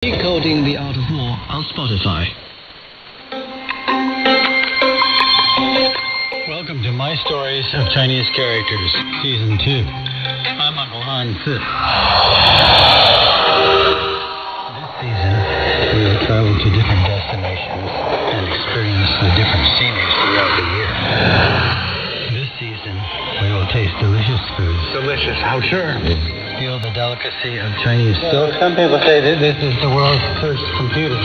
Decoding the Art of War on Spotify. Welcome to My Stories of Chinese Characters, Season 2. I'm Uncle Han Si. This season, we will travel to different destinations and experience the different sceneries throughout the year. This season, we will taste delicious foods. Delicious, how sure? Feel the delicacy of Chinese silk. Some people say that this is the world's first computer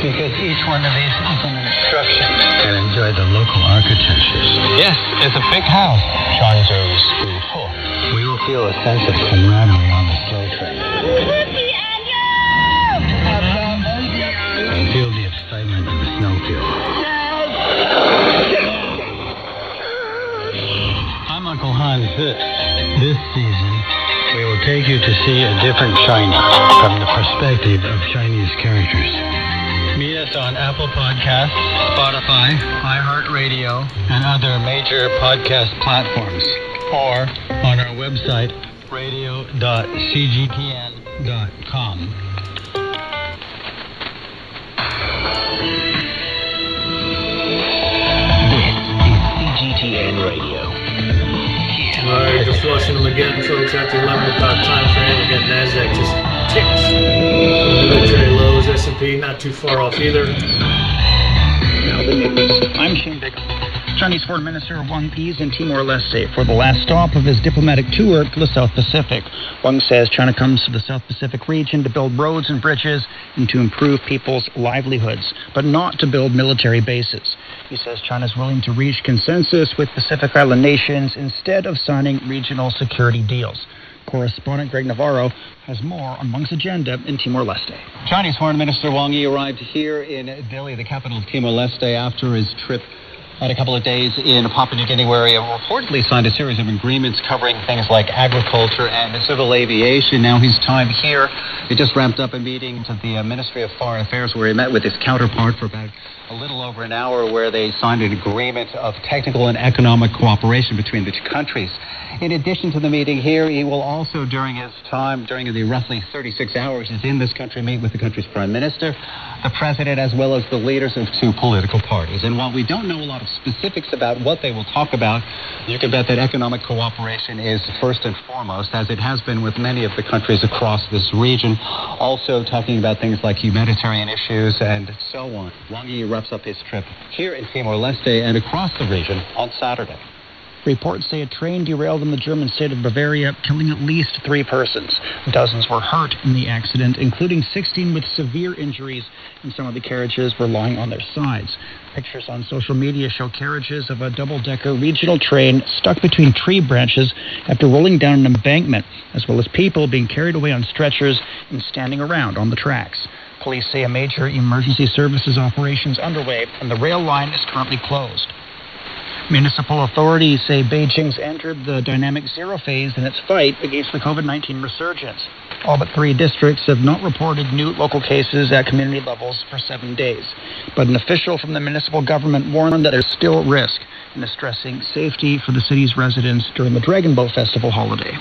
because each one of these is an instruction. And enjoy the local architectures. Yes, it's a big house. Shanzhou's beautiful. We will feel a sense of camaraderie on the slow train. And feel the excitement of the snowfield. I'm Uncle Han Si. This season, we will take you to see a different China from the perspective of Chinese characters. Meet us on Apple Podcasts, Spotify, iHeartRadio, and other major podcast platforms, or on our website, radio.cgtn.com. This is CGTN Radio. Alright, just flushing them again, folks. After 11 o'clock time frame, we got NASDAQ just ticks. Some military lows, S&P not too far off either. Now the news. I'm Shane Bickham. Chinese Foreign Minister Wang Yi is in Timor-Leste for the last stop of his diplomatic tour to the South Pacific. Wang says China comes to the South Pacific region to build roads and bridges and to improve people's livelihoods, but not to build military bases. He says China is willing to reach consensus with Pacific Island nations instead of signing regional security deals. Correspondent Greg Navarro has more on Wang's agenda in Timor-Leste. Chinese Foreign Minister Wang Yi arrived here in Delhi, the capital of Timor-Leste, after his trip had a couple of days in Papua New Guinea, where he reportedly signed a series of agreements covering things like agriculture and civil aviation. Now his time here, he just wrapped up a meeting at the Ministry of Foreign Affairs where he met with his counterpart for about a little over an hour, where they signed an agreement of technical and economic cooperation between the two countries. In addition to the meeting here, he will also, during his time, during the roughly 36 hours he's in this country, meet with the country's prime minister, the president, as well as the leaders of two political parties. And while we don't know a lot of specifics about what they will talk about, you can bet that economic cooperation is first and foremost, as it has been with many of the countries across this region, also talking about things like humanitarian issues and so on. Wang Yi wraps up his trip here in Timor-Leste and across the region on Saturday. Reports say a train derailed in the German state of Bavaria, killing at least 3 persons. Dozens were hurt in the accident, including 16 with severe injuries, and some of the carriages were lying on their sides. Pictures on social media show carriages of a double-decker regional train stuck between tree branches after rolling down an embankment, as well as people being carried away on stretchers and standing around on the tracks. Police say a major emergency services operation is underway, and the rail line is currently closed. Municipal authorities say Beijing's entered the dynamic zero phase in its fight against the COVID-19 resurgence. All but 3 districts have not reported new local cases at community levels for 7 days. But an official from the municipal government warned that there's still risk and is stressing safety for the city's residents during the Dragon Boat Festival holiday.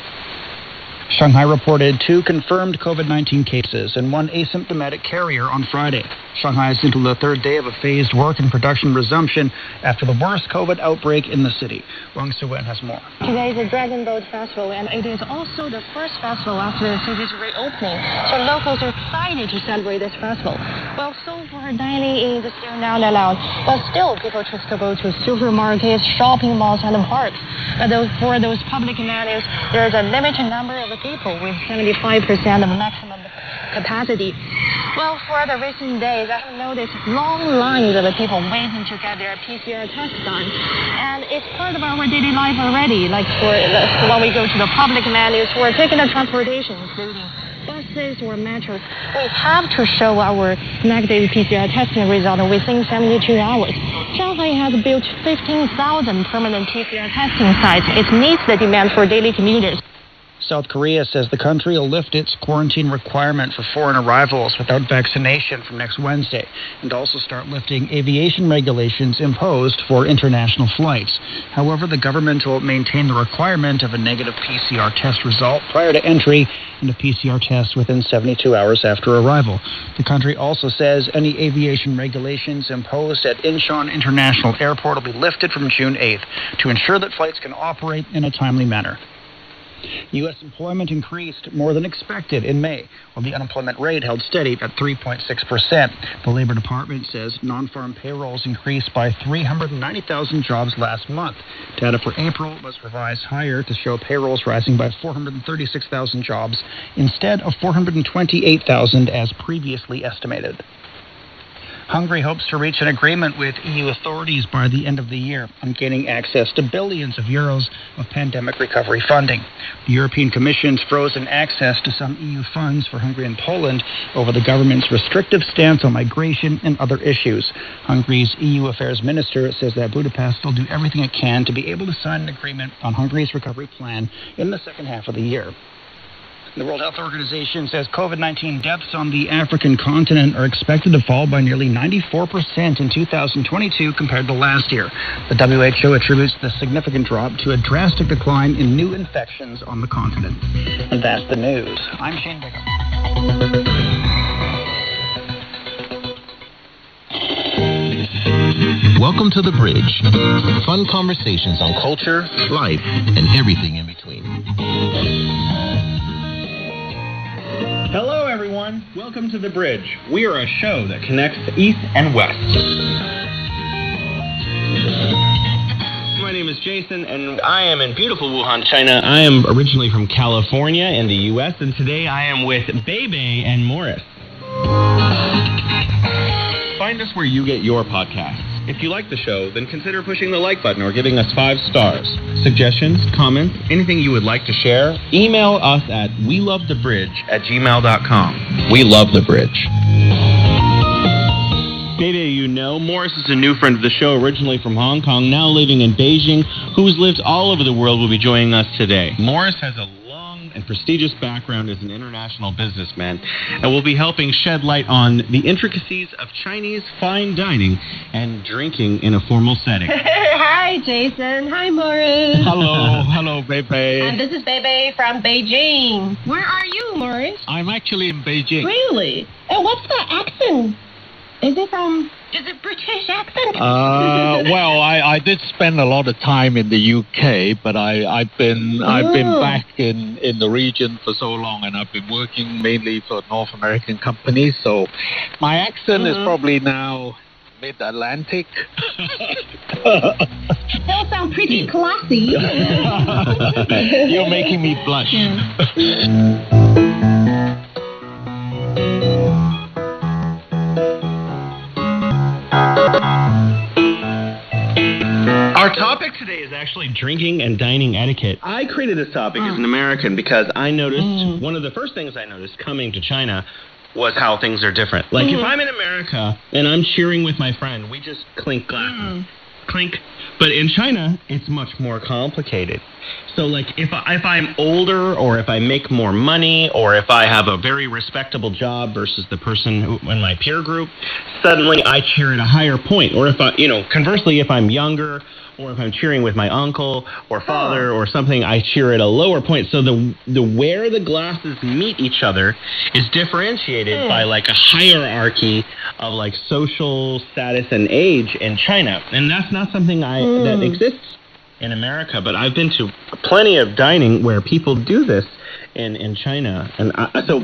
Shanghai reported 2 confirmed COVID-19 cases and 1 asymptomatic carrier on Friday. Shanghai is into the 3rd day of a phased work and production resumption after the worst COVID outbreak in the city. Wang Suwen has more. Today is the Dragon Boat Festival, and it is also the first festival after the city's reopening. So locals are excited to celebrate this festival. Well, so far dining is still not allowed, but still people choose to go to supermarkets, shopping malls, and parks. But for those public venues, there's a limited number of people with 75% of maximum capacity. Well, for the recent days, I have noticed long lines of people waiting to get their PCR test done. And it's part of our daily life already. Like when we go to the public venues, we're taking the transportation, including buses or metros. We have to show our negative PCR testing result within 72 hours. Shanghai has built 15,000 permanent PCR testing sites. It meets the demand for daily commuters. South Korea says the country will lift its quarantine requirement for foreign arrivals without vaccination from next Wednesday, and also start lifting aviation regulations imposed for international flights. However, the government will maintain the requirement of a negative PCR test result prior to entry and a PCR test within 72 hours after arrival. The country also says any aviation regulations imposed at Incheon International Airport will be lifted from June 8th to ensure that flights can operate in a timely manner. U.S. employment increased more than expected in May, while the unemployment rate held steady at 3.6%. The Labor Department says non-farm payrolls increased by 390,000 jobs last month. Data for April was revised higher to show payrolls rising by 436,000 jobs instead of 428,000 as previously estimated. Hungary hopes to reach an agreement with EU authorities by the end of the year on gaining access to billions of euros of pandemic recovery funding. The European Commission's frozen access to some EU funds for Hungary and Poland over the government's restrictive stance on migration and other issues. Hungary's EU Affairs Minister says that Budapest will do everything it can to be able to sign an agreement on Hungary's recovery plan in the second half of the year. The World Health Organization says COVID-19 deaths on the African continent are expected to fall by nearly 94% in 2022 compared to last year. The WHO attributes the significant drop to a drastic decline in new infections on the continent. And that's the news. I'm Shane Bigham. Welcome to The Bridge. Fun conversations on culture, life, and everything in between. Hello, everyone. Welcome to The Bridge. We are a show that connects East and West. My name is Jason, and I am in beautiful Wuhan, China. I am originally from California in the U.S., and today I am with Bebe and Morris. Find us where you get your podcasts. If you like the show, then consider pushing the like button or giving us 5 stars. Suggestions, comments, anything you would like to share, email us at welovethebridge@gmail.com. We love the bridge. Maybe you know, Morris is a new friend of the show, originally from Hong Kong, now living in Beijing, who's lived all over the world, will be joining us today. Morris has a long and prestigious background as an international businessman, and will be helping shed light on the intricacies of Chinese fine dining and drinking in a formal setting. Hi, Jason. Hi, Morris. Hello, Bebe. And this is Bebe from Beijing. Where are you, Morris? I'm actually in Beijing. Really? And what's the accent? Is it British accent? Well, I did spend a lot of time in the UK, but I've been back in the region for so long, and I've been working mainly for North American companies. So my accent is probably now mid-Atlantic. Still sound pretty classy. You're making me blush. Our topic today is actually drinking and dining etiquette. I created this topic as an American because I noticed, one of the first things I noticed coming to China was how things are different. Like if I'm in America and I'm cheering with my friend, we just clink glasses. Clink. But in China, it's much more complicated. So like if I'm older, or if I make more money, or if I have a very respectable job versus the person in my peer group, suddenly I cheer at a higher point. Or if conversely, if I'm younger, or if I'm cheering with my uncle or father or something, I cheer at a lower point. So the where the glasses meet each other is differentiated by like a hierarchy of like social status and age in China. And that's not something that exists in America, but I've been to plenty of dining where people do this in China. And so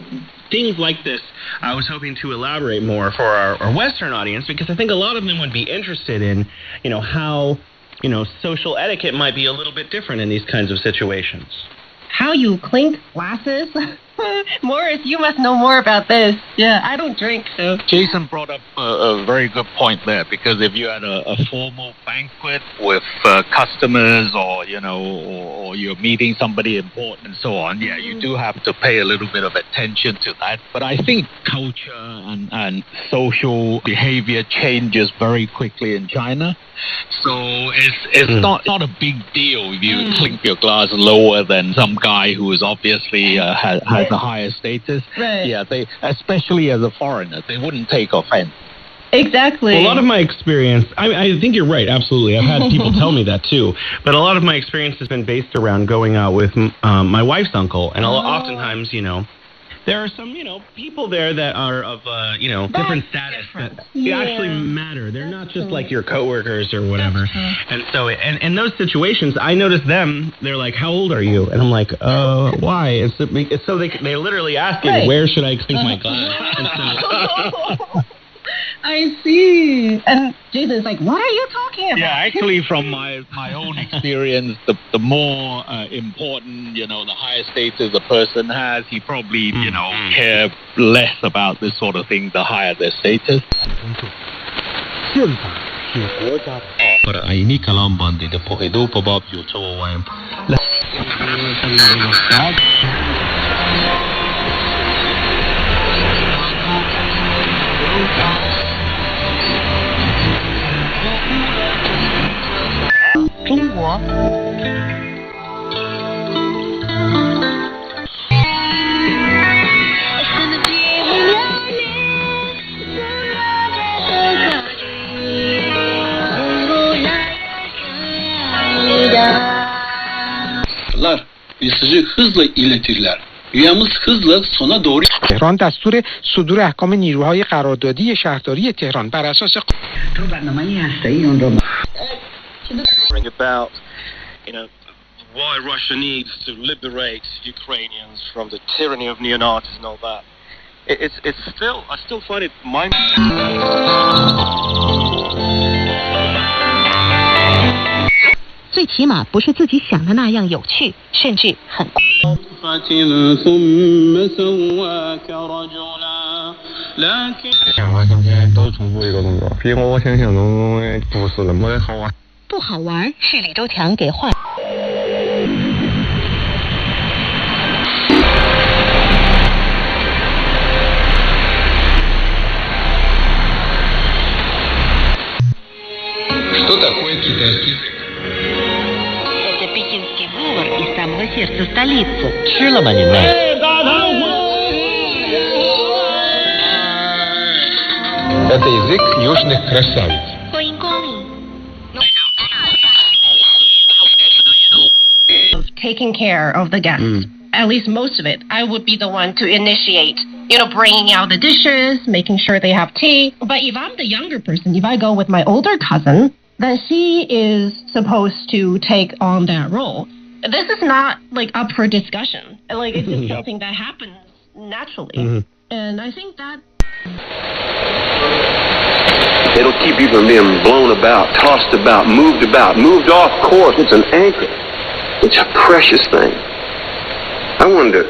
things like this, I was hoping to elaborate more for our Western audience, because I think a lot of them would be interested in, how social etiquette might be a little bit different in these kinds of situations. How you clink glasses? Morris, you must know more about this. Yeah, I don't drink, so. Jason brought up a very good point there, because if you had a formal banquet with customers, or or you're meeting somebody important and so on, yeah, you do have to pay a little bit of attention to that. But I think culture and social behavior changes very quickly in China, so it's not a big deal if you clink your glass lower than some guy who is obviously has a higher status. Right. Yeah, they, especially as a foreigner, they wouldn't take offense. Exactly. Well, a lot of my experience, I think you're right, absolutely. I've had people tell me that too. But a lot of my experience has been based around going out with my wife's uncle. And oftentimes, there are some, people there that are of, different status that actually matter. They're not just like your coworkers or whatever. And so, in those situations, I notice them, they're like, how old are you? And I'm like, why? It's so they literally ask me, where should I clink my glass? And so, I see. And Jason's like, what are you talking about? Yeah, actually, from my own experience, the more important, the higher status a person has, he probably, care less about this sort of thing, the higher their status. mesajı hızla iletirler. Üyemiz hızla sona doğru. تهران دستور صدور احکام نیروهای قراردادی شهرداری تهران بر اساس bring about, why Russia needs to liberate Ukrainians from the tyranny of neo-Nazis and all that. It's still, I still find it mind. 最起码不是自己想的那样有趣，甚至很。都重复一个动作，比我想象中不是那么的好玩。不好玩是李周强给换。Что такое китайский? Это пекинский повар из самого сердца столицы. 吃了吗您们？ Это язык южных красавиц. 欢迎光临。 Taking care of the guests. At least most of it. I would be the one to initiate, bringing out the dishes, making sure they have tea. But if I'm the younger person, if I go with my older cousin, then she is supposed to take on that role. This is not up for discussion. It's just something that happens naturally. And I think that it'll keep you from being blown about, tossed about, moved off course. It's an anchor. It's a precious thing. I wanted to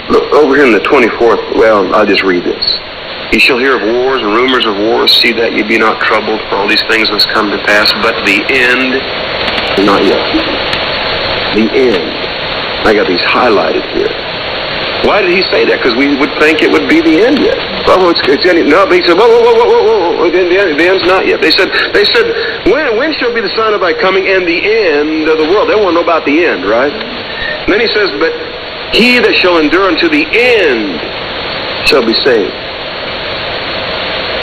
look over here in the 24th. Well, I'll just read this. You shall hear of wars and rumors of wars. See that ye be not troubled, for all these things must come to pass. But the end is not yet. The end. I got these highlighted here. Why did he say that? Because we would think it would be the end yet. Oh, it's ending. No, but he said, whoa. The end's not yet. They said, when shall be the sign of thy coming and the end of the world? They want to know about the end, right? And then he says, but he that shall endure unto the end shall be saved.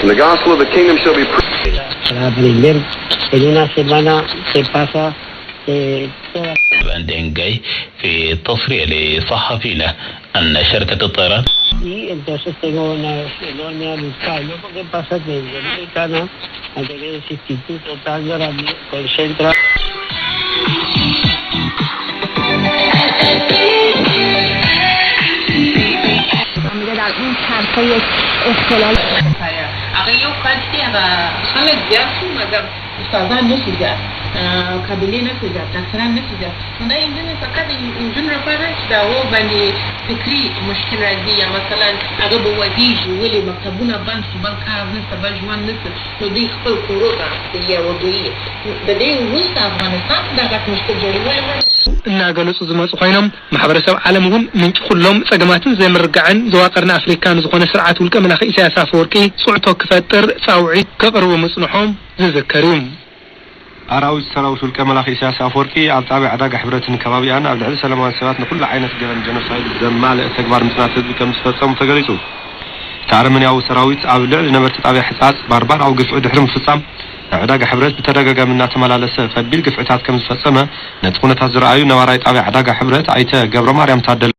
And the gospel of the kingdom shall be preached. فاندينغاي في تصريح لصحفينا أن شركة الطيران در اون طرفای اختلال اقل یو قد و همه دیگر مگر استازان نشیده قابلين نتيجة تكرار نتيجة وده يمكن فقط يمكن رفعنا ده هو بني فكري مشكلة دي مثلا أجاب وديج ولي مكتبونا بنك بنكار نسبة جوان نسبة ودي خبر كورونا هي وضعية بدين وسط أفغانستان ده قد مشكلة جريمة እናገለጹ ዝመጹ ኮይኖም ማሕበረሰብ ዓለም እውን ምንጭ ኩሎም ጸገማትን ዘይምርግዕን ዘዋቀርና ኣፍሪካን ዝኾነ ስርዓት ውልቀ መላኺ ኢሳያስ አፈወርቂ ጽዕቶ ክፈጥር ጻውዒት ከቕርቡ ምጽንሖም ዝዝከር እዩ ኣራዊት ሰራዊት ውልቀ መላኺ ኢሳያስ አፈወርቂ ኣብ ጣብያ ዕዳጋ ሕብረትን ከባቢያን ኣብ ልዕሊ ሰላማዊ ሰባት ንኩሉ ዓይነት ገበን ጀኖሳይድ ዘማልእ ተግባር ምጽናት ህዝቢ ከም ዝፈጸሙ ተገሊጹ ታርመንያዊ ሰራዊት ኣብ ልዕሊ ነበርቲ ጣብያ ሕጻጽ ባርባራዊ ግፍዒ ድሕሪ ምፍጻም عداقة حبرت بتداقة من ناتم على لسه فبيل قفعتات كم تفصمه نتكون تهزر عيون نوراي طابع عداقة حبرت عيته قبل مريم تعدل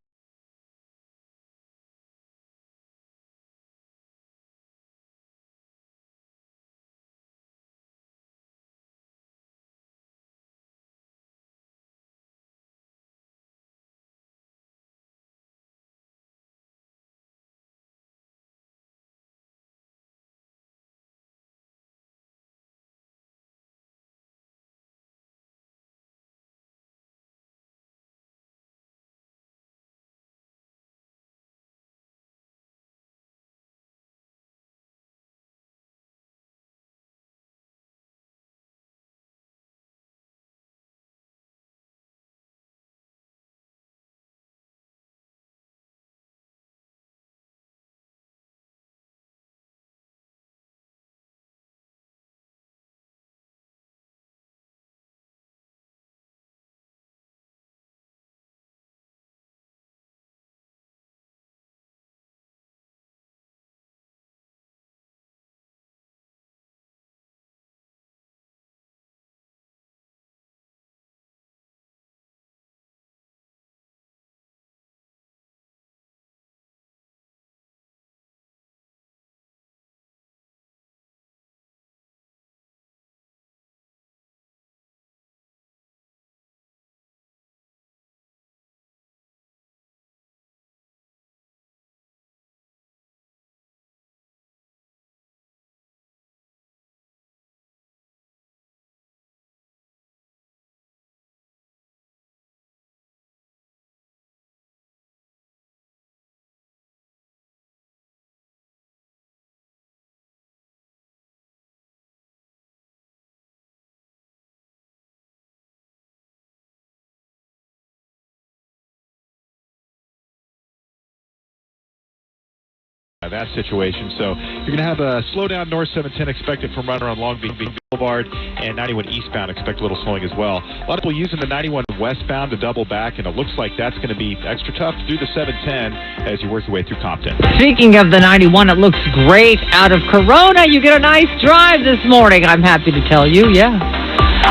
that situation. So you're going to have a slowdown north 710 expected from right around Long Beach Boulevard, and 91 eastbound expect a little slowing as well. A lot of people using the 91 westbound to double back, and it looks like that's going to be extra tough to do the 710 as you work your way through Compton. Speaking of the 91, it looks great out of Corona. You get a nice drive this morning, I'm happy to tell you, yeah.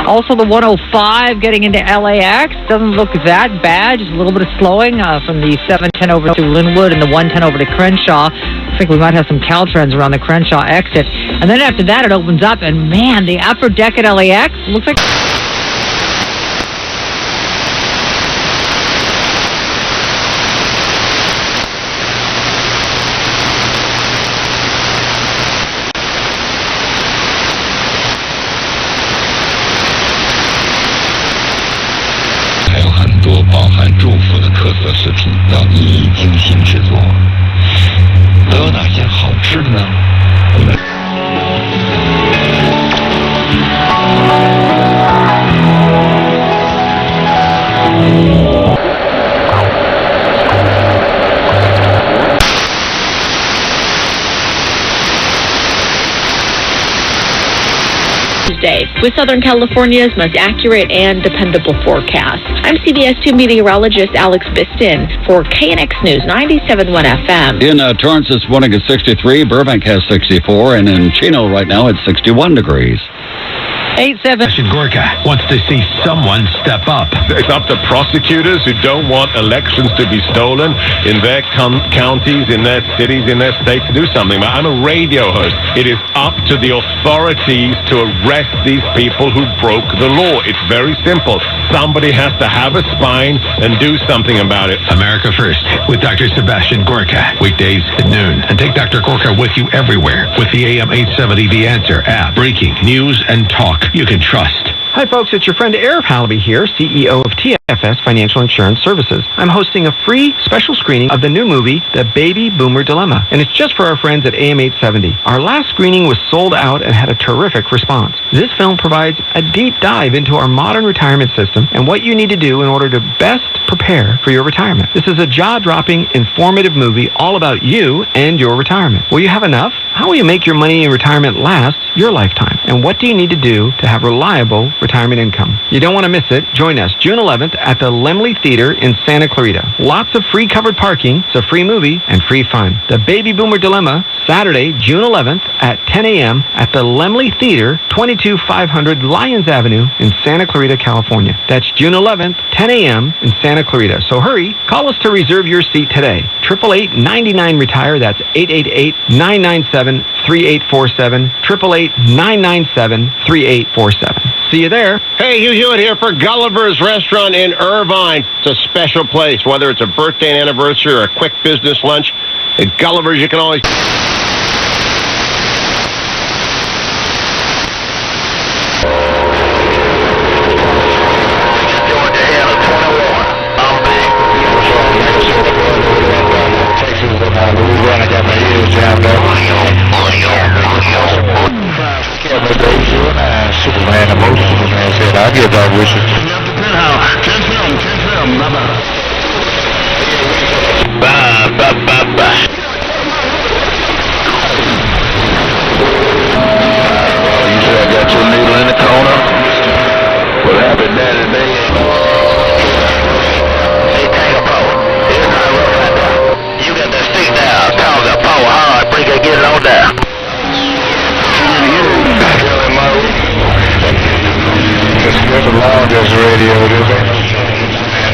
Also, the 105 getting into LAX doesn't look that bad. Just a little bit of slowing from the 710 over to Linwood and the 110 over to Crenshaw. I think we might have some Caltrans around the Crenshaw exit. And then after that, it opens up. And, man, the upper deck at LAX looks like... With Southern California's most accurate and dependable forecast. I'm CBS 2 meteorologist Alex Biston for KNX News 97.1 FM. In Torrance this morning it's 63, Burbank has 64, and in Chino right now it's 61 degrees. 8-7. Gorka wants to see someone step up. It's up to prosecutors who don't want elections to be stolen in their counties, in their cities, in their states to do something. I'm a radio host. It is up to the authorities to arrest these people who broke the law. It's very simple. Somebody has to have a spine and do something about it. America First with Dr. Sebastian Gorka. Weekdays at noon. And take Dr. Gorka with you everywhere with the AM 870 The Answer app. Breaking news and talk you can trust. Hi folks, it's your friend Eric Hallaby here, CEO of TFS Financial Insurance Services. I'm hosting a free special screening of the new movie, The Baby Boomer Dilemma, and it's just for our friends at AM 870. Our last screening was sold out and had a terrific response. This film provides a deep dive into our modern retirement system and what you need to do in order to best prepare for your retirement. This is a jaw-dropping, informative movie all about you and your retirement. Will you have enough? How will you make your money in retirement last your lifetime? And what do you need to do to have reliable retirement income? You don't want to miss it. Join us June 11th at the Laemmle Theater in Santa Clarita. Lots of free covered parking, it's a free movie, and free fun. The Baby Boomer Dilemma, Saturday, June 11th at 10 a.m. at the Laemmle Theater, 22500 Lyons Avenue in Santa Clarita, California. That's June 11th, 10 a.m. in Santa Clarita. So hurry, call us to reserve your seat today. 888-99-RETIRE, that's 888-997-3847, 888-997-3847. See you there. Hey, Hugh Hewitt here for Gulliver's Restaurant in Irvine. It's a special place, whether it's a birthday and anniversary or a quick business lunch. At Gulliver's, you can always... Superman, the most Superman said, I'll get back with you. Bye, bye, bye, bye. You said I got your needle in the corner? What happened there today? Hey, take a bow. It's not rough right there. You got that stick there. Call the bow hard. Break it, get it on there. There's a long distance radio,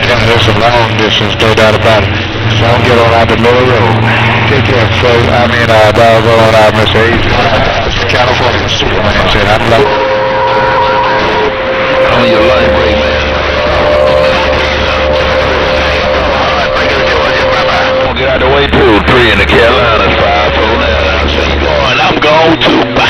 there's a long distance, no doubt about it. So don't get on out the middle of the road. Take care, folks. Doggone, I miss Asia. California, Superman said, I'm like... On your life break, man. Don't get out the way, too. 3 in the Carolinas, 5 for now. I'm saying, going, I'm going to buy.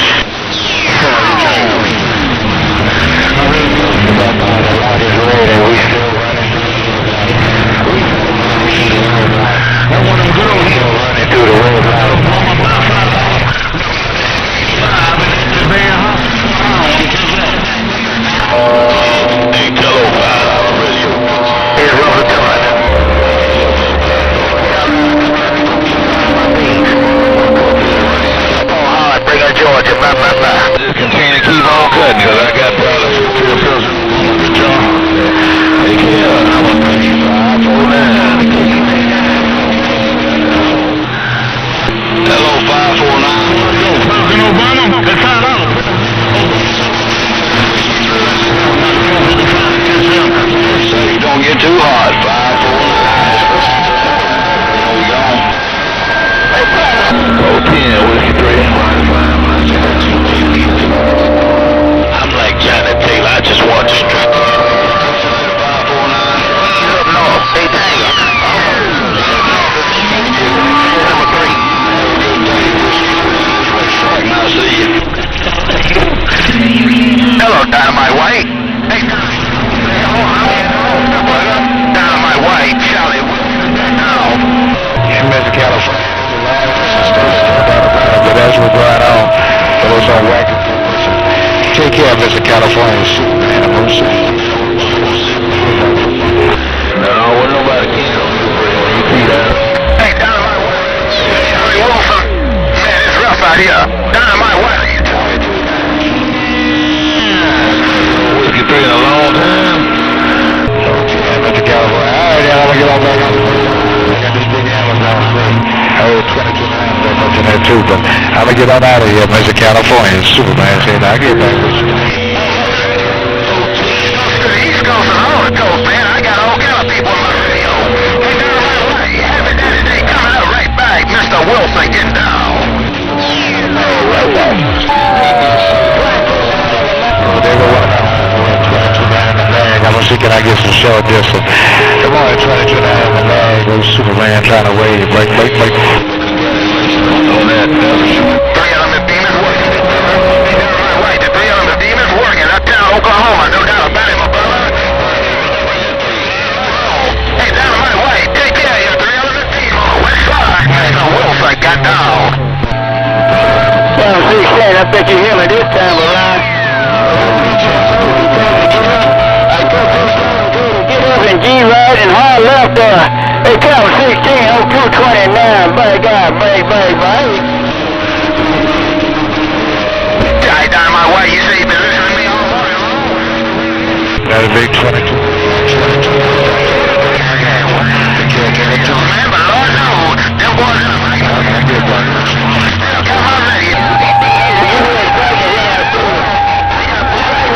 Just continue to keep on cutting, because I got problems with the filter on the jaw. Take care. I'm going to bring you 549. Hello, 549. Talking Obama? That's $5. So you don't get too hard. 549. 10, whiskey 3. I'm like Johnny Taylor, I just want to strip. 549. Up north, hey, dang it. Number 3. Now see you. Hello, Dynamite White. Hey, Dynamite White, Charlie. Now. Mr. California. But that's what's going on. Those are wacky. Take care, Mr. California. Superman, I'm going to see you. No, we're nobody can. You see that? Hey, Dynamite White. Charlie Wilson. Man, it's rough out here. Dynamite White. Whiskey 3 in a long time. Mr. California. All right, I'm going to get on back on the road. I got this big Amazon thing. I owe 22 in there too, but I'm going to get on out of here, Mr. California. Superman said, I'll get back with you. East Coast and all the coast, man. I got all kind of people on my radio. Hey, Dynamite White, Happy Daddy Day coming up right back. Mr. Wilson, get down. They go one out. 22 in the bag. I'm going to see, can I get some short distance? Come on, 22 in the bag. Superman trying to wave. Break. On that, 3 element beam is working. Right, the 3 element beam is working. Uptown Oklahoma, no hope that you hear me this time around. Get up and G-right and hard left there. They come 160229. By God, break. Hey, Dynamite White, you say you've been listening to me all morning long? Got a big 22. Man, but Lord knows, them boys in the mic. Still got my radio.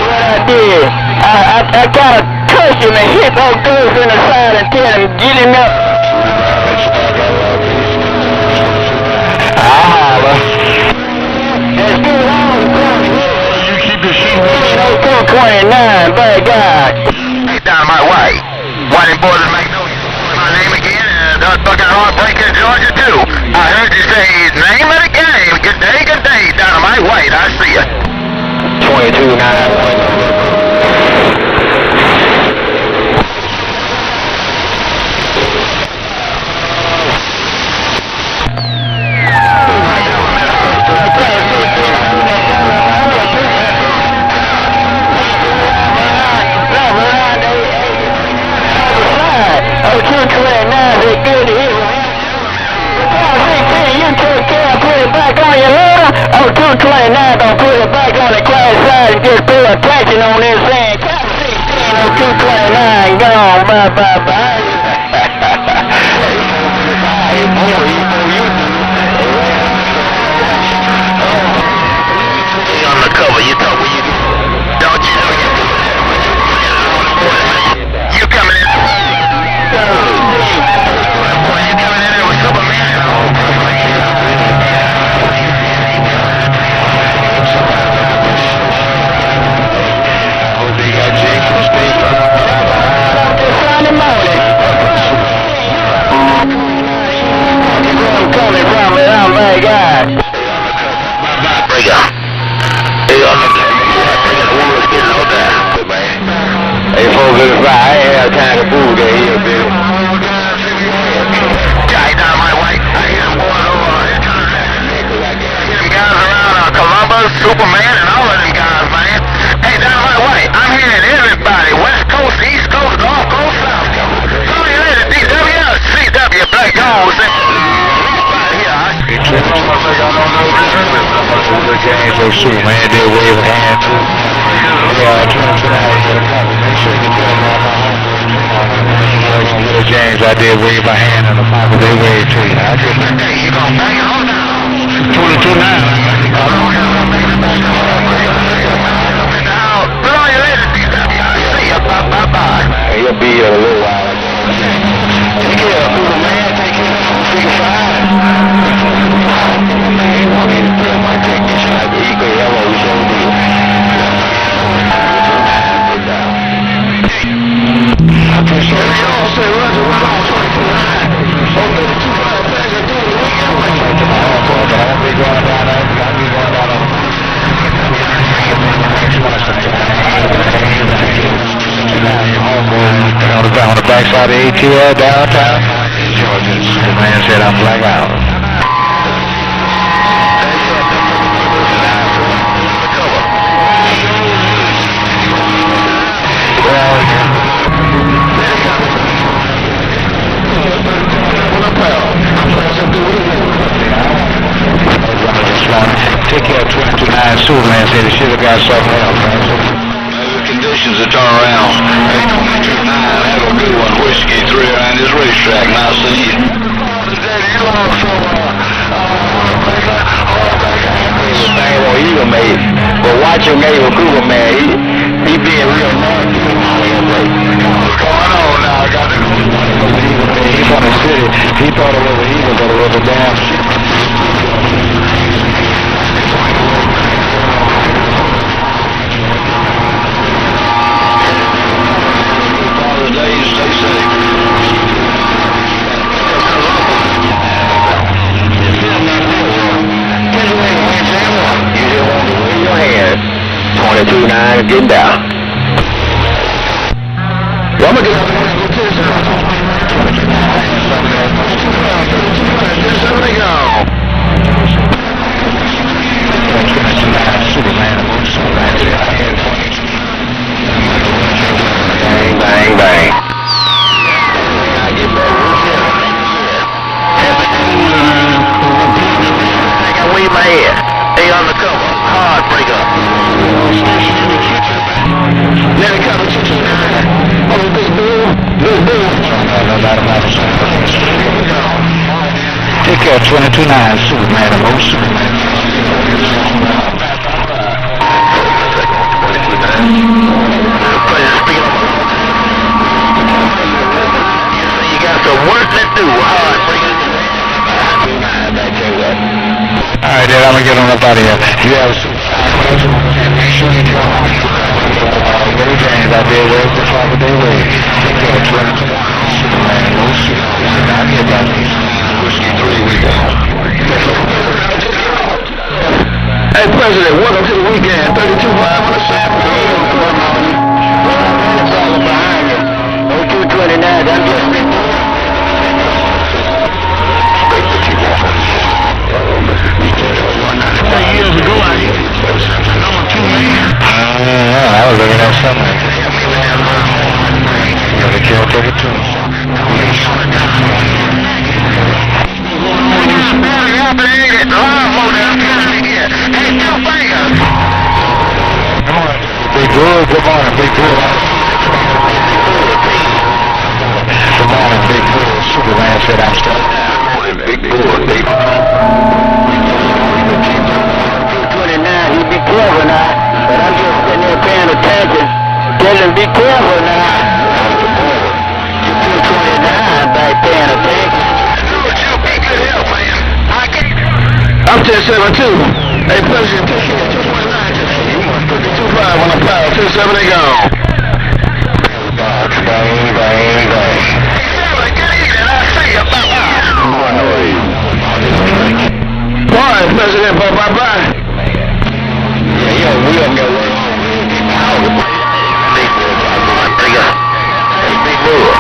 What I did, I gotta touch him and hit those girls in the side and tell him, get him up. I'll holler. And still on the corner. You keep your shit on 229, by God. Hey, Dynamite White. Why them boys in Magnolia? My name again, fucking Heartbreaker, Georgia, too. I heard you say name of the game. Good day, Dynamite White. I see ya. 2291. Oh, 229, don't put it back on the class side and just pay attention on this thing. 229, gone, bye. On the cover, you know where you don't you know you coming in. Boy, you coming in there with Superman. My God. Hey, 455, I ain't have time to move that here, baby. Hey, Dynamite White, I hear them boys over them guys around Columbus, Superman, and all of them guys, man. Hey, Dynamite White, I'm hearing everybody, West Coast, East Coast, North Coast, South Coast. Come here, lady, DW, CW, Black Gold, so Superman did wave a hand to Little James, I did wave a hand and the Papa, they waved to you. I just you gonna bang it on down. 22 now. Put on your later, DW. I see you. Bye. He'll be here a little while. Take care, Superman. Take care. Take a fire. He want me to put my technician like the equal yellow shoulder. I appreciate it. Y'all say run on 229. Hope that 2 bags are doing the weekend. I'll be going down there. I'll be going down there. On the backside of ATL downtown Georgia, the man said I'm black out. Take care of 229. Superman said he should have got something else, man. The conditions to turn around. Hey, 229, have a good one. Whiskey 3 around this racetrack. Now see you. Eagle made, but watch your neighbor Cougar, man. He being real nasty. What's going on now? I got to go. He's from the city. He thought it was an eagle, but it was a damn shit. Stay safe. You just want to wave your hand. 22-9, getting down. Well, I'm going to get out there. undercover. Heartbreaker. Station in the kitchen. Then it comes to 229. Oh, big bull. Big bull. No matter what. Here we go. Take care, 22-9, Superman, and most Superman. You got some work to do, heartbreaker. Alright, then I'm gonna get on up out of here. You have some make sure you go home. Little James out there, where's the top of their way? Take care, 22-9, Superman, most Superman. Out here, about Whiskey 3, we go. Hey, President, welcome to the weekend. 32-5 on the San Francisco. It's all behind you. 0229, I'm just been. Years ago, I number 2 man. I was looking at something. You gotta kill 32. Big Bull, good morning, Big Bull. Good morning, Big Bull. Superman said I'm stuck. Big Bull, Big Bull. 229, you be careful now. But I'm just sitting there paying attention. Tell him be careful now. You 229 back paying attention. Be good help, man. I can't. I'm 1072. Hey, President, take care. 229 today. 25 on the plow. 27 they go. Bang, bang, bang. Good evening. I see you. Bye, President. Bye. Yeah, we don't go where Big Bull.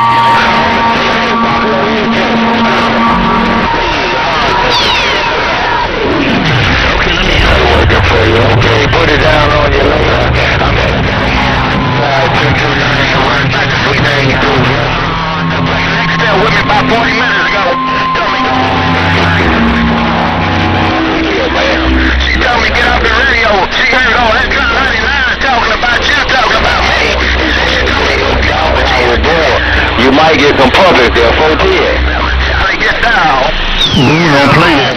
Okay, put it down on your later. I'm at 5-2-2-9. Still with me about 40 minutes ago. She told me get off the radio. She heard all that Drop 99 talking about you, talking about me. She told me go down. You might get some public there, 410. I get down. We don't play that.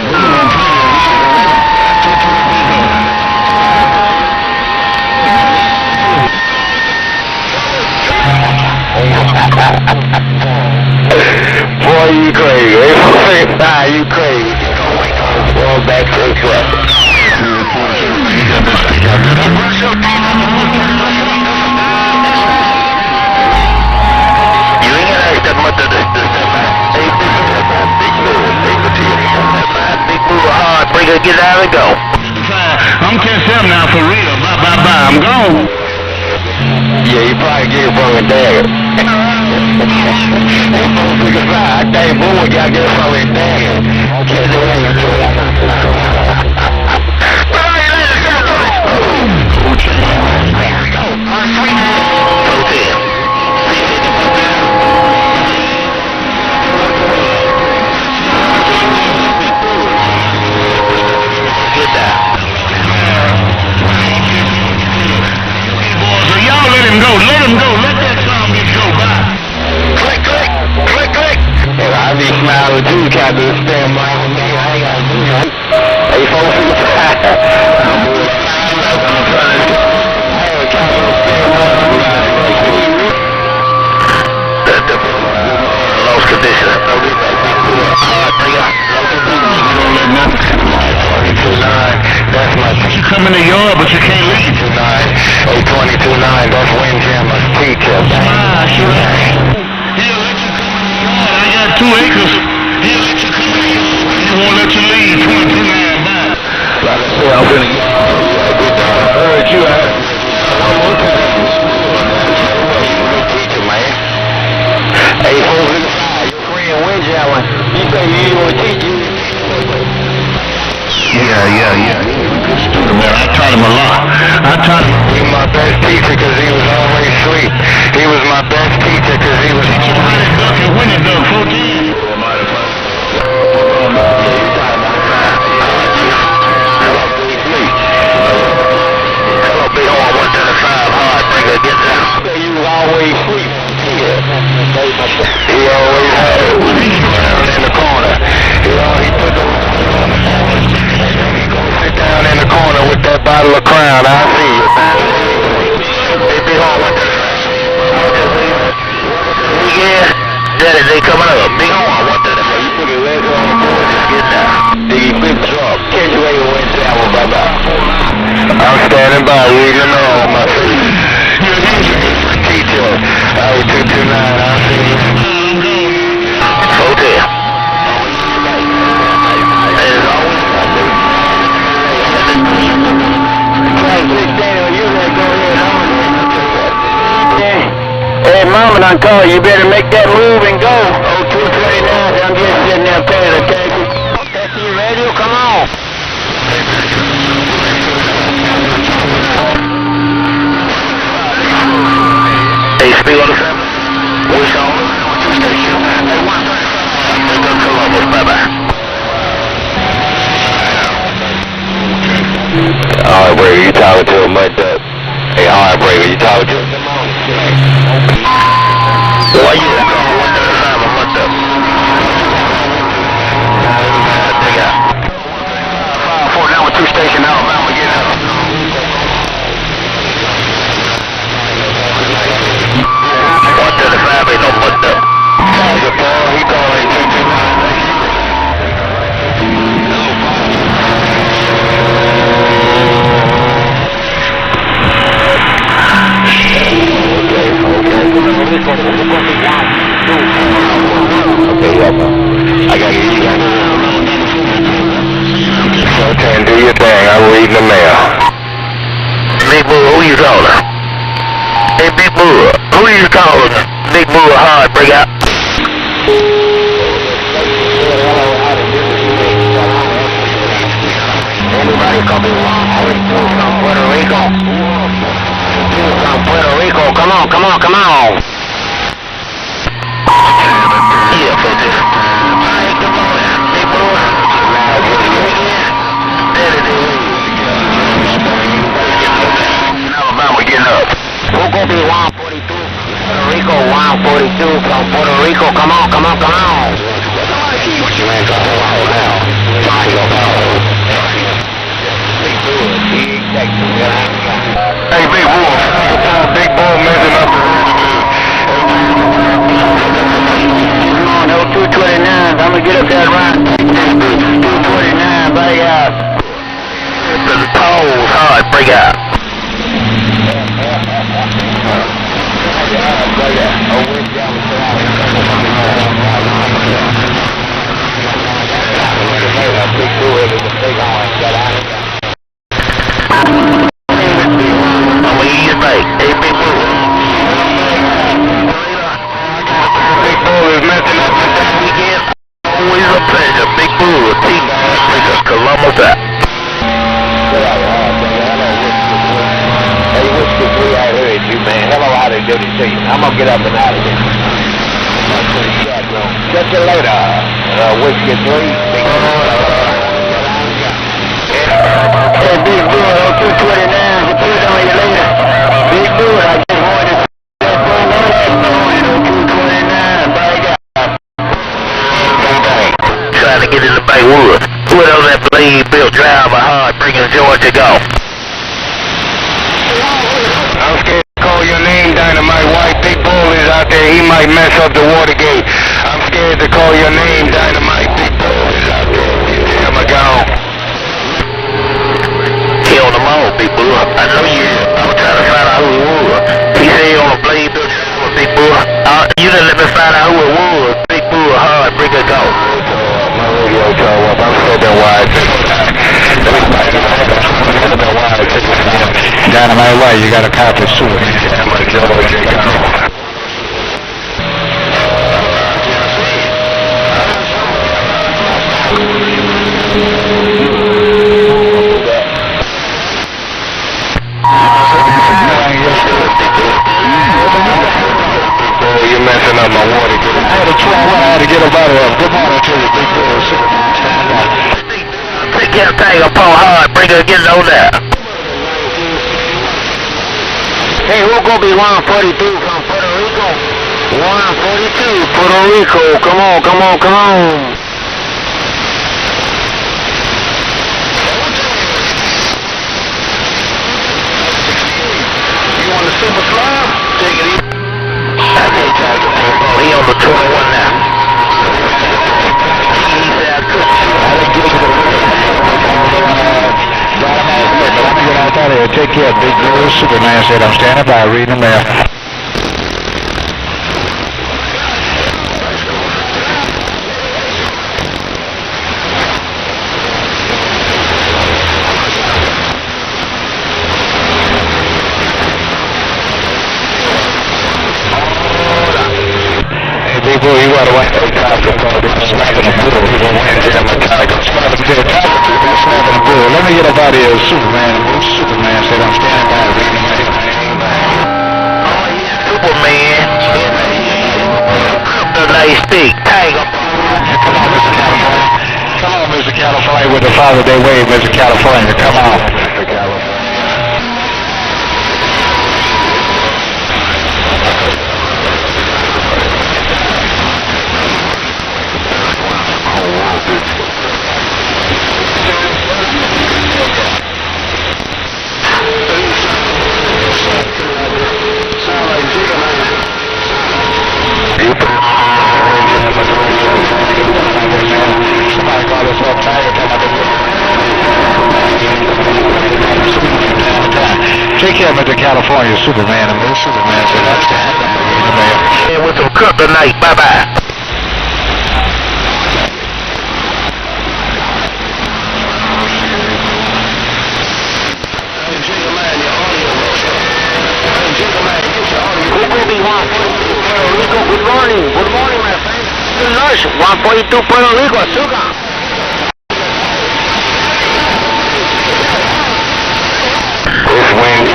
Boy, you crazy. You crazy. Well, back to the club. You ain't gonna ask that much of this. Big Bull, heartbreaker, get out and go. I'm 10-7 now for real. Bye. I'm gone. Yeah, you probably get it from a dagger. I tell you, boy, you gotta get it from a dagger. Let him go. Let that zombie go by. Click. I be smiling too, Captain. Stand by with me. I ain't got to do that. Hey, folks. Lost condition. That's my. You come in the yard, but you can't leave tonight. 822.9. That's Windjammer's teacher. Sure. He'll let you come in the yard. I got 2 acres. He'll let you come in the yard. He won't let you leave. 22.9 back. Like I said, I'm gonna I heard you out. Teacher, man. Hey, 455. Your friend Windjammer. You say you want to teach you? Yeah. Good student, man. I taught him a lot. He was my best teacher because he was always sweet. He was my best teacher because he was always duck and when it duck, 14. bottle of Crown. I see you, man. Hey, big home. Yeah, Daddy, they coming up. Big home, I want that. You put your legs on the board, just get down. Dig your big drop. Catch you where you went down, bye-bye. I'm standing by, reading on my feet. Teacher, I was 229, I see you. Hotel. Hey, Mama done called. You better make that move and go. Oh, 229. I'm just sitting there paying attention. That's your radio. Come on. Hey, speak on the family. Which on? Station. Hey, 135. Columbus. Bye-bye. All right, Brady, you talking to him like that? Hey, all right, Brady, you talking to him? Why you at home? What the time? I'm what the? Take out. 5-4 down with 2 station Alabama. Get up. What the 5 ain't no what the? He calling 229. I got you. Okay, do your thing. I'm reading the mail. Big Boo, who you calling? Hey, Big Boo, who you calling? Big Boo, hard, break out. Everybody call me from Puerto Rico. From Puerto Rico. Come on, come on, come on. Yeah, for this. Alright, come on, Big Boo. Alabama getting up. Who gonna be 142? Puerto Rico, 142 from Puerto Rico. Come on, come on, come on. What you ain't got to hold now? Hey, Big Bull. Big Bull messing up. Come on, no 229s. I'm gonna get up that run. 229, buddy out. The poles hard, break out. I'm gonna get up and out of here. Catch you later. Whiskey 3. Hey, Big Bull, 229. We'll put it on you later. Big Bull, I just wanted to 229. Bye, guys. Trying to get in the Baywood. Who else that blade built driver hard, bringing Georgia go? I'm scared. Your name, Dynamite. White Big Bull is out there. He might mess up the Watergate. I'm scared to call your name, Dynamite. Big Bull is out there. I'm a gone. Kill them all, Big Bull. I know you. I'm trying to find out who it was. He said he on a blade built with Big Bull. You didn't let me find out who it was. Big Bull, hard, bring it go. My radio show up. I'm slipping wide. Dynamite White, you got a copy soon. I'm gonna go and check out. You're messing up my water. I had to get a bottle of. Good morning to you, Big Bull. Take that thing up on hard, bring her, get it on there. Hey, who gonna be 142 from Puerto Rico? 142, Puerto Rico. Come on, come on, come on. Take care, big girl. Superman said, I'm standing by, reading the mail. People, you want to watch that cop smacking a bull. He won't win to him. Smacking a bull. Let me get up out of here. Superman. Superman said, I'm standing by reading my Superman. The nice stick. Tiger. Come on, Mr. California. Come on, Mr. California, with the Father Day wave, Mr. California. Come on, Mr. California. Take care, Mr. California, Superman. And Mr. Superman said, that's the hand. With some cook tonight. Bye-bye. Good morning. Good morning, my friend. Good lunch. 142 Puerto Rico, azúcar. This wind.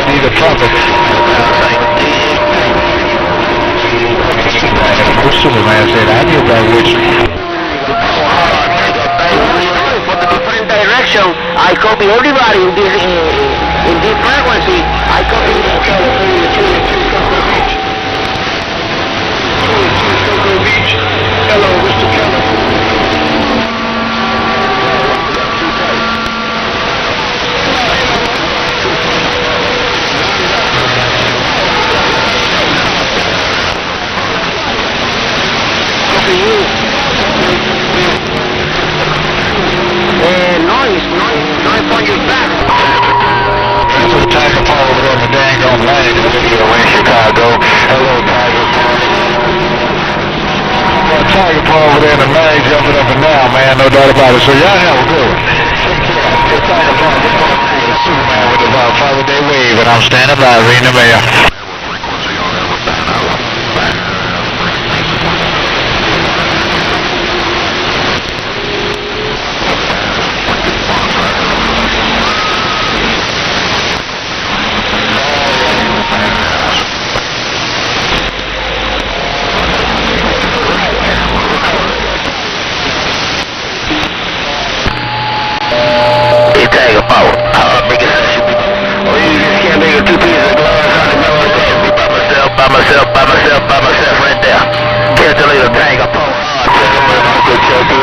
Need a trumpet. Superman said, I'll get back with you. For the different direction, I copy everybody in this frequency. I copy Beach. Hello, Mr. Keller. Noise on your back. That's a Tiger Paul over on the dang on line. Away in Chicago. Hello, Tiger Paul. Got Tiger Paul over there in the line jumping up and down, man. No doubt about it. So y'all have a good one. Tiger Paul, Superman with the Father Day wave, and I'm standing by reading the mail. By myself right there. Catch a little Tiger Paul. Uncle Chucky,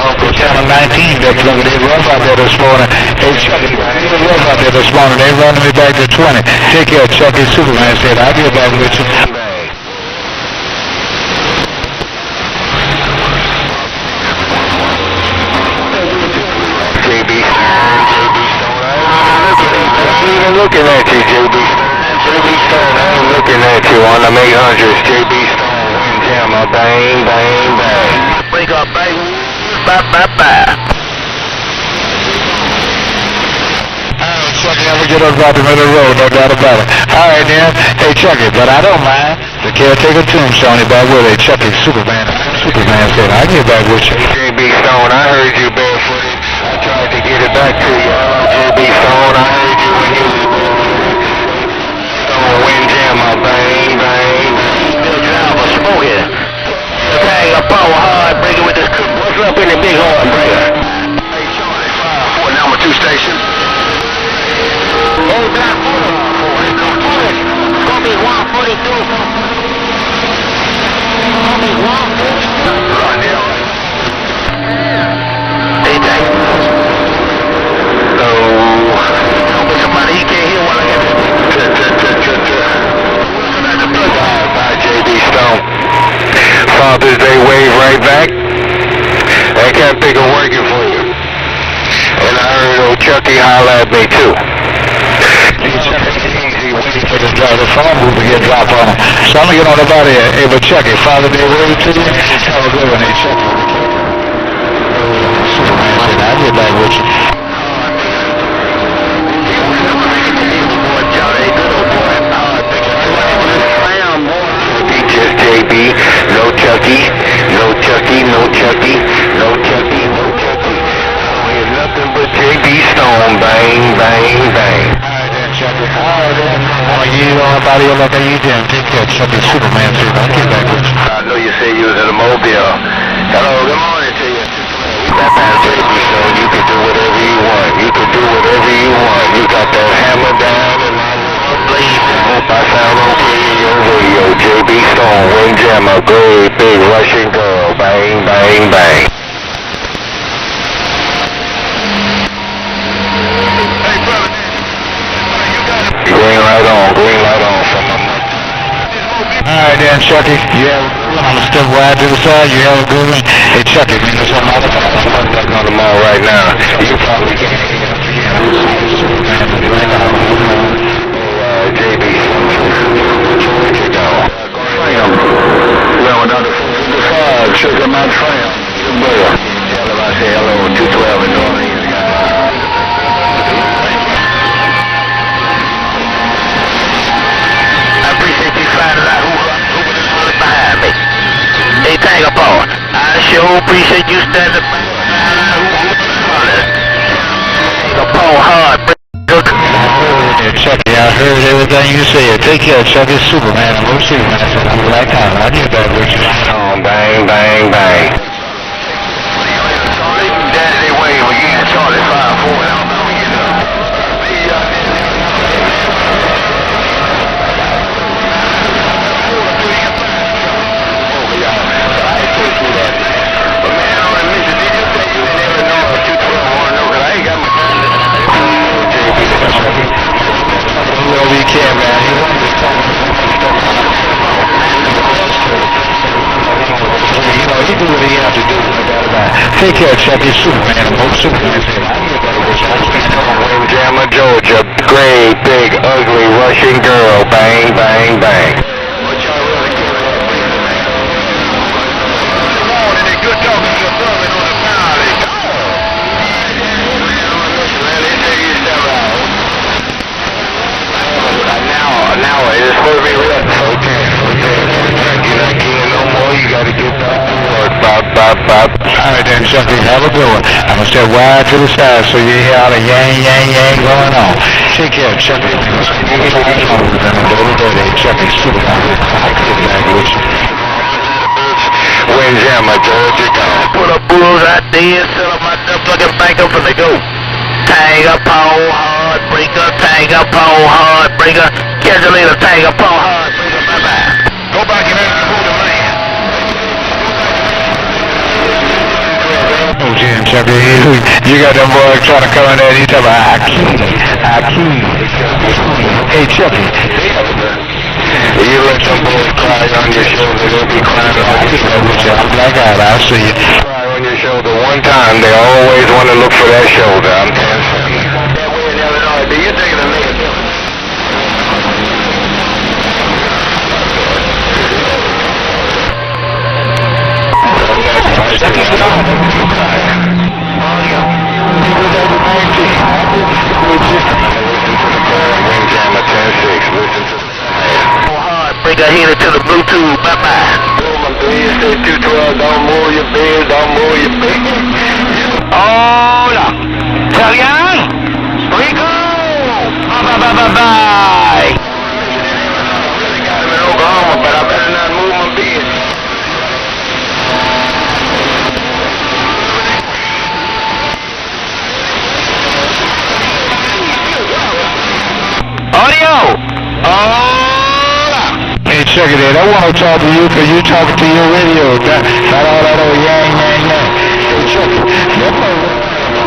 Uncle Channel 19, they're plugging. They run out there this morning. Hey, Chucky, they run out there this morning. They running me back to 20. Take care, Chucky. Superman said, I'll get back with you. Looking at you, JB. JB Stone, I ain't looking at you on them 800s. JB Stone, Windjammer, bang, bang, bang. Break up, bang, bye, bye, bye. Chucky, I'm gonna get us out the middle of the road, no doubt about it. All right, then. Hey, Chucky, but I don't mind. The caretaker tombstone is back with it. Chucky, Superman. Superman said, I'll get back with you. JB Stone, I heard you barefooted. I tried to get it back to you. JB Stone, I heard you when you Windjammer, bang, bang. Still driver, smoke it. Bang, a power hard breaker with this cook. What's up in the big horn breaker? Hey, Charlie, 5-4, number 2 station. Hey, Black 40. It's gonna be 142. It's gonna be 142. Right there. Hey, thank you. So, somebody, he can't hear what I got. Bye, JD Stone. Father's Day wave right back. Superman picker working for you. And I heard old Chucky holler at me too. Easy waiting for the phone booth to get dropped on him. So I'm gonna get on up out of here. Hey, but Chucky, Father Day word to you. Have a good one, hey Chucky. Superman said, I'll get back with you. Just JB, no Chucky, no Chucky, no Chucky, no Chucky, no Chucky. It's nothing but JB Stone, bang, bang, bang. Alright then, Chucky. Alright then. You on up out of here like I used to. Take care, Chucky. Superman said, I'll get back with you. I know you say you was in a mobile. Hello, good morning to you. Batman JB Stone, you can do whatever you want. You can do whatever you want. You got that hammer down and my blazing. Hope I sound okay in your radio. JB Stone, Windjammer, great big Russian girl. Bang, bang, bang. Green light on from my mother. Alright then, Chucky. Yeah, I'm gonna step wide to the side. You have a good one. Hey, Chucky, man, there's something I'm working on tomorrow right now. You probably can't hear JB. Where'd you go? Well, another 5, sugar my tram. Tell him I say hello, 212 in New Orleans. Hey, Tagapon, I sure appreciate you standing by. Tagapon hard, Chucky, I heard everything you said. Take care, Chucky. Superman. I'm going to see you, man. I'm Black Hound. I knew that with you. Bang, bang, bang. Daddy way, we get Charlie 5-4. Wherever you can, man. You know, he do what he have to do. Take care, Chucky. Superman. Most Superman. Windjammer, Georgia. Great, big, ugly Russian girl. Bang, bang, bang. Good talking to your brother on the valley. Now it's supposed to be real. Okay. You're not getting no more. You got to get back to work. Bop. Alright then, Chucky, have a good one. I'm going to step wide to the side so you hear all the yang going on. Take care, Chucky. Chucky, super. I'll get back with you. Windjammer, Georgia, gone. Put a bulls out there, sell up my fucking bank up and they go. Tagapon heartbreaker, Tagapon heartbreaker. Catch you later, Tagapon heartbreaker. Bye-bye. Go back and hold the land. Oh, Jim, Chucky, you got them boys trying to come in there. He's talking about Akeem. Hey, Chucky. You let some boys cry on your shoulder, they'll be crying on your shoulder. I'm Black Out, I'll see you. Cry on your shoulder one time, they always want to look for that shoulder. I'm telling you. That way in Illinois, do you think it'll make a difference? Windjammer 10-6, listen to Heartbreaker headed to the Bluetooth, bye-bye. Stay 212, don't move your bed, don't move your bed. Hola, Italian, Rico, bye-bye. I really got him in Oklahoma, but I better not move my bed. Audio! Hey, check it out. I want to talk to you because you're talking to your radio. Not all that old yang. Hey, check it. That might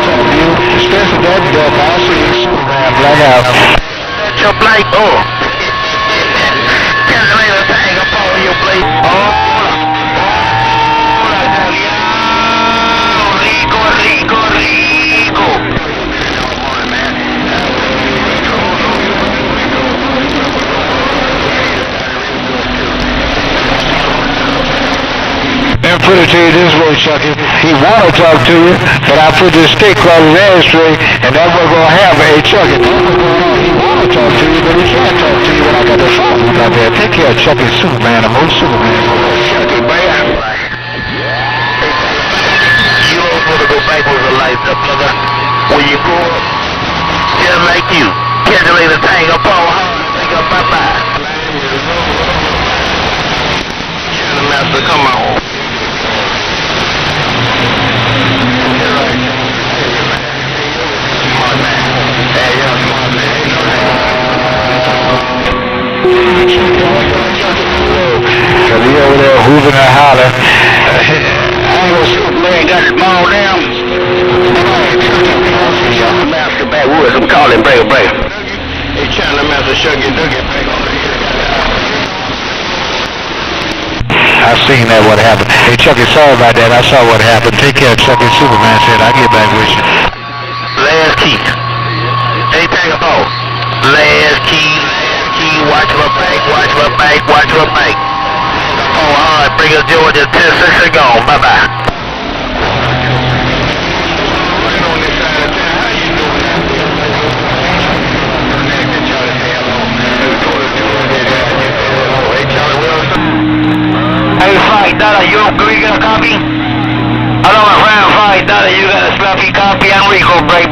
talk to you. Especially that duck. I'll see you Superman Black Out. That's your black boy. Tell me later, hang up on your plate. put it to you this way, Chucky. He want to talk to you, but I put this stick across his ashtray, and that wasn't going to happen. Hey, Chucky, he want to talk to you, but he can't talk to you when I got the phone out there. Take care of Chucky Superman, the most Superman. Chucky, man. You don't want to go backwards in life, brother. When you grow up, just like you, calculate the thing up all hard, think up bye-bye. The master come on. So he over there hooving and hollering. Angle Superman got his ball down. Master backwoods, I'm calling breaker. Hey, China Master Shuggy Duggy back on the I seen that what happened. Hey, Chucky, sorry about that. I saw what happened. Take care of Chucky. Superman said, I'll get back with you. Last key. Hey, take a ball. Last key. Watch her back. Oh, hard. Bring us Georgia 10-6 and gone. Bye-bye. Hey, $5, you got a copy? Hello, my friend, $5, you got a sloppy copy? I'm Rico, break.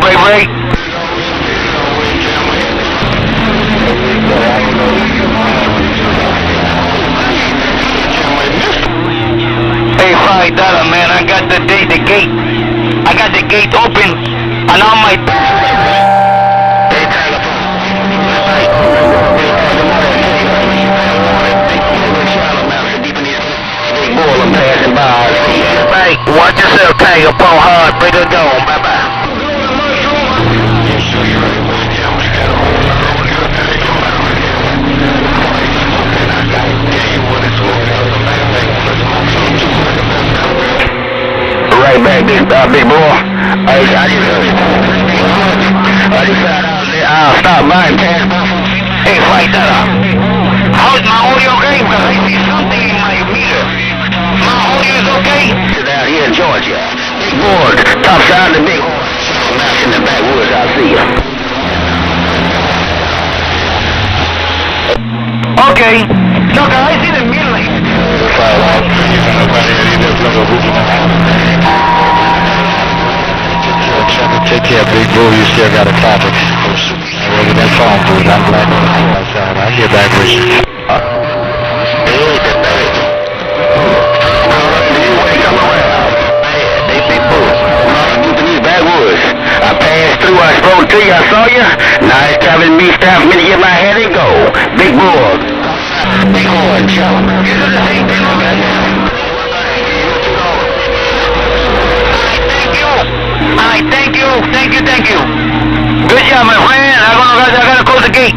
Hey, $5, man, I got the gate. I got the gate open, and all my... I'm passing by. Hey, watch yourself, tag up on hard, bring it going, bye-bye. Right back, big boy. I just found out I'll stop by and pass by. Hey, $5. How's my audio game? Because I see something in my meter. My audio is okay? Down here in Georgia. Big board, top side of the big horse. In the backwoods, I'll see you. Okay. Look, I see the middle lane. Take care, big bull. You still got a topic. Over that phone booth. I'm glad to see you outside. I'll get back with you. I passed through, I spoke to you, I saw you. Now it's time for me to get my head and go. Big boy. Big boy, Thank you. Good job, my friend. I gotta close the gate.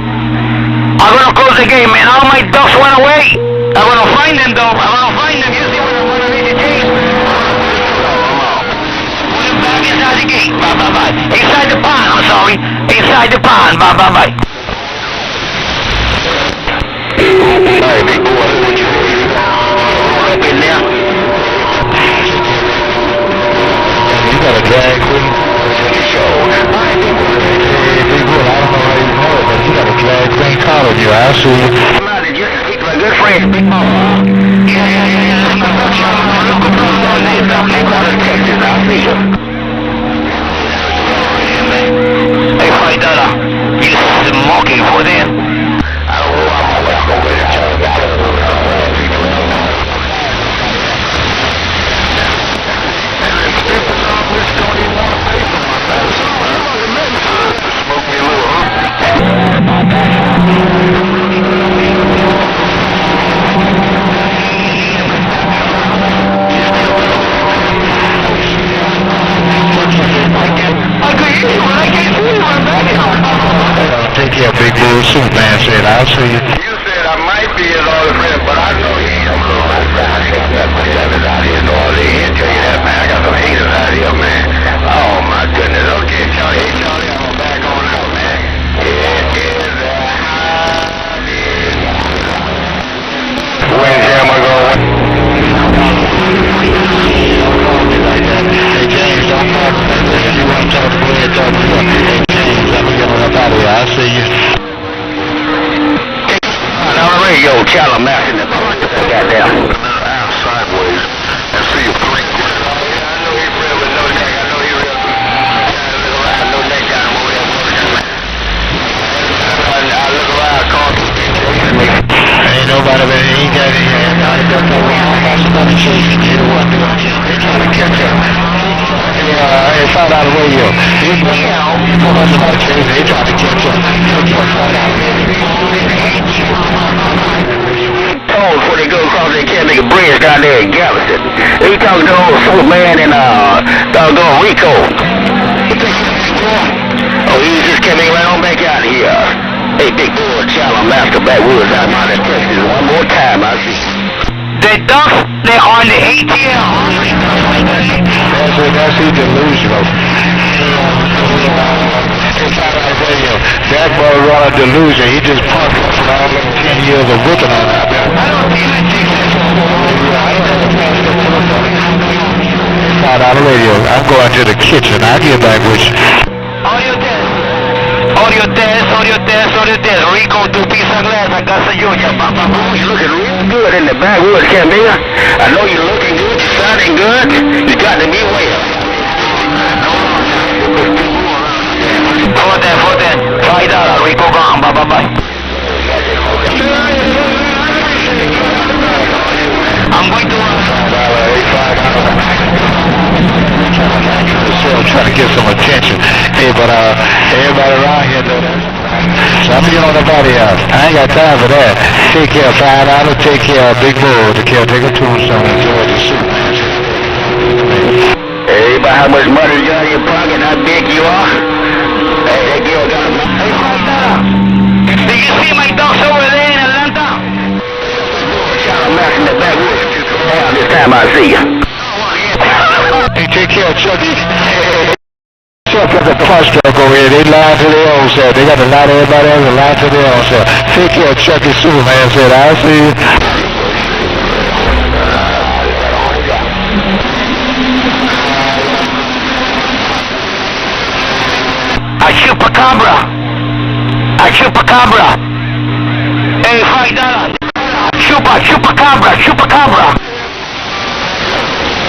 Man. All my ducks went away. I'm gonna find them, though. You see what I'm gonna read the tape. Put them back inside the gate. Bye. Inside the pond, I'm sorry. Inside the pond. Bye. Hey, big boy. Up in there. You got a drag queen? Hey, big boy, I don't know how you know it, but you got a drag queen calling you. I see you. My good friend, Big Mama. Yeah. That's my local brother down there, Texas. I'll see you. Hey, $5, you smoking for them? I don't know. I'm going to tell you about it. Smoke me a little, Take care, big bull. Superman said, I'll see you. You said I might be his older friend, but I know he ain't no little friend. I got my haters out here in New Orleans. Tell you that, man. I got some haters out here, man. Oh, my goodness. Okay, Charlie. Hey, Charlie, I'm back on out, man. When's am I going? They tried to catch up. Told before they go across, they can't make a bridge down there in Galveston. They talking to old Soul Man and doggone Rico. Oh, he just coming right on back out here. Hey, big boy, Challenger Master Backwoods out of Texas. One more time, I see. The ducks, they're on the ATL. That's delusional. That boy run a delusion. He just pumped up for all them 10 years of whipping on out there. Out on the radio. I'm going to the kitchen. I'll get back with you. Audio test. Rico, 2 pieces of glass. I got some you. You're looking real good in the backwoods, Camilla. I know you're looking good. You're sounding good. You got to be well. For that. $5. Rico gone. Bye. I'm going to trying to get some attention. Hey, but everybody around here knows that. So I'm gonna get on the body out. I ain't got time for that. Take care of $5. Take care of Big Bull. Take care of Tombstone and Georgia Superman. Hey, by how much money you got in your pocket, how big you are? Hey, that girl got a... Hey, did you see my dogs over there in Atlanta? I'm in the backwoods. This time I see you. Hey, take care of Chucky. Chuck got the punch truck over here. They lied to their own self. They got to lie to everybody else and lie to their own self. Take care of Chucky. Superman said, I'll see you. A chupacabra. Hey, $5. Chupacabra.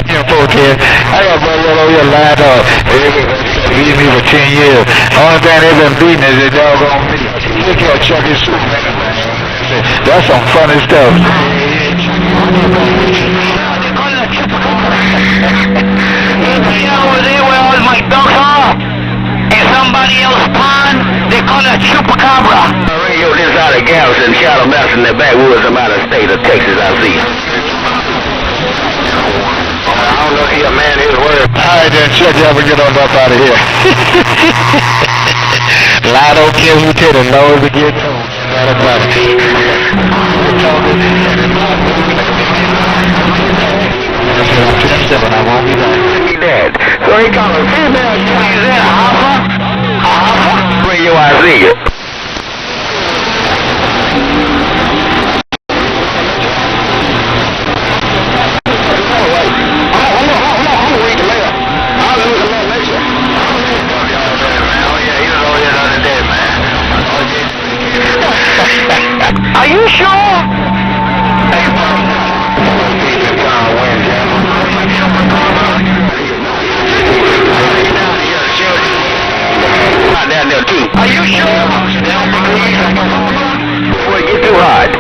Yeah, folks here. I got brother over here lined up. They've been beating me for 10 years. Only thing they've been beating is the doggone me. Look at Chucky Superman. That's some funny stuff. Over there where all my dogs are, in somebody else's pond, they call it a chupacabra. Radio this out of Galveston, Shadow Mouse in the backwoods. I'm out of state of Texas, I see. I don't know if you're a man his word. All right, then, Chuck, y'all get on up out of here. Lie don't kill who tell the nose to get told. Not about it. I won't be back. So he called a female. Is that a hopper? Radio, I see you. Are you sure? Down there too. Are you sure? Before it get too hot.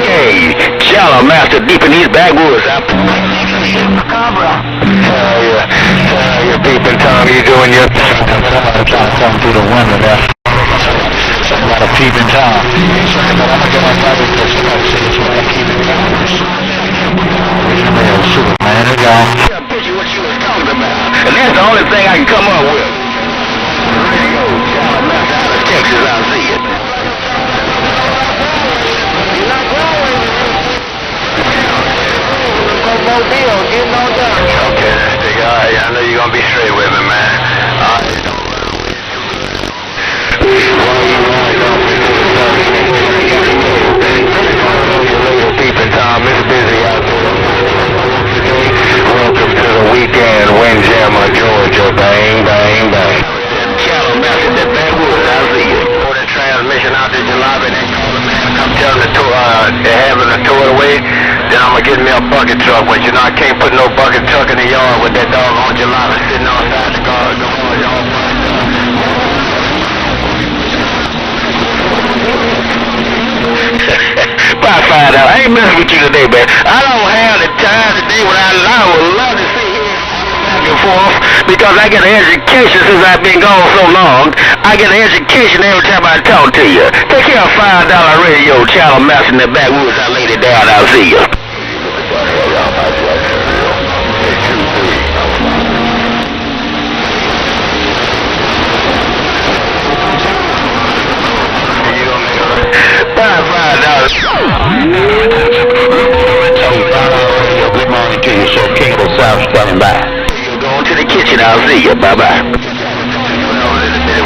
Hey, Shallow Master deep in these backwoods. You're peeping Tom, you doing your thing. I'm trying to come through the window there. Something about a peeping Tom. I'm gonna get my brother because somebody said it's about a peeping Tom. Superman, they're gone. Picture what you was talking about. And that's the only thing I can come up with. Radio, Shallow Master out of Texas, I'll see it. Okay, nigga, alright, I know you're gonna be straight with me, man. Alright. Peeping Tom, it's busy out there. Welcome to the weekend, Windjammer, Georgia. Bang, bang, bang. Shallow Master, that backwoods, I'll see you. Pour the transmission out to Jalopy, and then call the man to come tell him they're having to tow it away. Then I'm gonna get me a bucket truck, but you know I can't put no bucket truck in the yard with that dog on Jalopy sitting outside the car. About $5. I ain't messing with you today, man. I don't have the time today when I would love to sit here back and forth because I get an education since I've been gone so long. I get an education every time I talk to you. Take care of $5 radio, child master in the backwoods. I laid it down. I'll see you. Good morning to you, sir. King of the South standing by. You're going to the kitchen. I'll see you. Bye-bye.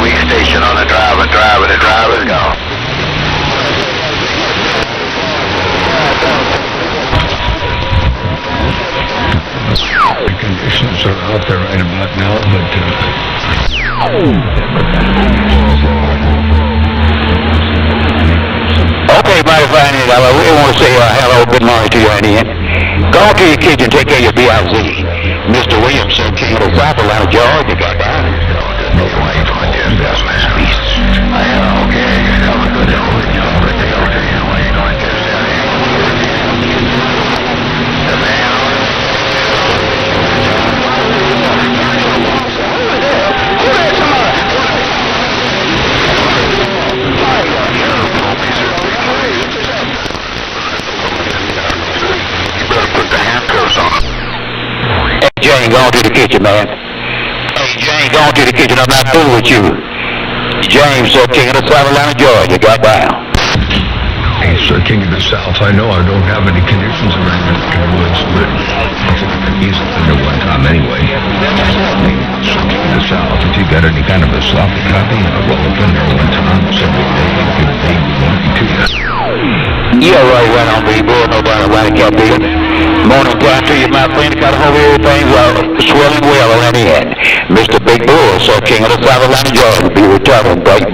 We station on the driver's gone. The conditions are out there right about now, but okay, mighty fine. I really want to say hello, good morning to you, Indian. Go on to your kitchen, take care of your BLZ. Mr. Williamson, King of the South, Atlanta, Georgia, got by. Jane, go on to the kitchen, man. Hey, Jane, go on to the kitchen. I'm not through with you. James, King of the South, Atlanta, Georgia, got by. hey, Sir King of the South, I know I don't have any conditions around the woods, but I think I can easily under one time anyway. Sir King of the South, if you got any kind of a sloppy copy, I'll roll up in there one time, someday give a big warning to you. Yeah, right on, big boy. No doubt about it, Captain. Morning time to you, my friend. Got to hold everything swelling well on that end. Mr. Big Bull, Sir King of the South Atlanta, Georgia, be returning bright.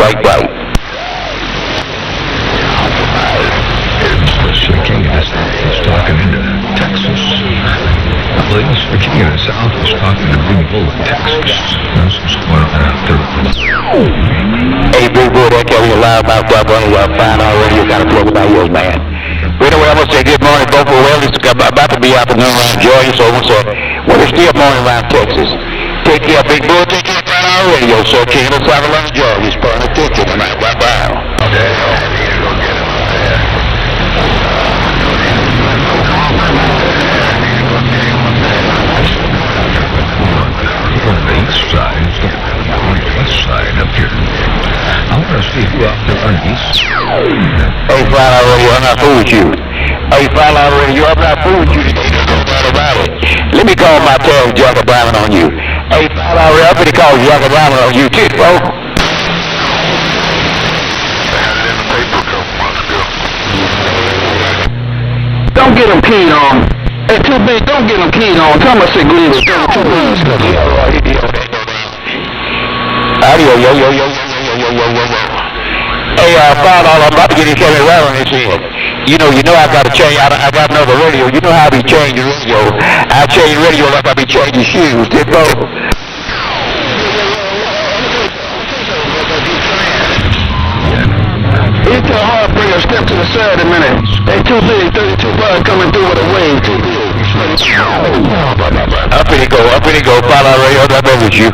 Sir King of the South is talking into Texas. I believe Sir King of the South is talking to Big Bull in Texas. That's what's going on out there. Hey, Big Bull, that tell you loud about that one. You fine already. You got to plug about yours, man. Anyway, I'm going to say good morning, both of well. It's about to be afternoon around Georgia, so I'm going to say, well, it's still morning around Texas. Take care, Big Bull. Take care right on radio, Sir King of the South Atlanta, Georgia. He's paying attention tonight. Bye-bye. On the east side, on the west side up here. I want to see who out there on the east side. Hey, fine already, I'm not fooling with you. Hey, fine already, I'm not fooling with you today. Don't matter about it. Let me call my tail Jacob Brown on you. Hey, fine already, I'm going to call Jacob Brown on you too, folks. Don't get them keyed on. Hey, too big, don't get them keyed on. Tell me I said Gleaver. Too big. Yo. Hey, fine all, I'm about to get you Kevin right on his head. You know I got to change, I got another radio. You know how I be changing radio. I change radio like I be changing shoes, did both. It's a heartbreaker. Step to the side a minute. Hey, too big, 32 bars coming through with a wave. Too big. Up in it go, follow radio, I'm in with you.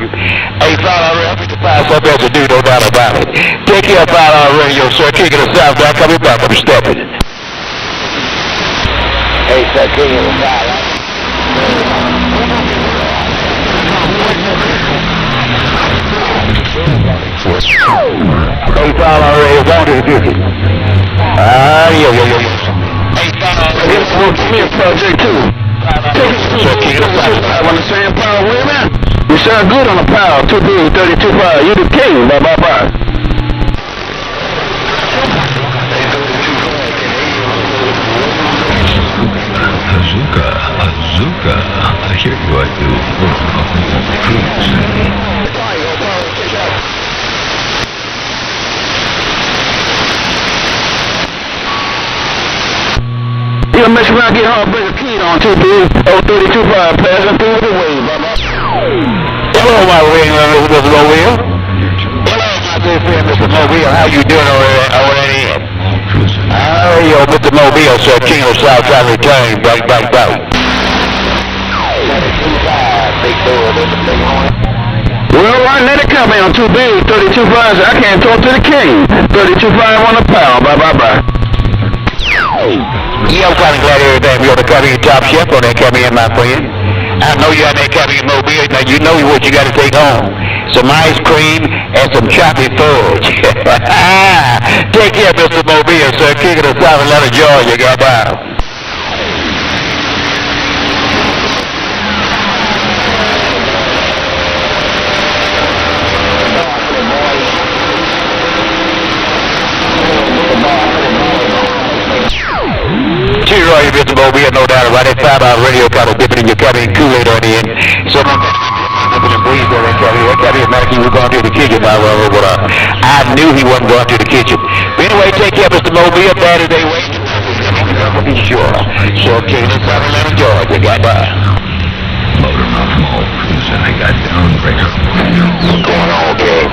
Hey, follow radio, I'm in the find something else to do, no doubt about it. Take care of follow radio, Sir King of the South, now coming back, I'm stepping. Hey, Sir King of the South. Hey, follow radio, go to the kitchen. Yo. Hey, follow radio, it's a me a project too. Sir King of the South. I want to say power women. You sound good on the power. Too big, 32 power. You the king. Bye. Azuka, I hear you, I do. You'll mess around, get heartbreaker keyed on too big. 32 power, passing through the wave. Hello, my friend, Mr. Mobile. Hello, my dear friend, Mr. Mobile. How you doing over there? Yo, Mr. Mobile, Sir King of the South, trying to return. Back. Well, right, let it come in on 2B, 32 flies. I can't talk to the king. 32 flies on the pound. Bye. Yeah, I'm kind of glad every time you're on the cover of your Top Chef on that coming in, my friend. I know you're on that cover of your Mobile. Now, you know what you got to take home. Some ice cream and some chocolate fudge. Take care, Mr. Mobile, sir. King of the South Atlanta, Georgia. Goodbye. Roy, Mr. Mobile, no doubt about it. 5 hour radio kind of dipping in your cabin, Kool-Aid on the end. So I'm dipping and breeze on that cabin. That cabin is Matthew, we're going to the kitchen, but I knew he wasn't going to the kitchen. But anyway, take care, Mr. Mobile. Bad as they wait. I'm sure. Short King of South Atlanta, Georgia. Goodbye. Motor mouth moves, and they got downbreaker. What's going on, King?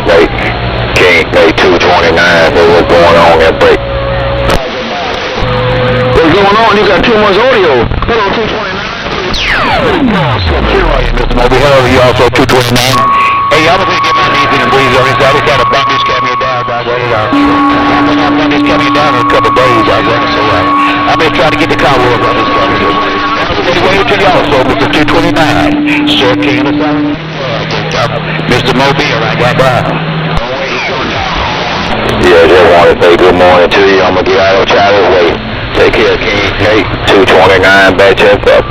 King, 229. What's going on there, break? What's going on? You got too much audio. Hello, 229. Mr. Mobile, hello, you also 229. Hey, I'm going to get my knees in and breeze on this. I just got a bump this coming down. I'm going to bump this coming down in a couple of days. So I've been trying to get the car work on this coming. Anyway, to y'all, so Mr. 229. Short King of the South. Mr. Mobile, right by. Yeah, just want to say good morning to you. I'm going to get out of Child's way. Take care, King. Hey, 229, back to yourself.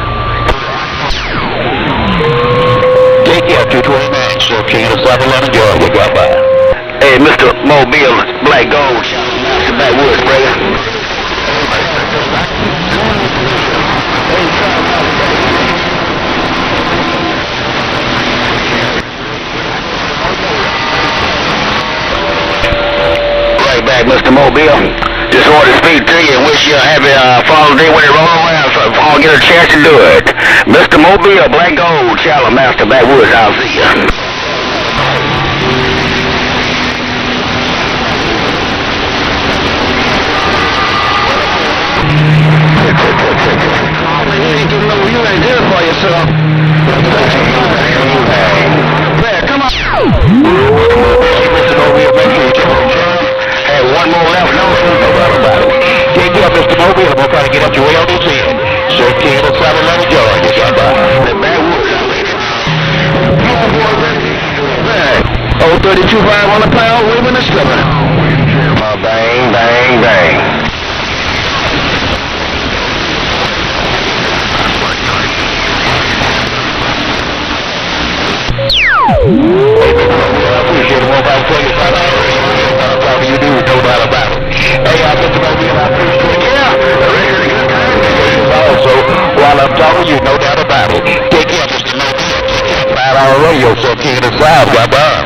Take care, 229. Short King of the South Atlanta, Georgia. Goodbye. Hey, Mr. Mobile, Black Gold, Master Backwoods, brother. Right back, Mr. Mobile. Just want to speak to you and wish you a happy Father's Day when it rolls around so I'll get a chance to do it. Mr. Mobile, Black Gold, Shallow Master Backwoods, I'll see you. You ain't did it for yourself. There, come on. Mr. Mobile, make sure you check on Charles. Hey, one more left. No doubt about it. Take care, Mr. Mobile. I'm going to try to get up your way on this end. Short King of the South Atlanta, Georgia. The backwoods. Oh, 32.5 on the pound, waving the slipper. Bang, bang, bang. I appreciate it. More about you do, no doubt about it. Hey, Mr. Mobile, I appreciate it. Yeah. Also, while I'm talking to you, no doubt about it. Take care, Mr. Mobile. 5 hour radio, so King of the South, bye-bye.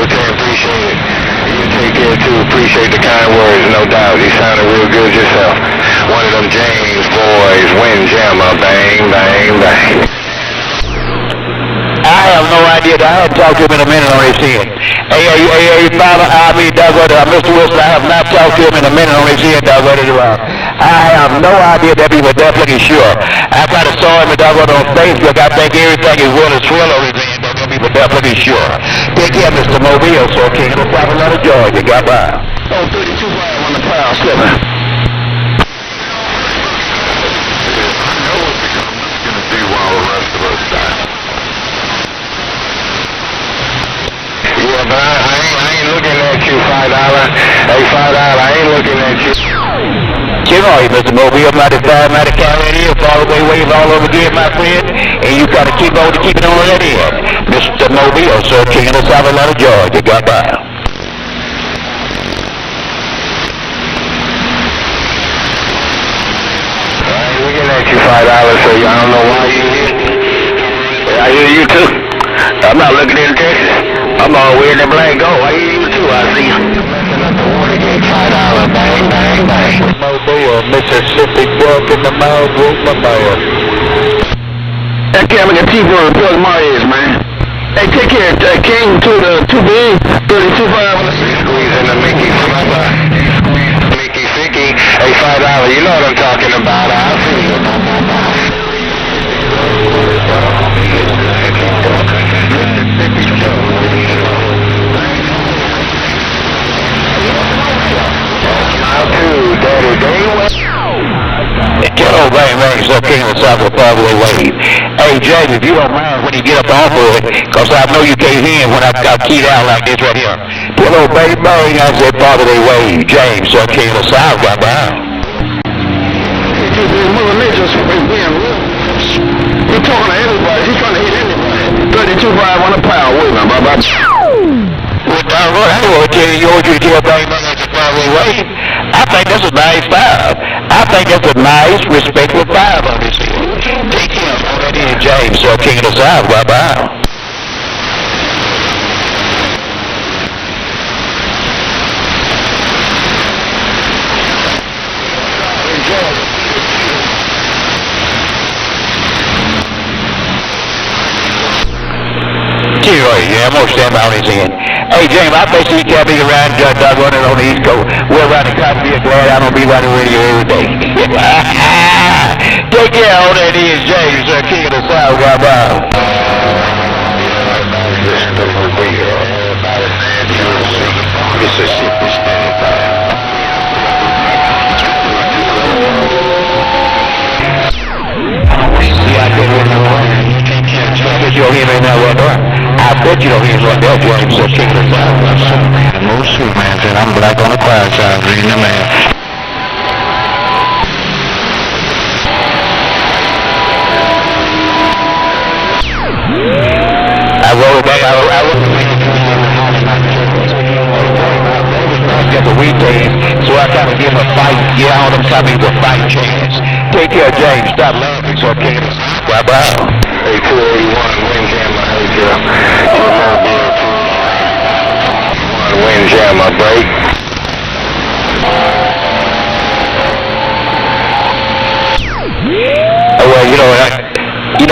Okay, appreciate it. You take care, too. Appreciate the kind words, no doubt. You sounded real good yourself. One of them James boys, Windjammer, bang, bang, bang. I have no idea. I hadn't talked to him in a minute on his end. Hey, Father, Mr. Wilson, I have not talked to him in a minute on his end, I have no idea that he was definitely sure. I kind of saw him on Facebook. I think everything is well and swell on his end, but he was definitely sure. Take care, Mr. Mobile, so King of the South Atlanta, Georgia. Goodbye. Oh, 32 on the pound, slipper. Yeah, but I ain't looking at you, $5. Hey, $5, I ain't looking at you. Jim, are you, Mr. Mobile? I'm not as bad, I'm not a carrier. Follow away, wave all over again, my friend. And you got to keep on keeping on that end. Mr. Mobile, sir, King of the South Atlanta, Georgia. Goodbye. I ain't looking at you, $5, so I don't know why you here. I hear you, too. I'm not looking at Texas. I'm all way in the Black Gold. I hear you too, I see you. $5, bang, bang, bang. Mobile, Mississippi, walk in the mouth, walk my mouth. That cabin got teeth on the my ears, man. Hey, take care, King, to the 2B, 32.5. Squeezing the Mickey, Mickey, Ficky. Hey, $5, you know what I'm talking about, I see you. James, King of the South with 508. Hey, James, if you don't mind when you get up off of it, because I know you can't hear when I keyed out like this right here. Tell old baby bang, I said 508. James, King of the South, bye-bye. He's talking to everybody. He's trying to hit everybody. 32.5 on the pound. Wait a minute, bye-bye. Well, doggone, I want to tell you, tell baby bang, I said 508. I think that's a nice 5. I think that's a nice, respectful 5 on this here. Take care of that in, James, King of the South. Bye-bye. Yeah, I'm going to stand by on his end. Hey, James, I bet you can't be around doggone it on the East Coast. We're around the country. You're glad I don't be around the radio every day. Take care of that is James, King of the South. Bye-bye. Mississippi Standing By. See, I can't hear no one. You don't hear me now, I bet you don't hear what that James said, King of the South. Superman, the most Superman said, I'm black on the quiet side, reading the man. I wrote it back, I wrote it back. Get the weekdays, so I kind of give him a fight, all them coming to a fight chance. Take care, James, stop laughing, so King of the South. Bye-bye. Hey, 281, Windjammer, hey, girl. Windjammer, break. Oh, well,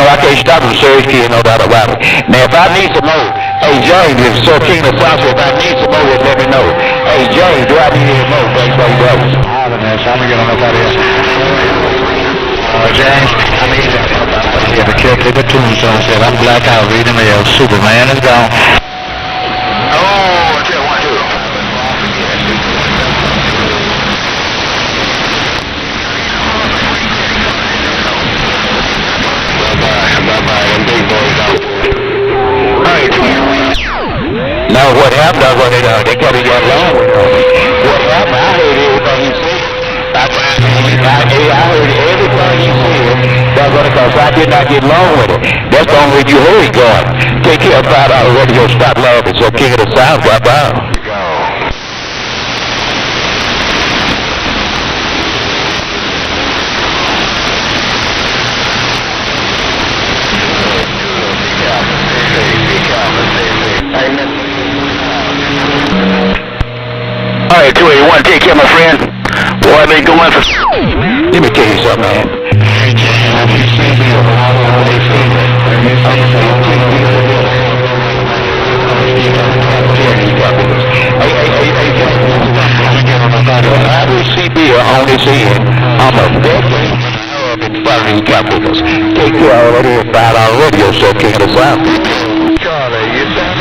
I can't stop him, sir. He no doubt about it. Now, if I need some more, hey, James, if so King of the South, if I need some more, let me know. Hey, James, do I need any more? Thanks, buddy, brothers. I'm going to get on up out of here. James, I need that. Yeah, the kid did the tombstone said, I'm black out, read the mail. Superman is gone. Oh, I tell you what, do. Bye-bye, them big boys out. Now what happened, they got to get along with him. What happened, I heard everything he said. I heard everything he said, because I did not get along with it. That's the only way you heard it going. Take care of $5 radio, stop laughing, so King of the South, bye-bye. All right, 281, take care, my friend. Boy, I've been going for... Let me tell you something, man. I will see beer on this end. I'm a veteran in front of these capitals. Take care of all that $5 radio show, King of the South. Charlie, you sound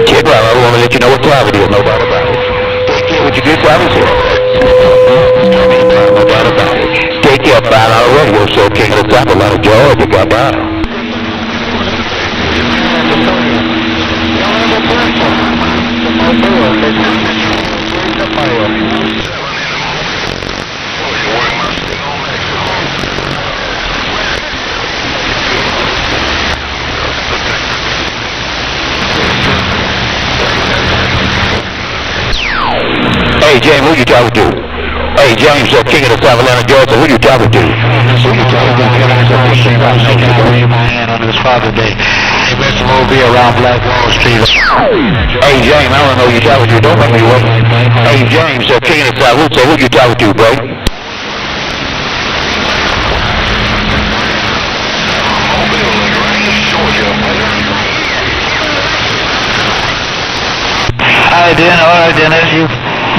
Kid, well, I want to let you know what time it is, no doubt about it. Take care what you do, Travis. No doubt about it. Take care of $5 radio show, King of the South, a lot of Georgia, bye-bye. Hey, James, who you talking to? Hey, James, King of the South Atlanta, Georgia, who you talking to? Who you talking to? My hand on this Father's Day. Hey, Mr. Mobile around Black Wall Street. Hey, James, I don't know who you talking to. Don't make me wait. Hey, James, King of the South, who you talking to, bro? All right, then, that's you.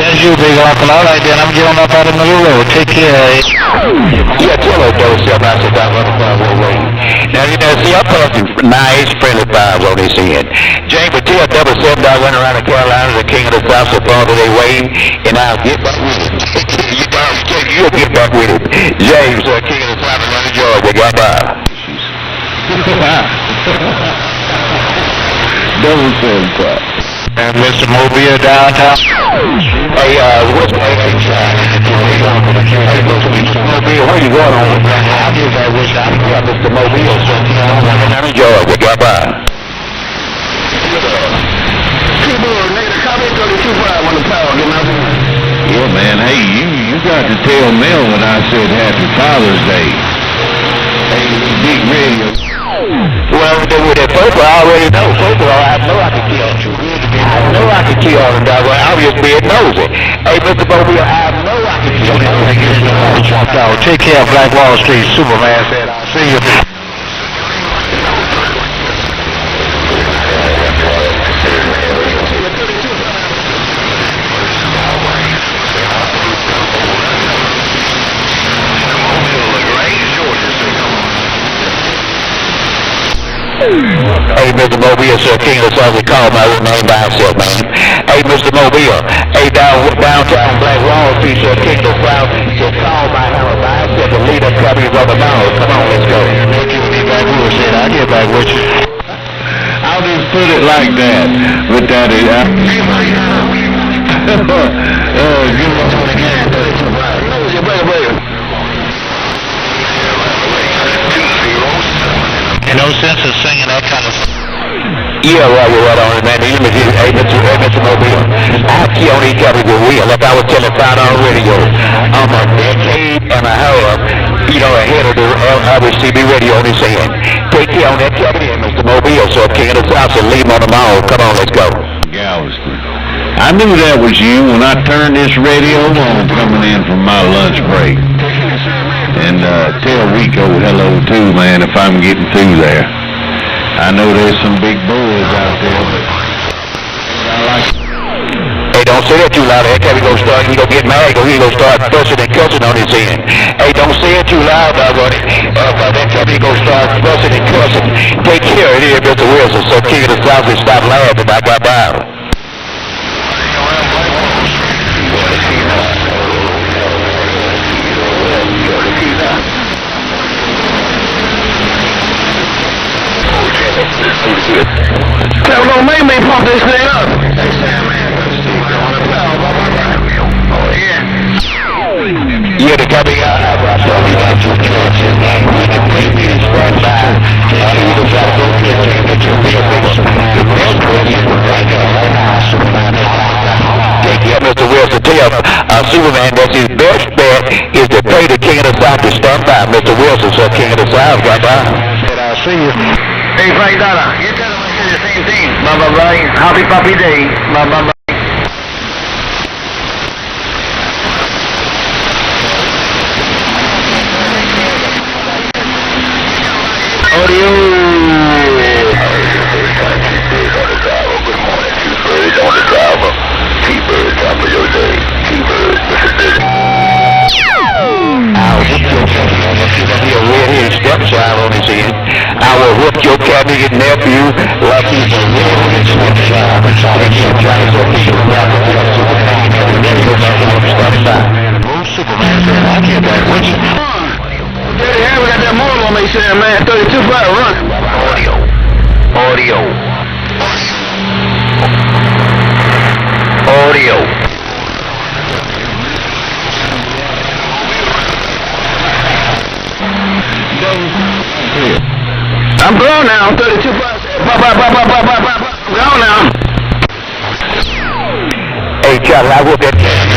That's you, big uncle. All right, then. I'm getting up out of the middle of the road. Take care. Yeah, tell her those stuff I said down on the 501. Now, you know, see, I passed a nice, friendly 5 on this end. James Patel never said that I went around the Carolinas, the king of the South, so far that they wave, and I'll get back with it. You'll get back with it. James, king of the South, Atlanta, Georgia. Goodbye. Double said that. And Mr. Mobile downtown. Hey, what's my name? Hey, Mr. Mobile, where you going on? I just wish I could have Mr. Mobile, so Atlanta, Georgia. Goodbye. Yeah, man. Hey, you got to tell Mel when I said Happy Father's Day. Hey, big radio. Well, with that paper, I already know. First of all, I know I can kill him. I know I can kill him, dog. I'm just being nosy. Hey, Mr. Mobile, I know I can kill him. Take care of Black Wall Street. Superman said, I'll see you. Hey, Mr. Mobile, sir, king of the South, call my name by himself, man. Hey, Mr. Mobile, hey, downtown Black Wall Street, sir, king of the South, so call my hammer by himself, the leader companies on the mall. Come on, let's go. I'll get back with you. I'll just put it like that, with that. No sense of singing that kind of stuff. Yeah, well, you're right on it, man. Hey, Mr. Mobile, I keep on these companies with wheel. Like I was telling $5 radio, I'm a decade and a half, you know, ahead of the average CB radio on this end. Take care on that company, Mr. Mobile, so king of the South, so leave him on the mall. Come on, let's go. Galveston. I knew that was you when I turned this radio on coming in from my lunch break. And tell Rico hello too, man, if I'm getting through there. I know there's some big boys out there, but I like it. Hey, don't say it too loud. That time he gonna start, he gonna get mad, he gonna start fussing and cussing on his end. Hey, don't say it too loud, doggone it. That time he gonna start fussing and cussing. Take care of it here, Mr. Wilson, so king of the South and stop laughing about my Bible. Tell them make me pump this thing up. Yeah, the company I told you about your church and we can pay me to stand by. You can try to go get me, but you'll be a big Superman. The rest of you right there right now, Superman. Take care, Mr. Wilson. Tell Superman that his best bet is to pay the king of the South to stand by. Mr. Wilson, so king of the South, right by. I'll see you. Hey, Frank Donna, you tell him I said the same thing. Bye-bye. Happy Puppy Day. Bye-bye. Audio. Good morning, T-Bird on the driver. T-Bird, top of your day. T-Bird, Mr. I'll whoop your cabinet. If you're going to be a redhead stepchild on his end, I will whoop your cabinet nephew like he's a redhead stepchild. And you're trying to get your rapper to a Superman. Superman said, I get back with you. Daddy, hey, we got that motor on me saying, man, 32 flat run. Audio. I'm blown now, 32 flat. Blown now. Hey, Charlie, I whoop that cat.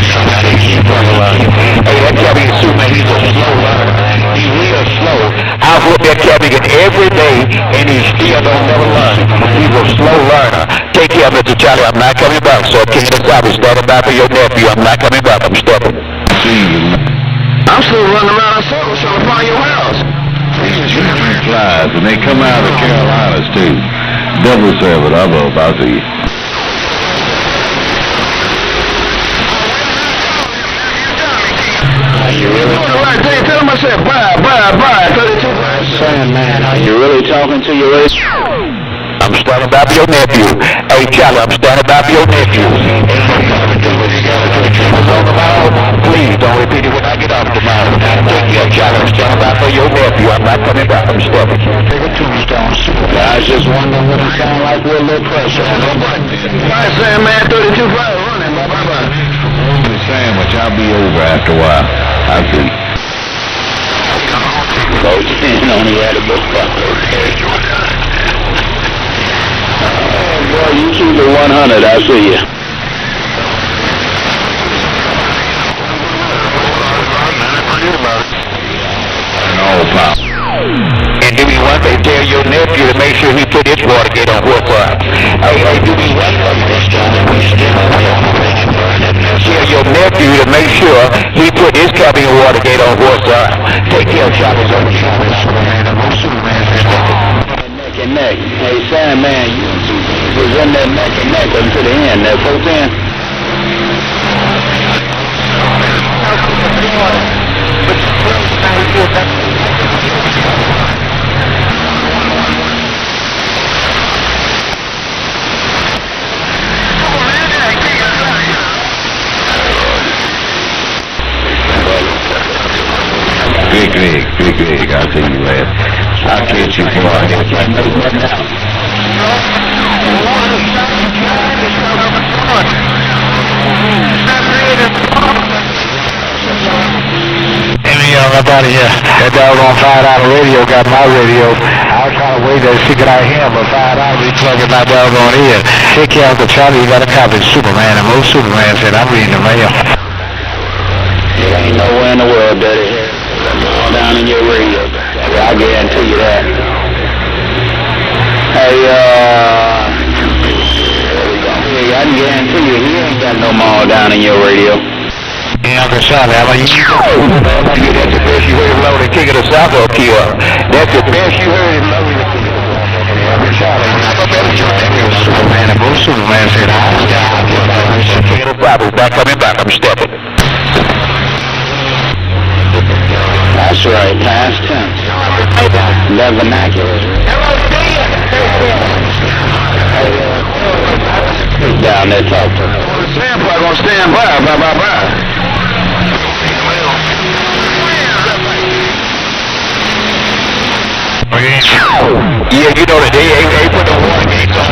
Hey, that cat is Superman, he's a slow learner. He's real slow. I whoop that cat every day, and he still don't never learn. He's a slow learner. Take care, Mr. Charlie. I'm not coming back, sir. King of the South is standing by for your nephew. I'm not coming back. I'm stepping. I'm still running around in circles trying to find your house. These flies, and they come out of the Carolinas, too. Double 7, I'll see you. are you really? Right, tell him I said, bye, 32. Sandman, are you really talking to your race? I'm standing by for your nephew. Hey, Charlie, I'm standing by for your nephew. Please don't repeat it when I get off tomorrow. Take care, Charlie. I'm standing by for your nephew. I'm not coming back. I'm stepping. Take a tombstone. I was just wondering what it sound like with a little pressure. Alright, Sam, man, 32 running. Bye-bye. Only sandwich. I'll be over after a while. I see. Folks, only had a book buckle. Boy, you keep it 100, I see you. No, Pop. And do me one thing, tell your nephew to make sure he put his water gate on horsepower. Hey, do me one thing. Tell your nephew to make sure he put his cabin water gate on horsepower. Take care of Charlie's on the neck and neck. Hey, Sandman, you was in that neck and neck until the end there, 410. Big, I'll see you later. I'll catch you before I get up out of here. That doggone $5 radio got my radio. I was trying to wait to see it out here, but $5 be plugging my doggone ear. Take care of the Charlie, you got a copy of Superman, and most Superman said, I'm reading the mail. There ain't nowhere in the world, Daddy. Down in your radio. I guarantee you that. Hey, I can guarantee you he ain't got no more down in your radio. Yeah, Uncle Charlie, how about you? That's the best you heard him load and kick it a south or kill. That's the best you heard him load and kick it. Uncle Charlie, Superman, and both Superman said, I'm coming back, I'm stepping. That's right, past tense. The vernacular. Down there, talk to me. Sandbar gonna stand by, bye. Yeah, you know that they put the water gates on.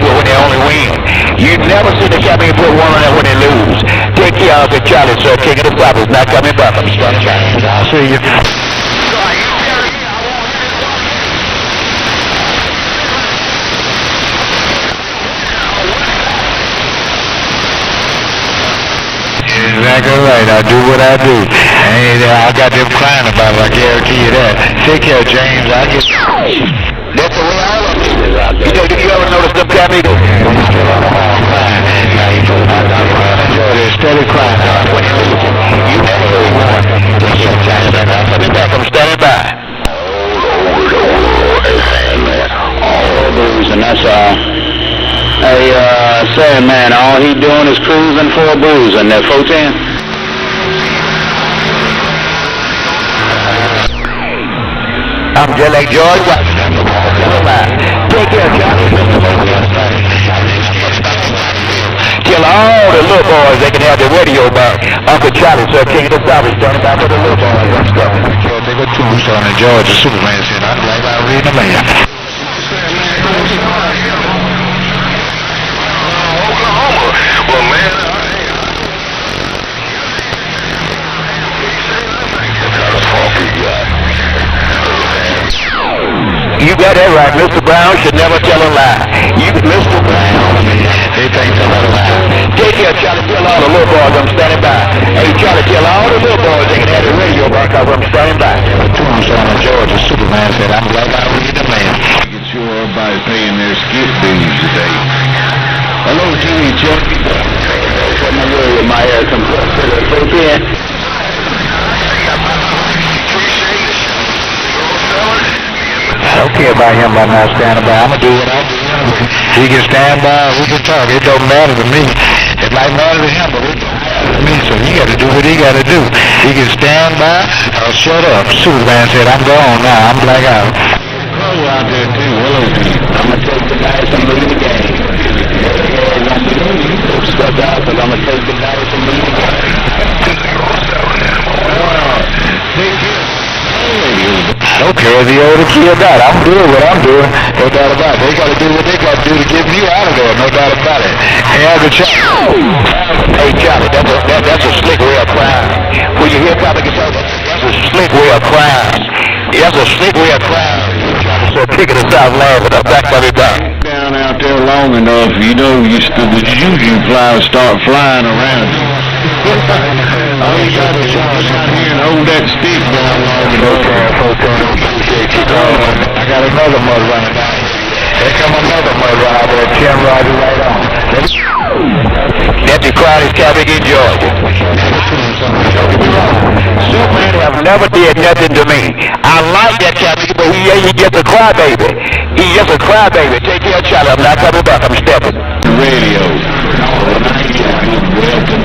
When they only win. You never see the champion put one on there when they lose. Take care of the Charlie, sir. King of the South is not coming back. I'm starting Charlie. I'll see you. Exactly right. I do what I do. I got them crying about it. I guarantee you that. Take care, James. That's the way all of it is out there. You ever notice them cabbies? They're steady crying. You never heard one. I'm coming back. I'm standing by. All boozing, that's all. Hey, Sandman, all he doing is cruising for a boozing. That 410. I'm just like George Washington. Take care, Johnny. Tell all the little boys they can have their radio back. Uncle Charlie, sir, King of the South is turning back for the little boys. I'm stuck. They go tombstone and George, the Superman, said, I'm like I read the mail. Oklahoma. Well, man, you got that right. Mr. Brown should never tell a lie. Mr. Brown, they think tell a lie. Take care, Charlie. Tell all the little boys I'm standing by. Hey, Charlie, tell all the little boys they can have the radio back up. I'm standing by. Tombstone of George, the Superman said, I'm glad I read the man. Get sure everybody's paying their skip dues today. Hello, Jimmy, Chuck. Put my word with my air compressor. Okay. I don't care about him by not standing by. I'm going to do what I do. He can stand by, we can talk. It don't matter to me. It might matter to him, but we don't. trust me, so he got to do what he got to do. He can stand by or shut up. Superman said, I'm gone now. I'm black out. Hello out there, too. Hello, I'm going to take the dice and lose the game. Step out, because I'm going to take the dice and lose the game. I don't care if the older kid or not. I'm doing what I'm doing. No doubt about it. They got to do what they got to do to get me out of there. No doubt about it. Hey, Charlie, that's a slick way of crying. When you hear Papa guitar, that's a slick way of crying. That's a slick way of crying. So kicking us out laughing. I'm back by me back. Down out there long enough, you know, the juju flies start flying around you. All you got to do is out here and hold that stick down long enough. Appreciate you calling. I got another mud running down here. There come another mud runner out there. Tim Roger right on. Nephew Crowley's Cabbage in Georgia. Superman have never did nothing to me. I like that Cabbage, but he just a crybaby. He's just a crybaby. Take care, Charlie. I'm not coming back. I'm stepping. The radio. Welcome.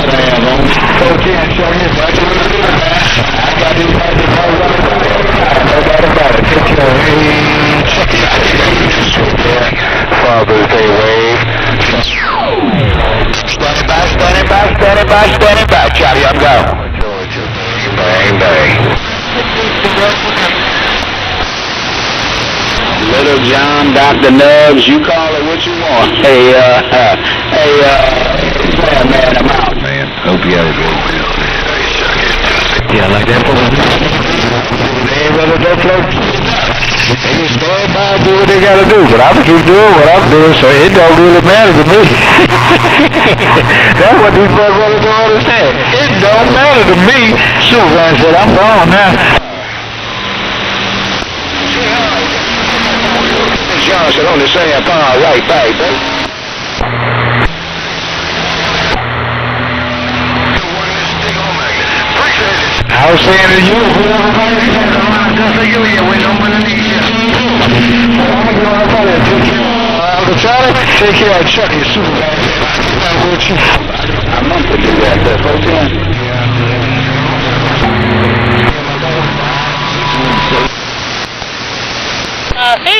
Sam on. Okay, I'm showing you back to the I got these guys to call right no doubt about it. Take care. Father's Day wave. Standing by, Charlie. I'm gone. Bang, bang. Little John, Dr. Nubs, you call it what you want. Hey, man, I'm out, man. Hope you have a good one. Yeah, like that. They ain't ready to float. They can stand by and do what they gotta do, but I'm gonna keep doing what I'm doing, so it don't really matter to me. That's what these brothers don't understand. It don't matter to me. Superman said, I'm gone now. Johnson on the same far right back, baby. I was saying to you, just like you here, we don't want to need you. Uncle Charlie, take care of Chucky, Superman. I'm not going to do that, that's what I'm saying. ¿Sí?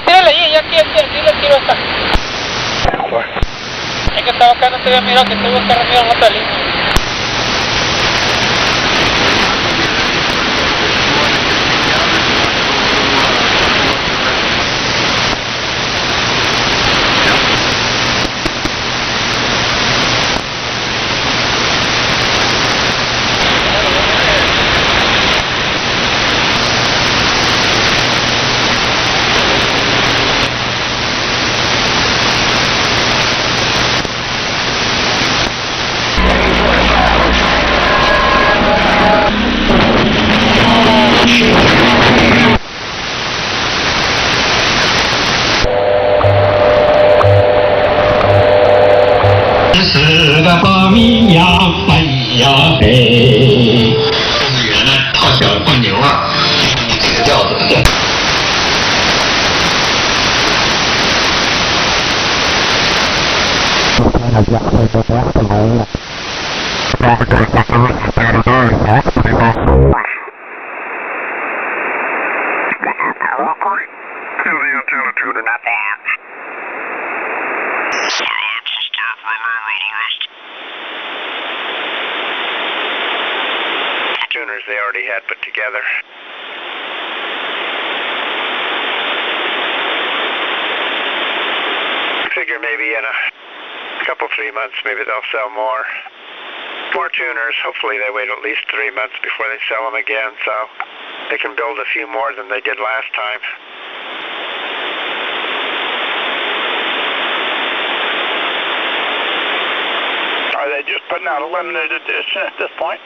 Tírale ahí, ya tiro esta. Es que estaba acá, no te había mirado, que tuvo que remirar en otra línea. Tuners they already had put together. Figure maybe in a couple, 3 months, maybe they'll sell more tuners. Hopefully they wait at least 3 months before they sell them again, so they can build a few more than they did last time. Are they just putting out a limited edition at this point?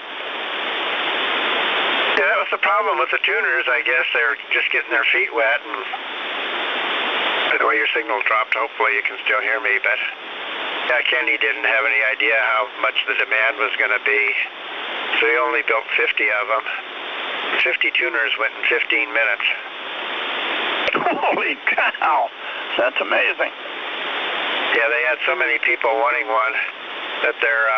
Yeah, that was the problem with the tuners. I guess they're just getting their feet wet, and the way your signal dropped, hopefully you can still hear me, but yeah, Kenny didn't have any idea how much the demand was going to be, so he only built 50 of them. 50 tuners went in 15 minutes. Holy cow! That's amazing. Yeah, they had so many people wanting one that their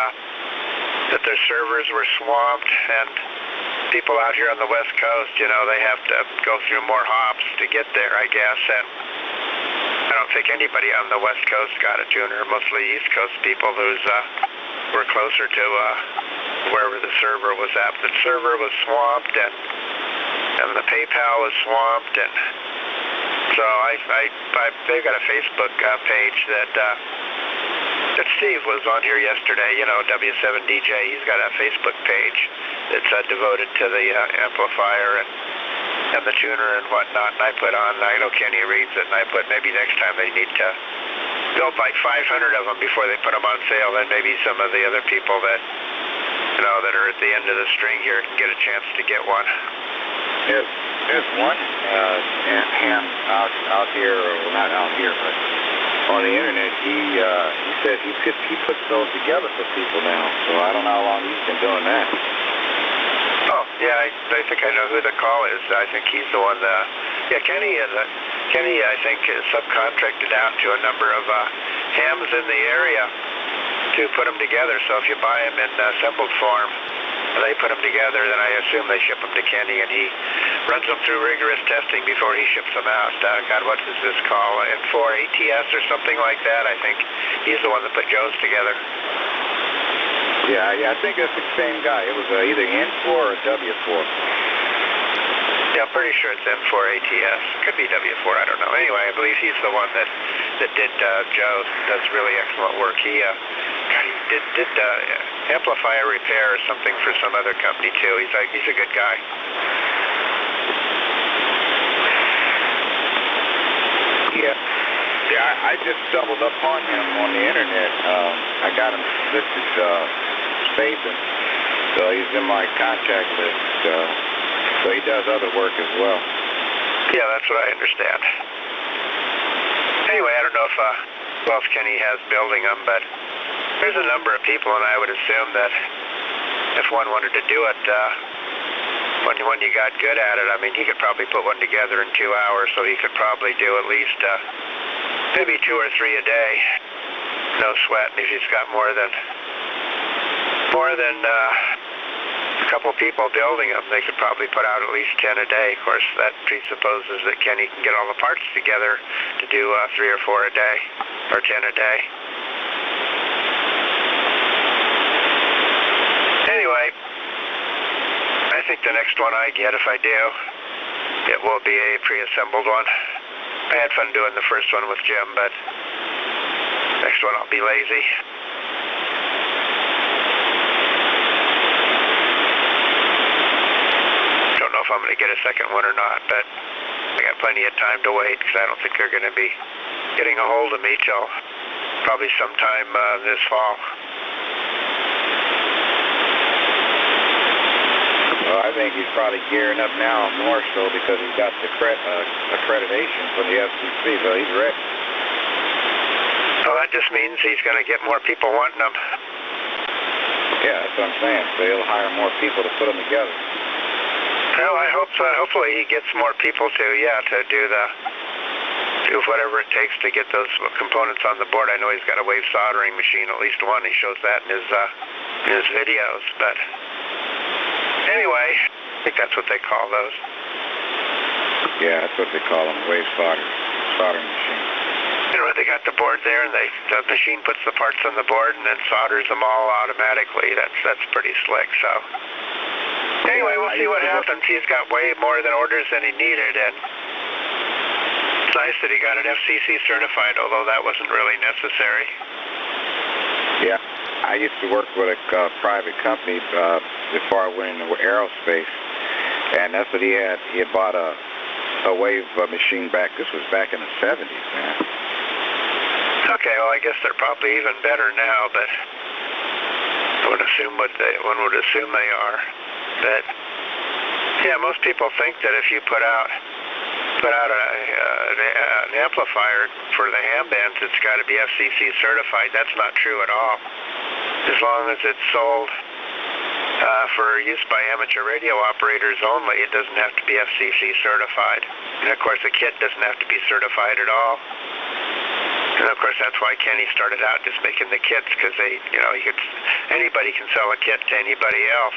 servers were swamped, and people out here on the West Coast, you know, they have to go through more hops to get there, I guess, and I don't think anybody on the West Coast got a tuner, mostly East Coast people who's were closer to wherever the server was at. The server was swamped, and the PayPal was swamped, and so they've got a Facebook page that Steve was on here yesterday, you know, W7DJ. He's got a Facebook page that's devoted to the amplifier and the tuner and whatnot. And I put on, I know Kenny reads it, and I put maybe next time they need to build like 500 of them before they put them on sale. Then maybe some of the other people that, you know, that are at the end of the string here can get a chance to get one. There's one ham out here, well, not out here, but on the internet. He says he puts those together for people now. So I don't know how long he's been doing that. Oh yeah, I think I know who the call is. I think he's the one. Kenny I think is subcontracted out to a number of hams in the area to put them together. So if you buy them in assembled form, they put them together, then I assume they ship them to Kenny, and he runs them through rigorous testing before he ships them out. God, what is this call? N4 ATS or something like that? I think he's the one that put Joe's together. Yeah, I think it's the same guy. It was either N4 or W4. Yeah, I'm pretty sure it's N4 ATS. Could be W4, I don't know. Anyway, I believe he's the one that did Joe. Does really excellent work. He did amplifier repair or something for some other company too. He's a good guy. Yeah, I just stumbled upon him on the internet. I got him listed spacing, so he's in my contact list. So he does other work as well. Yeah, that's what I understand. Anyway, I don't know if who else Kenny has building them, but there's a number of people, and I would assume that if one wanted to do it, when you got good at it, I mean, he could probably put one together in 2 hours, so he could probably do at least maybe 2 or 3 a day. No sweat. And if he's got more than a couple people building them, they could probably put out at least 10 a day. Of course, that presupposes that Kenny can get all the parts together to do 3 or 4 a day, or 10 a day. Anyway, I think the next one I get, if I do, it will be a pre-assembled one. I had fun doing the first one with Jim, but next one I'll be lazy. Don't know if I'm going to get a second one or not, but I got plenty of time to wait because I don't think they're going to be getting a hold of me till probably sometime this fall. Well, I think he's probably gearing up now more so because he's got the accreditation from the FCC, so he's ready. Well, that just means he's going to get more people wanting them. Yeah, that's what I'm saying. So he'll hire more people to put them together. Well, I hope so. Hopefully he gets more people to do whatever it takes to get those components on the board. I know he's got a wave soldering machine, at least one. He shows that in his videos, but anyway, I think that's what they call those. Yeah, that's what they call them, wave soldering machine. You know, they got the board there, and the machine puts the parts on the board and then solders them all automatically. That's pretty slick. So anyway, we'll see what happens. He's got way more than orders than he needed, and it's nice that he got it FCC certified, although that wasn't really necessary. Yeah, I used to work with a private company before I went into aerospace, and that's what he had. He had bought a wave machine back. This was back in the 70s, man. Okay, well, I guess they're probably even better now, but one would assume they are. But yeah, most people think that if you put out an amplifier for the ham bands, it's got to be FCC certified. That's not true at all. As long as it's sold for use by amateur radio operators only, it doesn't have to be FCC certified. And of course, a kit doesn't have to be certified at all. And of course, that's why Kenny started out just making the kits, because anybody can sell a kit to anybody else.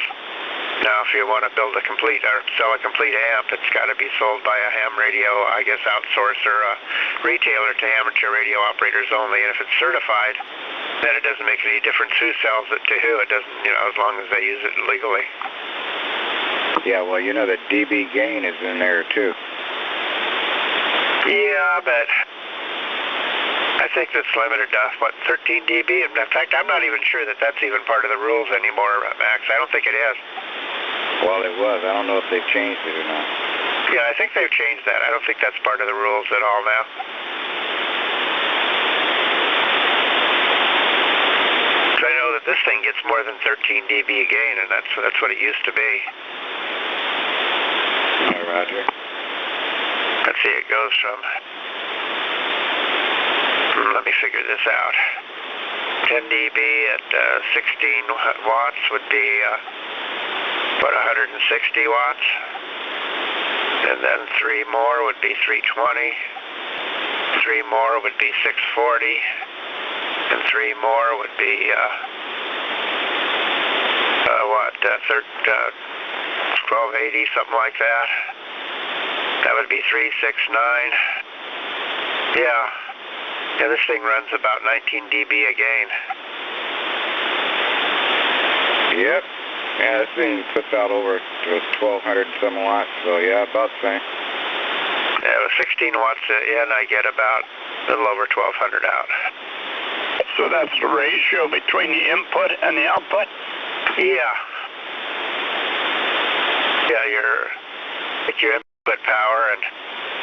Now, if you want to build a complete or sell a complete amp, it's got to be sold by a ham radio, I guess, outsourcer, a retailer to amateur radio operators only. And if it's certified, then it doesn't make any difference who sells it to who. It doesn't, as long as they use it legally. Yeah, well, the dB gain is in there too. Yeah, but I think that's limited to, 13 dB? In fact, I'm not even sure that that's even part of the rules anymore, Max. I don't think it is. Well, it was. I don't know if they've changed it or not. Yeah, I think they've changed that. I don't think that's part of the rules at all now. So I know that this thing gets more than 13 dB a gain, and that's what it used to be. All right, Roger. Let's see, it goes from... let me figure this out. 10 dB at 16 watts would be, 160 watts. And then 3 more would be 320. 3 more would be 640. And 3 more would be, 1280, something like that. That would be 369. Yeah, this thing runs about 19 dB a gain. Yep. Yeah, this thing puts out over 1,200 and some watts, so yeah, about the same. Yeah, with 16 watts in, I get about a little over 1,200 out. So that's the ratio between the input and the output? Yeah. Yeah, your input power, and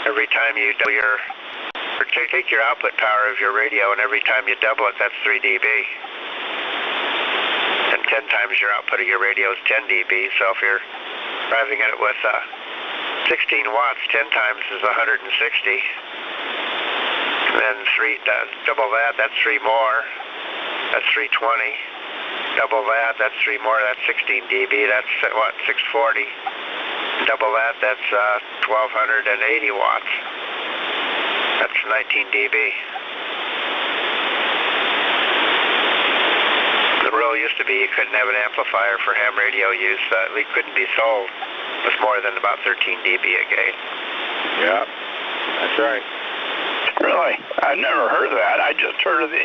every time you double take your output power of your radio, and every time you double it, that's 3 dB. And 10 times your output of your radio is 10 dB, so if you're driving it with 16 watts, 10 times is 160. And then double that, that's 3 more. That's 320. Double that, that's 3 more. That's 16 dB. That's, 640. Double that, that's 1,280 watts. That's 19 dB. The rule used to be you couldn't have an amplifier for ham radio use. It couldn't be sold with more than about 13 dB a gain. Yeah, that's right. Really? I've never heard of that. I just heard of the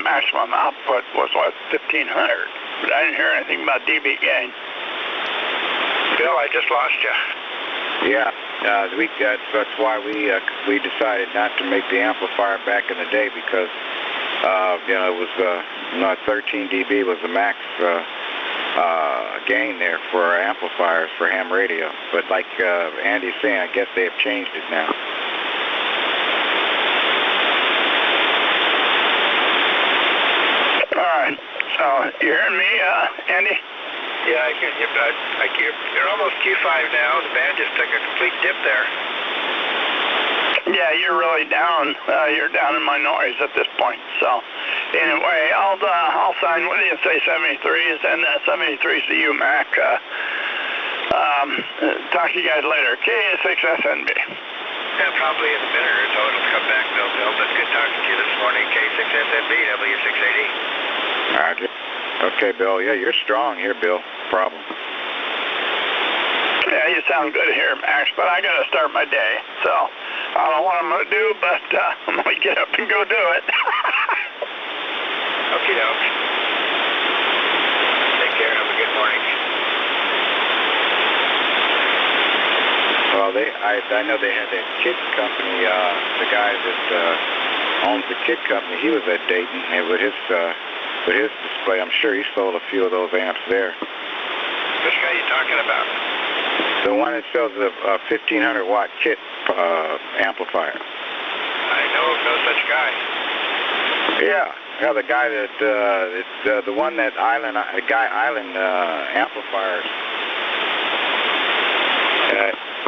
maximum output was, 1,500. But I didn't hear anything about dB gain. Bill, I just lost you. Yeah, that's why we decided not to make the amplifier back in the day, because it was 13 dB was the max gain there for our amplifiers for ham radio. But like Andy's saying, I guess they have changed it now. All right. So you hearing me, Andy? Yeah, I can. You're almost Q5 now. The band just took a complete dip there. Yeah, you're really down. You're down in my noise at this point. So anyway, I'll sign with you and say 73s and 73s to you, Mac. Talk to you guys later. K6SNB. Yeah, probably in a minute or so it'll come back, Bill. But good talking to you this morning. K6SNB, W680. Roger. Okay, Bill. Yeah, you're strong here, Bill. Problem. Yeah, you sound good here, Max, but I got to start my day. So I don't know what I'm going to do, but I'm going to get up and go do it. Okie doke. Take care. Have a good morning. Well, I know they had that kit company. The guy that owns the kit company, he was at Dayton, and with his display, I'm sure he sold a few of those amps there. Which guy are you talking about? The one that sells the 1,500 watt kit amplifier. I know of no such guy. Yeah, the guy that the one that Island amplifiers.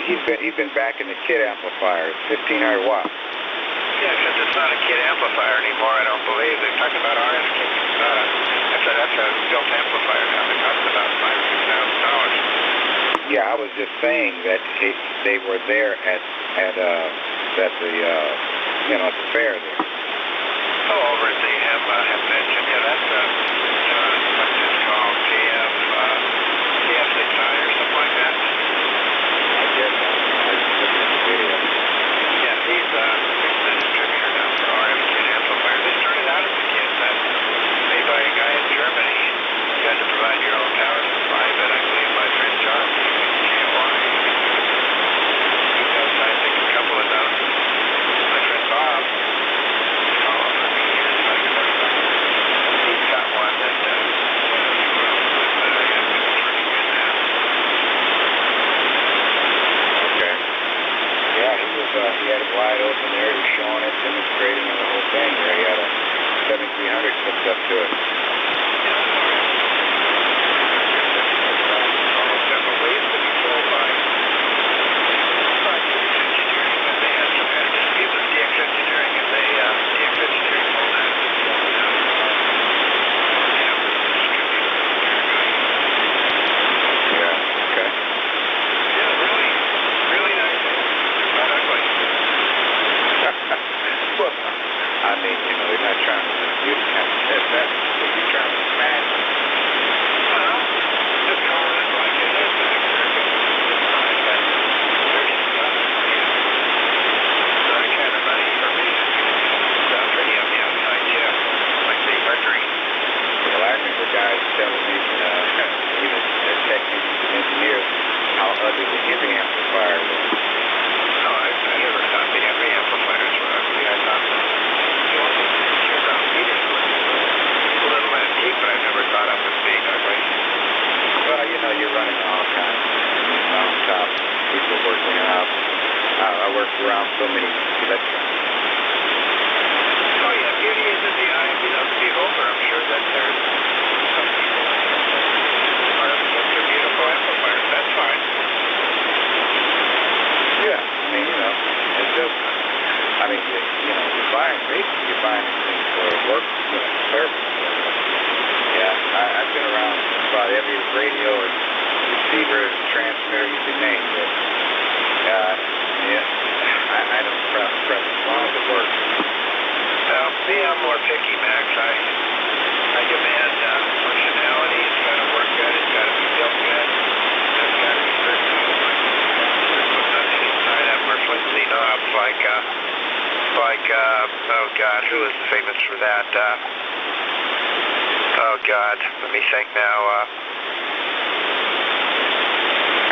He's been back in the kit amplifiers, 1,500 watts. Yeah, except it's not a kit amplifier anymore, I don't believe. They're talking about RF kits. That's a built amplifier now. It costs about $5,000. Yeah, I was just saying that they were there at the fair there. over at the Hem Convention. Yeah, that's what's it called? PF6I or something like that. I guess I just looked at the video. Yeah, he's a distributor now for RF kit amplifiers. They started out as a kit made by a guy in Germany. You had to provide your own power supply, but I believe my friend John, he does, I think, a couple of those. My friend Bob, he's got one that Okay. Yeah, he had it wide open there. He was showing it, demonstrating the whole thing there. He had a 7300 hooked up to it.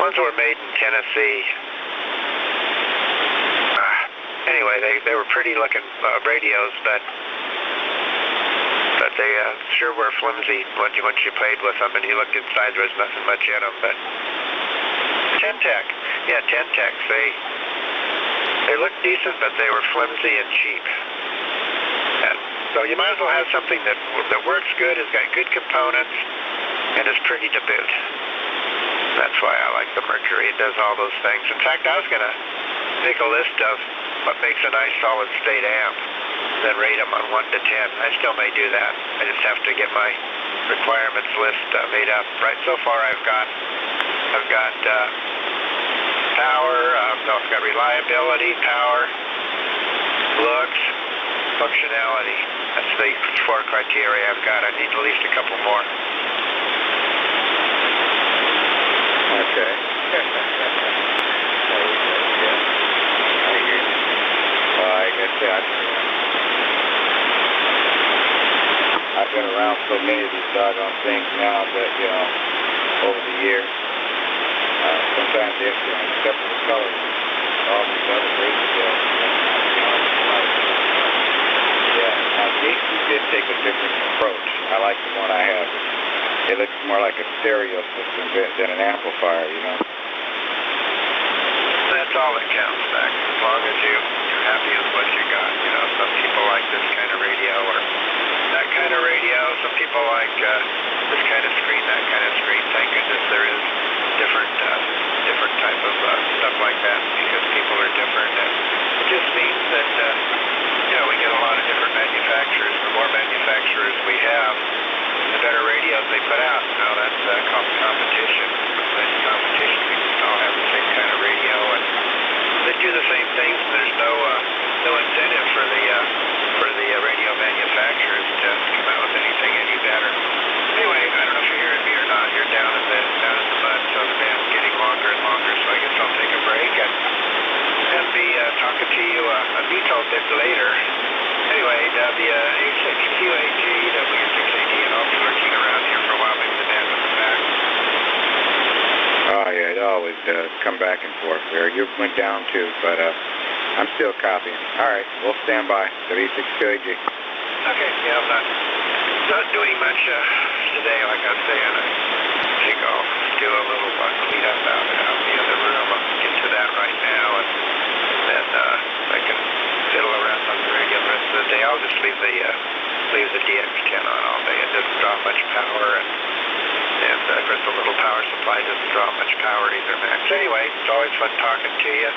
Ones were made in Tennessee. Anyway, they were pretty looking radios, but they sure were flimsy once you played with them and you looked inside. There was nothing much in them, but Ten-Tec, they looked decent, but they were flimsy and cheap. And so you might as well have something that works good, has got good components, and is pretty to boot. That's why I like the Mercury. It does all those things. In fact, I was going to make a list of what makes a nice solid-state amp, then rate them on 1 to 10. I still may do that. I just have to get my requirements list made up. Right. So far, I've got power. I've got reliability, power, looks, functionality. That's the 4 criteria I've got. I need at least a couple more. Okay. Like I said, I've been around so many of these doggone things now that, over the years, sometimes they have except for the colors, all these other ratios, now Casey did take a different approach. I like the one I have. It looks more like a stereo system than an amplifier, That's all that counts, Zach. As long as you're happy with what you got. Some people like this kind of radio or that kind of radio. Some people like this kind of screen, that kind of screen. Thank goodness there is different type of stuff like that because people are different. And it just means that we get a lot of different manufacturers. The more manufacturers we have, the better radios they put out. That's called competition. In competition, we just all have the same kind of radio, and they do the same things. There's no incentive for the radio manufacturers I'll take a break and be talking to you a detailed bit later. Anyway, W6QAG, W6AD, and I'll be lurking around here for a while. Maybe the band will come back. Oh, yeah, it always does. Come back and forth there. You went down too, but I'm still copying. All right, we'll stand by. W6QAG. Okay, yeah, I'm not doing much today, like I was saying. I think I'll do a little clean up out in the other room. I'll get to that right now, and then I can fiddle around on the radio the rest of the day. I'll just leave the DX10 on all day. It doesn't draw much power, and of course the little power supply doesn't draw much power either, Max. Anyway, it's always fun talking to you.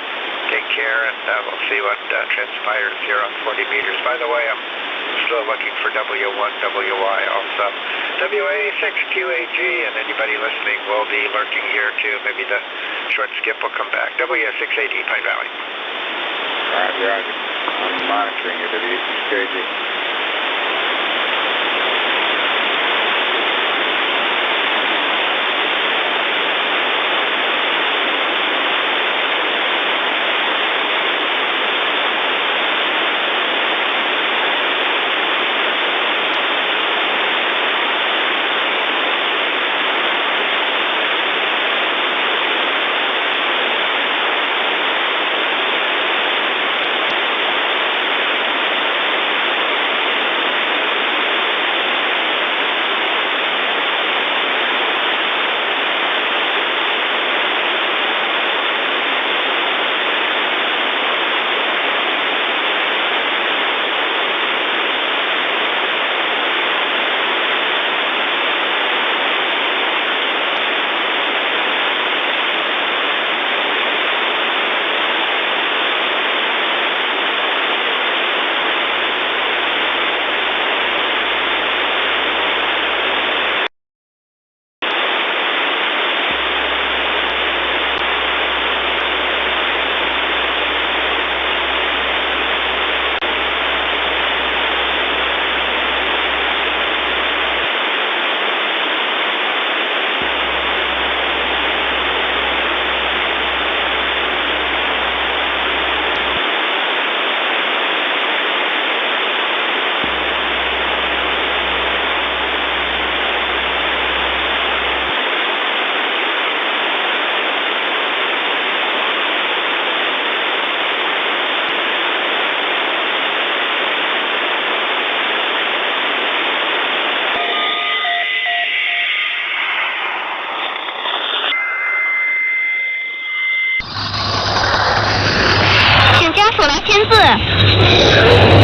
Take care, and we'll see what transpires here on 40 meters. By the way, I'm still looking for W1WY also. WA6QAG, and anybody listening will be lurking here too. Maybe the short skip will come back. W6AD, Pine Valley. Roger. I'm monitoring you, W6QAG.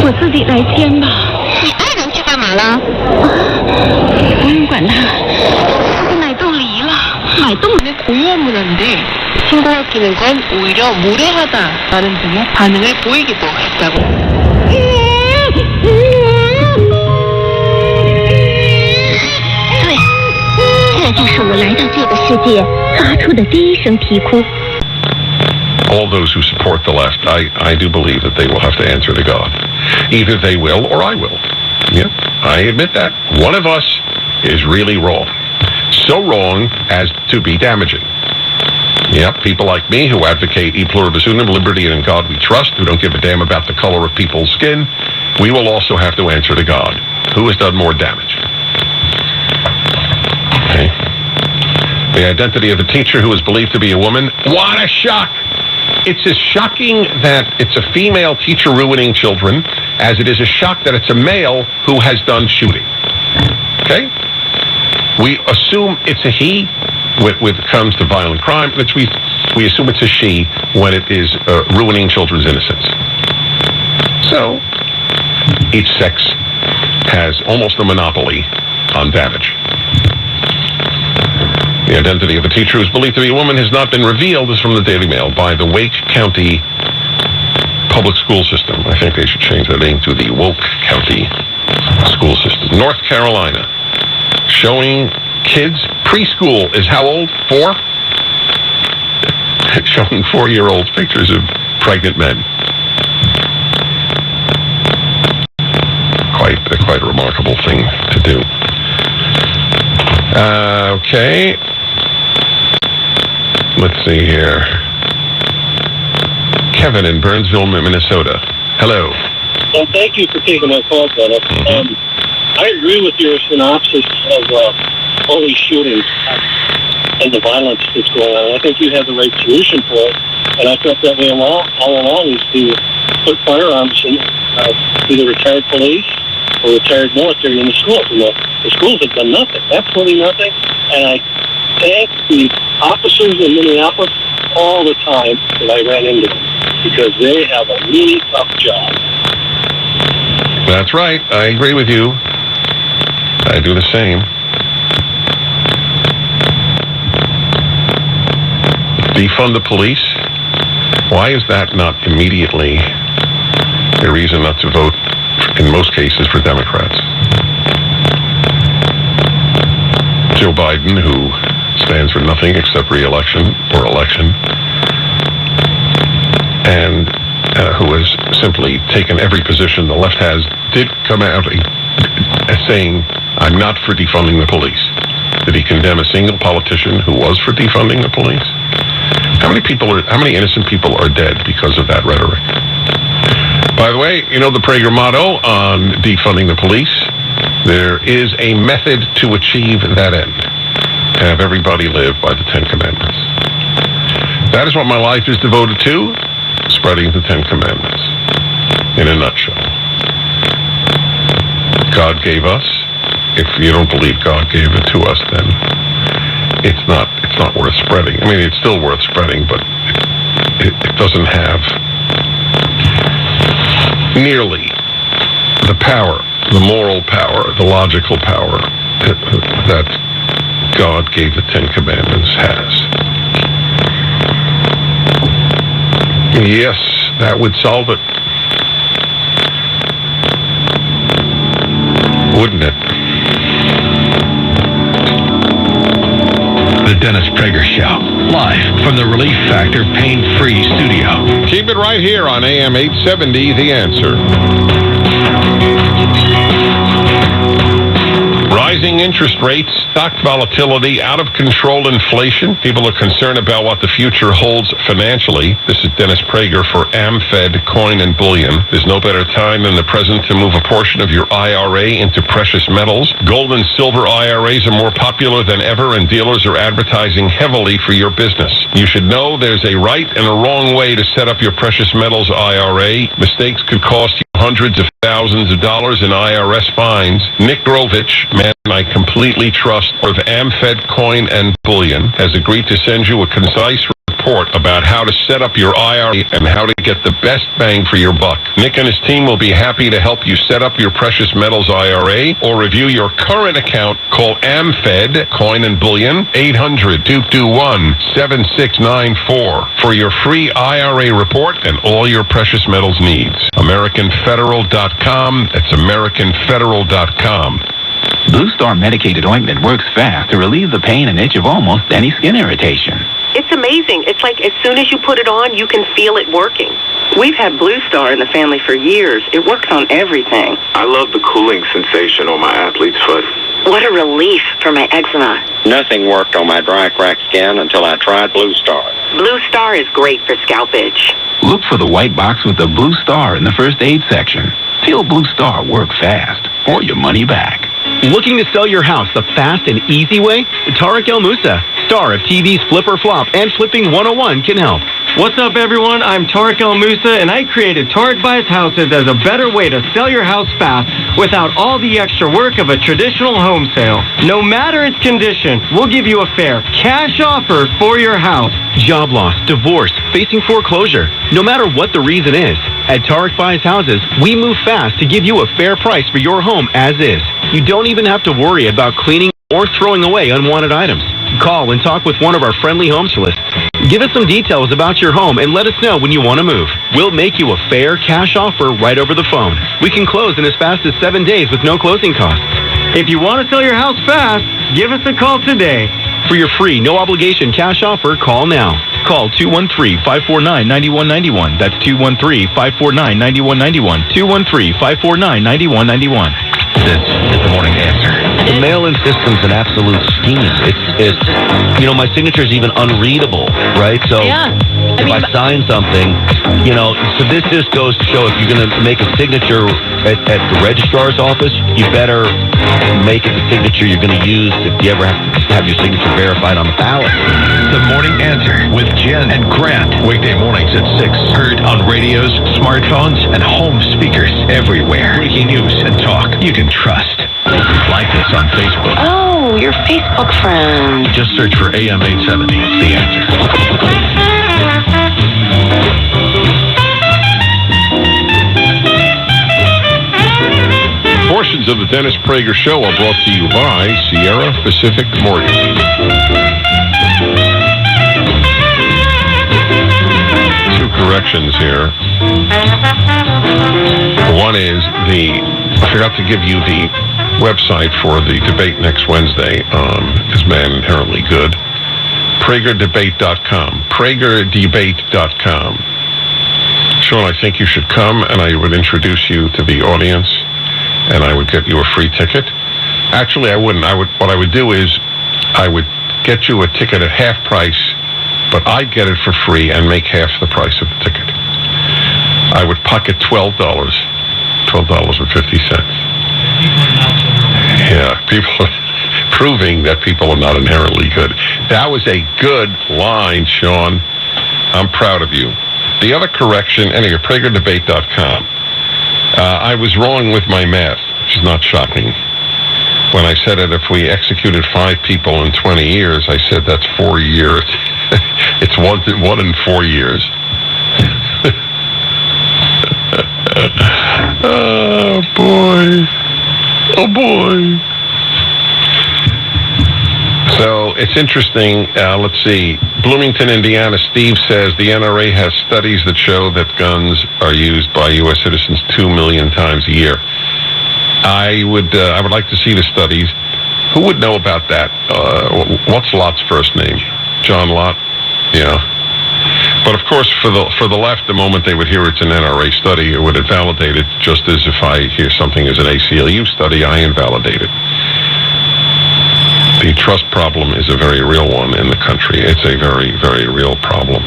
我自己来签吧。你爱人去干嘛了？不用管他，他奶冻离了。말동네 고요한 문화인데 신고학기는 건 오히려 무례하다라는 등의 반응을 보이기도 했다고. 对，这就是我来到这个世界发出的第一声啼哭。 All those who support the left, I do believe that they will have to answer to God. Either they will or I will. Yep, I admit that. One of us is really wrong. So wrong as to be damaging. Yep, people like me who advocate e pluribus unum, liberty and in God we trust, who don't give a damn about the color of people's skin, we will also have to answer to God. Who has done more damage? Okay. The identity of the teacher who is believed to be a woman. What a shock! It's as shocking that it's a female teacher ruining children as it is a shock that it's a male who has done shooting. Okay? We assume it's a he when it comes to violent crime. We assume it's a she when it is ruining children's innocence. So, each sex has almost a monopoly on damage. The identity of a teacher who is believed to be a woman has not been revealed, is from the Daily Mail, by the Wake County Public School System. I think they should change their name to the Woke County School System. North Carolina, showing kids, preschool is how old? 4? Showing 4-year-olds pictures of pregnant men. Quite a remarkable thing to do. Okay. Let's see here. Kevin in Burnsville, Minnesota. Hello. Well, thank you for taking my call, Dennis. I agree with your synopsis of all these shootings and the violence that's going on. I think you have the right solution for it, and I felt that way all along, is to put firearms in either retired police or retired military in the schools. And the schools have done nothing, absolutely nothing, and I thank the officers in Minneapolis all the time that I ran into them, because they have a really tough job. That's right. I agree with you. I do the same. Defund the police? Why is that not immediately a reason not to vote, in most cases, for Democrats? Joe Biden, who stands for nothing except re-election or election, and who has simply taken every position the left has, did come out saying, I'm not for defunding the police. Did he condemn a single politician who was for defunding the police? How many innocent people are dead because of that rhetoric? By the way, you know the Prager motto on defunding the police? There is a method to achieve that end. Have everybody live by the Ten Commandments. That is what my life is devoted to, spreading the Ten Commandments. In a nutshell. God gave us. If you don't believe God gave it to us, then it's not worth spreading. I mean, it's still worth spreading, but it doesn't have nearly the power, the moral power, the logical power that God gave the Ten Commandments has. Yes, that would solve it. Wouldn't it? The Dennis Prager Show, live from the Relief Factor Pain-Free Studio. Keep it right here on AM 870, The Answer. Rising interest rates, stock volatility, out of control inflation. People are concerned about what the future holds financially. This is Dennis Prager for AmFed Coin and Bullion. There's no better time than the present to move a portion of your IRA into precious metals. Gold and silver IRAs are more popular than ever, and dealers are advertising heavily for your business. You should know there's a right and a wrong way to set up your precious metals IRA. Mistakes could cost you hundreds of thousands of dollars in IRS fines. Nick Grovich, man I completely trust, of AmFed Coin and Bullion, has agreed to send you a concise report about how to set up your IRA and how to get the best bang for your buck. Nick and his team will be happy to help you set up your precious metals IRA or review your current account. Call AmFed Coin and Bullion, 800-221-7694 for your free IRA report and all your precious metals needs. AmericanFederal.com. That's AmericanFederal.com. Blue Star medicated ointment works fast to relieve the pain and itch of almost any skin irritation. It's amazing. It's like as soon as you put it on, you can feel it working. We've had Blue Star in the family for years. It works on everything. I love the cooling sensation on my athlete's foot. What a relief for my eczema. Nothing worked on my dry, cracked skin until I tried Blue Star. Blue Star is great for scalp itch. Look for the white box with the Blue Star in the first aid section. Feel Blue Star work fast or your money back. Looking to sell your house the fast and easy way? Tariq El Moussa, star of TV's Flip or Flop and Flipping 101, can help. What's up, everyone? I'm Tariq El Moussa, and I created Tariq Buys Houses as a better way to sell your house fast without all the extra work of a traditional home sale. No matter its condition, we'll give you a fair cash offer for your house. Job loss, divorce, facing foreclosure. No matter what the reason is, at Tariq Buys Houses, we move fast to give you a fair price for your home as is. You don't even have to worry about cleaning or throwing away unwanted items. Call and talk with one of our friendly home specialists. Give us some details about your home and let us know when you want to move. We'll make you a fair cash offer right over the phone. We can close in as fast as 7 days with no closing costs. If you want to sell your house fast, give us a call today. For your free, no-obligation cash offer, call now. Call 213-549-9191. That's 213-549-9191. 213-549-9191. This is the Morning Answer. The mail-in system's an absolute scheme. It's my signature's even unreadable, right? So if I sign something, you know, so this just goes to show if you're going to make a signature at the registrar's office, you better make it the signature you're going to use if you ever have to have your signature verified on the ballot. The Morning Answer with Jen and Grant. Weekday mornings at 6. Heard on radios, smartphones, and home speakers everywhere. Breaking news and talk you can trust. Like us on Facebook. Oh, your Facebook friend. Just search for AM 870. The Answer. Portions of the Dennis Prager Show are brought to you by Sierra Pacific Mortgage. Two corrections here. One is I forgot to give you the website for the debate next Wednesday on Is Man Inherently Good? PragerDebate.com. PragerDebate.com. Sean, I think you should come, and I would introduce you to the audience, and I would get you a free ticket. Actually, I wouldn't. What I would do is I would get you a ticket at half price, but I'd get it for free and make half the price of the ticket. I would pocket $12.50. Yeah, people proving that people are not inherently good. That was a good line, Sean. I'm proud of you. The other correction, anyway, PragerDebate.com. I was wrong with my math, which is not shocking. When I said that if we executed 5 people in 20 years, I said that's 4 years. It's one in 4 years. Oh, boy. Oh, boy. So it's interesting. Let's see. Bloomington, Indiana, Steve says the NRA has studies that show that guns are used by U.S. citizens 2 million times a year. I would like to see the studies. Who would know about that? What's Lott's first name? John Lott? Yeah. But of course, for the left, the moment they would hear it's an NRA study, it would invalidate it, just as if I hear something as an ACLU study, I invalidate it. The trust problem is a very real one in the country. It's a very, very real problem.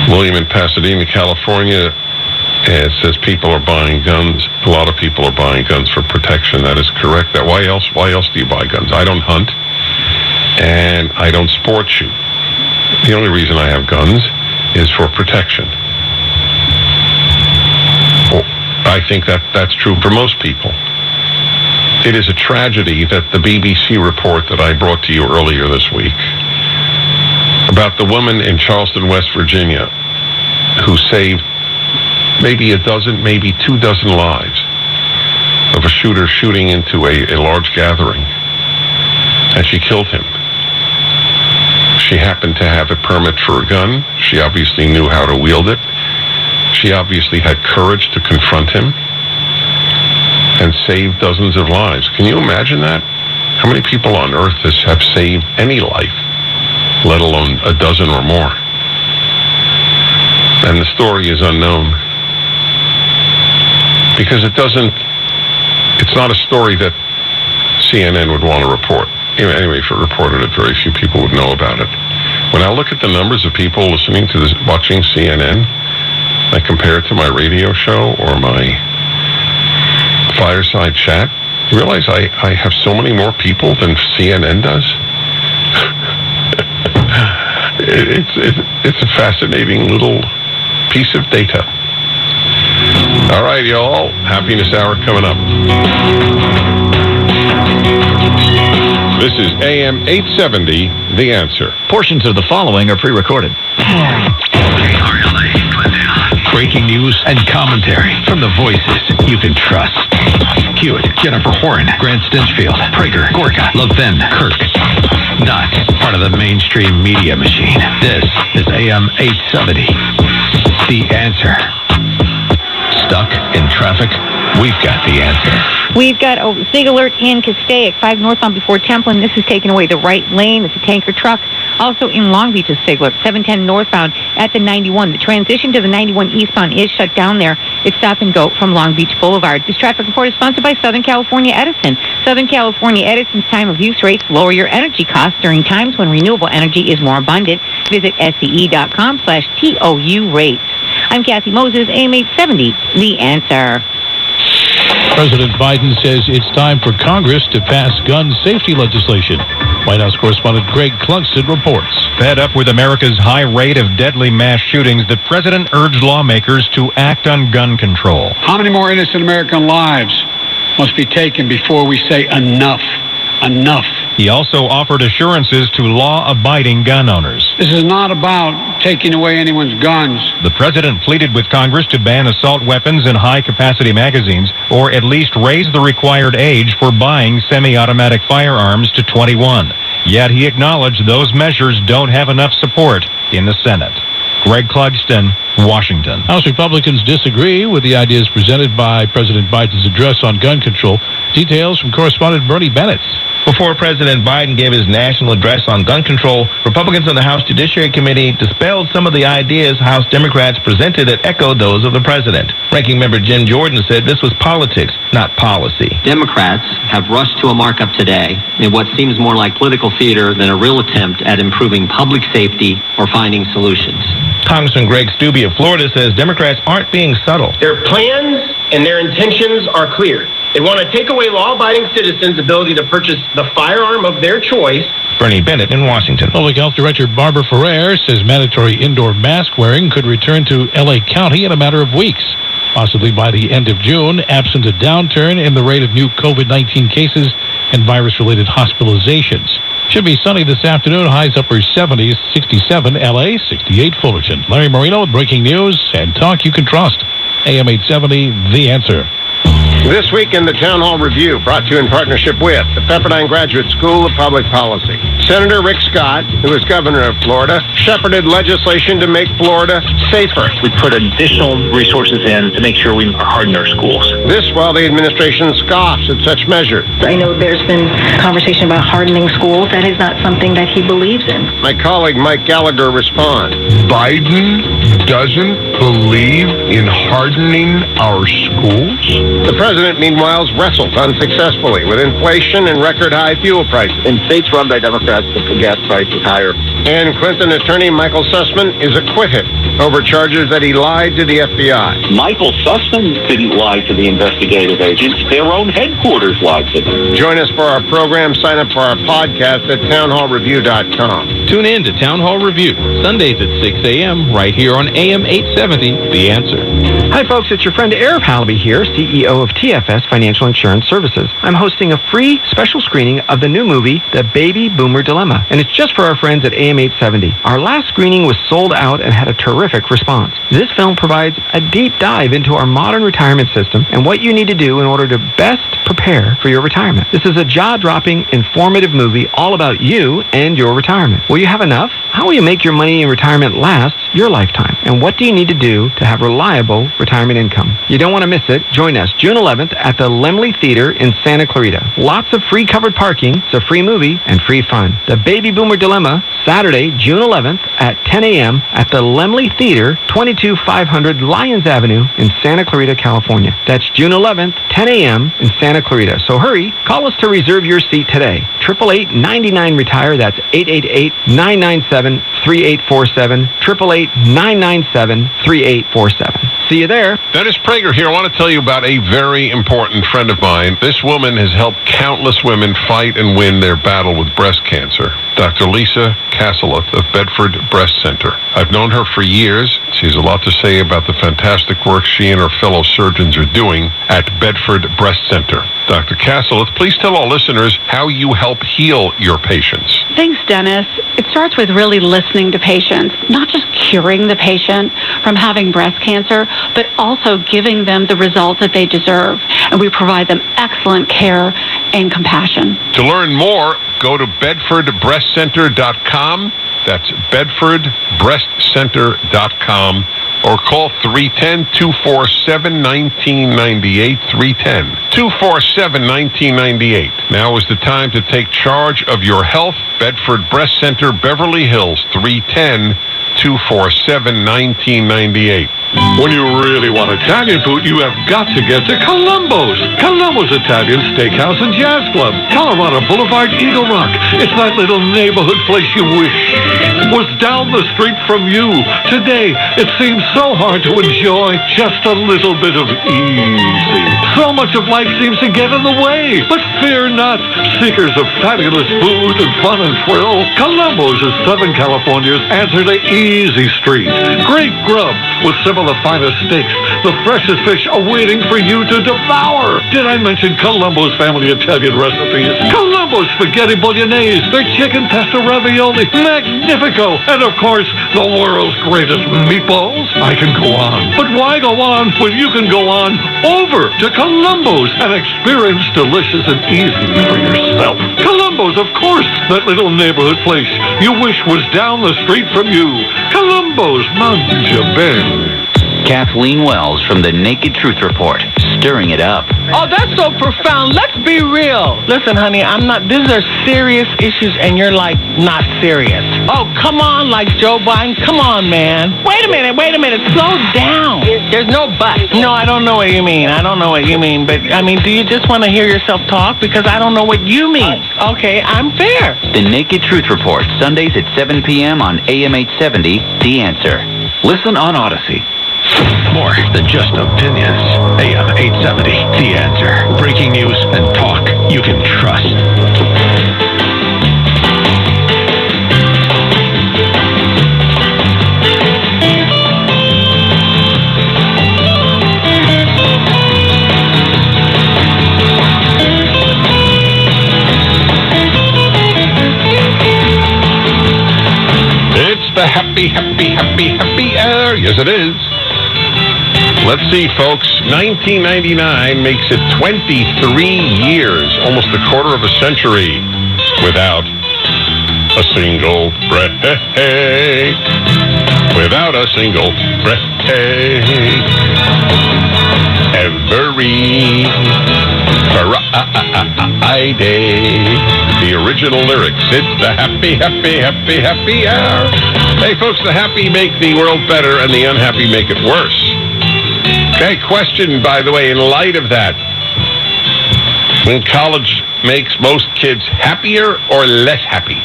William in Pasadena, California, says people are buying guns. A lot of people are buying guns for protection. That is correct. Why else do you buy guns? I don't hunt, and I don't sport shoot. The only reason I have guns is for protection. Well, I think that's true for most people. It is a tragedy that the BBC report that I brought to you earlier this week about the woman in Charleston, West Virginia, who saved maybe a dozen, maybe 2 dozen lives of a shooter shooting into a large gathering, and she killed him. She happened to have a permit for a gun. She obviously knew how to wield it. She obviously had courage to confront him and save dozens of lives. Can you imagine that? How many people on earth have saved any life, let alone a dozen or more? And the story is unknown. Because it's not a story that CNN would want to report. Anyway, if it reported it, very few people would know about it. When I look at the numbers of people listening to this, watching CNN, I compare it to my radio show or my fireside chat, you realize I have so many more people than CNN does? It's a fascinating little piece of data. All right, y'all. Happiness Hour coming up. This is AM 870, The Answer. Portions of the following are pre-recorded. Breaking news and commentary from the voices you can trust. Hewitt, Jennifer Horn, Grant Stinchfield, Prager, Gorka, Levin, Kirk. Not part of the mainstream media machine. This is AM 870. The Answer. Stuck in traffic? we've got the answer. We've got a SIG alert in Castaic, 5 northbound before Templin. This is taking away the right lane. It's a tanker truck. Also in Long Beach, a SIG alert, 710 northbound at the 91. The transition to the 91 eastbound is shut down there. It's stop and go from Long Beach Boulevard. This traffic report is sponsored by Southern California Edison. Southern California Edison's time of use rates lower your energy costs during times when renewable energy is more abundant. Visit SCE.com/TOU rates. I'm Kathy Moses, AM 870, The Answer. President Biden says it's time for Congress to pass gun safety legislation. White House correspondent Greg Clugston reports. Fed up with America's high rate of deadly mass shootings, the president urged lawmakers to act on gun control. How many more innocent American lives must be taken before we say enough? Enough. He also offered assurances to law-abiding gun owners. This is not about taking away anyone's guns. The president pleaded with Congress to ban assault weapons and high-capacity magazines, or at least raise the required age for buying semi-automatic firearms to 21. Yet he acknowledged those measures don't have enough support in the Senate. Greg Clugston, Washington. House Republicans disagree with the ideas presented by President Biden's address on gun control. Details from correspondent Bernie Bennett. Before President Biden gave his national address on gun control, Republicans on the House Judiciary Committee dispelled some of the ideas House Democrats presented that echoed those of the president. Ranking member Jim Jordan said this was politics, not policy. Democrats have rushed to a markup today in what seems more like political theater than a real attempt at improving public safety or finding solutions. Congressman Greg Stubbe of Florida says Democrats aren't being subtle. Their plans and their intentions are clear. They want to take away law-abiding citizens' ability to purchase the firearm of their choice. Bernie Bennett in Washington. Public Health Director Barbara Ferrer says mandatory indoor mask wearing could return to L.A. County in a matter of weeks, possibly by the end of June, absent a downturn in the rate of new COVID-19 cases and virus-related hospitalizations. Should be sunny this afternoon, highs upper 70s, 67 L.A., 68 Fullerton. Larry Marino, breaking news and talk you can trust. AM 870, The Answer. This week in the Town Hall Review, brought to you in partnership with the Pepperdine Graduate School of Public Policy. Senator Rick Scott, who is governor of Florida, shepherded legislation to make Florida safer. We put additional resources in to make sure we harden our schools. This while the administration scoffs at such measures. I know there's been conversation about hardening schools. That is not something that he believes in. My colleague Mike Gallagher responds. Biden doesn't believe in hardening our schools? The president, meanwhile, wrestles unsuccessfully with inflation and record-high fuel prices. In states run by Democrats, the gas price is higher. And Clinton attorney Michael Sussman is acquitted over charges that he lied to the FBI. Michael Sussman didn't lie to the investigative agents. Their own headquarters lied to them. Join us for our program. Sign up for our podcast at townhallreview.com. Tune in to Town Hall Review, Sundays at 6 a.m. right here on AM 870, The Answer. Hi, folks. It's your friend Eric Hallaby here, CEO of TFS Financial Insurance Services. I'm hosting a free special screening of the new movie, The Baby Boomer Dilemma, and it's just for our friends at AM 870. Our last screening was sold out and had a terrific response. This film provides a deep dive into our modern retirement system and what you need to do in order to best prepare for your retirement. This is a jaw-dropping, informative movie all about you and your retirement. Will you have enough? How will you make your money in retirement last your lifetime? And what do you need to do to have reliable retirement income? You don't want to miss it. Join us June 11th at the Lemley Theater in Santa Clarita. Lots of free covered parking, it's a free movie, and free fun. The Baby Boomer Dilemma, Saturday, June 11th at 10 a.m. at the Lemley Theater, 22500 Lyons Avenue in Santa Clarita, California. That's June 11th, 10 a.m. in Santa Clarita. So hurry, call us to reserve your seat today. 888-99-RETIRE, that's 888-997-3847, 888-997-3847. See you there. Dennis Prager here. I want to tell you about a very important friend of mine. This woman has helped countless women fight and win their battle with breast cancer. Dr. Lisa Castelloth of Bedford Breast Center. I've known her for years. She has a lot to say about the fantastic work she and her fellow surgeons are doing at Bedford Breast Center. Dr. Castelloth, please tell our listeners how you help heal your patients. Thanks, Dennis. It starts with really listening to patients, not just curing the patient from having breast cancer, but also giving them the results that they deserve. And we provide them excellent care and compassion. To learn more, go to bedfordbreastcenter.com. That's bedfordbreastcenter.com. or call 310-247-1998, 310-247-1998. Now is the time to take charge of your health. Bedford Breast Center, Beverly Hills, 310-247-1998. When you really want Italian food, you have got to get to Columbo's. Columbo's Italian Steakhouse and Jazz Club, Colorado Boulevard, Eagle Rock. It's that little neighborhood place you wish was down the street from you. Today, it seems so hard to enjoy just a little bit of easy. So much of life seems to get in the way. But fear not, seekers of fabulous food and fun and thrill. Columbo's is Southern California's answer to Easy Street. Great grub with some of the finest steaks, the freshest fish awaiting for you to devour. Did I mention Columbo's family Italian recipes? Columbo's spaghetti bolognese, their chicken pasta ravioli, magnifico, and of course, the world's greatest meatballs. I can go on, but why go on when you can go on over to Columbo's and experience delicious and easy for yourself? Columbo's, of course, that little neighborhood place you wish was down the street from you. Columbo's, mangia bene. Kathleen Wells from the Naked Truth Report, stirring it up. Oh, that's so profound. Let's be real. Listen, honey, these are serious issues, and you're like, not serious. Oh, come on, like Joe Biden. Come on, man. Wait a minute. Slow down. There's no but. No, I don't know what you mean. But, do you just want to hear yourself talk? Because I don't know what you mean. Okay, I'm fair. The Naked Truth Report, Sundays at 7 p.m. on AM 870, The Answer. Listen on Odyssey. More than just opinions. AM 870, The Answer. Breaking news and talk you can trust. It's the happy hour. Yes, it is. Let's see, folks. 1999 makes it 23 years, almost a quarter of a century, without a single break. Without a single break. Every Friday. The original lyrics. It's the happy hour. Hey, folks, the happy make the world better and the unhappy make it worse. Okay, question, by the way, in light of that. When college makes most kids happier or less happy?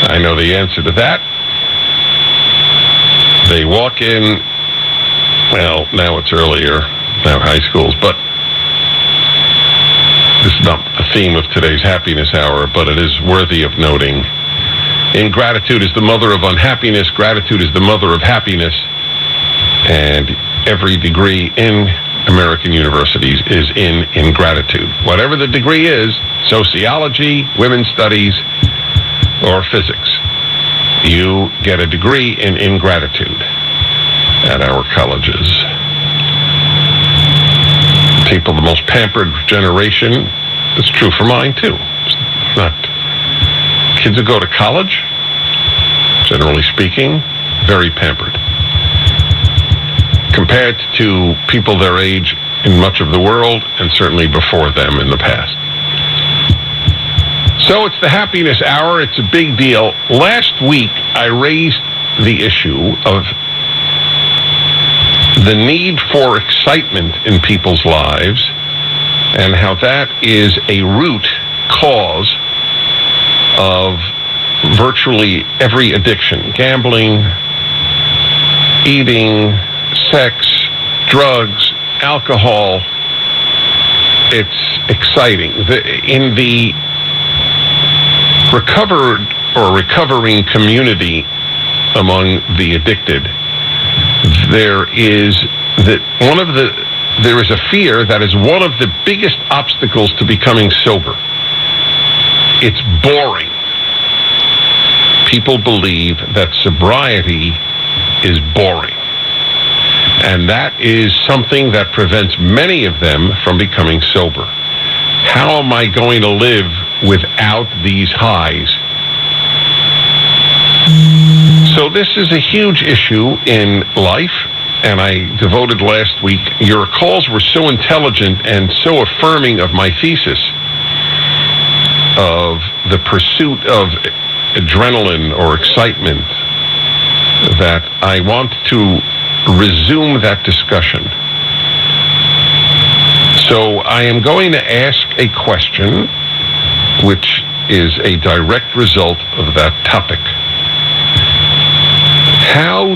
I know the answer to that. They walk in, well, now it's earlier, now high schools, but this is not the theme of today's happiness hour, but it is worthy of noting. Ingratitude is the mother of unhappiness. Gratitude is the mother of happiness. And every degree in American universities is in ingratitude. Whatever the degree is, sociology, women's studies, or physics, you get a degree in ingratitude at our colleges. People, the most pampered generation, it's true for mine too. It's not kids who go to college, generally speaking, very pampered. Compared to people their age in much of the world, and certainly before them in the past. So it's the happiness hour. It's a big deal. Last week, I raised the issue of the need for excitement in people's lives and how that is a root cause of virtually every addiction. Gambling, eating, sex, drugs, alcohol. It's exciting. In the recovered or recovering community among the addicted, there is a fear that is one of the biggest obstacles to becoming sober. It's boring. People believe that sobriety is boring. And that is something that prevents many of them from becoming sober. How am I going to live without these highs? So this is a huge issue in life, and I devoted last week. Your calls were so intelligent and so affirming of my thesis of the pursuit of adrenaline or excitement that I want to resume that discussion. So I am going to ask a question which is a direct result of that topic. How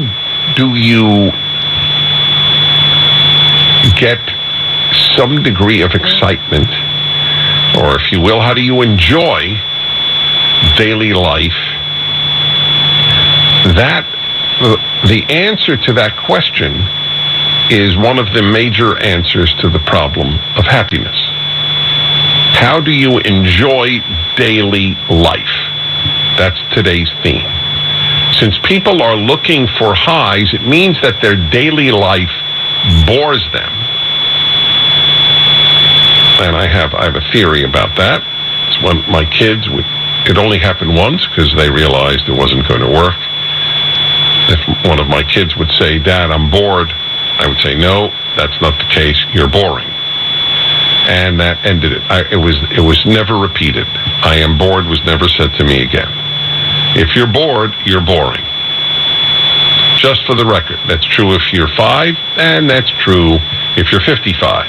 do you get some degree of excitement, or if you will, how do you enjoy daily life? The answer to that question is one of the major answers to the problem of happiness. How do you enjoy daily life? That's today's theme. Since people are looking for highs, it means that their daily life bores them. And I have a theory about that. It's when my kids it only happened once because they realized it wasn't going to work. If one of my kids would say, "Dad, I'm bored," I would say, "No, that's not the case. You're boring." And that ended it. It was never repeated. "I am bored" was never said to me again. If you're bored, you're boring. Just for the record, that's true if you're 5, and that's true if you're 55.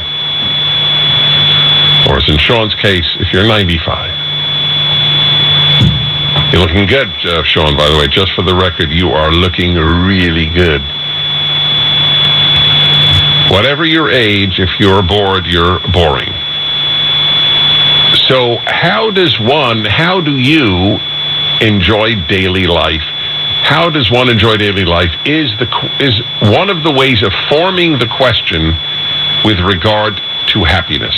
Or as in Sean's case, if you're 95. You're looking good, Sean, by the way. Just for the record, you are looking really good. Whatever your age, if you're bored, you're boring. So how do you enjoy daily life? How does one enjoy daily life is one of the ways of forming the question with regard to happiness.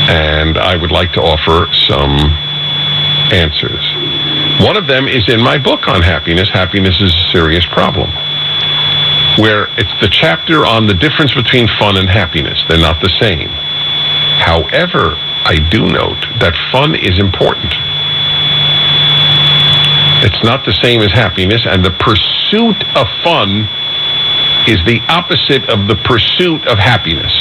And I would like to offer some answers. One of them is in my book on happiness. Happiness is a serious problem, where it's the chapter on the difference between fun and happiness. They're not the same. However, I do note that fun is important. It's not the same as happiness, and the pursuit of fun is the opposite of the pursuit of happiness.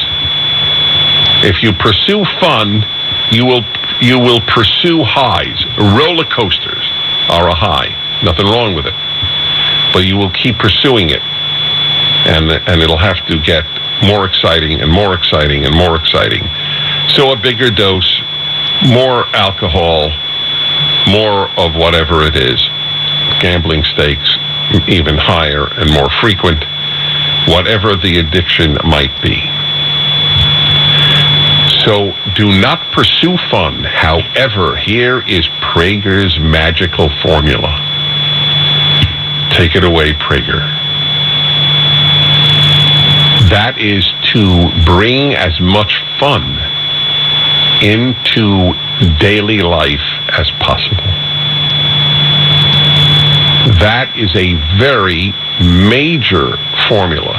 If you pursue fun, you will pursue highs. Roller coasters are a high. Nothing wrong with it. But you will keep pursuing it. And it'll have to get more exciting and more exciting and more exciting. So a bigger dose, more alcohol, more of whatever it is. Gambling stakes, even higher and more frequent. Whatever the addiction might be. So do not pursue fun. However, here is Prager's magical formula. Take it away, Prager. That is to bring as much fun into daily life as possible. That is a very major formula.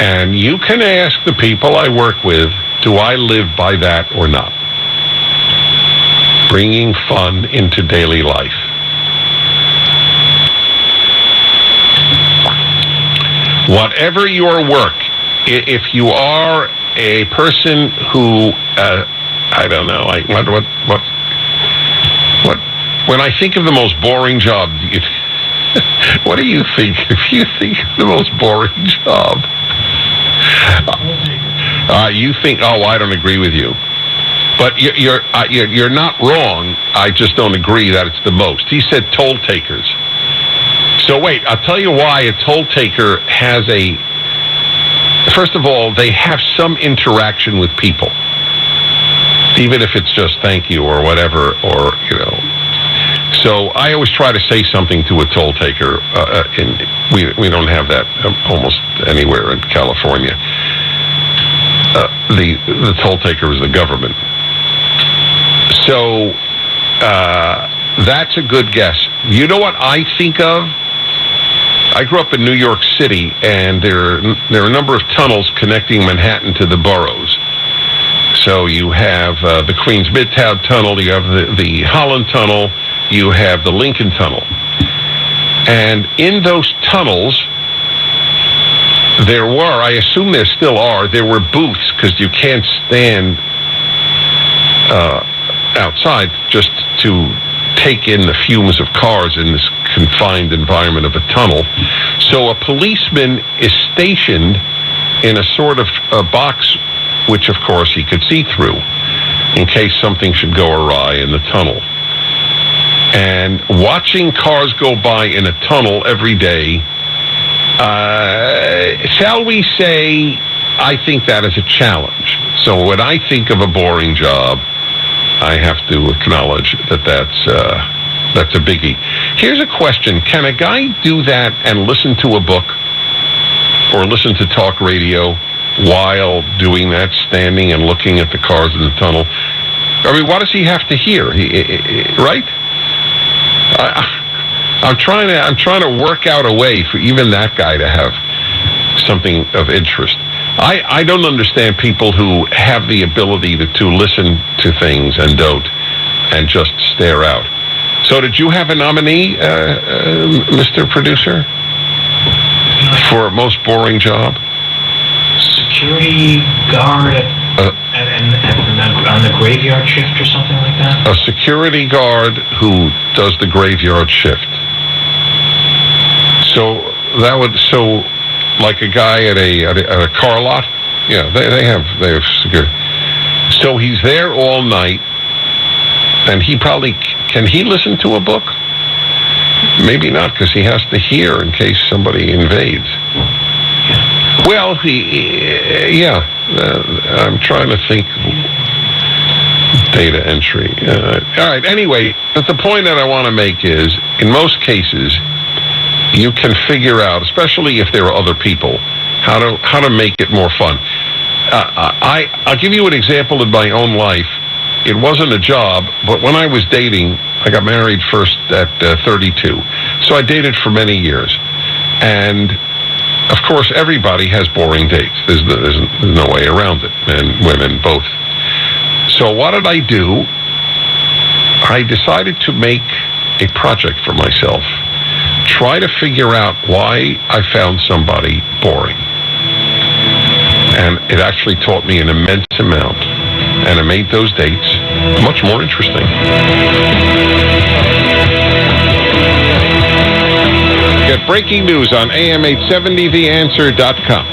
And you can ask the people I work with, do I live by that or not? Bringing fun into daily life. Whatever your work, if you are a person who, I don't know, when I think of the most boring job, what do you think? If you think of the most boring job, you think, I don't agree with you. But you're not wrong. I just don't agree that it's the most. He said toll takers. So wait, I'll tell you why a toll taker has first of all, they have some interaction with people. Even if it's just thank you or whatever, or, So I always try to say something to a toll taker. We don't have that almost anywhere in California. The toll taker is the government. So that's a good guess. You know what I think of? I grew up in New York City, and there are a number of tunnels connecting Manhattan to the boroughs. So you have the Queens Midtown Tunnel, you have the Holland Tunnel, you have the Lincoln Tunnel. And in those tunnels, there were, I assume there still are, there were booths, because you can't stand outside just to take in the fumes of cars in this confined environment of a tunnel. So a policeman is stationed in a sort of a box, which of course he could see through, in case something should go awry in the tunnel. And watching cars go by in a tunnel every day, shall we say, I think that is a challenge. So when I think of a boring job, I have to acknowledge that that's a biggie. Here's a question. Can a guy do that and listen to a book or listen to talk radio while doing that, standing and looking at the cars in the tunnel? I mean, what does he have to hear? Right? I'm trying to work out a way for even that guy to have something of interest. I don't understand people who have the ability to listen to things and don't, and just stare out. So did you have a nominee, Mr. Producer, for most boring job? Security guard on the graveyard shift or something like that? A security guard who does the graveyard shift. So that would, like a guy at a car lot? Yeah, they have security. So he's there all night, and can he listen to a book? Maybe not, because he has to hear in case somebody invades. Well, I'm trying to think. Data entry. All right, anyway, but the point that I want to make is, in most cases, you can figure out, especially if there are other people, how to make it more fun. I'll give you an example in my own life. It wasn't a job, but when I was dating, I got married first at 32. So I dated for many years. And, of course, everybody has boring dates. There's no way around it, men, women, both. So what did I do? I decided to make a project for myself. Try to figure out why I found somebody boring. And it actually taught me an immense amount. And it made those dates much more interesting. Get breaking news on AM870theanswer.com.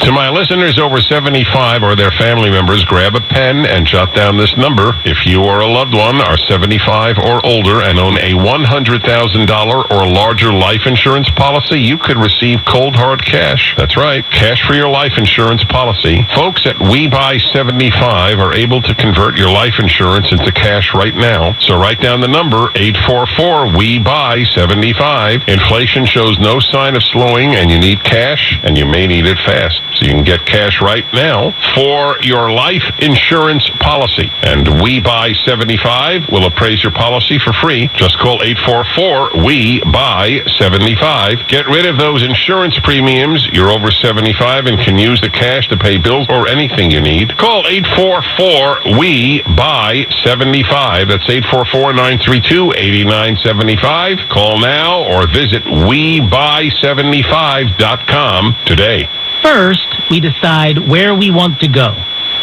To my listeners over 75 or their family members, grab a pen and jot down this number. If you or a loved one are 75 or older and own a $100,000 or larger life insurance policy, you could receive cold hard cash. That's right, cash for your life insurance policy. Folks at We Buy 75 are able to convert your life insurance into cash right now. So write down the number 844-WE-BUY-75. Inflation shows no sign of slowing, and you need cash, and you may need it fast. So you can get cash right now for your life insurance policy. And We Buy 75 will appraise your policy for free. Just call 844-WE-BUY-75. Get rid of those insurance premiums. You're over 75 and can use the cash to pay bills or anything you need. Call 844-WE-BUY-75. That's 844-932-8975. Call now or visit WeBuy75.com today. First, we decide where we want to go.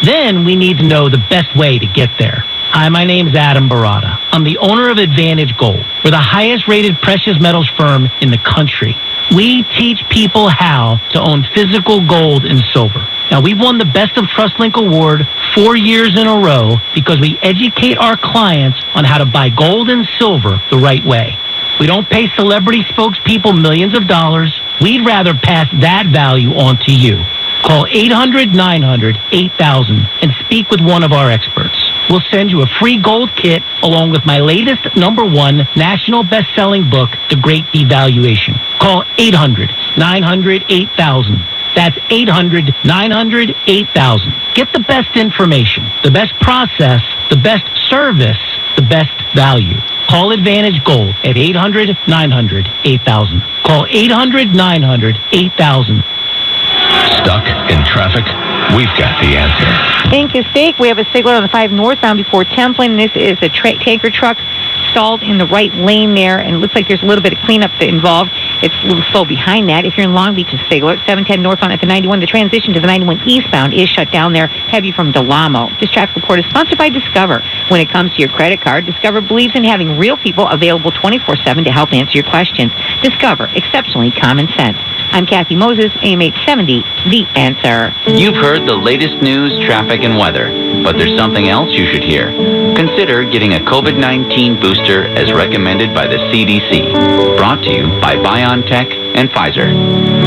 Then we need to know the best way to get there. Hi, my name's Adam Barada. I'm the owner of Advantage Gold. We're the highest rated precious metals firm in the country. We teach people how to own physical gold and silver. Now, we've won the Best of TrustLink Award 4 years in a row because we educate our clients on how to buy gold and silver the right way. We don't pay celebrity spokespeople millions of dollars. We'd rather pass that value on to you. Call 800-900-8000 and speak with one of our experts. We'll send you a free gold kit along with my latest #1 national best-selling book, The Great Devaluation. Call 800-900-8000. That's 800-900-8000. Get the best information, the best process, the best service, the best value. Call Advantage Gold at 800-900-8000. Call 800-900-8000. Stuck in traffic? we've got the answer. Thank you, Steak. We have a Sigler on the 5 northbound before Templin. This is a tanker truck stalled in the right lane there, and it looks like there's a little bit of cleanup involved. It's a little slow behind that. If you're in Long Beach, it's Sigler. 710 northbound at the 91. The transition to the 91 eastbound is shut down there, heavy from Del Amo. This traffic report is sponsored by Discover. When it comes to your credit card, Discover believes in having real people available 24/7 to help answer your questions. Discover, exceptionally common sense. I'm Kathy Moses, AM 870, The Answer. You've heard the latest news, traffic, and weather, but there's something else you should hear. Consider getting a COVID-19 booster as recommended by the CDC. Brought to you by BioNTech and Pfizer.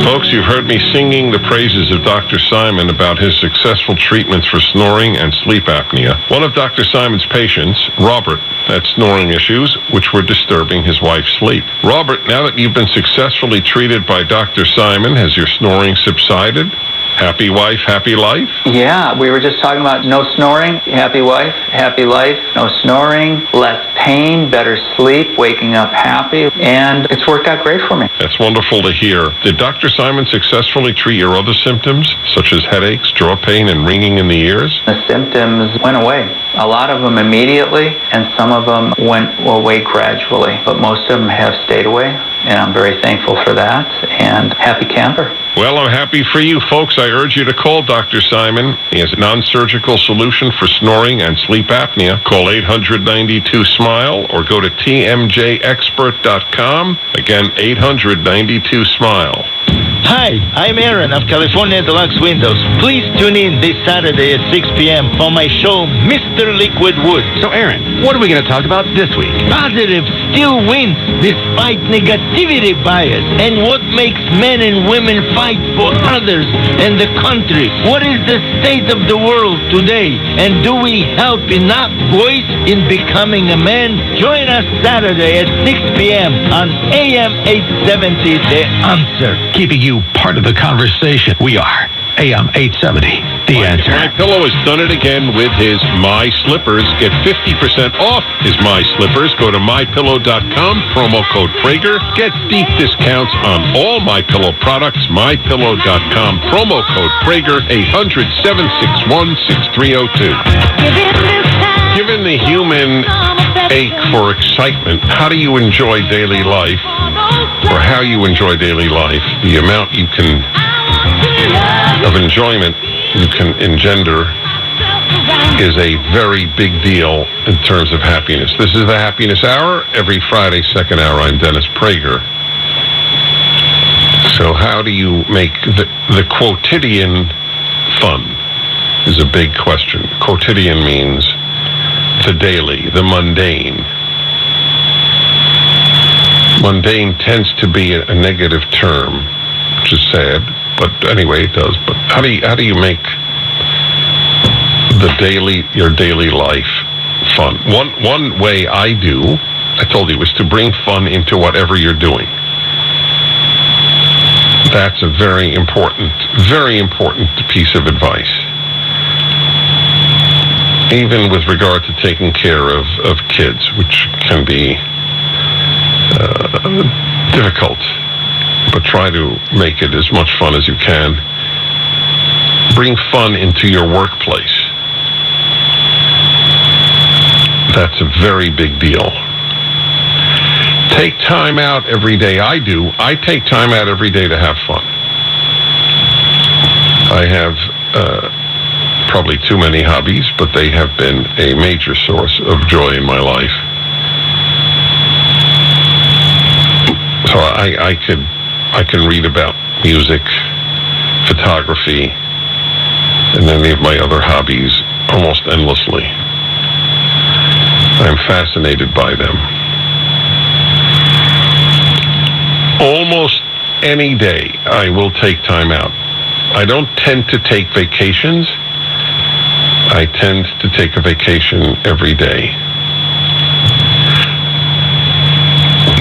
Folks, you've heard me singing the praises of Dr. Simon about his successful treatments for snoring and sleep apnea. One of Dr. Simon's patients, Robert, had snoring issues which were disturbing his wife's sleep. Robert, now that you've been successfully treated by Dr. Simon, has your snoring subsided? Happy wife, happy life? Yeah, we were just talking about no snoring, happy wife, happy life, no snoring, less pain, better sleep, waking up happy, and it's worked out great for me. That's wonderful to hear. Did Dr. Simon successfully treat your other symptoms, such as headaches, jaw pain, and ringing in the ears? The symptoms went away. A lot of them immediately, and some of them went away gradually, but most of them have stayed away, and I'm very thankful for that, and happy camper. Well, I'm happy for you, folks. I urge you to call Dr. Simon. He has a non-surgical solution for snoring and sleep apnea. Call 800-92-SMILE or go to tmjexpert.com. Again, 800-92-SMILE. Hi, I'm Aaron of California Deluxe Windows. Please tune in this Saturday at 6 p.m. for my show, Mr. Liquid Wood. So, Aaron, what are we going to talk about this week? Positive still wins despite negativity bias, and what makes men and women fight for others and the country. What is the state of the world today, and do we help enough boys in becoming a man? Join us Saturday at 6 p.m. on AM 870, The Answer. Keeping you part of the conversation. We are AM 870, The Answer. My Pillow has done it again with his My Slippers. Get 50% off his My Slippers. Go to mypillow.com, promo code Prager. Get deep discounts on all My Pillow products. mypillow.com, promo code Prager, 800-761-6302. Given the human ache for excitement, how do you enjoy daily life? Or how you enjoy daily life? The amount you can of enjoyment you can engender is a very big deal in terms of happiness. This is the Happiness Hour. Every Friday, second hour, I'm Dennis Prager. So how do you make the quotidian fun is a big question. Quotidian means the daily, the mundane. Mundane tends to be a negative term, which is sad, but anyway, it does. But how do you make your daily life fun? One way I told you, is to bring fun into whatever you're doing. That's a very important piece of advice. Even with regard to taking care of kids, which can be difficult, but try to make it as much fun as you can. Bring fun into your workplace. That's a very big deal. Take time out every day. I take time out every day to have fun. I have probably too many hobbies, but they have been a major source of joy in my life. So I can read about music, photography, and any of my other hobbies almost endlessly. I'm fascinated by them. Almost any day I will take time out. I don't tend to take vacations. I tend to take a vacation every day.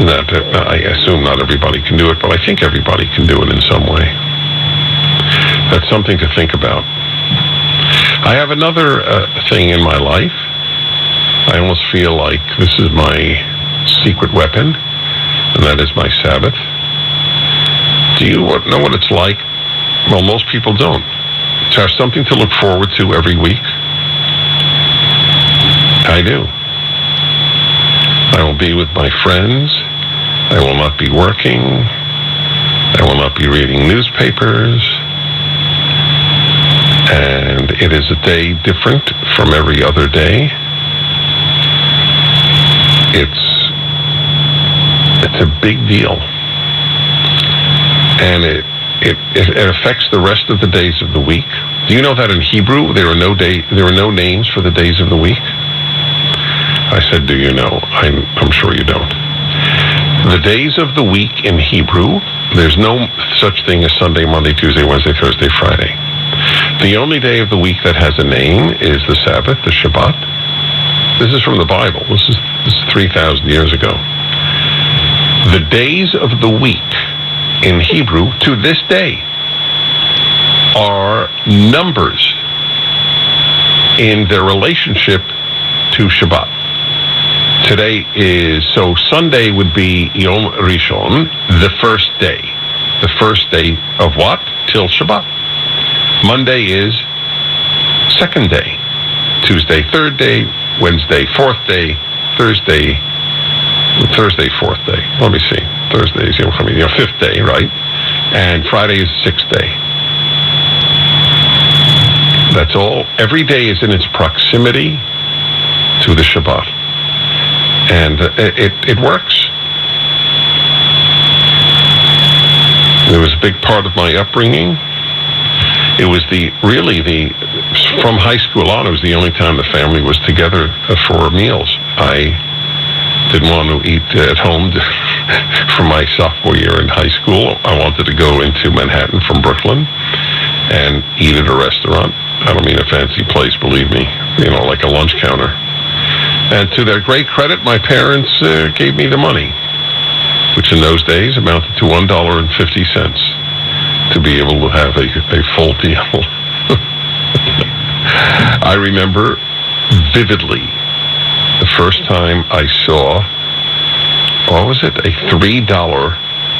I assume not everybody can do it, but I think everybody can do it in some way. That's something to think about. I have another thing in my life. I almost feel like this is my secret weapon, and that is my Sabbath. Do you know what it's like? Well, most people don't. to have something to look forward to every week? I do. I will be with my friends. I will not be working. I will not be reading newspapers. And it is a day different from every other day. It's a big deal. And it affects the rest of the days of the week. Do you know that in Hebrew there are no names for the days of the week? I said, do you know? I'm sure you don't. The days of the week in Hebrew, there's no such thing as Sunday, Monday, Tuesday, Wednesday, Thursday, Friday. The only day of the week that has a name is the Sabbath, the Shabbat. This is from the Bible. This is 3,000 years ago. The days of the week in Hebrew, to this day, are numbers in their relationship to Shabbat. Today so Sunday would be Yom Rishon, the first day. The first day of what? Till Shabbat. Monday is second day. Tuesday, third day. Wednesday, fourth day. Thursday, fourth day. Let me see. Thursday is fifth day, right? And Friday is sixth day. That's all. Every day is in its proximity to the Shabbat. And it works. It was a big part of my upbringing. It was from high school on, it was the only time the family was together for meals. I didn't want to eat at home for my sophomore year in high school. I wanted to go into Manhattan from Brooklyn and eat at a restaurant. I don't mean a fancy place, believe me, like a lunch counter. And to their great credit, my parents gave me the money, which in those days amounted to $1.50 to be able to have a full meal. I remember vividly the first time I saw, what was it, a $3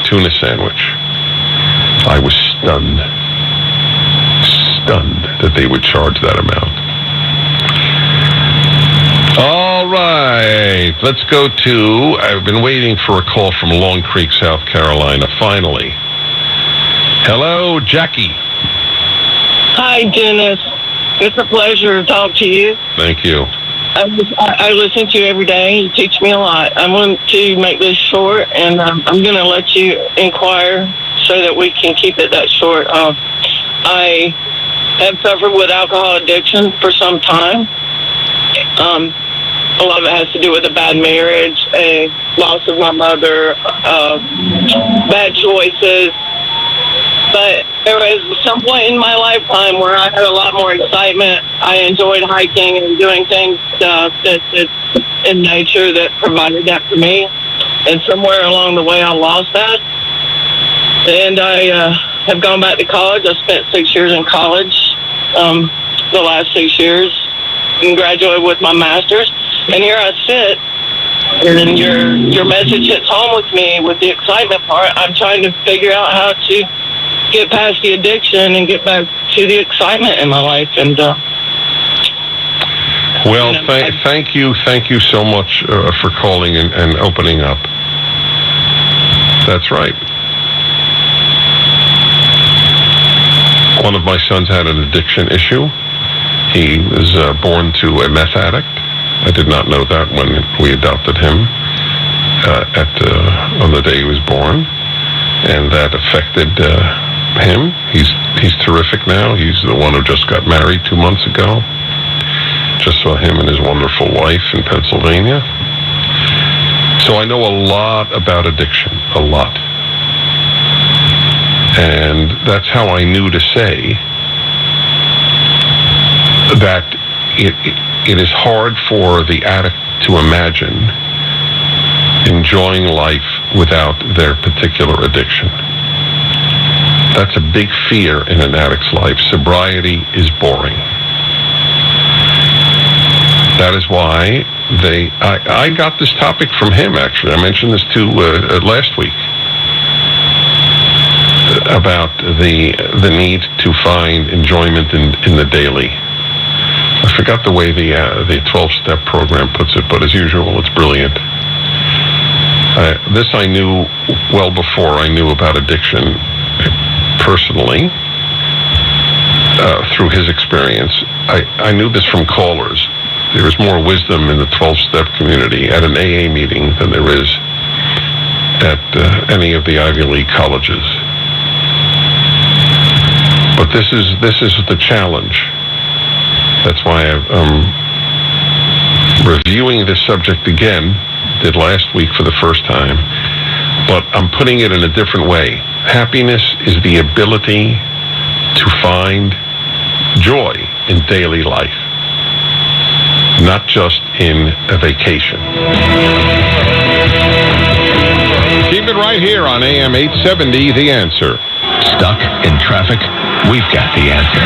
tuna sandwich. I was stunned that they would charge that amount. All right, let's go to, I've been waiting for a call from Long Creek, South Carolina, finally. Hello, Jackie. Hi, Dennis. It's a pleasure to talk to you. Thank you. I listen to you every day. You teach me a lot. I'm going to make this short, and I'm going to let you inquire so that we can keep it that short. I have suffered with alcohol addiction for some time. A lot of it has to do with a bad marriage, a loss of my mother, bad choices. But there was some point in my lifetime where I had a lot more excitement. I enjoyed hiking and doing things that in nature that provided that for me. And somewhere along the way, I lost that. And I have gone back to college. I spent 6 years in college, the last 6 years, and graduated with my master's. And here I sit, and your message hits home with me with the excitement part. I'm trying to figure out how to get past the addiction and get back to the excitement in my life. And well, thank you so much for calling and opening up. That's right. One of my sons had an addiction issue. He was born to a meth addict. I did not know that when we adopted him on the day he was born, and that affected him. He's terrific now. He's the one who just got married 2 months ago. Just saw him and his wonderful wife in Pennsylvania. So I know a lot about addiction, a lot. And that's how I knew to say that it is hard for the addict to imagine enjoying life without their particular addiction. That's a big fear in an addict's life. Sobriety is boring. That is why I got this topic from him, actually. I mentioned this too last week. about the need to find enjoyment in the daily. I forgot the way the 12-step program puts it, but as usual, it's brilliant. This I knew well before I knew about addiction personally, through his experience. I knew this from callers. There is more wisdom in the 12-step community at an AA meeting than there is at any of the Ivy League colleges. But this is the challenge. That's why I'm reviewing this subject again. Did last week for the first time, but I'm putting it in a different way. Happiness is the ability to find joy in daily life, not just in a vacation. Keep it right here on AM 870, The Answer. Stuck in traffic? We've got the answer.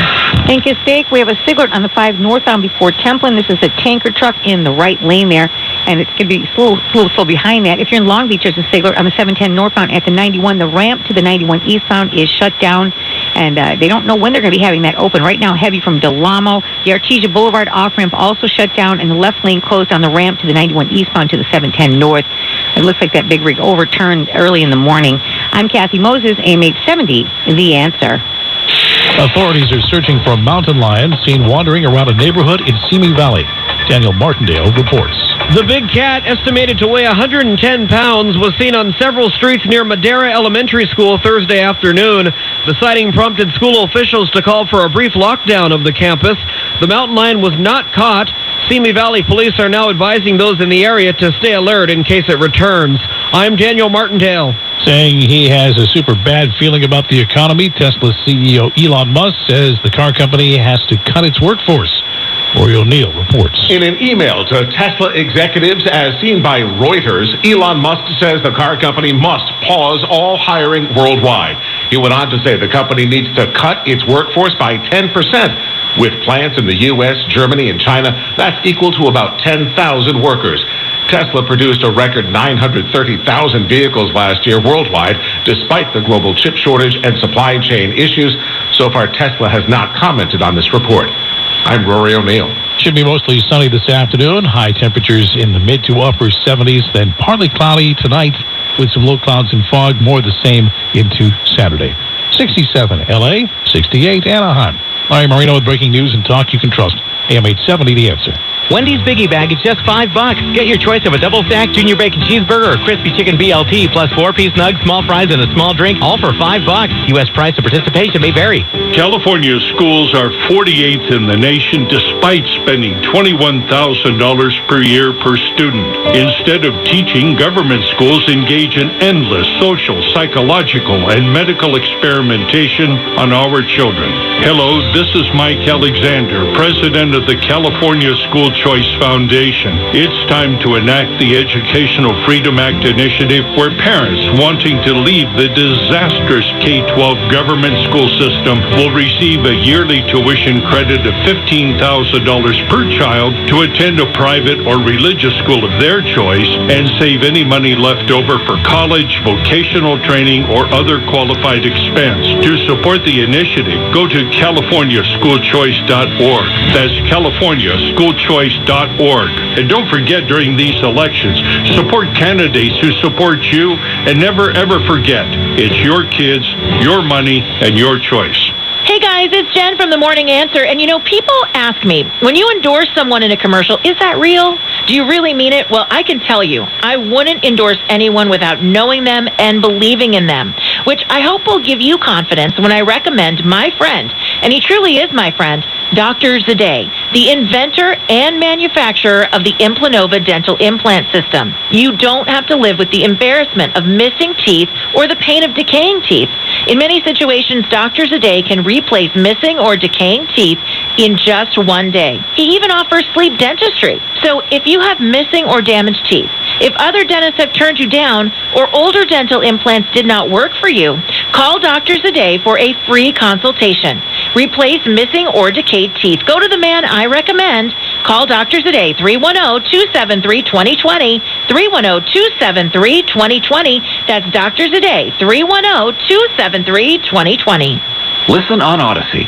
In Castaic, we have a Siglet on the 5 northbound before Templin. This is a tanker truck in the right lane there, and it's going to be a little slow behind that. If you're in Long Beach, there's a Siglet on the 710 northbound at the 91. The ramp to the 91 eastbound is shut down, and they don't know when they're going to be having that open. Right now, heavy from Del Amo. The Artesia Boulevard off-ramp also shut down, and the left lane closed on the ramp to the 91 eastbound to the 710 north. It looks like that big rig overturned early in the morning. I'm Kathy Moses, AM 870, The Answer. Authorities are searching for a mountain lion seen wandering around a neighborhood in Simi Valley. Daniel Martindale reports. The big cat, estimated to weigh 110 pounds, was seen on several streets near Madera Elementary School Thursday afternoon. The sighting prompted school officials to call for a brief lockdown of the campus. The mountain lion was not caught. Simi Valley police are now advising those in the area to stay alert in case it returns. I'm Daniel Martindale. Saying he has a super bad feeling about the economy, Tesla's CEO Elon Musk says the car company has to cut its workforce. Rory O'Neill reports. In an email to Tesla executives as seen by Reuters, Elon Musk says the car company must pause all hiring worldwide. He went on to say the company needs to cut its workforce by 10%. With plants in the U.S., Germany, and China, that's equal to about 10,000 workers. Tesla produced a record 930,000 vehicles last year worldwide, despite the global chip shortage and supply chain issues. So far, Tesla has not commented on this report. I'm Rory O'Neill. Should be mostly sunny this afternoon. High temperatures in the mid to upper 70s, then partly cloudy tonight with some low clouds and fog, more the same into Saturday. 67 L.A., 68 Anaheim. Larry Marino with breaking news and talk you can trust. AM 870, The Answer. Wendy's Biggie Bag is just $5. Get your choice of a double-stack junior bacon cheeseburger or crispy chicken BLT, plus 4-piece nugs, small fries, and a small drink, all for $5. U.S. price of participation may vary. California schools are 48th in the nation despite spending $21,000 per year per student. Instead of teaching, government schools engage in endless social, psychological, and medical experimentation on our children. Hello, this is Mike Alexander, president of the California School Choice Foundation. It's time to enact the Educational Freedom Act initiative where parents wanting to leave the disastrous K-12 government school system will receive a yearly tuition credit of $15,000 per child to attend a private or religious school of their choice and save any money left over for college, vocational training, or other qualified expense. To support the initiative, go to CaliforniaSchoolChoice.org. That's CaliforniaSchoolChoice.org. And don't forget, during these elections, support candidates who support you, and never ever forget, it's your kids, your money, and your choice. Hey guys, it's Jen from The Morning Answer, and people ask me, when you endorse someone in a commercial, is that real? Do you really mean it? Well, I can tell you, I wouldn't endorse anyone without knowing them and believing in them, which I hope will give you confidence when I recommend my friend, and he truly is my friend, Dr. Zade, the inventor and manufacturer of the Implanova dental implant system. You don't have to live with the embarrassment of missing teeth or the pain of decaying teeth. In many situations, Dr. Zade can replace missing or decaying teeth in just one day. He even offers sleep dentistry. So if you have missing or damaged teeth, if other dentists have turned you down, or older dental implants did not work for you, call Dr. Zade for a free consultation. replace missing or decayed teeth. Go to the man I recommend. Call doctors today, 310-273-2020, 310-273-2020. That's doctors today, 310-273-2020. Listen on Odyssey.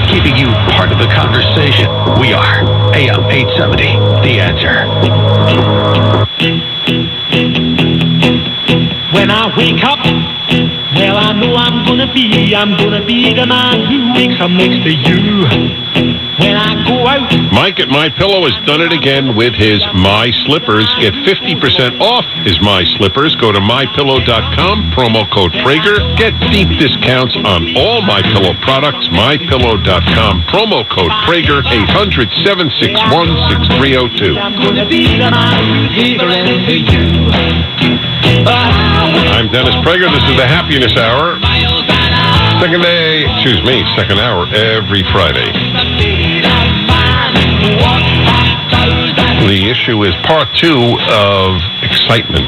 Keeping you part of the conversation. We are AM 870, The Answer. When I wake up, well, I know I'm gonna be the man who wakes up next to you. When I go out, Mike at My Pillow has done it again with his My Slippers. Get 50% off his My Slippers. Go to mypillow.com, promo code Prager. Get deep discounts on all My Pillow products. mypillow.com, promo code Prager, 800-761-6302. I'm gonna be the man who takes the rest to you. I'm Dennis Prager. This is the Happiness Hour. Second hour every Friday. The issue is part 2 of excitement.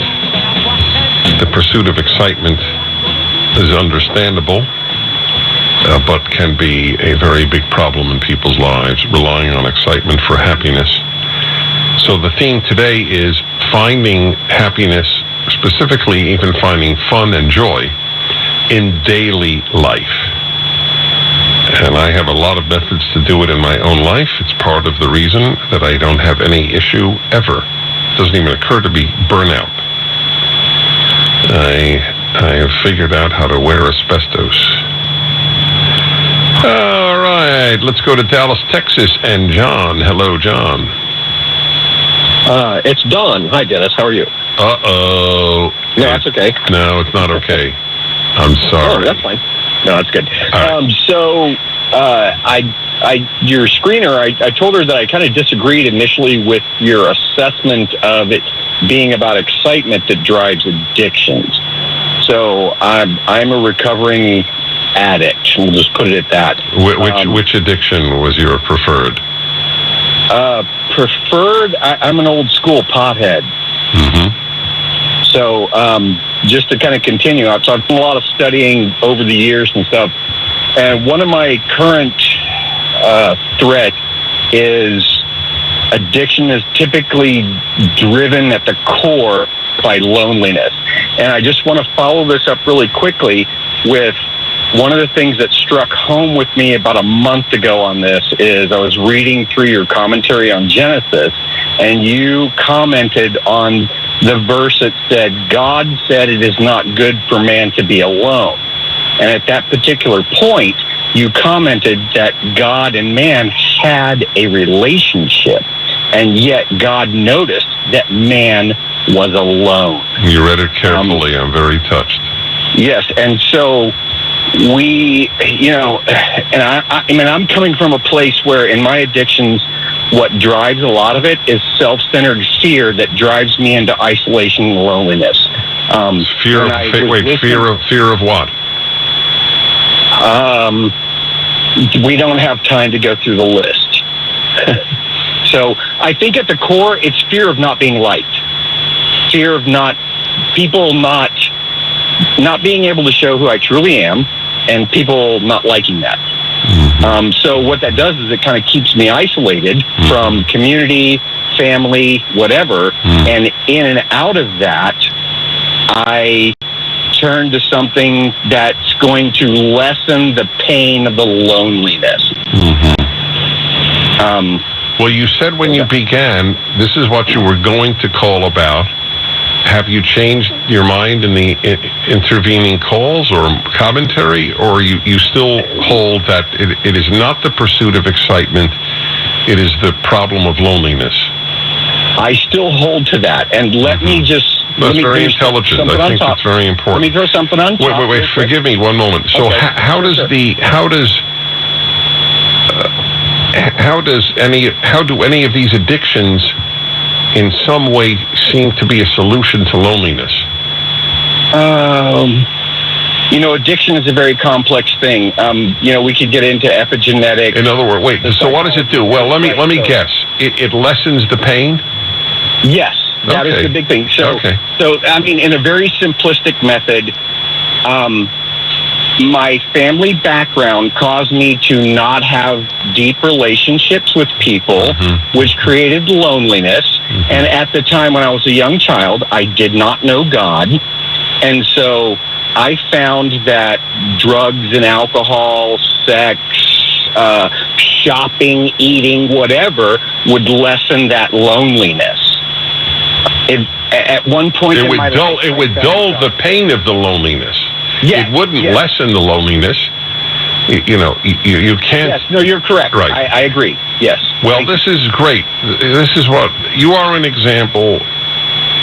The pursuit of excitement is understandable, but can be a very big problem in people's lives, relying on excitement for happiness. So the theme today is finding happiness, specifically even finding fun and joy in daily life. And I have a lot of methods to do it in my own life. It's part of the reason that I don't have any issue ever. It doesn't even occur to me burnout. I have figured out how to wear asbestos. All right, let's go to Dallas, Texas, and John. Hello, John. It's Don. Hi, Dennis. How are you? Uh-oh. No, that's okay. No, it's not okay. I'm sorry. Oh, that's fine. No, that's good. Your screener, I told her that I kind of disagreed initially with your assessment of it being about excitement that drives addictions. So I'm a recovering addict. We'll just put it at that. Which addiction was your preferred? Preferred, I'm an old school pothead. Mm-hmm. So just to kind of continue, so I've done a lot of studying over the years and stuff. And one of my current threat is addiction is typically driven at the core by loneliness. And I just want to follow this up really quickly with one of the things that struck home with me about a month ago on this is I was reading through your commentary on Genesis, and you commented on the verse that said, God said it is not good for man to be alone. And at that particular point, you commented that God and man had a relationship, and yet God noticed that man was alone. You read it carefully. I'm very touched. Yes, and so we, and I mean, I'm coming from a place where in my addictions, what drives a lot of it is self-centered fear that drives me into isolation and loneliness. Fear of what? We don't have time to go through the list. So I think at the core, it's fear of not being liked. Fear of people not being able to show who I truly am, and people not liking that. So what that does is it kind of keeps me isolated from community, family, whatever. And in and out of that, I turn to something that's going to lessen the pain of the loneliness. Well, you said when you began, this is what you were going to call about. Have you changed your mind in the intervening calls or commentary, or you still hold that it is not the pursuit of excitement, it is the problem of loneliness? I still hold to that, and let me just... That's very intelligent. I think that's very important. Let me throw something on top. Wait, forgive me 1 moment. So okay. How do any of these addictions in some way seem to be a solution to loneliness? Addiction is a very complex thing. We could get into epigenetics. In other words, so what does it do? Well, let me guess. It lessens the pain? Yes, that is the big thing. So I mean, in a very simplistic method, my family background caused me to not have deep relationships with people, which created loneliness. And at the time when I was a young child, I did not know God. And so I found that drugs and alcohol, sex, shopping, eating, whatever, would lessen that loneliness. At one point it would dull the pain of the loneliness. Yes, it wouldn't lessen the loneliness. You can't. Yes, no, you're correct. Right. I agree. Yes. Well, this is great. This is what you are, an example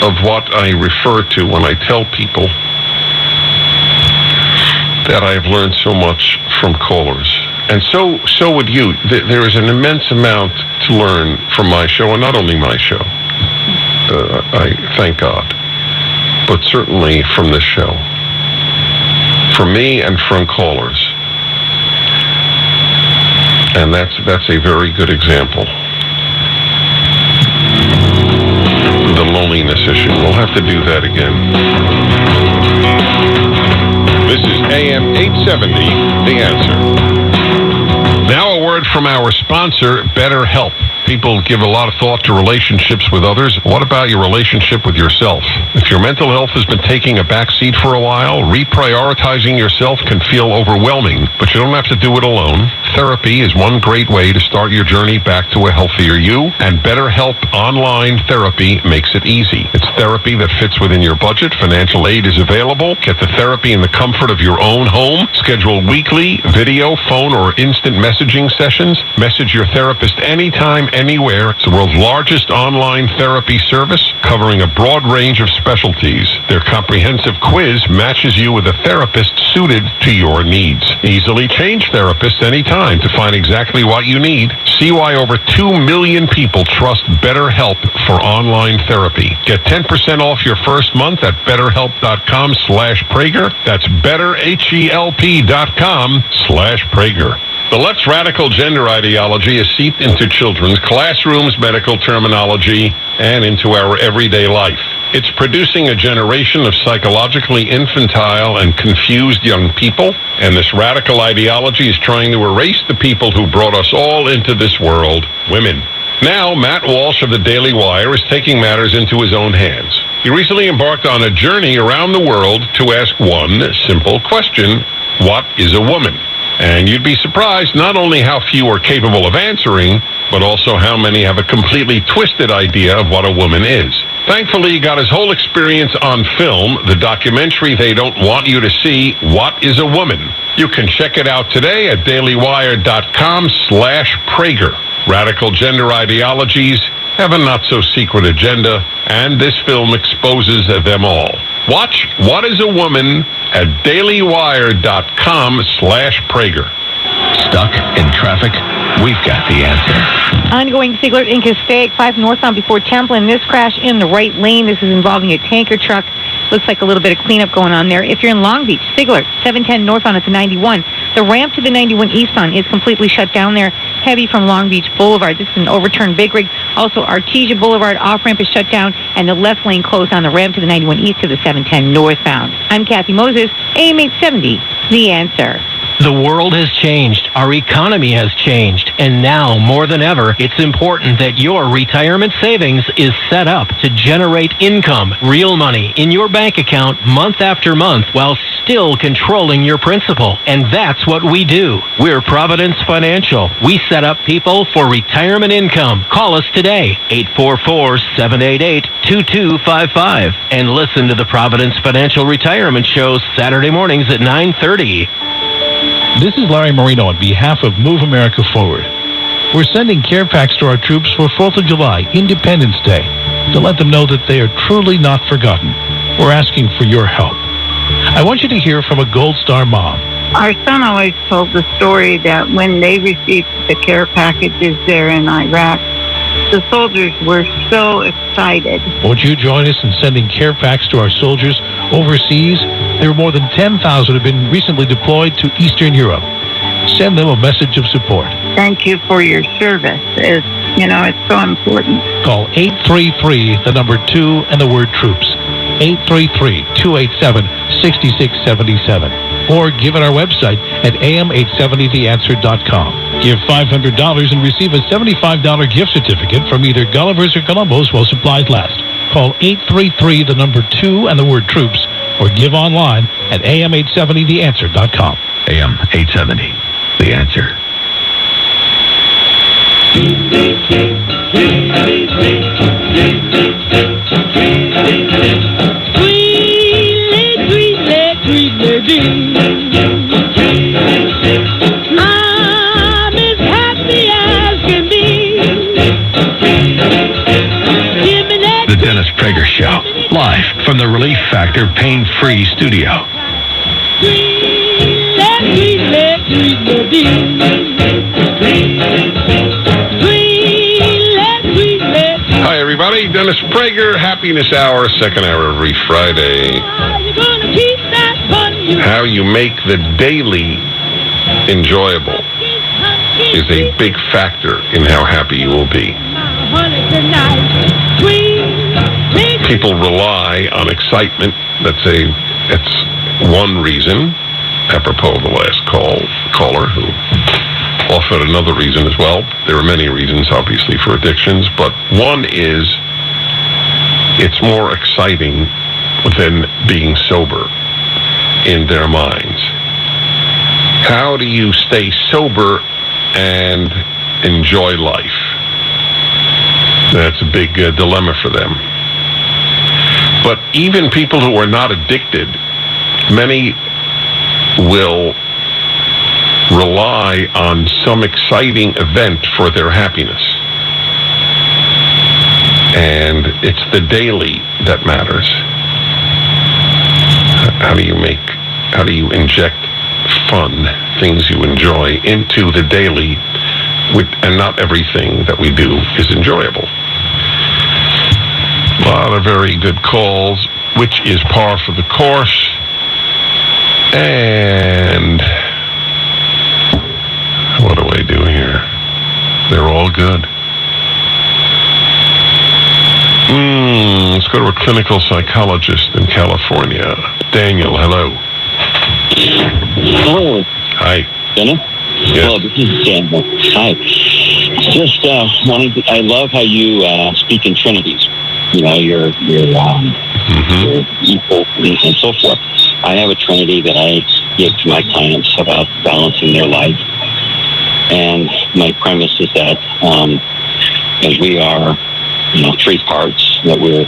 of what I refer to when I tell people that I've learned so much from callers. And so would you. There is an immense amount to learn from my show, and not only my show. I thank God, but certainly from this show, from me and from callers, and that's a very good example. The loneliness issue. We'll have to do that again. This is AM 870, The Answer. Now a word from our sponsor, BetterHelp. People give a lot of thought to relationships with others. What about your relationship with yourself? If your mental health has been taking a back seat for a while, reprioritizing yourself can feel overwhelming, but you don't have to do it alone. Therapy is one great way to start your journey back to a healthier you, and BetterHelp online therapy makes it easy. It's therapy that fits within your budget. Financial aid is available. Get the therapy in the comfort of your own home. Schedule weekly video, phone, or instant messaging sessions. Message your therapist anytime, anywhere. It's the world's largest online therapy service, covering a broad range of specialties. Their comprehensive quiz matches you with a therapist suited to your needs. Easily change therapists anytime to find exactly what you need. See why over 2 million people trust BetterHelp for online therapy. Get 10% off your first month at betterhelp.com/Prager. That's betterhelp.com/Prager. The left's radical gender ideology is seeped into children's classrooms, medical terminology, and into our everyday life. It's producing a generation of psychologically infantile and confused young people, and this radical ideology is trying to erase the people who brought us all into this world, women. Now, Matt Walsh of the Daily Wire is taking matters into his own hands. He recently embarked on a journey around the world to ask one simple question: what is a woman? And you'd be surprised not only how few are capable of answering, but also how many have a completely twisted idea of what a woman is. Thankfully, he got his whole experience on film, the documentary they don't want you to see, What is a Woman? You can check it out today at dailywire.com/Prager. Radical gender ideologies have a not-so-secret agenda, and this film exposes them all. Watch What is a Woman at dailywire.com/Prager. Stuck in traffic? We've got the answer. Ongoing Sigler in Castaic, 5 northbound before Templin. This crash in the right lane. This is involving a tanker truck. Looks like a little bit of cleanup going on there. If you're in Long Beach, Sigler, 710 northbound at the 91. The ramp to the 91 eastbound is completely shut down there. Heavy from Long Beach Boulevard. This is an overturned big rig. Also, Artesia Boulevard off-ramp is shut down, and the left lane closed on the ramp to the 91 east to the 710 northbound. I'm Kathy Moses, AM 870, The Answer. The world has changed. Our economy has changed. And now, more than ever, it's important that your retirement savings is set up to generate income, real money, in your bank account month after month while still controlling your principal. And that's what we do. We're Providence Financial. We set up people for retirement income. Call us today, 844-788-2255. And listen to the Providence Financial Retirement Show Saturday mornings at 9:30. This is Larry Marino on behalf of Move America Forward. We're sending care packs to our troops for 4th of July, Independence Day, to let them know that they are truly not forgotten. We're asking for your help. I want you to hear from a Gold Star mom. Our son always told the story that when they received the care packages there in Iraq, the soldiers were so excited. Won't you join us in sending care packs to our soldiers overseas? There are more than 10,000 have been recently deployed to Eastern Europe. Send them a message of support. Thank you for your service. It's so important. Call 833, the number 2, and the word troops. 833-287-6677. or give at our website at am870theanswer.com. Give $500 and receive a $75 gift certificate from either Gulliver's or Columbo's while supplies last. Call 833 the number 2 and the word troops, or give online at am870theanswer.com. AM 870, The Answer. I'm as happy as can be. The Dennis Prager Show, live from the Relief Factor Pain-Free Studio. Hi, everybody. Dennis Prager, Happiness Hour, second hour every Friday. How you make the daily enjoyable is a big factor in how happy you will be. People rely on excitement. That's one reason, apropos of the last caller who offered another reason as well. There are many reasons, obviously, for addictions, but one is it's more exciting than being sober in their minds. How do you stay sober and enjoy life? That's a big dilemma for them. But even people who are not addicted, many will rely on some exciting event for their happiness. And it's the daily that matters. How do you inject fun, things you enjoy, into the daily, and not everything that we do is enjoyable. A lot of very good calls, which is par for the course. And what do I do here? They're all good. Let's go to a clinical psychologist in California. Daniel, hello. Hello. Hi. Dennis? Yes. Hello, this is Daniel. Hi. Just I love how you speak in trinities. You know, your equal and so forth. I have a trinity that I give to my clients about balancing their life. And my premise is that as we are, three parts, that we're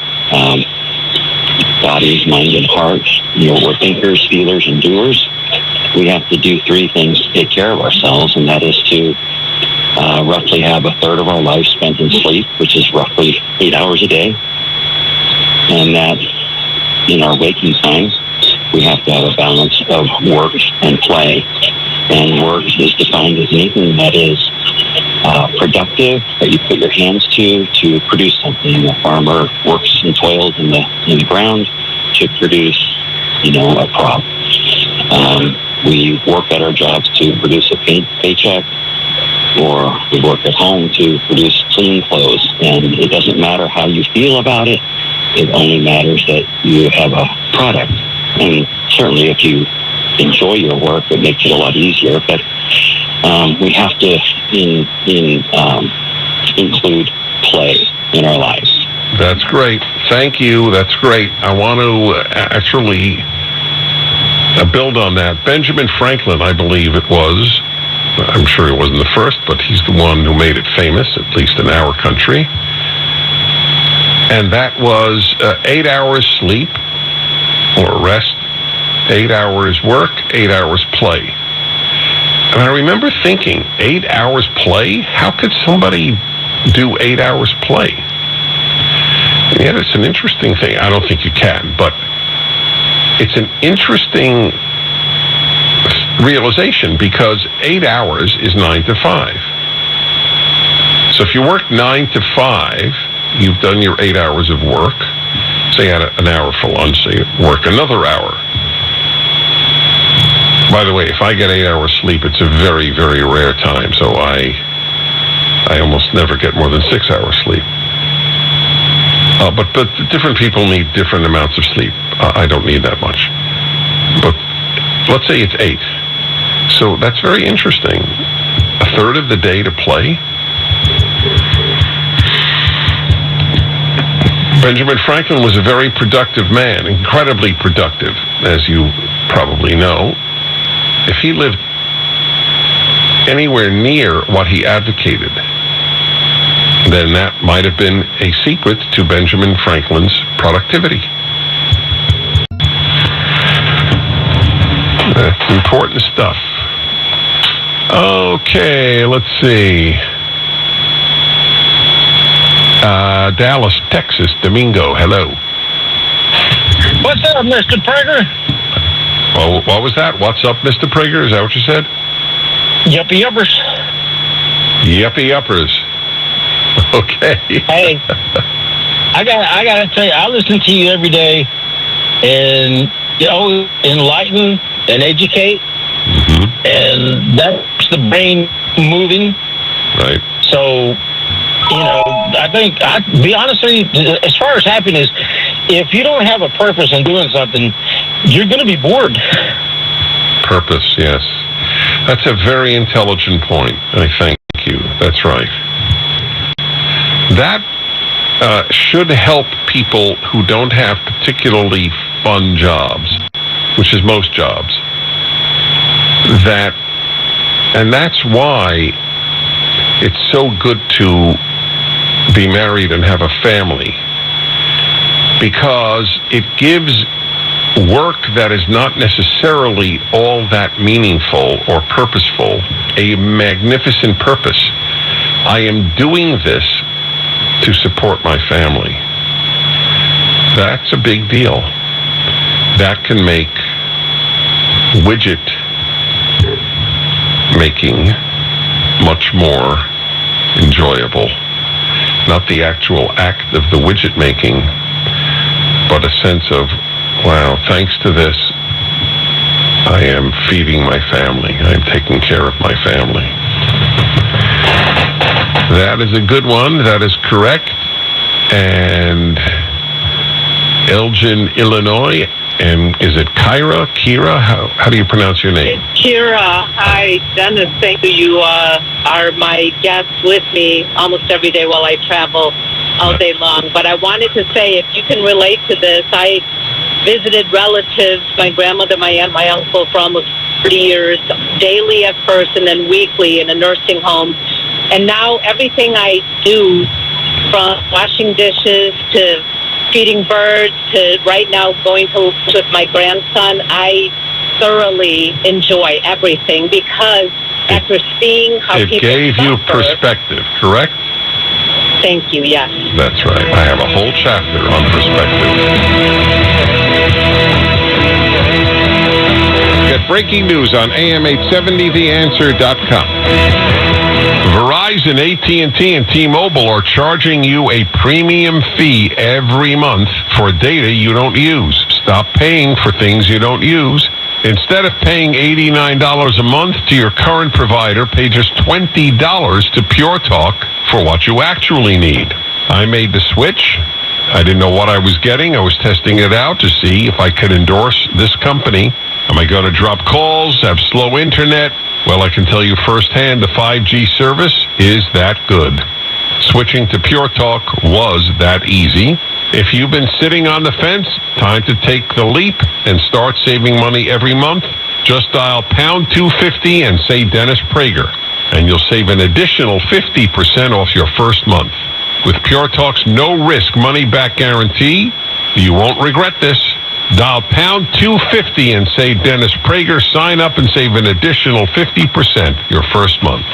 body, mind, and heart. We're thinkers, feelers, and doers. We have to do three things to take care of ourselves, and that is to roughly have a third of our life spent in sleep, which is roughly 8 hours a day. And that in our waking time, we have to have a balance of work and play. And work is defined as anything that is productive, that you put your hands to produce something. The farmer works and toils in the ground to produce, a crop. We work at our jobs to produce a paycheck, or we work at home to produce clean clothes. And it doesn't matter how you feel about it. It only matters that you have a product. And certainly if you enjoy your work, it makes it a lot easier. But we have to include play in our lives. That's great. Thank you. That's great. I want to actually build on that. Benjamin Franklin, I believe it was. I'm sure he wasn't the first, but he's the one who made it famous, at least in our country. And that was 8 hours sleep or rest, 8 hours work, 8 hours play. And I remember thinking, 8 hours play? How could somebody do 8 hours play? And yet it's an interesting thing. I don't think you can, but it's an interesting realization because 8 hours is 9 to 5. So if you work 9 to 5, you've done your 8 hours of work. Say you had an hour for lunch, so you work another hour. By the way, if I get 8 hours sleep, it's a very, very rare time. So I almost never get more than 6 hours sleep. But different people need different amounts of sleep. I don't need that much. But Let's say it's 8. So that's very interesting. A third of the day to play. Benjamin Franklin was a very productive man, incredibly productive, as you probably know. If he lived anywhere near what he advocated, then that might have been a secret to Benjamin Franklin's productivity. That's important stuff. Okay, let's see. Dallas, Texas, Domingo, hello. What's up, Mr. Prager? Well, what was that? What's up, Mr. Prager? Is that what you said? Yuppie uppers. Yuppie uppers. Okay. Hey, I gotta tell you, I listen to you every day, and enlighten and educate, and that's the brain moving. Right. So, I think, be honest with you, as far as happiness, if you don't have a purpose in doing something, you're going to be bored. Purpose, yes. That's a very intelligent point. I thank you. That's right. That should help people who don't have particularly fun jobs, which is most jobs. And that's why it's so good to be married and have a family, because it gives work that is not necessarily all that meaningful or purposeful a magnificent purpose. I am doing this to support my family. That's a big deal. That can make widget making much more enjoyable. Not the actual act of the widget making, but a sense of, wow, thanks to this, I am feeding my family. I am taking care of my family. That is a good one. That is correct. And Elgin, Illinois. And is it Kira? How do you pronounce your name? It's Kira. Hi, Dennis. Thank you. You are my guest with me almost every day while I travel all day long. But I wanted to say, if you can relate to this, I visited relatives, my grandmother, my aunt, my uncle, for almost 30 years, daily at first and then weekly in a nursing home. And now everything I do, from washing dishes to feeding birds to right now going to lunch with my grandson, I thoroughly enjoy everything because after seeing how people it gave you perspective, correct? Thank you, yes. That's right. I have a whole chapter on perspective. Get breaking news on AM870theanswer.com. Verizon, AT&T, and T-Mobile are charging you a premium fee every month for data you don't use. Stop paying for things you don't use. Instead of paying $89 a month to your current provider, pay just $20 to Pure Talk for what you actually need. I made the switch. I didn't know what I was getting. I was testing it out to see if I could endorse this company. Am I going to drop calls, have slow internet? Well, I can tell you firsthand, the 5G service is that good. Switching to Pure Talk was that easy. If you've been sitting on the fence, time to take the leap and start saving money every month. Just dial pound 250 and say Dennis Prager, and you'll save an additional 50% off your first month. With Pure Talk's no-risk money-back guarantee, you won't regret this. Dial pound 250 and say Dennis Prager. Sign up and save an additional 50% your first month.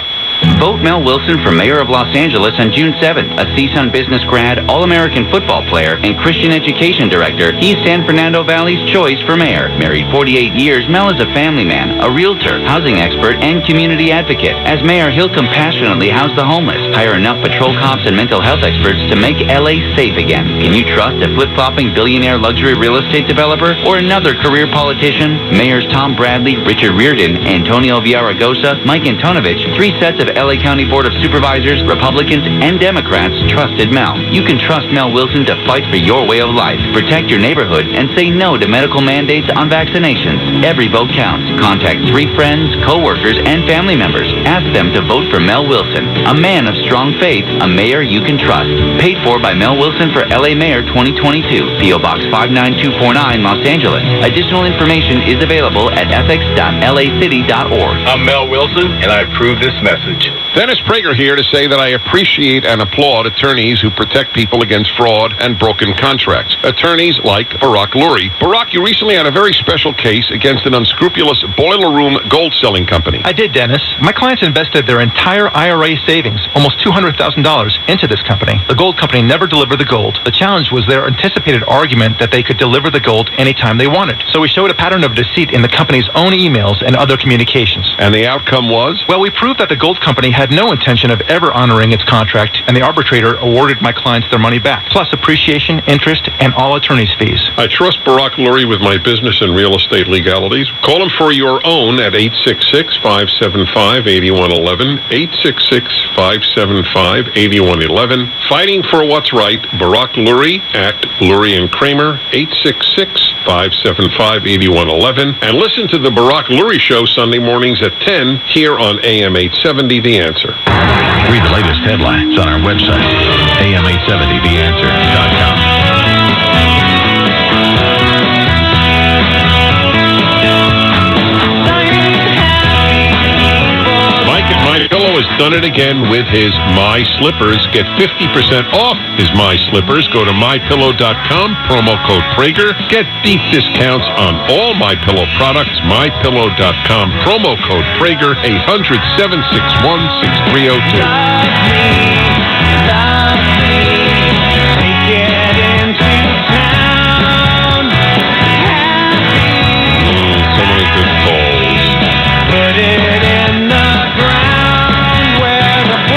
Vote Mel Wilson for mayor of Los Angeles on June 7th. A CSUN business grad, All-American football player, and Christian education director, he's San Fernando Valley's choice for mayor. Married 48 years, Mel is a family man, a realtor, housing expert, and community advocate. As mayor, he'll compassionately house the homeless, hire enough patrol cops and mental health experts to make LA safe again. Can you trust a flip-flopping billionaire luxury real estate developer or another career politician? Mayors Tom Bradley, Richard Reardon, Antonio Villaraigosa, Mike Antonovich, 3 sets of of LA County Board of Supervisors, Republicans, and Democrats trusted Mel. You can trust Mel Wilson to fight for your way of life, protect your neighborhood, and say no to medical mandates on vaccinations. Every vote counts. Contact 3 friends, co-workers, and family members. Ask them to vote for Mel Wilson, a man of strong faith, a mayor you can trust. Paid for by Mel Wilson for LA Mayor 2022. P.O. Box 59249, Los Angeles. Additional information is available at ethics.lacity.org. I'm Mel Wilson, and I approve this message. Dennis Prager here to say that I appreciate and applaud attorneys who protect people against fraud and broken contracts. Attorneys like Barak Lurie. Barak, you recently had a very special case against an unscrupulous boiler room gold selling company. I did, Dennis. My clients invested their entire IRA savings, almost $200,000, into this company. The gold company never delivered the gold. The challenge was their anticipated argument that they could deliver the gold anytime they wanted. So we showed a pattern of deceit in the company's own emails and other communications. And the outcome was? Well, we proved that the gold company had no intention of ever honoring its contract, and the arbitrator awarded my clients their money back, plus appreciation, interest, and all attorney's fees. I trust Barak Lurie with my business and real estate legalities. Call him for your own at 866-575-8111, 866-575-8111. Fighting for what's right, Barak Lurie at Lurie and Kramer, 866-575-8111. And listen to the Barak Lurie Show Sunday mornings at 10 here on AM 870 The Answer. Read the latest headlines on our website, am870theanswer.com. MyPillow has done it again with his My Slippers. Get 50% off his My Slippers. Go to MyPillow.com, promo code Prager. Get deep discounts on all MyPillow products. MyPillow.com, promo code Prager, 800-761-6302. So many good calls.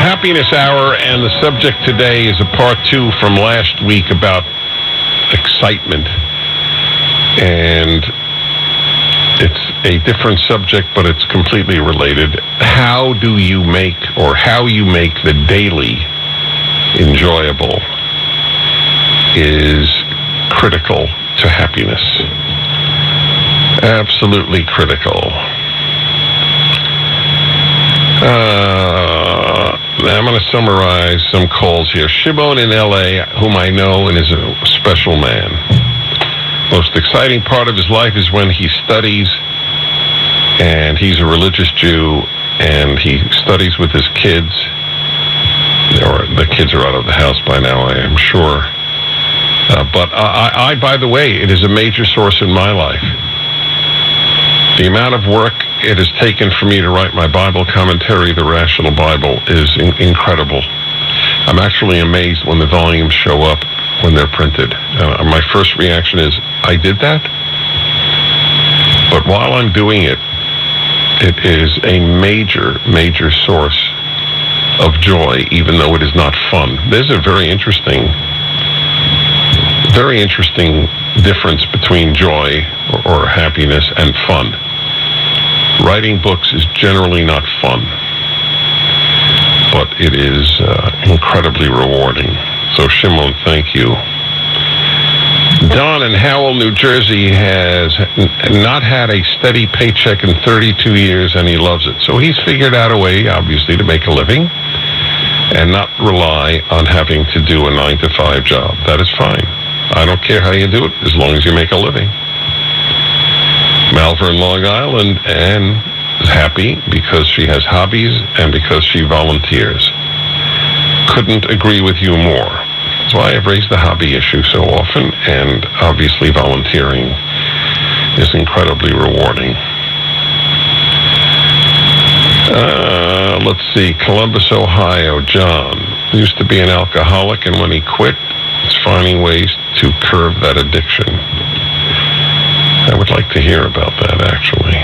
Happiness Hour, and the subject today is a part 2 from last week about excitement. And it's a different subject, but it's completely related. How you make the daily enjoyable is critical to happiness. Absolutely critical. I'm going to summarize some calls here. Shimon in L.A., whom I know and is a special man. Most exciting part of his life is when he studies, and he's a religious Jew, and he studies with his kids, or the kids are out of the house by now, I am sure. But I, by the way, it is a major source in my life. The amount of work it has taken for me to write my Bible commentary, The Rational Bible, is incredible. I'm actually amazed when the volumes show up when they're printed. My first reaction is, I did that? But while I'm doing it, it is a major, major source of joy, even though it is not fun. There's a very interesting difference between joy or happiness and fun. Writing books is generally not fun, but it is incredibly rewarding. So, Shimon, thank you. Don in Howell, New Jersey, has not had a steady paycheck in 32 years, and he loves it. So he's figured out a way, obviously, to make a living and not rely on having to do a 9-to-5 job. That is fine. I don't care how you do it, as long as you make a living. Malvern, Long Island, and is happy because she has hobbies and because she volunteers. Couldn't agree with you more. That's why I've raised the hobby issue so often, and obviously volunteering is incredibly rewarding. Let's see, Columbus, Ohio, John used to be an alcoholic, and when he quit, he's finding ways to curb that addiction. I would like to hear about that, actually.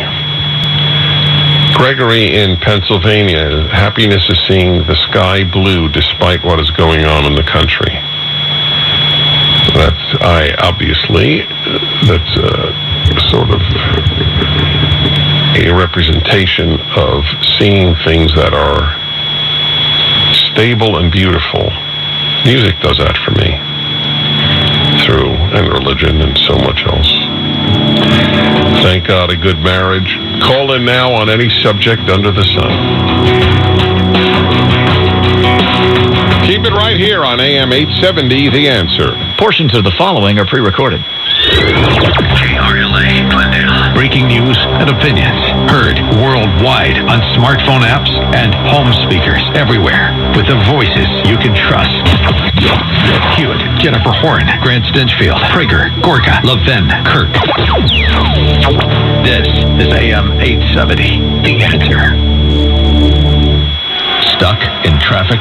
Gregory in Pennsylvania, happiness is seeing the sky blue despite what is going on in the country. That's sort of a representation of seeing things that are stable and beautiful. Music does that for me. And religion and so much else. Thank God, a good marriage. Call in now on any subject under the sun. Keep it right here on AM 870, The Answer. Portions of the following are pre-recorded. KRLA, Glendale. Breaking news and opinions. Heard worldwide on smartphone apps and home speakers everywhere. With the voices you can trust. Hewitt, Jennifer Horn, Grant Stinchfield, Prager, Gorka, Levin, Kirk. This is AM 870, The Answer. Stuck in traffic?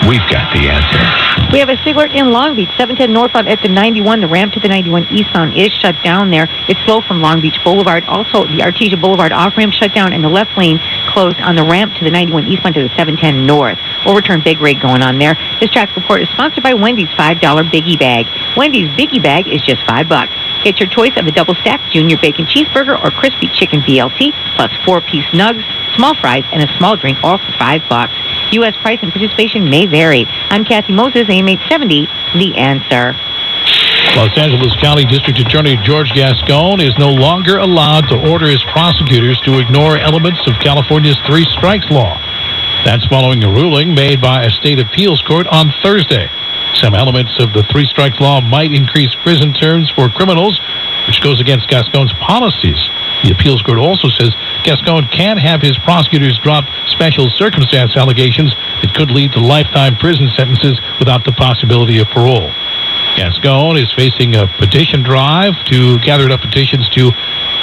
We've got the answer. We have a SIG alert in Long Beach, 710 northbound at the 91. The ramp to the 91 eastbound is shut down there. It's slow from Long Beach Boulevard. Also, the Artesia Boulevard off-ramp shut down and the left lane closed on the ramp to the 91 eastbound to the 710 north. Overturn big rig going on there. This traffic report is sponsored by Wendy's $5 Biggie Bag. Wendy's Biggie Bag is just $5. Get your choice of a double-stacked junior bacon cheeseburger or crispy chicken BLT, plus 4-piece nugs, small fries, and a small drink, all for $5. U.S. price and participation may vary. I'm Kathy Moses, AM 870, The Answer. Los Angeles County District Attorney George Gascon is no longer allowed to order his prosecutors to ignore elements of California's three strikes law. That's following a ruling made by a state appeals court on Thursday. Some elements of the three strikes law might increase prison terms for criminals, which goes against Gascon's policies. The appeals court also says Gascon can't have his prosecutors drop special circumstance allegations that could lead to lifetime prison sentences without the possibility of parole. Gascon is facing a petition drive to gather enough petitions to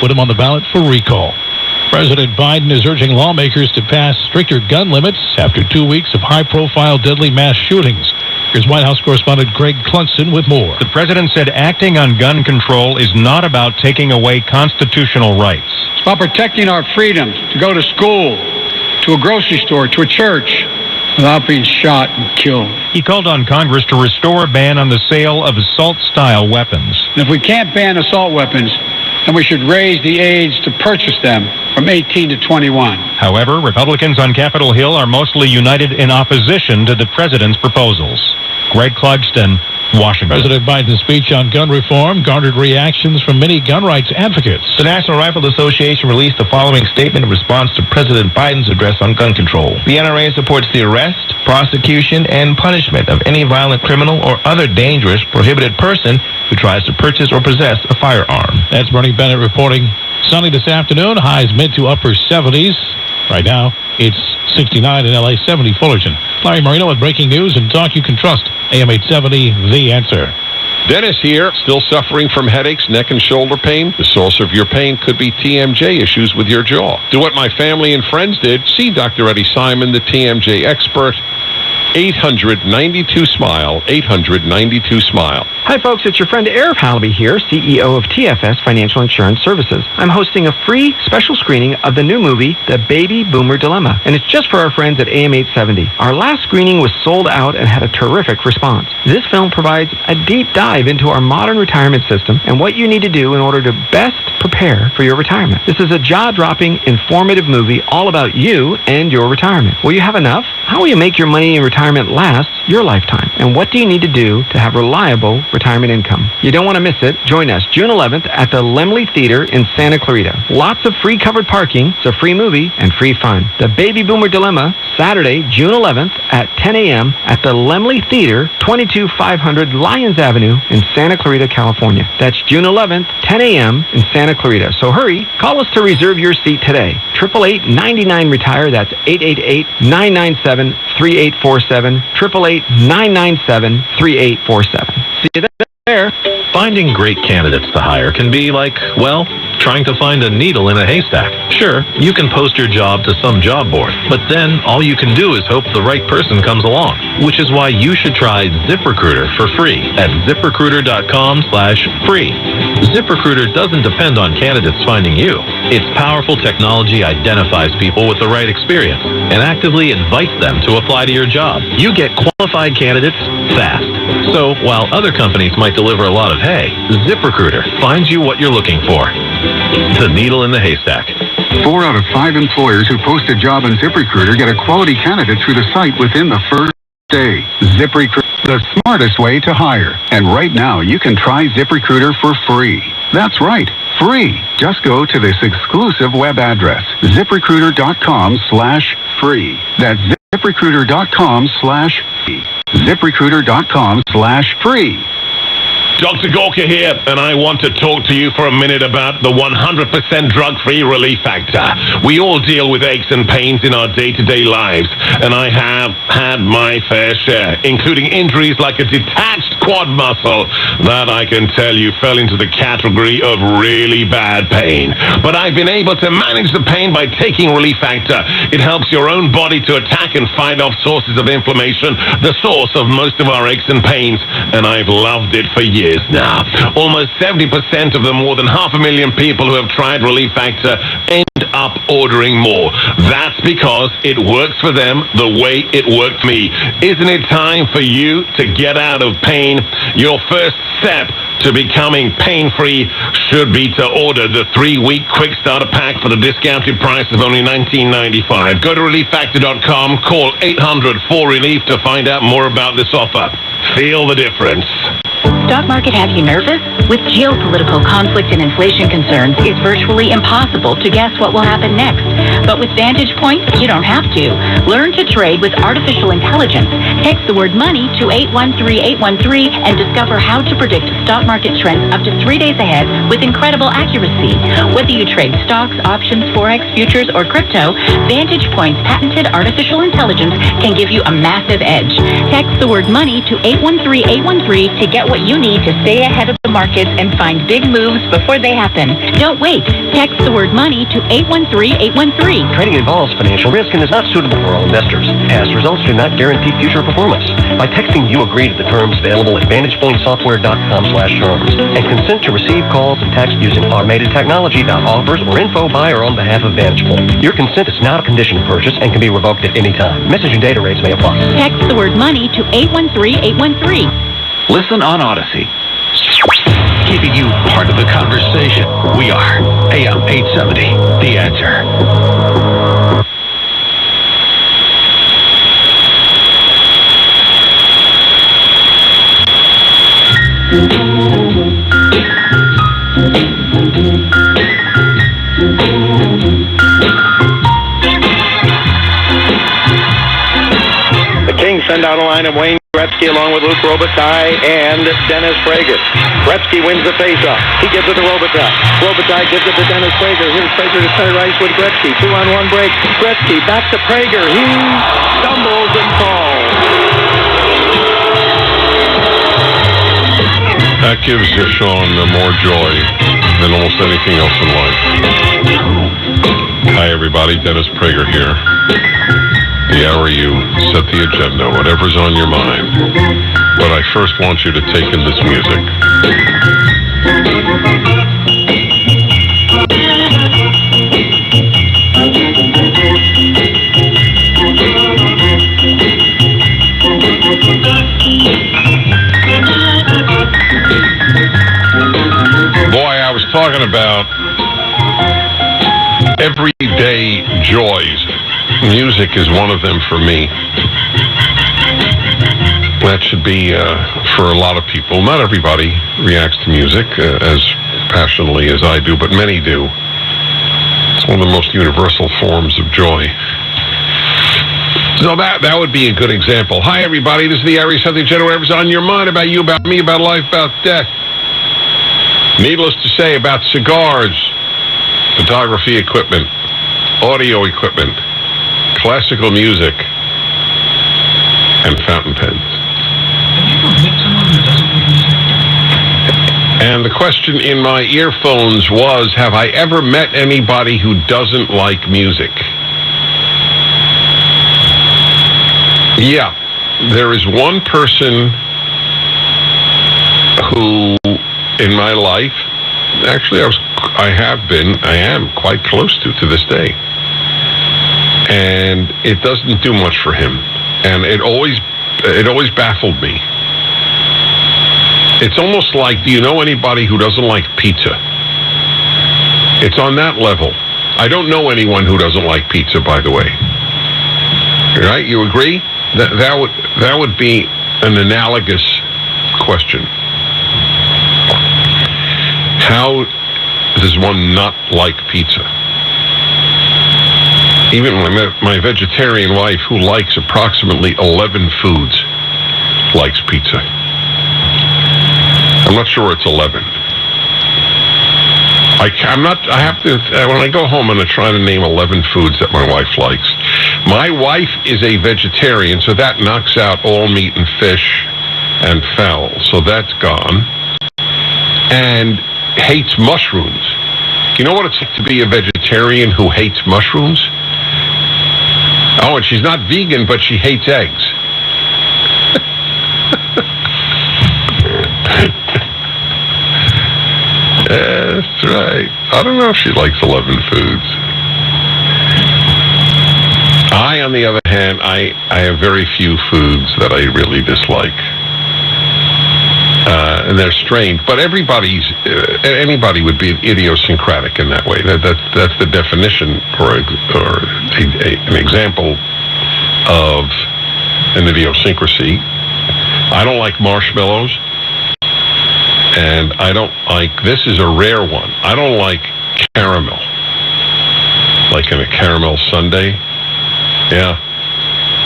put him on the ballot for recall. President Biden is urging lawmakers to pass stricter gun limits after 2 weeks of high-profile deadly mass shootings. Here's White House correspondent Greg Clunson with more. The president said acting on gun control is not about taking away constitutional rights. It's about protecting our freedom to go to school, to a grocery store, to a church, without being shot and killed. He called on Congress to restore a ban on the sale of assault-style weapons. And if we can't ban assault weapons, then we should raise the age to purchase them from 18 to 21. However, Republicans on Capitol Hill are mostly united in opposition to the president's proposals. Greg Clugston, Washington. President Biden's speech on gun reform garnered reactions from many gun rights advocates. The National Rifle Association released the following statement in response to President Biden's address on gun control. The NRA supports the arrest, prosecution, and punishment of any violent criminal or other dangerous, prohibited person who tries to purchase or possess a firearm. That's Bernie Bennett reporting. Sunny this afternoon, highs mid to upper 70s. Right now, it's 69 in LA, 70 Fullerton. Larry Marino with breaking news and talk you can trust. AM 870, The Answer. Dennis here, still suffering from headaches, neck and shoulder pain? The source of your pain could be TMJ issues with your jaw. Do what my family and friends did. See Dr. Eddie Simon, the TMJ expert. 800-92-SMILE, 800-92-SMILE. Hi, folks. It's your friend Eric Halaby here, CEO of TFS Financial Insurance Services. I'm hosting a free special screening of the new movie, The Baby Boomer Dilemma, and it's just for our friends at AM 870. Our last screening was sold out and had a terrific response. This film provides a deep dive into our modern retirement system and what you need to do in order to best prepare for your retirement. This is a jaw-dropping, informative movie all about you and your retirement. Will you have enough? How will you make your money in retirement last your lifetime? And what do you need to do to have reliable retirement income? You don't want to miss it. Join us June 11th at the Laemmle Theater in Santa Clarita. Lots of free covered parking, it's a free movie, and free fun. The Baby Boomer Dilemma, Saturday, June 11th at 10 a.m. at the Laemmle Theater, 22500 Lyons Avenue in Santa Clarita, California. That's June 11th, 10 a.m. in Santa Clarita. So hurry, call us to reserve your seat today. 888-99-RETIRE, that's 888-997-3847, 888-997-3847. See you there. Finding great candidates to hire can be like, well, trying to find a needle in a haystack. Sure, you can post your job to some job board, but then all you can do is hope the right person comes along, which is why you should try ZipRecruiter for free at ZipRecruiter.com/free. ZipRecruiter doesn't depend on candidates finding you. Its powerful technology identifies people with the right experience and actively invites them to apply to your job. You get qualified candidates fast. So while other companies might deliver a lot of hay, ZipRecruiter finds you what you're looking for. The needle in the haystack. 4 out of 5 employers who post a job on ZipRecruiter get a quality candidate through the site within the first Stay. ZipRecruiter, the smartest way to hire. And right now, you can try ZipRecruiter for free. That's right, free. Just go to this exclusive web address, ZipRecruiter.com/free. That's ZipRecruiter.com/free. ZipRecruiter.com/free. Dr. Gorka here, and I want to talk to you for a minute about the 100% drug-free relief factor. We all deal with aches and pains in our day-to-day lives, and I have had my fair share, including injuries like a detached quad muscle that I can tell you fell into the category of really bad pain. But I've been able to manage the pain by taking Relief Factor. It helps your own body to attack and fight off sources of inflammation, the source of most of our aches and pains, and I've loved it for years now. Almost 70% of the more than 500,000 people who have tried Relief Factor end up ordering more. That's because it works for them the way it worked me. Isn't it time for you to get out of pain? Your first step to becoming pain-free should be to order the 3-week quick starter pack for the discounted price of only $19.95. Go to ReliefFactor.com, call 800-4RELIEF to find out more about this offer. Feel the difference. Stock market have you nervous? With geopolitical conflict and inflation concerns, it's virtually impossible to guess what will happen next. But with Vantage Point, you don't have to. Learn to trade with artificial intelligence. Text the word money to 813813 and discover how to predict stock market trends up to 3 days ahead with incredible accuracy. Whether you trade stocks, options, forex, futures, or crypto, Vantage Point's patented artificial intelligence can give you a massive edge. Text the word money to 813813 to get what you need to stay ahead of the markets and find big moves before they happen. Don't wait. Text the word money to 813813. Trading involves financial risk and is not suitable for all investors. Past results do not guarantee future performance. By texting, you agree to the terms available at VantagePointSoftware.com/terms and consent to receive calls and text using automated technology. Offers or info by or on behalf of Vantage Point. Your consent is not a condition of purchase and can be revoked at any time. Message and data rates may apply. Text the word money to 813813. Listen on Odyssey. Keeping you part of the conversation. We are AM 870, The Answer. The Kings send out a line of Wayne Gretzky along with Luc Robitaille and Dennis Prager. Gretzky wins the faceoff. He gives it to Robitaille. Robitaille gives it to Dennis Prager. Here's Prager to center ice with Gretzky. 2-on-1 break. Gretzky back to Prager. He stumbles and falls. That gives Sean more joy than almost anything else in life. Hi, everybody. Dennis Prager here. The hour you set the agenda, whatever's on your mind. But I first want you to take in this music. Boy, I was talking about everyday joys. Music is one of them for me. That should be for a lot of people. Not everybody reacts to music as passionately as I do, but many do. It's one of the most universal forms of joy. So that would be a good example. Hi, everybody. This is the Area Something General. Whatever's on your mind about you, about me, about life, about death. Needless to say, about cigars, photography equipment, audio equipment, classical music, and fountain pens. And the question in my earphones was, have I ever met anybody who doesn't like music? Yeah, there is one person who, in my life, actually I am quite close to this day. And it doesn't do much for him. And it always baffled me. It's almost like, do you know anybody who doesn't like pizza? It's on that level. I don't know anyone who doesn't like pizza, by the way. Right? You agree? that would be an analogous question. How does one not like pizza? Even my vegetarian wife, who likes approximately 11 foods, likes pizza. I'm not sure it's 11. When I go home, I'm going to try to name 11 foods that my wife likes. My wife is a vegetarian, so that knocks out all meat and fish and fowl. So that's gone. And hates mushrooms. You know what it's like to be a vegetarian who hates mushrooms? Oh, and she's not vegan, but she hates eggs. That's right. I don't know if she likes 11 foods. On the other hand, I have very few foods that I really dislike. And they're strange, but anybody would be idiosyncratic in that way. That's the definition or an example of an idiosyncrasy. I don't like marshmallows, and I don't like, this is a rare one, I don't like caramel, like in a caramel sundae. Yeah,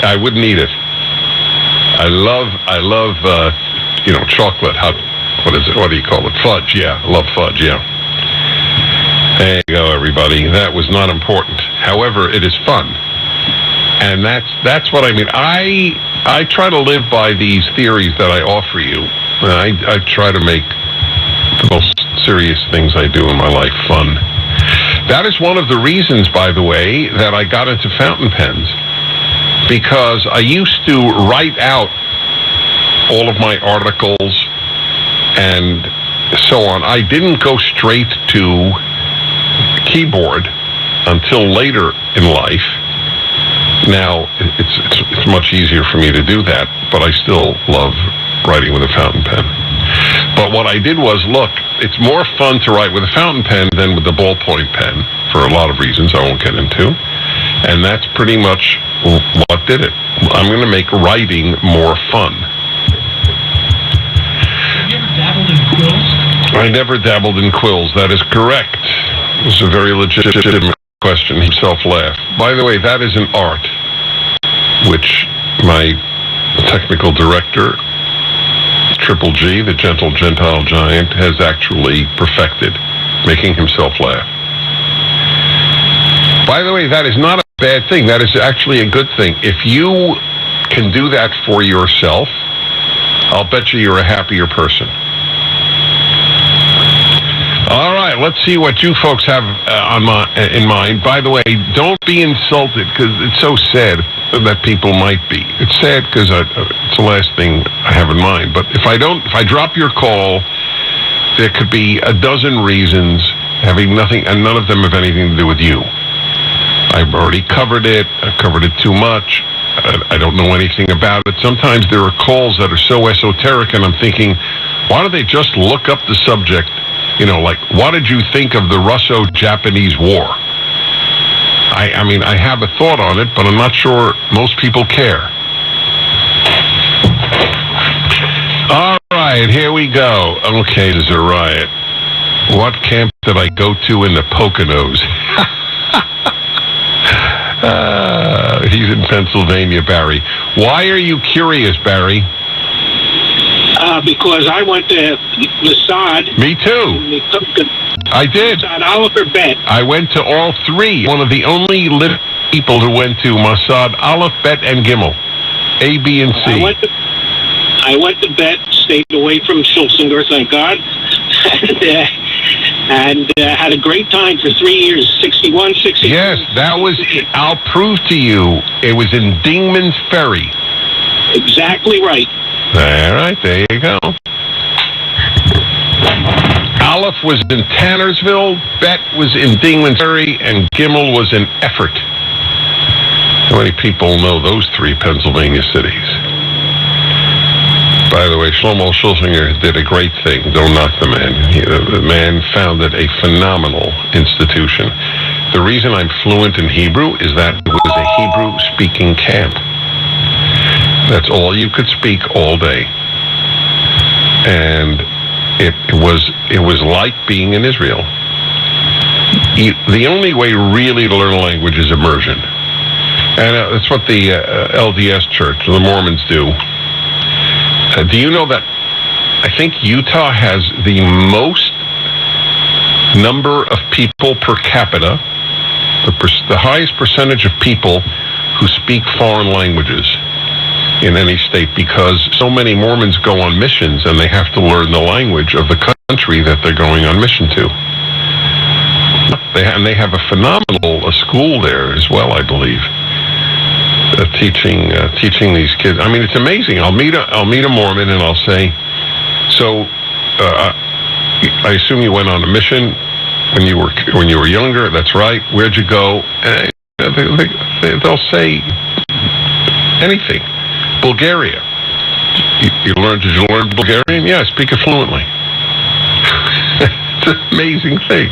I wouldn't eat it. I love chocolate. What is it? What do you call it? Fudge. Yeah, I love fudge. Yeah. There you go, everybody. That was not important. However, it is fun, and that's what I mean. I try to live by these theories that I offer you. I try to make the most serious things I do in my life fun. That is one of the reasons, by the way, that I got into fountain pens, because I used to write out all of my articles and so on. I didn't go straight to keyboard until later in life. Now, it's much easier for me to do that, but I still love writing with a fountain pen. But what I did was, look, it's more fun to write with a fountain pen than with the ballpoint pen, for a lot of reasons I won't get into. And that's pretty much what did it. I'm going to make writing more fun. Have you ever dabbled in quills? I never dabbled in quills. That is correct. It was a very legitimate question. He self-laughed. By the way, that is an art which my technical director, Triple G, the gentle Gentile giant, has actually perfected, making himself laugh. By the way, that is not a bad thing. That is actually a good thing. If you can do that for yourself, I'll bet you're a happier person. All right, let's see what you folks have in mind. By the way, don't be insulted, because it's so sad that people might be. It's sad because it's the last thing I have in mind. But if I drop your call, there could be a dozen reasons having nothing, and none of them have anything to do with you. I've already covered it. I've covered it too much. I don't know anything about it. Sometimes there are calls that are so esoteric, and I'm thinking, why don't they just look up the subject? You know, like, what did you think of the Russo-Japanese War? I mean, I have a thought on it, but I'm not sure most people care. All right, here we go. Okay, there's a riot. What camp did I go to in the Poconos? He's in Pennsylvania, Barry. Why are you curious, Barry? Because I went to Mossad. Me too. I did. Mossad, Oliver Bet. I went to all three. One of the only people who went to Mossad, Aleph, Bet, and Gimel. A, B, and C. I went to Bet, stayed away from Schulsinger, thank God, and had a great time for 3 years, 61, 62. Yes, that was, I'll prove to you, it was in Dingman's Ferry. Exactly right. All right, there you go. Aleph was in Tannersville, Bet was in Dingman's Ferry, and Gimel was in Effort. How many people know those three Pennsylvania cities? By the way, Shlomo Schulsinger did a great thing. Don't knock the man. The man founded a phenomenal institution. The reason I'm fluent in Hebrew is that it was a Hebrew-speaking camp. That's all you could speak all day. And it was like being in Israel. The only way really to learn a language is immersion. And that's what the LDS Church, the Mormons, do. Do you know that I think Utah has the most number of people per capita, the highest percentage of people who speak foreign languages in any state, because so many Mormons go on missions and they have to learn the language of the country that they're going on mission to. They have a phenomenal school there as well, I believe, teaching these kids. I mean, it's amazing. I'll meet a Mormon and I'll say, so I assume you went on a mission when you were younger. That's right. Where'd you go? And they'll say anything. Bulgaria. Did you learn Bulgarian? Yeah, I speak it fluently. It's an amazing thing.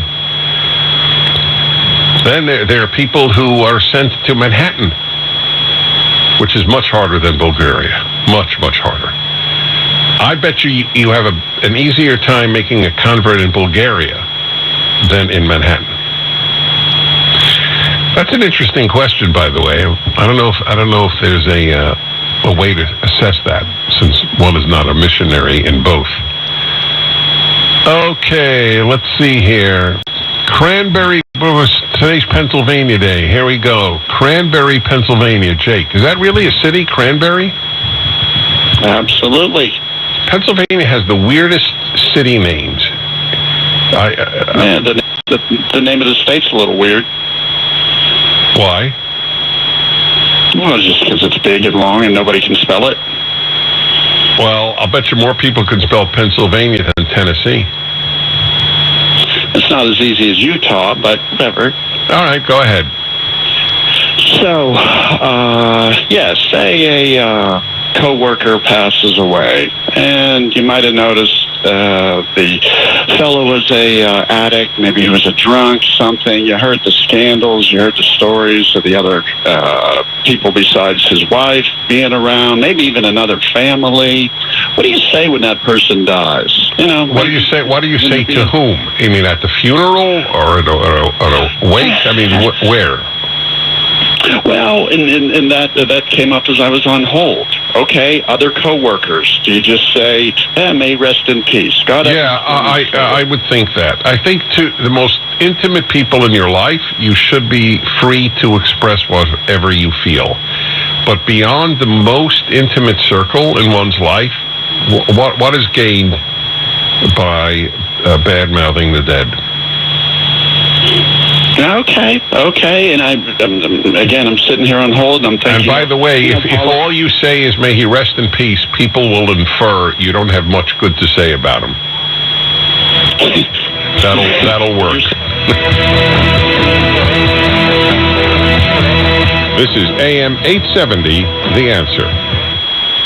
Then there are people who are sent to Manhattan, which is much harder than Bulgaria. Much, much harder. I bet you have an easier time making a convert in Bulgaria than in Manhattan. That's an interesting question, by the way. I don't know if there's a way to assess that, since one is not a missionary in both. Okay, let's see here. Cranberry was today's Pennsylvania Day. Here we go. Cranberry, Pennsylvania. Jake, is that really a city, Cranberry? Absolutely. Pennsylvania has the weirdest city names. The name of the state's a little weird. Why? Well, just because it's big and long and nobody can spell it. Well, I'll bet you more people can spell Pennsylvania than Tennessee. It's not as easy as Utah, but whatever. All right, go ahead. So, say a coworker passes away, and you might have noticed the fellow was a addict, maybe he was a drunk, something. You heard the scandals, you heard the stories of the other people besides his wife being around, maybe even another family. What do you say when that person dies? You know, what do you say? What do you say to whom? You mean at the funeral or at a wake? I mean, where? Well, and that came up as I was on hold. Okay, other coworkers. Do you just say, may rest in peace? God. Yeah, I would think that. I think to the most intimate people in your life, you should be free to express whatever you feel. But beyond the most intimate circle in one's life, what is gained by bad-mouthing the dead? Okay, and I'm sitting here on hold, and I'm thinking... And by the way, if all you say is, may he rest in peace, people will infer you don't have much good to say about him. That'll work. This is AM 870, The Answer.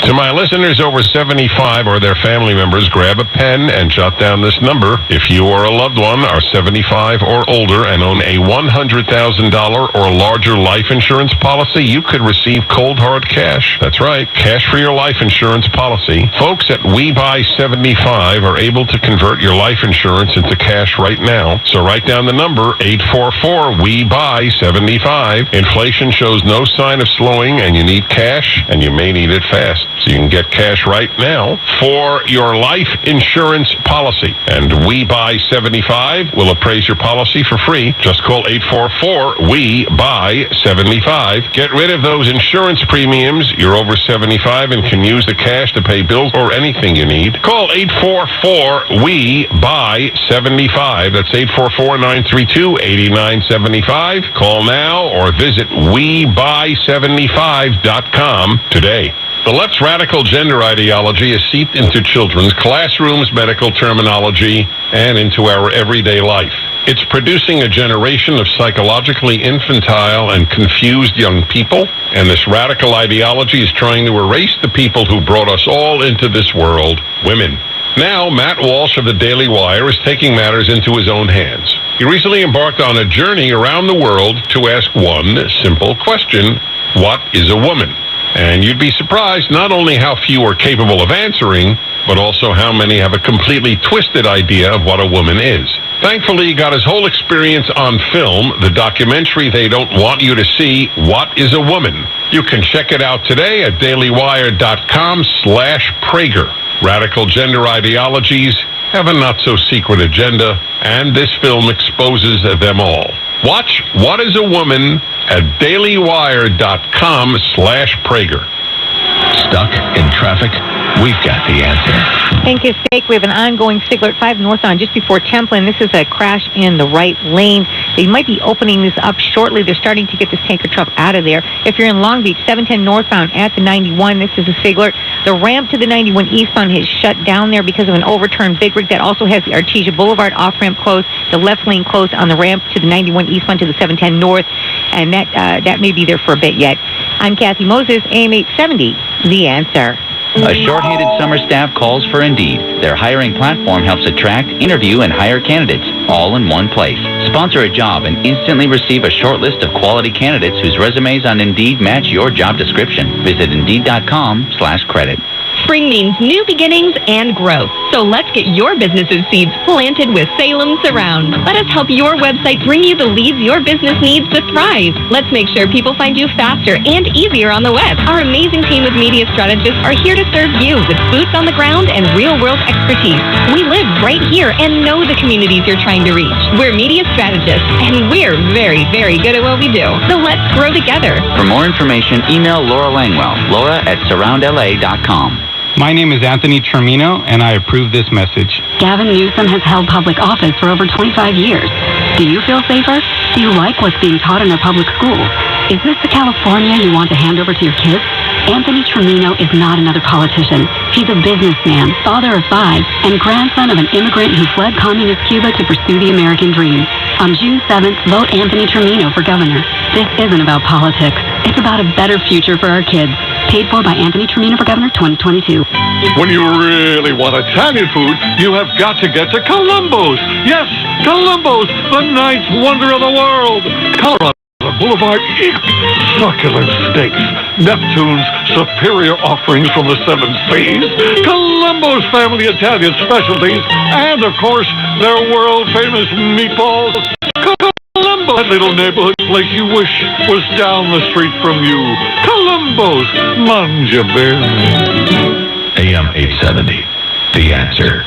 To my listeners over 75 or their family members, grab a pen and jot down this number. If you or a loved one are 75 or older and own a $100,000 or larger life insurance policy, you could receive cold hard cash. That's right, cash for your life insurance policy. Folks at We Buy 75 are able to convert your life insurance into cash right now. So write down the number 844 We Buy 75. Inflation shows no sign of slowing, and you need cash, and you may need it fast. So you can get cash right now for your life insurance policy. And We Buy 75 will appraise your policy for free. Just call 844 We Buy 75. Get rid of those insurance premiums. You're over 75 and can use the cash to pay bills or anything you need. Call 844 We Buy 75. That's 844-932-8975. Call now or visit WeBuy75.com today. The left's radical gender ideology is seeped into children's classrooms, medical terminology, and into our everyday life. It's producing a generation of psychologically infantile and confused young people, and this radical ideology is trying to erase the people who brought us all into this world, women. Now, Matt Walsh of the Daily Wire is taking matters into his own hands. He recently embarked on a journey around the world to ask one simple question: what is a woman? And you'd be surprised not only how few are capable of answering, but also how many have a completely twisted idea of what a woman is. Thankfully, he got his whole experience on film, the documentary they don't want you to see, What is a Woman? You can check it out today at dailywire.com/Prager. Radical gender ideologies have a not-so-secret agenda, and this film exposes them all. Watch What is a Woman at dailywire.com/Prager. Stuck in traffic? We've got the answer. In Castaic, we have an ongoing Sigler at 5 northbound just before Templin. This is a crash in the right lane. They might be opening this up shortly. They're starting to get this tanker truck out of there. If you're in Long Beach, 710 northbound at the 91, this is a Sigler. The ramp to the 91 eastbound is shut down there because of an overturned big rig. That also has the Artesia Boulevard off-ramp closed, the left lane closed on the ramp to the 91 eastbound to the 710 north, and that may be there for a bit yet. I'm Kathy Moses, AM 870, The Answer. A short-handed summer staff calls for Indeed. Their hiring platform helps attract, interview, and hire candidates, all in one place. Sponsor a job and instantly receive a short list of quality candidates whose resumes on Indeed match your job description. Visit Indeed.com/credit. Spring means new beginnings and growth. So let's get your business's seeds planted with Salem Surround. Let us help your website bring you the leads your business needs to thrive. Let's make sure people find you faster and easier on the web. Our amazing team of media strategists are here to serve you with boots on the ground and real-world expertise. We live right here and know the communities you're trying to reach. We're media strategists, and we're very, very good at what we do. So let's grow together. For more information, email Laura Langwell, laura@surroundla.com. My name is Anthony Termino, and I approve this message. Gavin Newsom has held public office for over 25 years. Do you feel safer? Do you like what's being taught in our public schools? Is this the California you want to hand over to your kids? Anthony Termino is not another politician. He's a businessman, father of 5, and grandson of an immigrant who fled communist Cuba to pursue the American dream. On June 7th, vote Anthony Termino for governor. This isn't about politics. It's about a better future for our kids. Paid for by Anthony Termino for governor 2022. When you really want Italian food, you have got to get to Columbo's. Yes, Columbo's, the ninth wonder of the world. Colorado Boulevard, succulent steaks, Neptune's superior offerings from the 7 seas, Columbo's family Italian specialties, and of course, their world-famous meatballs. Columbo, that little neighborhood place you wish was down the street from you. Columbo's, mangia bene. AM 870, The Answer.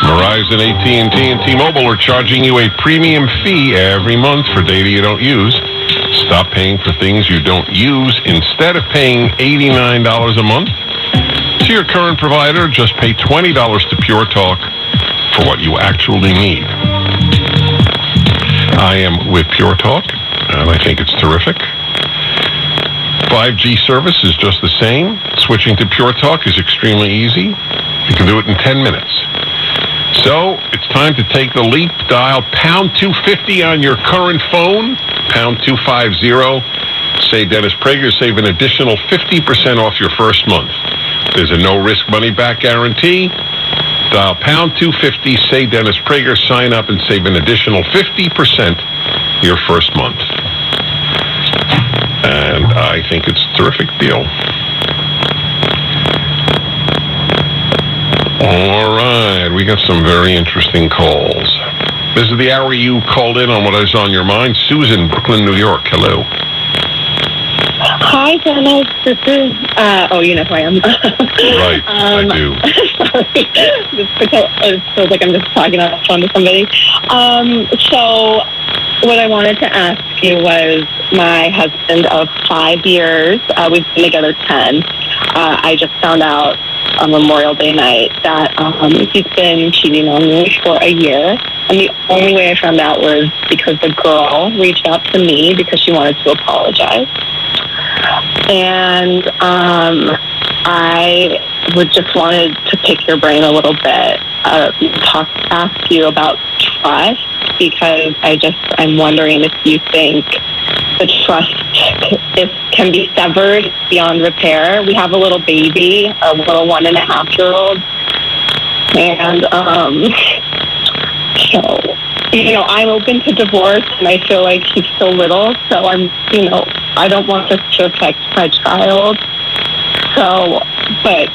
Verizon, AT&T, and T-Mobile are charging you a premium fee every month for data you don't use. Stop paying for things you don't use. Instead of paying $89 a month to your current provider, just pay $20 to Pure Talk for what you actually need. I am with Pure Talk, and I think it's terrific. 5G service is just the same. Switching to Pure Talk is extremely easy. You can do it in 10 minutes. So, it's time to take the leap. Dial pound 250 on your current phone, pound 250. Say Dennis Prager, save an additional 50% off your first month. There's a no-risk money-back guarantee. Dial pound 250, say Dennis Prager, sign up and save an additional 50% your first month. And I think it's a terrific deal. All right, we got some very interesting calls. This is the hour you called in on what is on your mind. Susan, Brooklyn, New York. Hello. Hi, Dennis. This is, you know who I am. Right, I do. Sorry. It feels like I'm just talking on the phone to somebody. So what I wanted to ask you was, my husband of 5 years, we've been together 10. I just found out on Memorial Day night that he's been cheating on me for a year. And the only way I found out was because the girl reached out to me because she wanted to apologize. And I just wanted to pick your brain a little bit, ask you about trust, because I'm wondering if you think the trust can be severed beyond repair. We have a little baby, a little 1.5-year-old, and so, I'm open to divorce, and I feel like he's so little, so I don't want this to affect my child. So, but,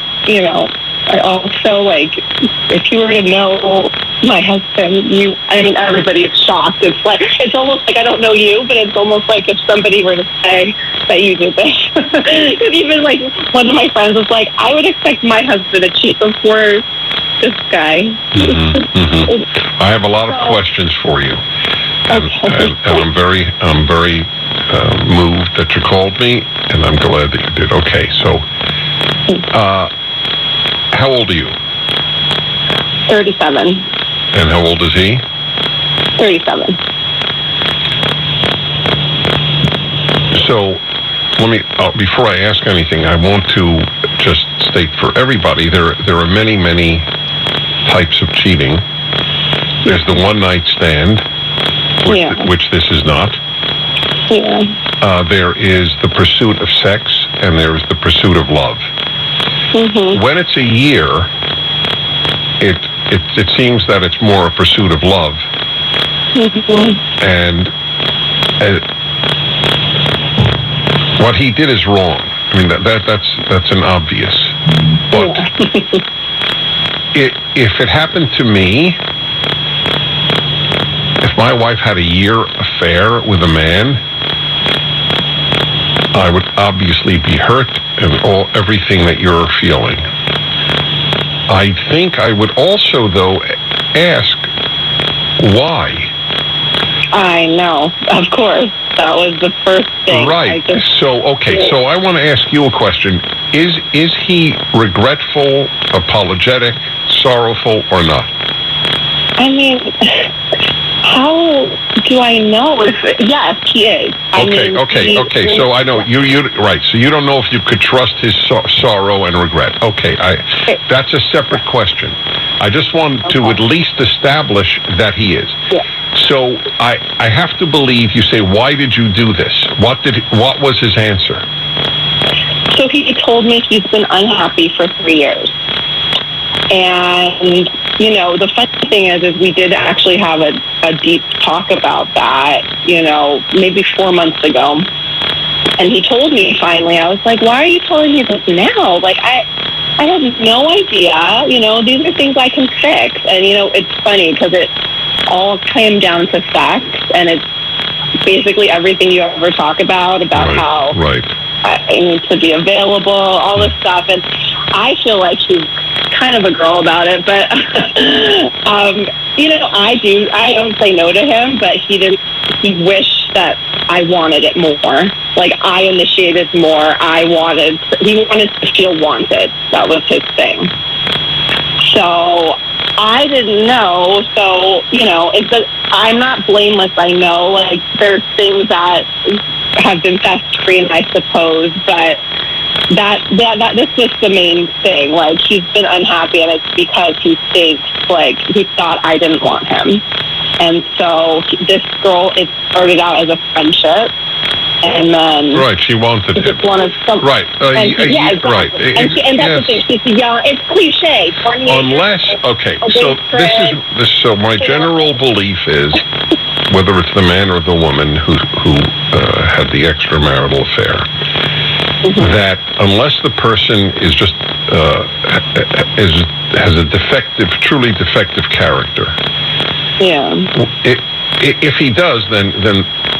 I also, if you were to know my husband, everybody's shocked. It's almost like I don't know you, but it's almost like if somebody were to say that you did this. Because even, one of my friends was like, I would expect my husband to cheat before this guy. I have a lot of questions for you, and I'm very moved that you called me, and I'm glad that you did. Okay, so how old are you? 37. And how old is he? 37. So let me, before I ask anything, I want to just state for everybody, there are many, many types of cheating. There's the one-night stand, which this is not. Yeah. There is the pursuit of sex, and there is the pursuit of love. When it's a year, it seems that it's more a pursuit of love. And what he did is wrong. I mean, that's an obvious. But if it happened to me, if my wife had a year affair with a man, I would obviously be hurt and everything that you're feeling. I think I would also, though, ask why. I know, of course. That was the first thing. Right. So I want to ask you a question. Is he regretful, apologetic, sorrowful, or not? I mean, how do I know? Yes, he is. Okay. So I know you right. So you don't know if you could trust his sorrow and regret. Okay, that's a separate question. I just want to at least establish that he is. Yeah. So I have to believe you say, why did you do this? What was his answer? So he told me he's been unhappy for 3 years. And, the funny thing is we did actually have a deep talk about that, maybe 4 months ago. And he told me finally, I was like, why are you telling me this now? I have no idea. These are things I can fix. And, it's funny because it all came down to sex, and it's basically everything you ever talk about how I need to be available, all this stuff. And I feel like he's kind of a girl about it, but I don't say no to him, but he wished that I wanted it more. I initiated more. He wanted to feel wanted. That was his thing. So I didn't know. So, I'm not blameless. I know, there's things that have been festering, I suppose, but this was the main thing. He's been unhappy, and it's because he thinks, he thought I didn't want him. And so this girl, it started out as a friendship, and then... Right, she wanted him. Right. Right. And that's the thing. She's young. It's cliche. So my general belief is, whether it's the man or the woman who had the extramarital affair, that unless the person is just has a truly defective character, if he does, then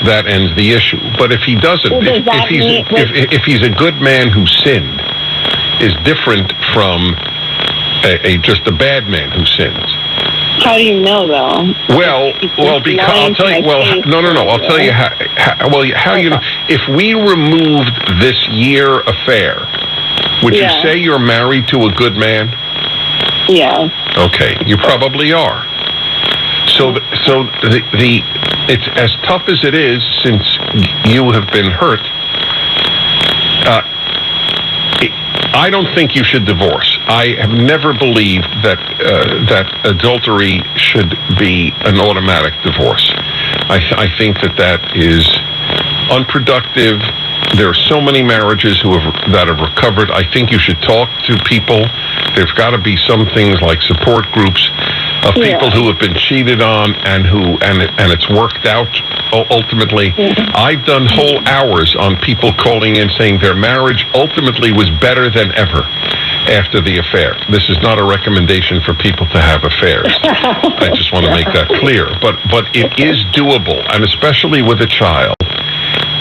that ends the issue. But if he doesn't, if he's a good man who sinned, is different from just a bad man who sins. How do you know, though? Well, because I'll tell you. Well, no. I'll tell you how you know. If we removed this year affair, would you say you're married to a good man? Yeah. Okay, you probably are. So it's as tough as it is, since you have been hurt. I don't think you should divorce. I have never believed that adultery should be an automatic divorce. I think that is unproductive. There are so many marriages that have recovered. I think you should talk to people. There's got to be some things like support groups of people who have been cheated on and it's worked out ultimately. I've done whole hours on people calling in saying their marriage ultimately was better than ever after the affair. This is not a recommendation for people to have affairs. I just want to make that clear. But it is doable, and especially with a child,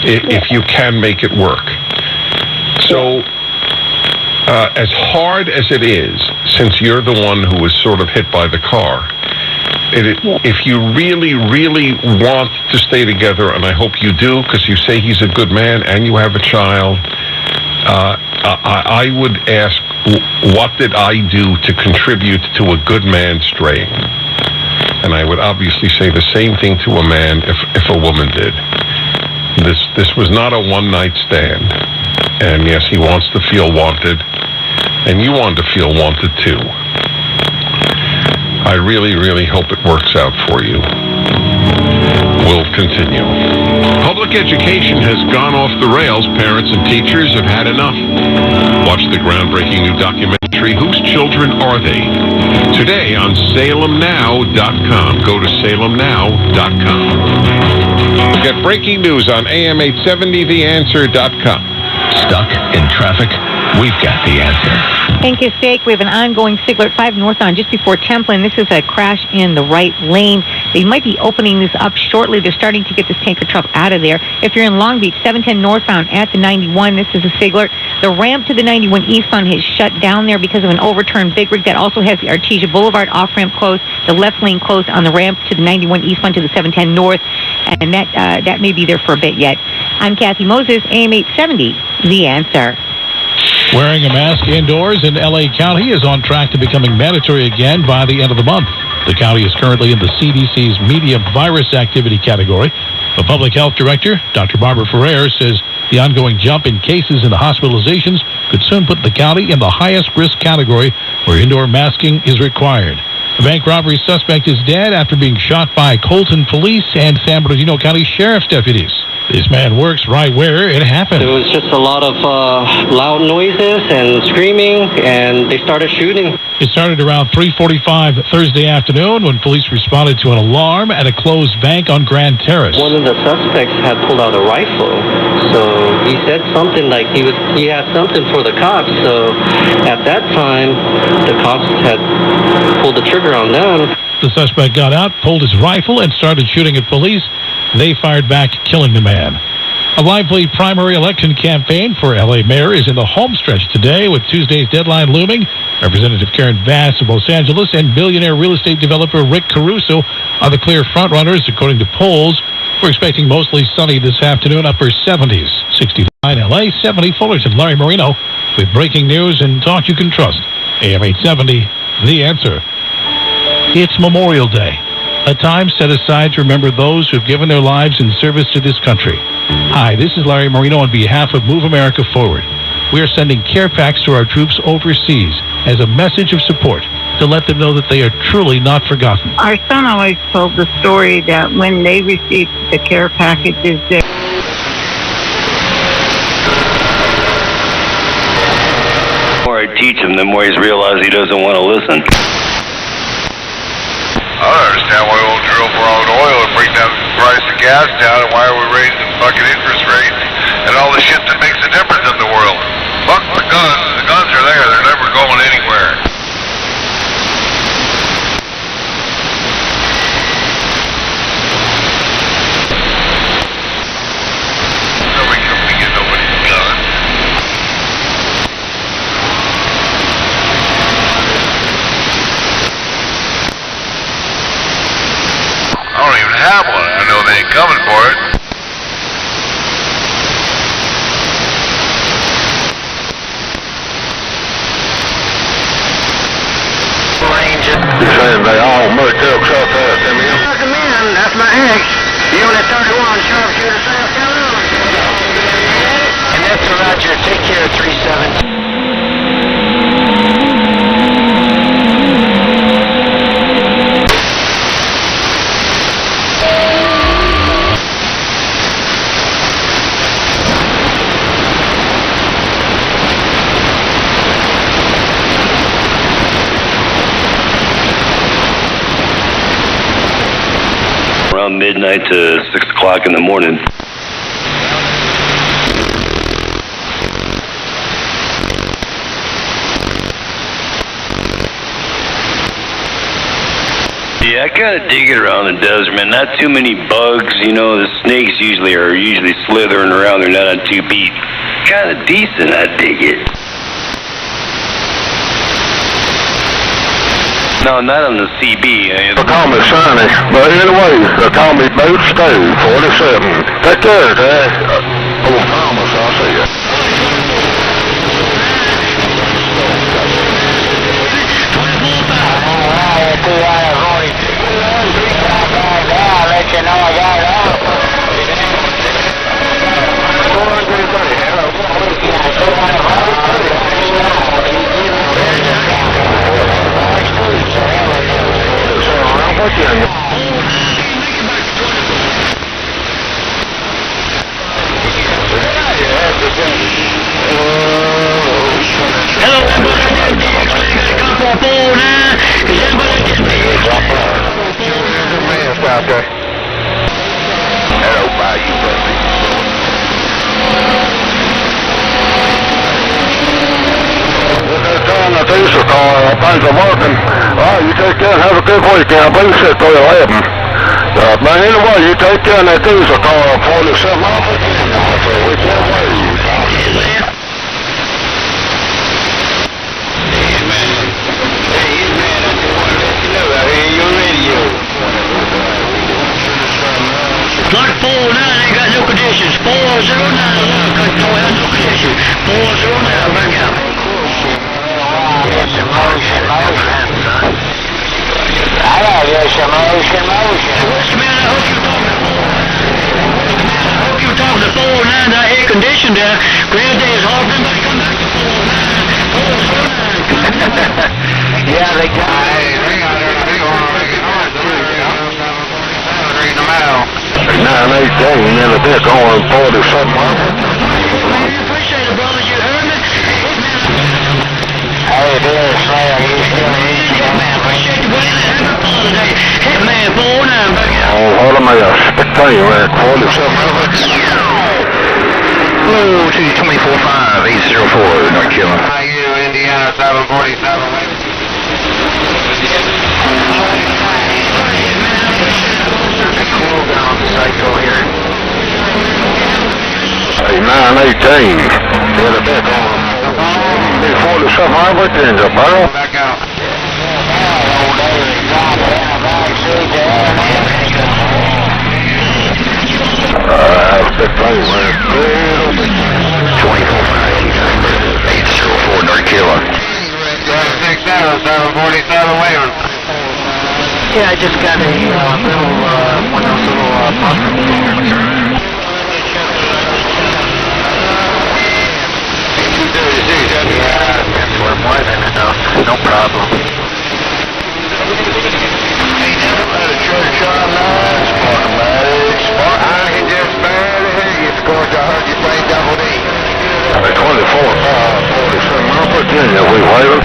if you can make it work. So, as hard as it is, since you're the one who was sort of hit by the car, if you really, really want to stay together, and I hope you do, because you say he's a good man and you have a child, I would ask, what did I do to contribute to a good man straying? And I would obviously say the same thing to a man if a woman did. This was not a one-night stand. And yes, he wants to feel wanted, and you want to feel wanted too. I really, really hope it works out for you. We'll continue. Public education has gone off the rails. Parents and teachers have had enough. Watch the groundbreaking new documentary, Whose Children Are They? Today on SalemNow.com. Go to SalemNow.com. Get breaking news on AM870TheAnswer.com. Stuck in traffic? We've got the answer. Thank you, Steak. We have an ongoing Sigler 5 northbound just before Templin. This is a crash in the right lane. They might be opening this up shortly. They're starting to get this tanker truck out of there. If you're in Long Beach, 710 northbound at the 91, this is a Sigler. The ramp to the 91 eastbound has shut down there because of an overturned big rig that also has the Artesia Boulevard off-ramp closed, the left lane closed on the ramp to the 91 eastbound to the 710 north, and that may be there for a bit yet. I'm Kathy Moses, AM 870, The Answer. Wearing a mask indoors in L.A. County is on track to becoming mandatory again by the end of the month. The county is currently in the CDC's medium virus activity category. The public health director, Dr. Barbara Ferrer, says the ongoing jump in cases and hospitalizations could soon put the county in the highest risk category where indoor masking is required. The bank robbery suspect is dead after being shot by Colton police and San Bernardino County Sheriff's deputies. This man works right where it happened. There was just a lot of loud noises and screaming, and they started shooting. It started around 3:45 Thursday afternoon when police responded to an alarm at a closed bank on Grand Terrace. One of the suspects had pulled out a rifle, so he said something like he had something for the cops. So at that time, the cops had pulled the trigger on them. The suspect got out, pulled his rifle, and started shooting at police. They fired back, killing the man. A lively primary election campaign for L.A. mayor is in the home stretch today, with Tuesday's deadline looming. Representative Karen Bass of Los Angeles and billionaire real estate developer Rick Caruso are the clear frontrunners, according to polls. We're expecting mostly sunny this afternoon, upper 70s. 69 L.A., 70 Fullerton. Larry Marino with breaking news and talk you can trust. AM 870, The Answer. It's Memorial Day, a time set aside to remember those who've given their lives in service to this country. Hi, this is Larry Marino on behalf of Move America Forward. We are sending care packs to our troops overseas as a message of support to let them know that they are truly not forgotten. Our son always told the story that when they received the care packages, The more I teach him, the more he's realized he doesn't want to listen. I don't understand why we won't drill for all the oil and bring down the price of gas down, and why are we raising fucking interest rates and all the shit that makes a difference in the world. Fuck the guns. The guns are there. They're never going anywhere. Nobody can get nobody's gun. I don't even have one. I know they ain't coming for it. You're saying they all motel truck up, man? That's my ex. Unit 31, Sharpshooter, South Carolina. And that's Roger. Take care, 37. around midnight to 6 o'clock in the morning. Yeah, I kind of dig it around the desert, man. Not too many bugs, you know. The snakes are usually slithering around. They're not on 2 feet. Kind of decent. I dig it. No, not on the CB. They call me Sonny, but anyway, they call me Boots too, 47. Take care, Dad. Oh, Thomas, I'll see you. Let you know I got it out. Things are working. All right, you take care and have a good weekend. I'll be sick till 11. Man, anyway, you take care and that diesel car 47 off it. We can't wait. Plug 49 ain't got no conditions. 409, no conditions. 409, back out. Yes, emotion. I got yes, emotion. What's the matter? I hope you're talking to 409, that air conditioned there. Granddad is hard for to come back to 409. Yeah, they got it. They got it. Reading them out. 918 in a bit going 40 something. Appreciate it, brother. You heard me? Hey, dear Slayer, you still here? Man, appreciate you putting that in the today. Hey, man, 409, back out. Oh, hold on, man. I'll tell you, man. 40 something. Hello, 224-5, 804, North Carolina. How are you, Indiana, 747? Hey, 918. Get a bit on. 40 something everything, the barrel. Back out. big plane, man. 24-5, 804 North Carolina. 747 Wayman. Yeah, I just got a little, one of those little buses. Yeah, that's where I'm living enough. No problem. Ain't never met a church online, Spartan, buddy. Spartan, I can just barely hear you. Of course, I heard you play double D. 24-5, 47 Mount Virginia, we waiting.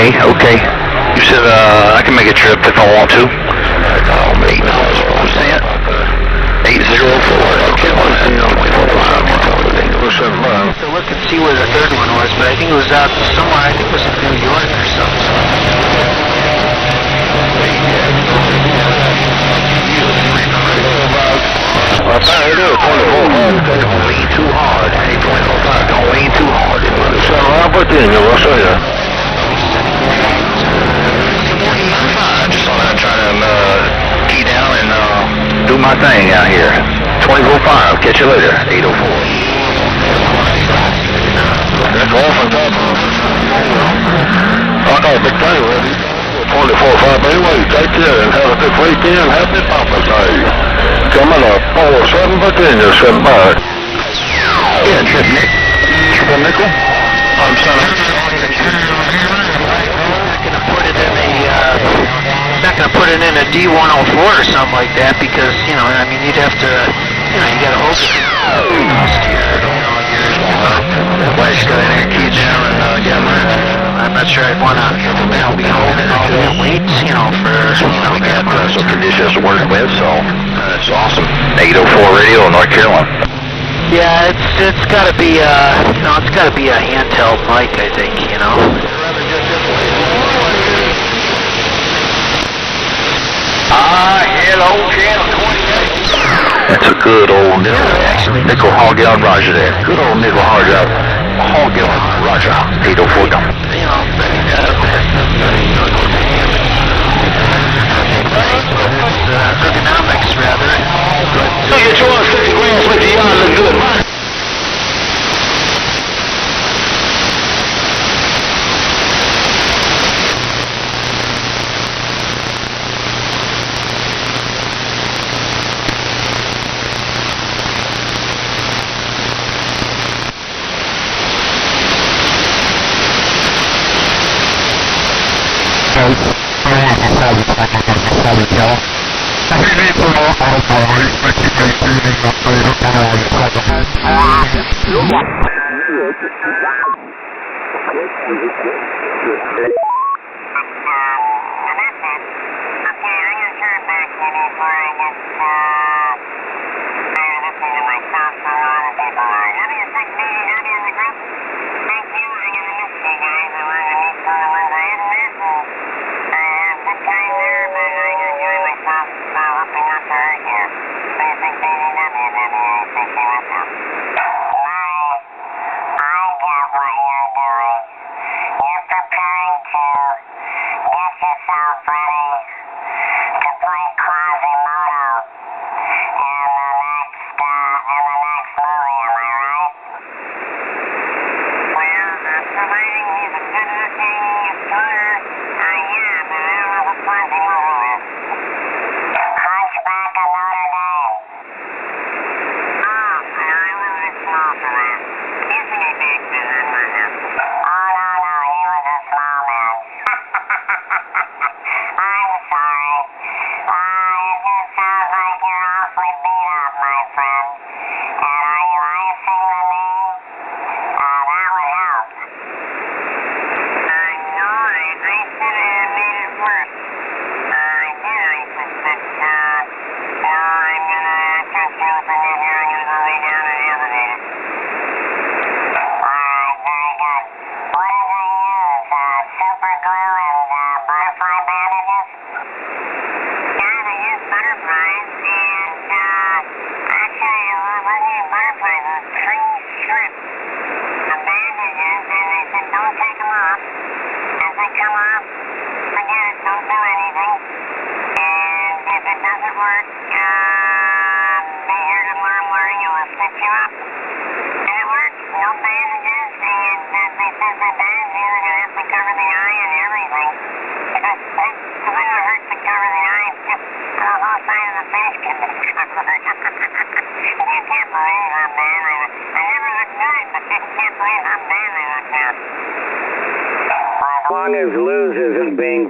Okay. You said I can make a trip if I want to. 804. So look and see where the third one was, but I think it was out somewhere. I think it was in New York or something. Don't lean too hard. Hey, 24-5, don't lean too hard. So Mount Virginia, we'll see ya. I just want to try to key down and do my thing out here. 24-5. Catch you later. 804. That's all from top. Big thing, man. 24-5 anyway. Take care and have a good weekend. Happy Papa's Day. Coming up, 407 Virginia, 75. Yeah, Chip Nick. Chip Nickel. I'm sorry. Not going to put it in a D104 or something like that because, you know, I mean, you'd have to, you know, you got to hope it cost your wife's got an air key there and, I'm not sure I'd want to, you know, be home and wait, you know, for, you know, we got some conditions to work with, so it's awesome. 804 radio, North Carolina. Yeah, it's got to be, you know, it's got to be a handheld mic, I think, you know. Hello, Channel 28. That's a good old nickel hog-out Roger there. Good old nickel hog-out Roger. 804 dump. You know, ergonomics, rather. So you're 250 grams with the yard look good.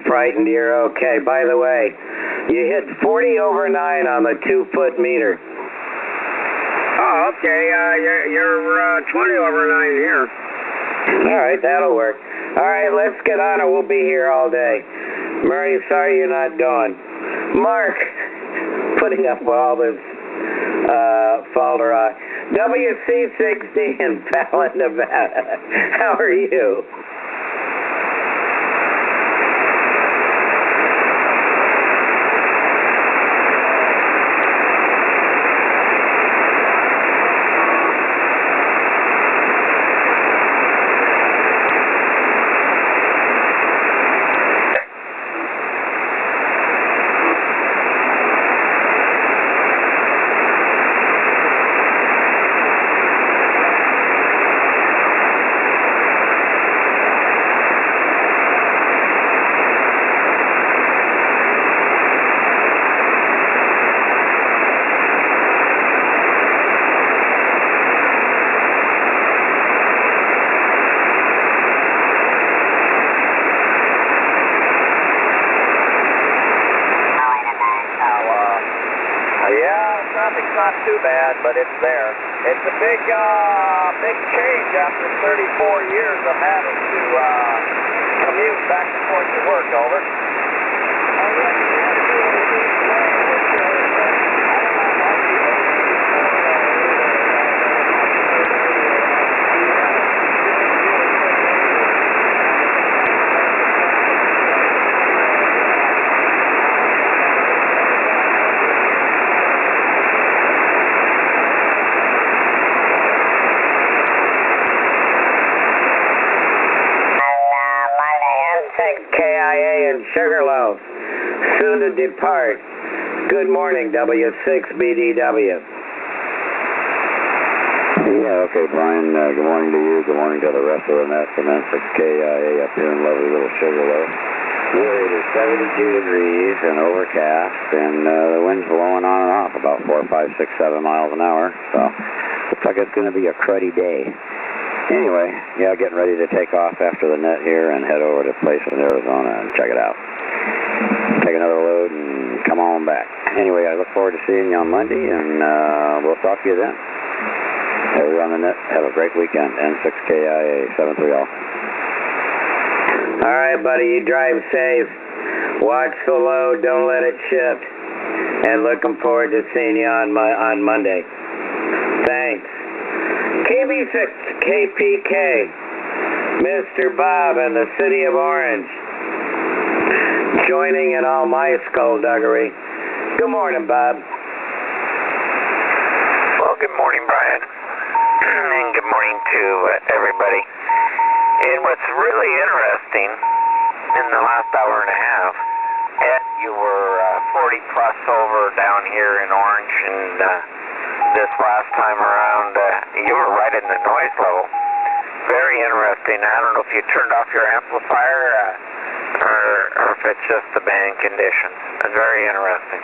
Frightened, you're okay. By the way, you hit 40 over 9 on the 2-foot meter. Oh, okay. You're 20 over 9 here. All right, that'll work. All right, let's get on it. We'll be here all day. Murray, sorry you're not going. Mark, putting up all this falderon. WC60 in Fallon, Nevada. How are you? bad, but it's there. It's a big change after 34 years of having to commute back and forth to work. Over. KIA and Sugarloaf, soon to depart. Good morning, W6BDW. Yeah, okay, Brian. Good morning to you. Good morning to the rest of the net from N6KIA up here in lovely little Sugarloaf. It is 72 degrees and overcast, and the wind's blowing on and off about 4, 5, 6, 7 miles an hour. So, looks like it's going to be a cruddy day. Anyway, yeah, getting ready to take off after the net here and head over to Placeland, Arizona and check it out. Take another load and come on back. Anyway, I look forward to seeing you on Monday, and we'll talk to you then. Everyone on the net, have a great weekend. N6KIA 73 all. All right, buddy, you drive safe. Watch the load, don't let it shift. And looking forward to seeing you on Monday. Thanks. KB6KPK, Mr. Bob and the City of Orange, joining in all my skullduggery. Good morning, Bob. Well, good morning, Brian, and good morning to everybody. And what's really interesting, in the last hour and a half, Ed, you were 40 plus over down here in Orange, and this last time around, you were right in the noise level. Very interesting. I don't know if you turned off your amplifier or if it's just the band conditions. It's very interesting.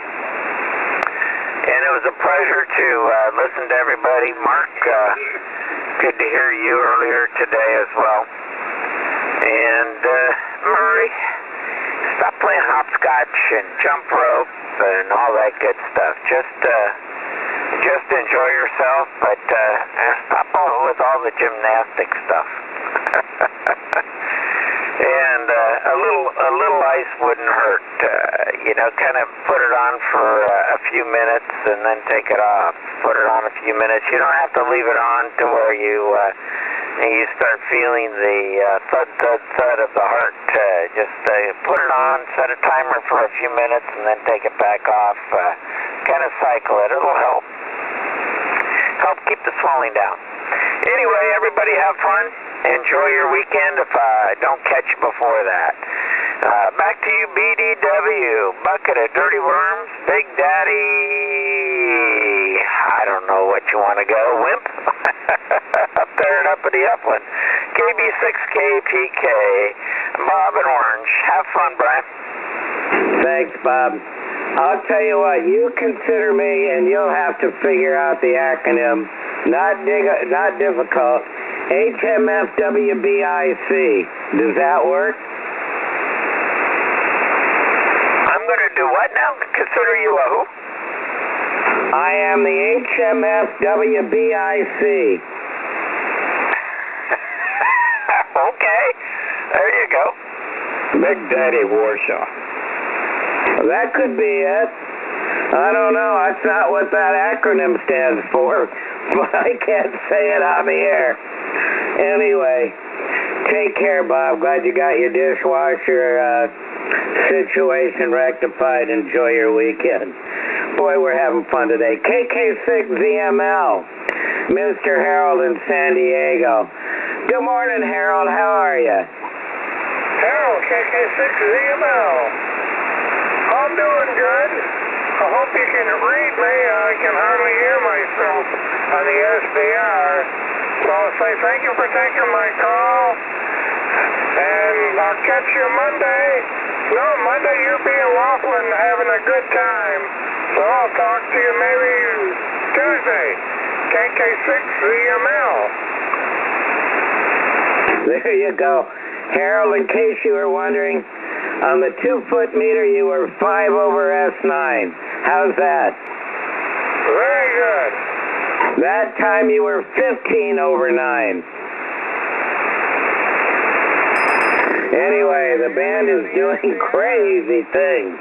And it was a pleasure to listen to everybody. Mark, good to hear you earlier today as well. And Murray, stop playing hopscotch and jump rope and all that good stuff. Just enjoy yourself, but stop with all the gymnastic stuff. And a little ice wouldn't hurt. Kind of put it on for a few minutes and then take it off. Put it on a few minutes. You don't have to leave it on to where you start feeling the thud of the heart. Just put it on, set a timer for a few minutes, and then take it back off. Kind of cycle it. It'll help keep the swelling down. Anyway, everybody have fun. Enjoy your weekend if I don't catch you before that. Back to you, BDW. Bucket of dirty worms, Big Daddy. I don't know what you want to go, Wimp. Up there and up at the upland. KB6KPK, Bob and Orange. Have fun, Brian. Thanks, Bob. I'll tell you what, you consider me, and you'll have to figure out the acronym. Not difficult. HMFWBIC. Does that work? I'm going to do what now? Consider you a who? I am the HMFWBIC. Okay. There you go. Big Daddy Warsaw. That could be it. I don't know. That's not what that acronym stands for, but I can't say it on the air. Anyway, take care, Bob. Glad you got your dishwasher situation rectified. Enjoy your weekend. Boy, we're having fun today. KK6ZML, Mr. Harold in San Diego. Good morning, Harold. How are you? Harold, KK6ZML. I'm doing good. I hope you can read me. I can hardly hear myself on the SDR. So I'll say thank you for taking my call. And I'll catch you Monday. No, Monday you'll be in Laughlin having a good time. So I'll talk to you maybe Tuesday. KK6ZML. There you go. Harold, in case you were wondering, on the 2-foot meter you were 5 over S9. How's that? Very good. That time you were 15 over 9. Anyway, the band is doing crazy things.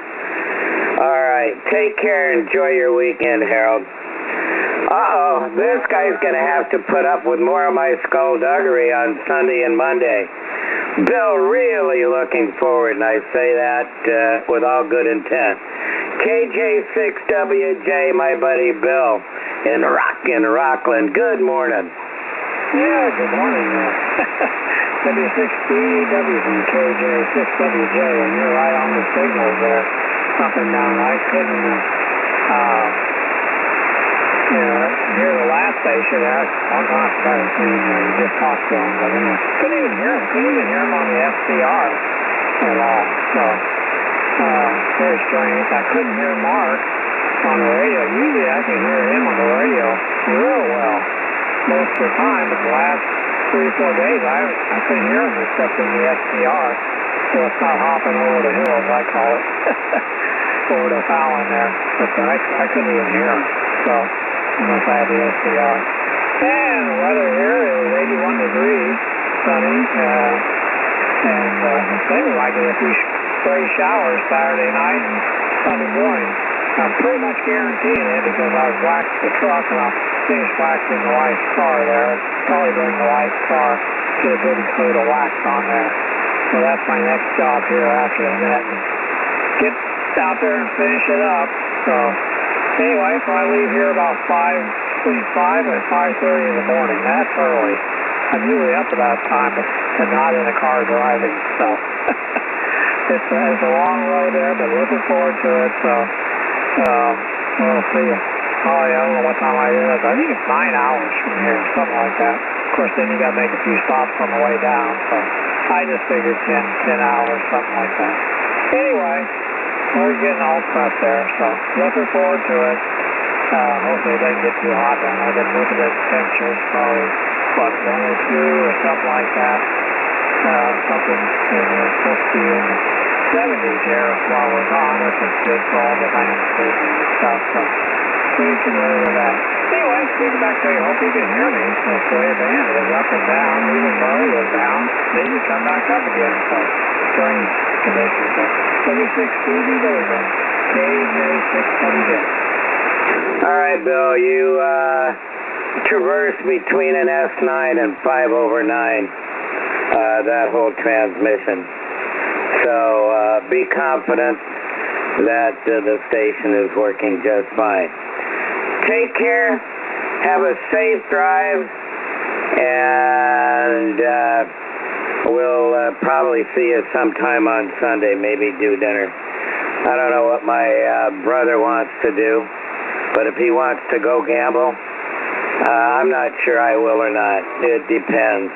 All right, take care. Enjoy your weekend, Harold. Uh-oh, this guy's going to have to put up with more of my skullduggery on Sunday and Monday. Bill, really looking forward, and I say that with all good intent. KJ6WJ, my buddy Bill, in Rockland. Good morning. Yeah, good morning. W6BWKJ6WJ, and you're right on the signals there, up and down. I couldn't, hear the last station. I'm not trying to see, you just talked to him, but anyway, couldn't even hear him on the SCR at all. So, very strange. I couldn't hear Mark on the radio. Usually I can hear him on the radio real well most of the time, but the last 3 or 4 days I couldn't hear him except in the SCR. So it's not hopping over the hill, as I call it, over to Fallon there. But I couldn't even hear him, so unless I had the SCR. And the weather here is 81 degrees, sunny, and I think we might get a few stray showers Saturday night and Sunday morning. I'm pretty much guaranteeing it because I waxed the truck and I'll finish waxing the wife's car there. Probably bring the wife's car, get a good coat of wax on there. So that's my next job here after the net. Get out there and finish it up. So anyway, so I leave here about 5 or 5:30 in the morning. That's early. I'm usually up at that time, but not in the car driving. So it's a long road there, but looking forward to it. So we'll see. Oh, yeah, I don't know what time I is. I think it's 9 hours from here, something like that. Of course, then you got to make a few stops on the way down. So I just figured 10 hours, something like that. Anyway, we're getting all prepped there, so looking forward to it. Hopefully it doesn't get too hot down. I've been looking at temperatures, probably, 102 or something like that. Something, it's supposed to be in the 70s here while we're gone, which is good for all the landscaping and stuff, so we can live with that. Anyway, speaking back to you, hope you can hear me. That's the way the band is, up and down. Even low was down, then you come back up again, so strange conditions. So W6BWJ, KJ6WJ. All right, Bill, you traversed between an S9 and 5 over 9, that whole transmission. So be confident that the station is working just fine. Take care, have a safe drive, and we'll probably see you sometime on Sunday, maybe do dinner. I don't know what my brother wants to do, but if he wants to go gamble, I'm not sure I will or not. It depends.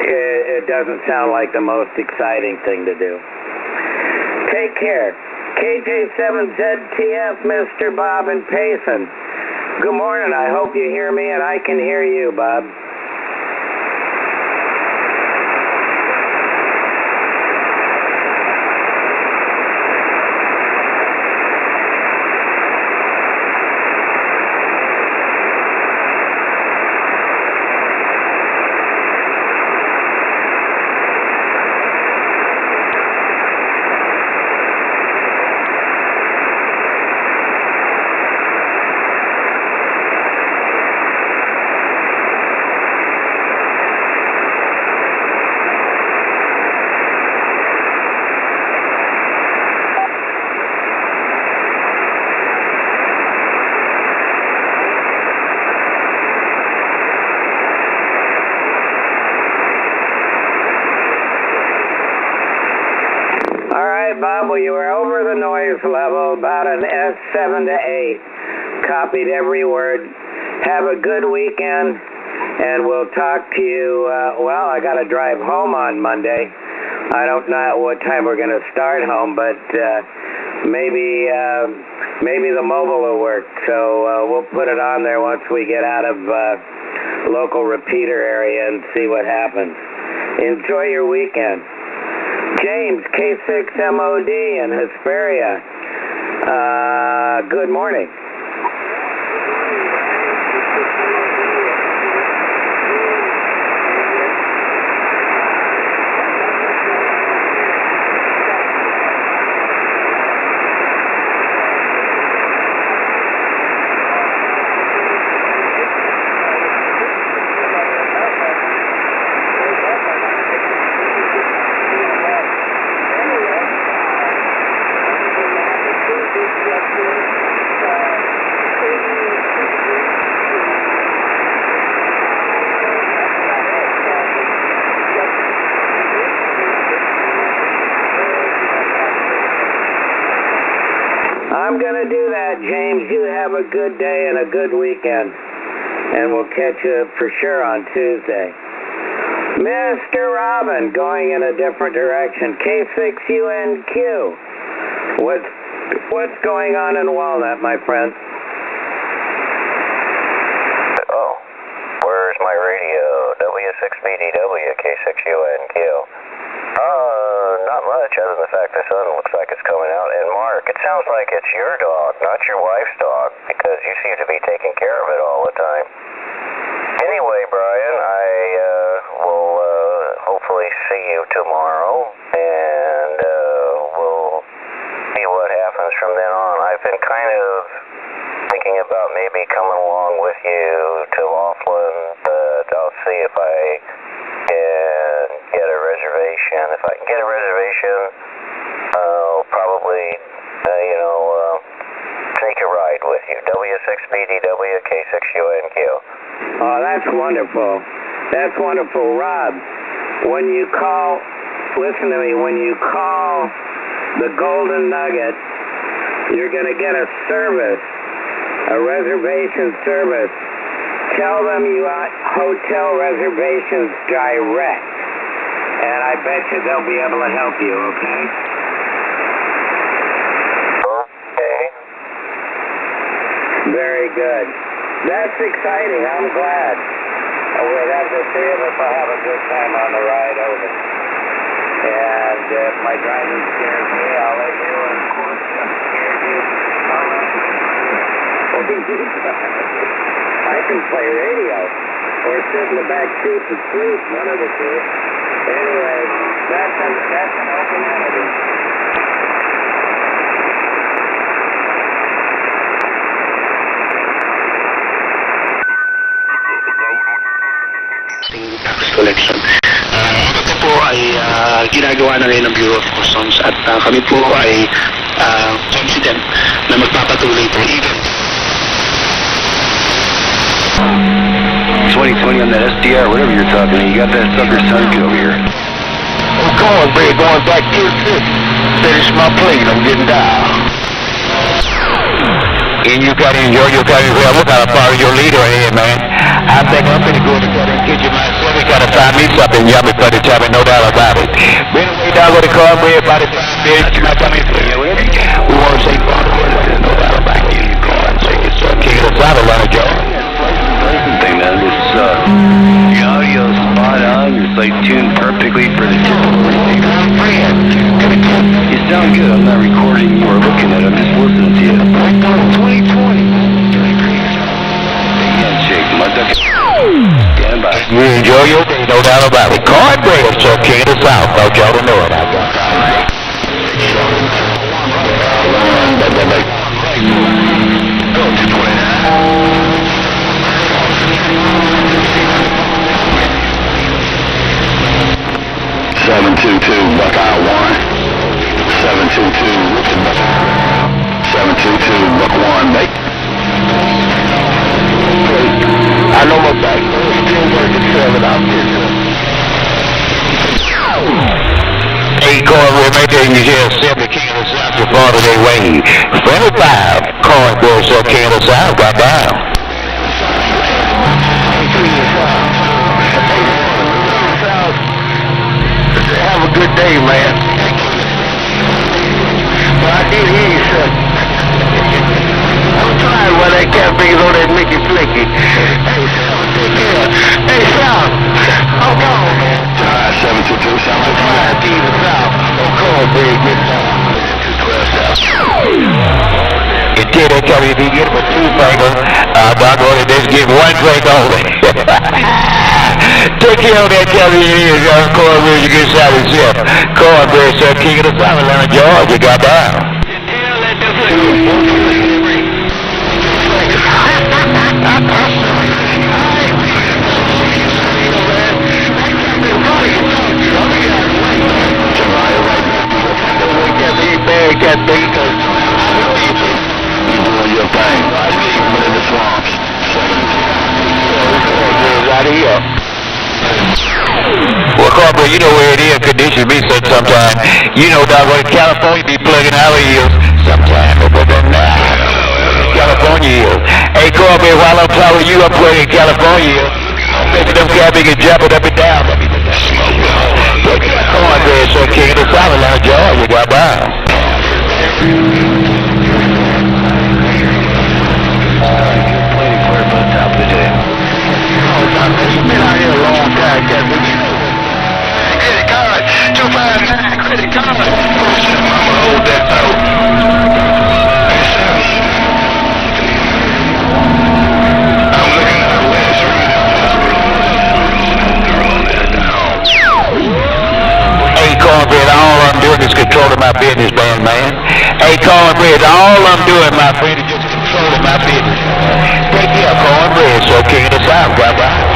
It doesn't sound like the most exciting thing to do. Take care. KJ7ZTF, Mr. Bob and Payson. Good morning. I hope you hear me and I can hear you, Bob. Bob, well, you were over the noise level, about an S7 to 8. Copied every word. Have a good weekend, and we'll talk to you. Well, I got to drive home on Monday. I don't know what time we're going to start home, but maybe the mobile will work. So we'll put it on there once we get out of local repeater area and see what happens. Enjoy your weekend. James, K6MOD in Hesperia. Good morning. have a good day and a good weekend. And we'll catch you for sure on Tuesday. Mr. Robin, going in a different direction. K6UNQ. What's going on in Walnut, my friend? Oh, where's my radio? W6BDW, K6UNQ. Not much, other than the fact the sun looks like it's coming out. And Mark, it sounds like it's your dog, not your wife's dog, because you seem to be taking care of it all the time. Anyway, Brian, I will hopefully see you tomorrow, and we'll see what happens from then on. I've been kind of thinking about maybe coming along with you to Laughlin, but I'll see if I can get a reservation. If I can get a reservation, I'll probably, take a ride with you. W6BDW, K6UNQ. Oh, that's wonderful. That's wonderful. Rob, when you call, listen to me, when you call the Golden Nugget, you're going to get a service, a reservation service. Tell them you want hotel reservations direct, and I bet you they'll be able to help you, okay? Okay. Very good. That's exciting. I'm glad. We'll have the three of us will have a good time on the ride over. And if my driving scares me, I'll let you, and of course, if I'm scared you, I'll let you. I can play radio or sit in the back seat and sleep, one of the two. Anyway, that's an open entity. Collection. Ito po ay ginagawa na rin ng Bureau of Customs at kami po ay confident na magpapatuloy po even 2020 on that SDR, whatever you're talking, you got that sucker sunken over here. I'm going, Brad, going back to your trip. Finish my plane, I'm getting down. And you got to enjoy your time. Well, look, I'll follow your leader here, man. I think I'm going to go to the kitchen myself. We got to find me something yummy for the time, no doubt about it. Been away down with the cornbread by the time, bitch. My tummy for you, ready? We want to say, no doubt about it. You go and say it's King of the South, Atlanta, Joe. Thing, man, this, the audio's spot on. It's like tuned perfectly for the typical receiver. You sound good. I'm not recording you or looking at it. I'm just listening to you. 2020. Handshake, mother. Stand by. You enjoy your day, no doubt about it. Cornbread, so King of the South. I want y'all to know it. I got it. 722 Buckeye 1. 722 Richard Buckeye. 722 Buck 1, mate. I know my back. Still working 7 out there. Hey, Cornbread, make sure you hear 70 King of the South, your father, they wave. 25 Cornbread, so King of the South, right now. Have a good day, man. Well, I did hear you, son. I'm trying when that caffeine's on that Mickey Flicky. Hey, Sal, take care. Hey, Sal, I'm gone, man. 722, Sal. I'm trying to the South. I'm calling, big, get down. 212, Sal. You did it, Kelly. If you get him a two-finger, I'm not going to just give one drink only. Take care of that caviar, Cornbread, you get out of himself. Cornbread, sir, King of the South, Atlanta, Georgia, got down. Your thing. I'm in the swamps. Right here. Well, Cornbread, you know where it is. Conditions be such sometime. You know, doggone California be plugging our ears sometime. But then, California is. Hey, Corby, while I'm talking to you up where in California, maybe them cabin can jump it up and down. Cornbread, so king of the South, Atlanta, Georgia, got by. You've been out here a long time, Captain. Credit card, 259, credit card. Mama, hold that note. I'm looking at the west right. Hey, Cornbread, all I'm doing is controlling my business, man. Hey, Cornbread, all I'm doing, my friend, is just controlling my business. Take me up, Cornbread, so king of the South, bye-bye.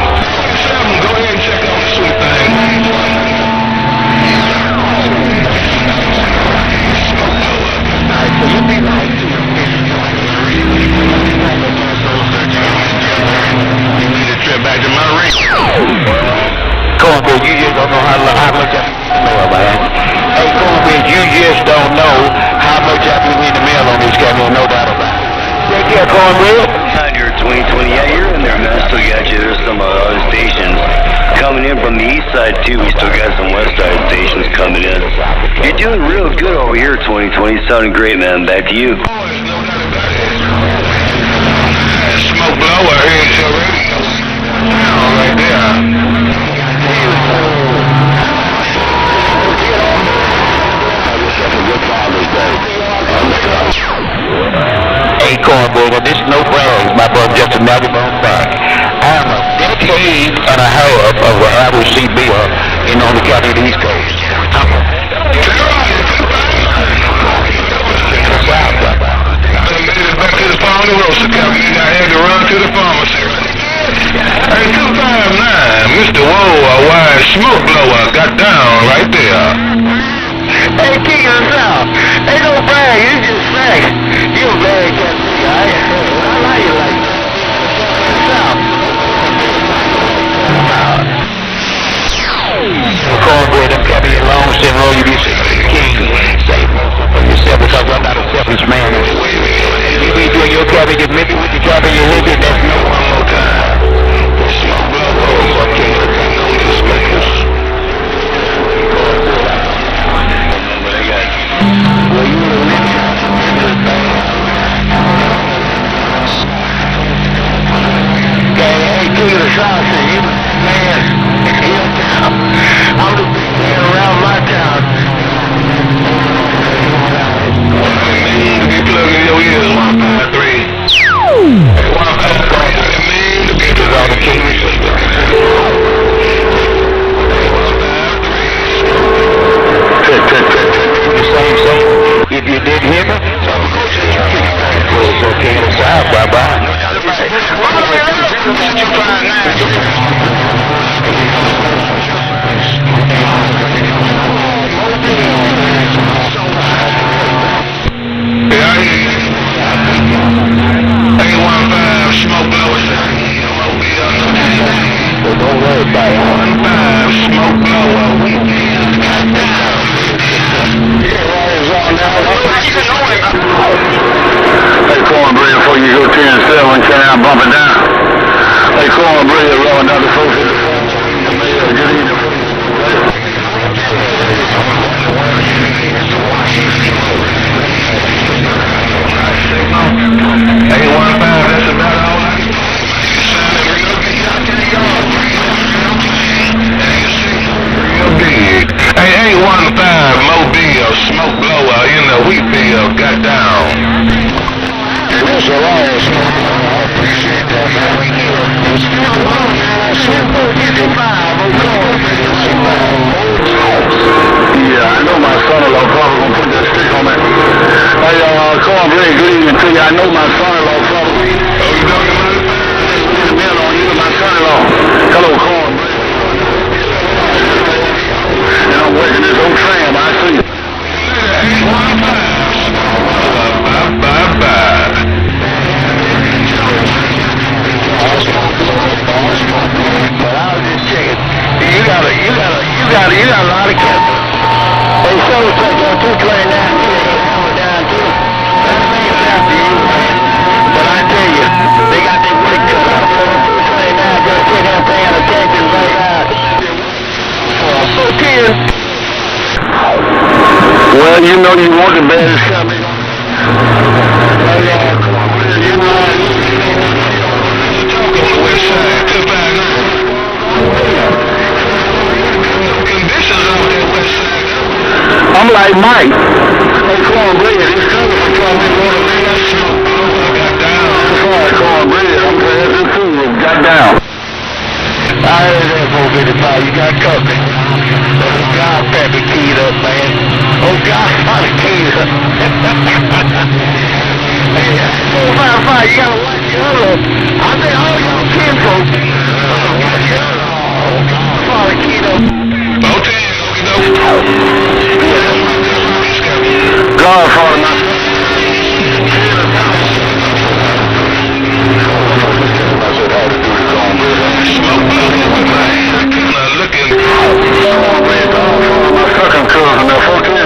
Go ahead and check on the sweet thing. Alright, so you be right to you need a trip back to my ring. Cornbread, you just don't know how much I know about it. Hey, Cornbread, you just don't know how much I be in the mail on this camera, no doubt about it. Take care, Cornbread. You're 2020, yeah, you're in there, man. I still got you. There's some other stations coming in from the east side, too. We still got some west side stations coming in. You're doing real good over here, 2020. Sounding great, man. Back to you. Smoke blower here in your radio. Right there. Hey, Cornbread, this is no brag, my brother, just another bone back. I'm a decade and a half of an average CB in on the county of the East Coast. Back to the Ponderosa County, I had to run to the pharmacy. Hey, 259, Mr. Whoa, a wide smoke blower got down right there. Hey, King of the South, ain't no brag, it's just fact. You a bad cat, I like you like that. South. Cornbread, I'm coming along, saying, oh, you be king. Say for yourself, because I'm not a selfish man. You be doing your cabbage, maybe with the job in your head, that's no one more time. Oh, king of the South. Hey, King of the South, you man, your town. I'm the big man around my town. You plugging your ears, 153. 153, the people on the king. Same. If you didn't hear me, it's okay to stop. Bye-bye. Smoke blowers. Don't worry about it. 15 smoke blower. Hey, Cornbread, before you go 10-7, can I bump it down? Hey, Cornbread, roll another folks in the good evening. Hey, 1-5, that's about all I need. Hey, 815 Mobile smoke blower in the wheat field got down. Hey, what's the law? I appreciate that, man. Yeah, I know my son-in-law probably gonna put that stick on that. Hey, Cornbread, good evening to you. I know my son-in-law probably like Mike. Hey, cornbread, it's coming from got down. Sorry, cornbread. I'm glad this food got down. I heard that 455. You got company. Oh, God, Pappy keyed up, man. Oh, God, Pappy keyed up. Hey, 455, you got to watch your other. I think all y'all kinfolk. Watch your other. Oh, God, Pappy keyed up. Godfather, my second cousin, now, okay?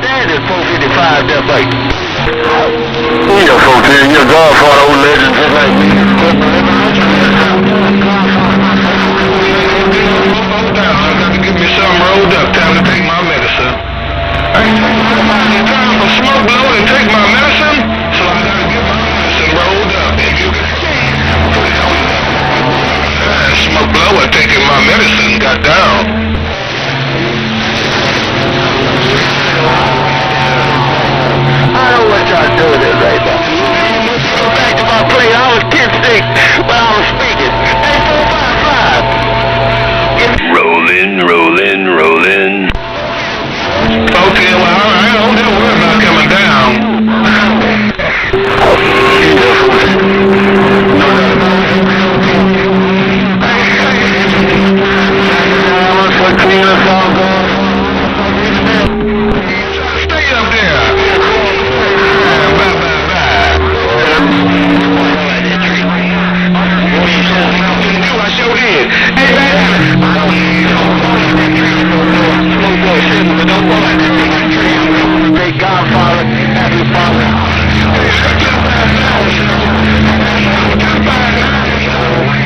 That is 455, that bike. Yeah, 14, your Godfather, old legend, just like me. I got to give me something rolled up. Time to take my medicine. Time for smoke blow and take my medicine. So I got to get my medicine rolled up. Smoke blow and taking my medicine got down. I don't know what y'all doing this right now. Go back to my plate. I was kid sick when I was speaking. Hey, 455. Rolling. Okay, well, I don't have to worry about coming down. Stay up there. I sure did. Hey, great Godfather, happy father.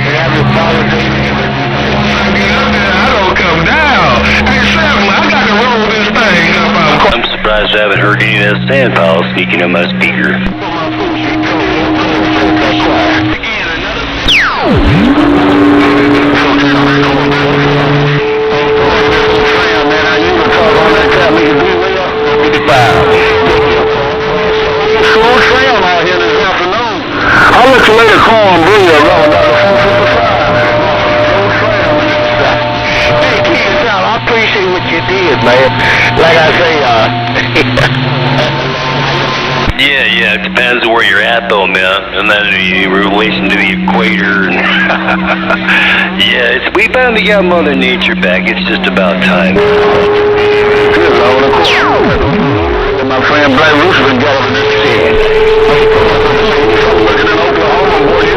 Happy father. I don't come down. Hey, Sam, I got to roll this thing up. I'm surprised I haven't heard any of that sand pile sneaking in my speaker. I'll let you later call and bring you around. Hey, Keith, I appreciate what you did, man. Like I say, Yeah, it depends where you're at, though, man. And then in relation to the equator. Yeah, we finally got Mother Nature back. It's just about time. My friend Black Roosevelt got over this shit. Looking in Oklahoma, boy.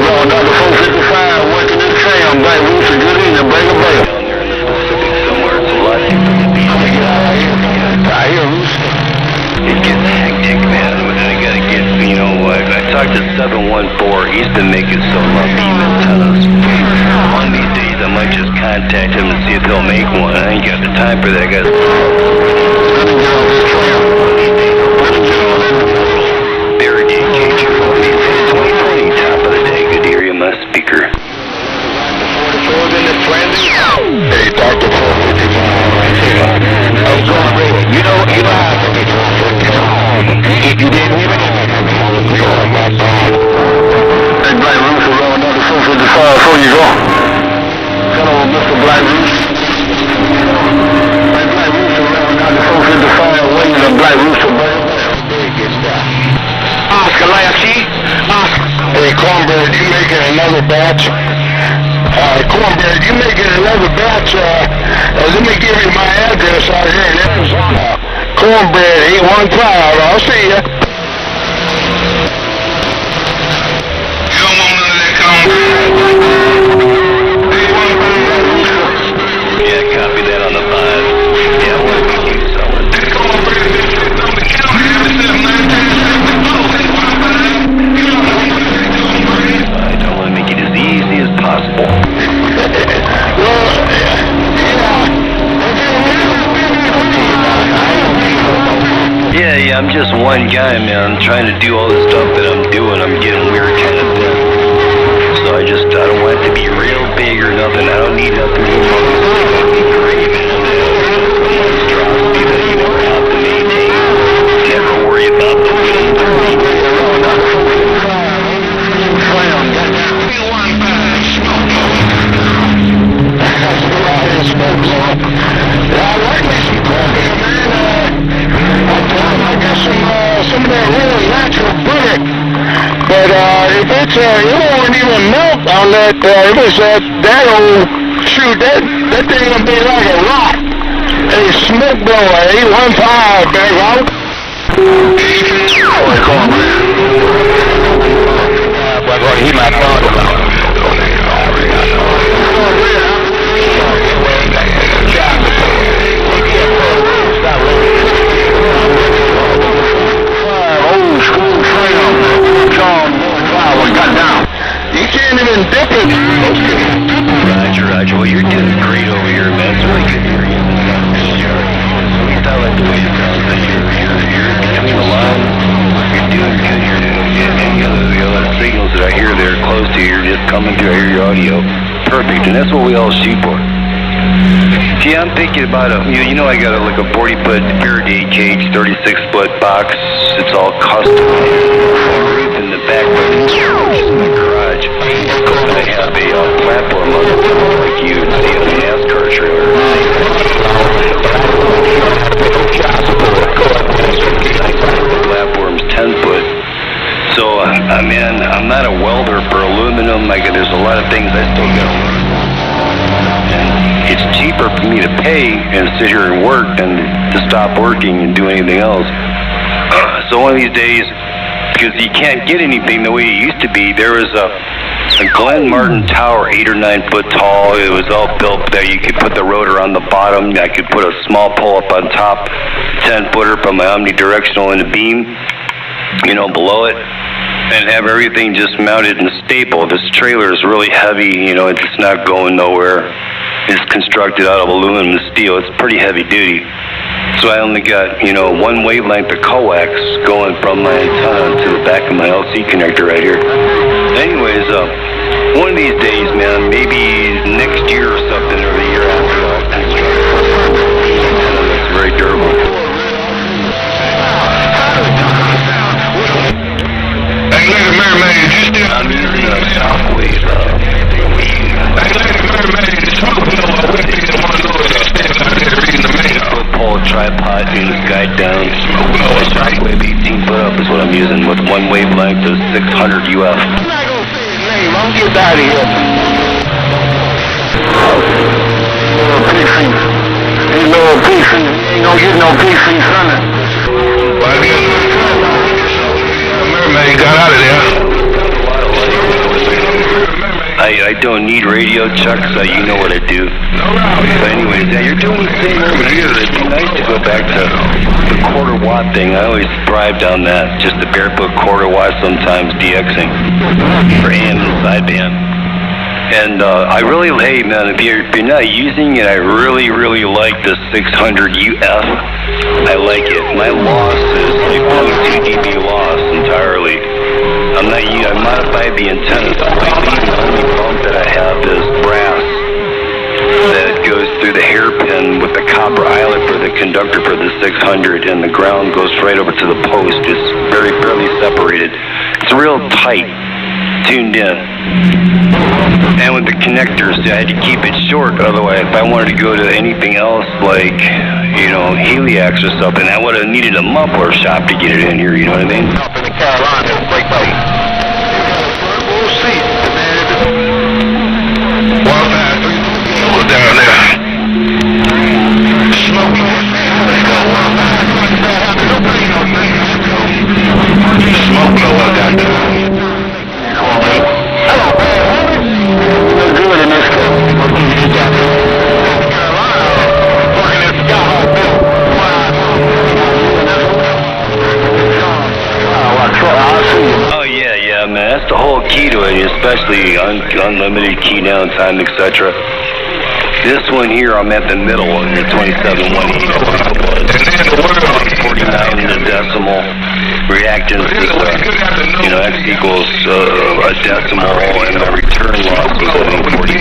Going down to 455, working in the trail. Black Roosevelt, good evening, bring a bell. Down there in the Pacific somewhere, it's a lot different. I hear Roosevelt. It gets hectic, man. But then I gotta get, I talked to 714. He's been making some beam antennas. One of these days, I might just contact him and see if he'll make one. I ain't got the time for that, guys. Barry J. Cage, 2020, top of the day. Good to hear you, my speaker. Hey, Dr. 455. I'm going ready. You know how to get if you didn't hear me, you're my side. Hey, Black Rooster, roll another 455 before you go. Hello, Mr. Black Rooster. Hey, Black Rooster, roll another 455 wings and Black Rooster, man. Oscar Lassie. Hey, Cornbread, you making another batch? Cornbread, you making another batch? Let me give you my address out here in Arizona. Cornbread, 815. I'll see ya. You don't want none of that cornbread? Yeah, copy that on the 5. Yeah, what do you selling? I don't want to make it as easy as possible. Yeah, Yeah, I'm just one guy, man. I'm trying to do all the stuff that I'm doing. I'm getting weird kind of thin. So I don't want it to be real big or nothing. I don't need nothing to be great, man. Monstrosity that you never have to maintain. Never worry about the wind. Some of that real natural butter. But if it's, it won't even melt on that, if it's that old, shoot, that thing will be like a rock. A smoke blower, 815, back out. He might talk about You can't even dip it. Roger. Well, you're doing great over here, man. It's really good to hear you. I like the way it sounds. You're between the lines. You're doing good. You're doing good. And the other signals that I hear there close to you, you're just coming through. I hear your audio. Perfect. And that's what we all shoot for. See, I'm thinking about you know I got like a 40-foot Faraday cage, 36-foot box. It's all custom. Roof in the back of the garage. And I have a platform on it, like you would see on a NASCAR trailer. The platform's 10-foot. So, man, I'm not a welder for aluminum. There's a lot of things I still got to learn. And it's cheaper for me to pay and sit here and work than to stop working and do anything else. So one of these days, because you can't get anything the way it used to be, there was a Glen Martin tower, 8 or 9 foot tall. It was all built there. You could put the rotor on the bottom. I could put a small pole up on top, 10-footer from my omnidirectional in the beam, below it, and have everything just mounted and stable. This trailer is really heavy. It's not going nowhere. It's constructed out of aluminum and steel. It's pretty heavy duty. So I only got, one wavelength of coax going from my antenna to the back of my LC connector right here. Anyways, one of these days, man, maybe next year or something, or the year after, I'll construct an antenna that's very durable. Hey, Lady Mermaid, you still... I'm using a ShortWave. Hey, Lady Mermaid, the smoke blower with me in one of those steps out there reading the mail. Pole, tripod, and this guy down. ShortWave 18 foot up is what I'm using with one wavelength of 600 UF. I'm not going to say his name. I'm getting out of here. He's little PC. Ain't gonna get no PC, son. Mermaid got out of there. I don't need radio, Chuck, so you know what I do. But anyways, yeah, you're doing the same over here. It'd be nice to go back to the quarter watt thing. I always thrived on that. Just the barefoot quarter watt, sometimes DXing for AM and sideband. And I really, hey man, if you're not using it, I really, really like the 600 UF. I like it. My loss is like 0.2 dB loss entirely. I modified the antenna slightly. The only bump that I have is brass that goes through the hairpin with the copper eyelet for the conductor for the 600, and the ground goes right over to the post. It's fairly separated. It's real tight, tuned in. And with the connectors, I had to keep it short. Otherwise, if I wanted to go to anything else like, Heliax or something, I would have needed a muffler shop to get it in here, you know what I mean? Up in the Carolinas, break by. We'll see. Well, down there. Smoke. Smoke blower down there. Good in this Oh yeah, man. That's the whole key to it, especially unlimited key downtime, etc. This one here, I'm at the middle of your 27.18. And then the word 49 in the decimal. Reactance is, X equals a decimal, and the return loss was I think 43.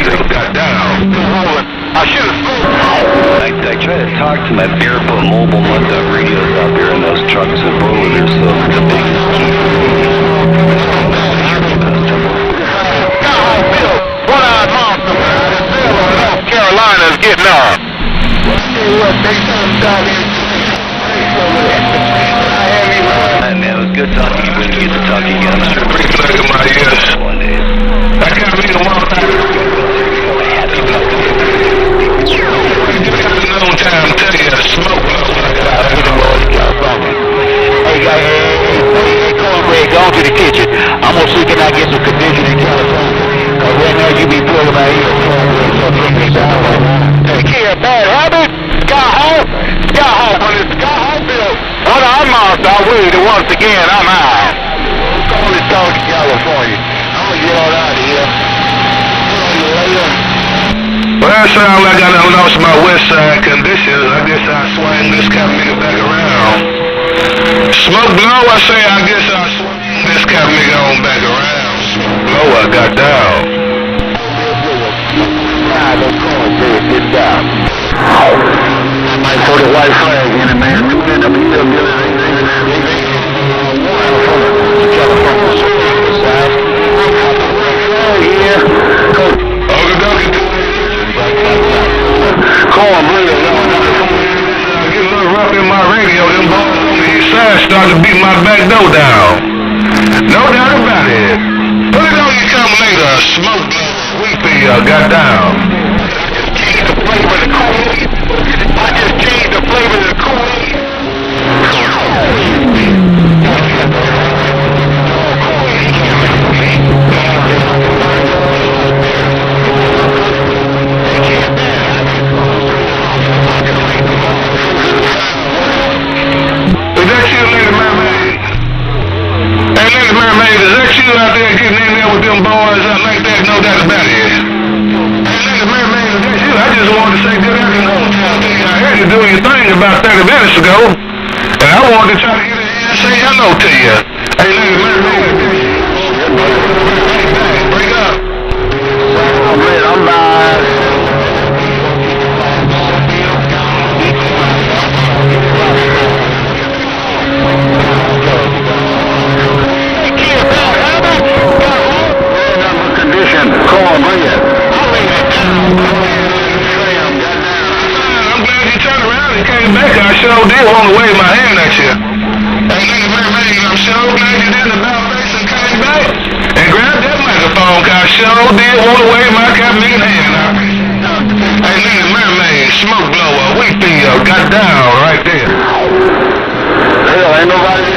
I try to talk to my barefoot mobile mud-duck radios out there in those trucks and rollers, so the biggest key. One-eyed monster, North Carolina's getting up. Man, it was good talking to you. We're going to get to talk again. I'm sure we're Look at my ears. one day. I can't read them all time. No time to tell you to smoke. Hey, go to the kitchen. I'm going to see can I get some condition in California. Because right now you be pulling my ear. Take care, bad habit. Got home. When it's got home, Bill. What I'm monster, I waited once again. I'm out. Call this dog to California. I'm going to get on out of here. Well, that sounds like I done lost my west side conditions. I guess I'll swing this Catamigga back around. Smoke blow, I say, I guess I'll swing this Catamigga on back around. Smoke blow, I got down. Get down. I might throw the white flag in it, man. Tune in up here, Get a little rough in my radio. Them boys on the east side starting to beat my back door down. No doubt about it. Put it on your come later. Smoke blow. Weepy, got down. I just changed the flavor of the Kool-Aid. Is that you, Lady Mermaid? Hey, Lady Mermaid, is that you out there getting in there with them boys out like that? No doubt about it. Hey, Lady Mermaid, is that you? I just wanted to say good afternoon. I heard you doing your thing about 30 minutes ago, and I wanted to try to get in here and say hello to you. Hey, Lady Mermaid, break up. I'm live. Condition, call, bring it. I'm glad you turned around and came back. I sure did want to wave my hand at you. Hey, Lady Mermaid, I'm sure glad you did the about face and came back and grabbed that microphone, cause I sure did want to wave my Catamigga hand. Hey, Lady Mermaid, smoke blower, weepy, got down right there. Hell, ain't nobody.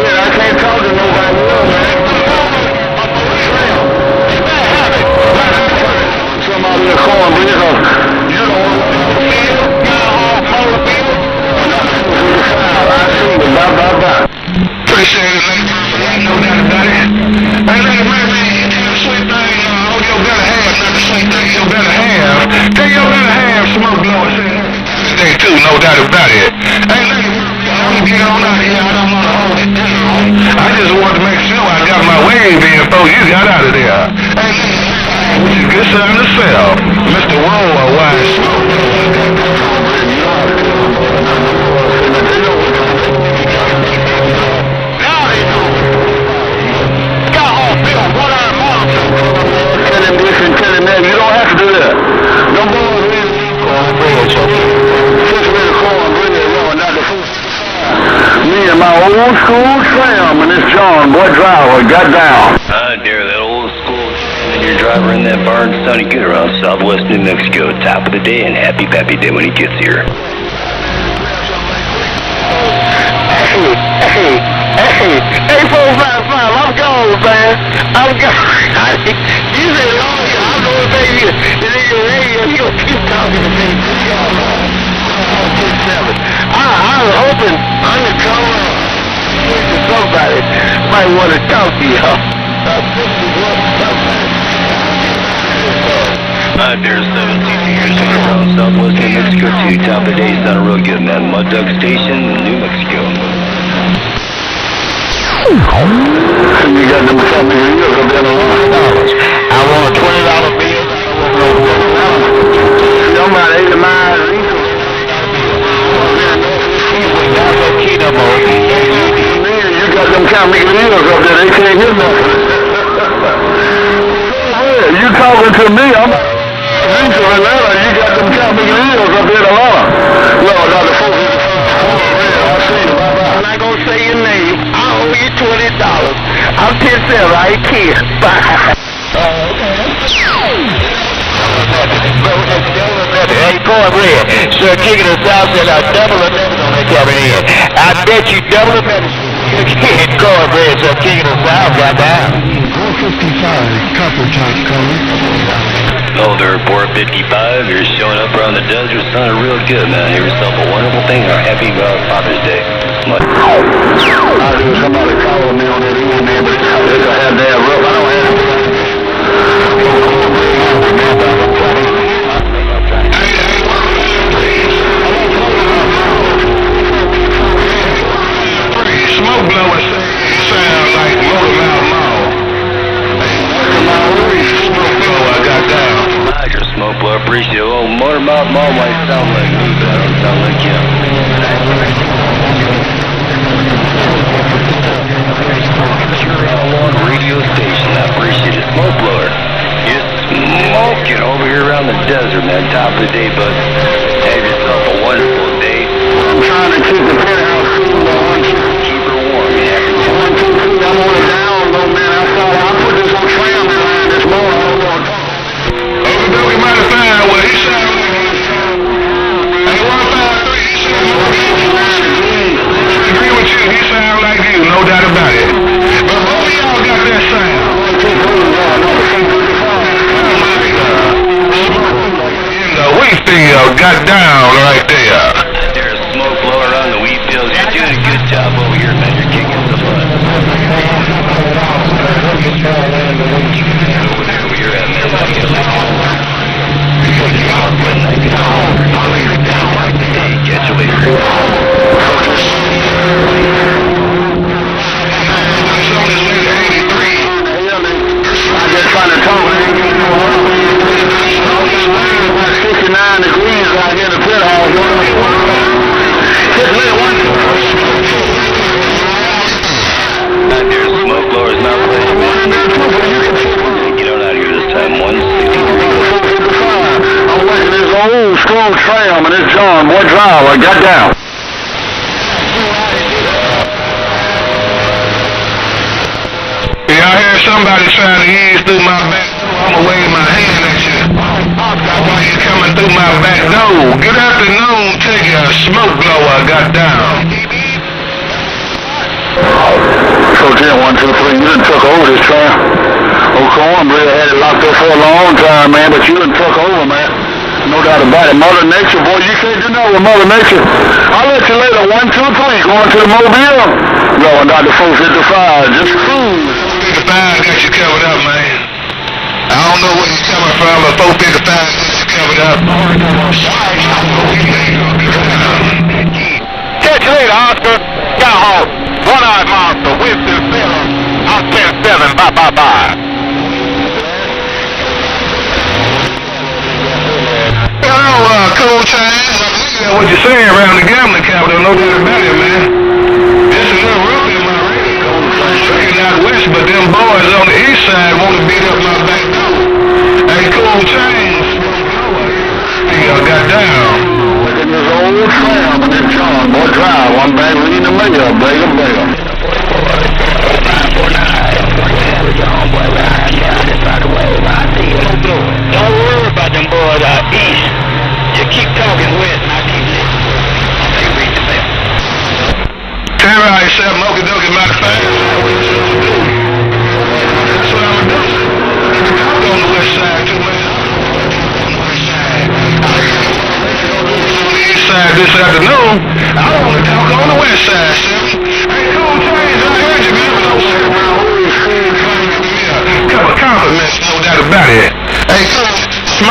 I can't talk to nobody else, man. Somebody in the corner, bring it up. You Appreciate it, Lady Mermaid, no doubt about it. Hey, Lady Mermaid, you tell the sweet thing, all your better half, not the sweet thing, your better half. Tell your better half, smoke blower, today too, no doubt about it. Hey, Lady Mermaid, I'm gonna get on out of here, I don't want to hold it down. I just wanted to make sure I got my wave in before you got out of there. Hey, Lady Mermaid, which is good time to sell. Mr. Worldwide Smoke. You don't have to do that. No more me and my old school tram and this John, boy driver, got down. Dear, that old school and your driver in that barn sounding good around Southwest New Mexico. Top of the day and happy pappy day when he gets here. Hey, 455, I'm gone, man. I'm gone. You say, Lord, I'm going to say you. It's in your radio. You going to keep talking to me. I was hoping undercover somebody might want to talk to you. I've been 17 years around southwest New Mexico too. Top of the day, sounding real good, man. Mud Duck Station, New Mexico. You got them $50 I want a $20 bill. I'm about 80 miles east. You got them kind of big deals up there, they can't hear nothing. You talking to me, I'm east of Atlanta, you got them kind of big deals up there in Atlanta. No, Dr. Folks, I see you, bye-bye. I'm not going to say your name. I owe you $20. I'm 10-7, I ain't care. Bye. Hey, cornbread. Sir, King of the South said I'll double the numbers on that coming in. I bet you double the numbers. Cornbread, Sir, King of the South, got that. 455, copper top color. Oh, there, 455. You're showing up around the desert. Sounding real good, man. Have yourself a wonderful thing or a happy Father's Day. I knew somebody calling me on that email, but it's a half damn rough. I don't have it. Smoke blowers sound like Motor Mouth Mall. Smoke blower, I got down. Roger, smoke blower, appreciate it. Oh, Motor Mouth Mall might sound like me, but I don't sound like him. On radio station, I appreciate it. Smoke blower. You're smoking over here around the desert, man. Top of the day, bud. Have yourself a wonderful day. I'm trying to keep the penthouse cool. Keep her warm, yeah. I'm on it down, though, man. I put this on tram line this morning. I don't want to talk. Okey-dokey, mighty fine. Well, he sound like 153. He sound agree with you. He sound like you, no doubt about it. But both of y'all got that sound. In the wheat field, got down right there. There's smoke blowing around the wheat fields. You're doing a good job over here, man. You're kicking some butt. Over there where you're at, man. Catch you later. I'm just trying to talk. 69 degrees out here in the pit hall. There's smoke blowers not playing, man. Get on out of here this time. 163. I'm working this old school tram and it's John. Boy, drive. I got down. Yeah, I heard somebody trying to ease through my back door. I'm gonna wave my hand at you. While you're coming through my back door. Good afternoon, take a smoke blower, got down. So 10, 1, 2, 3, you done took over this tram. Old Cornbread had it locked up for a long time, man, but you done took over, man. No doubt about it. Mother Nature, boy, you can't do nothing with Mother Nature. I'll let you later. 1, 2, 3, going to the Mobile. Going down to 455, just cruise. 455 got you covered up, man. I don't know where you're coming from, but 455 got you covered up. Catch you later, Oscar. Got home. One-eyed monster, Winston Phillips. I'm 10-7. Bye. Hello, cool change. What you saying around the gambling capital, no doubt about it, man. It's a little rough in my radio. Straight out west, but them boys on the east side want to beat up my back door. Hey, cool change. Hey, y'all got down. Look at this old tram and this John. Boy, drive. One bag leading the mail. Bag. Don't worry about them boys out east. You keep talking west and I keep listening. I'll take a read yourself. Tell me yourself, okey-dokey, matter of fact. That's what I'm doing. I'm on the west side too, man. On the west side. On the east side this afternoon. I want to talk on the west side, Seven.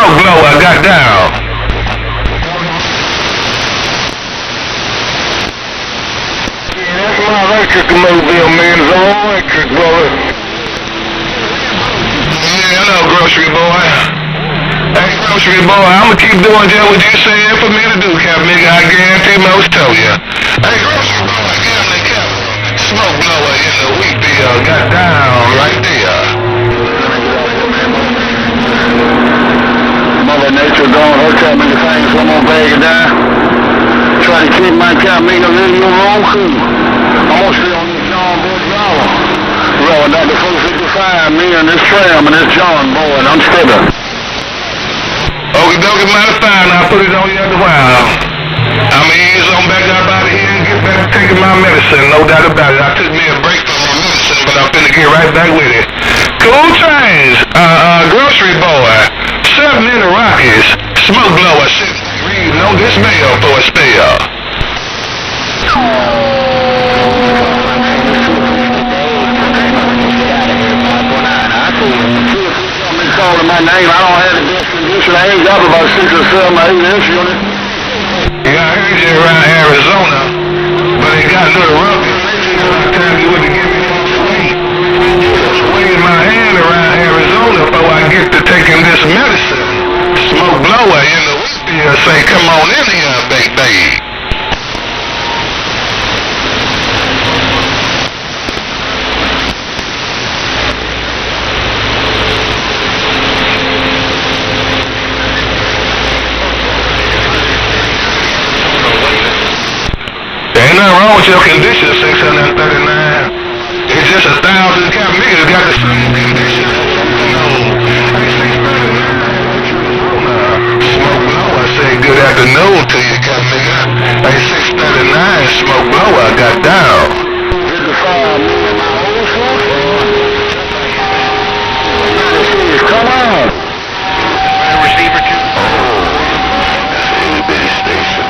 smoke blower got down. Yeah, that's my electric mobile, man. It's all electric, brother. Yeah, I know, grocery boy. Hey, grocery boy, I'm gonna keep doing just what you said for me to do, Cap nigga. I guarantee most told you. Hey, grocery boy, give me the smoke blower in the wheat field got down right there. Mother Nature doing her cat nigga things, one more bag of down. Try to keep my cat nigga in your own cool. I'm gonna stay on this John Boy dollar. Rolling out the 455, me and this tram and this John Boy, and I'm stepping. Okie dokie, mighty fine. I'll put it on you after a while. I'm ease on back up out of here and get back to taking my medicine, no doubt about it. I took me a break from my medicine, but I'm finna get right back with it. Cool trains, grocery boy, 7 in the Rockies, smoke blower, sitting reading on this mail for a spell. Calling my name, I don't have the best condition. I ain't got about 6 or 7 or 8 inch unit. Yeah, I heard you around Arizona, but it got a little rough. Time you would give me swinging my hand around Arizona before I get to taking this medicine. Smoke blower in the wheelchair say, come on in here, baby. Ain't nothing wrong with your condition, 639. It's just 1,000 cap niggas got the same condition. Smoke blower, I say good afternoon to you, cap nigga. Hey, 639, smoke blower, I got down. Come on. Receiver 2. That's a little bitty station.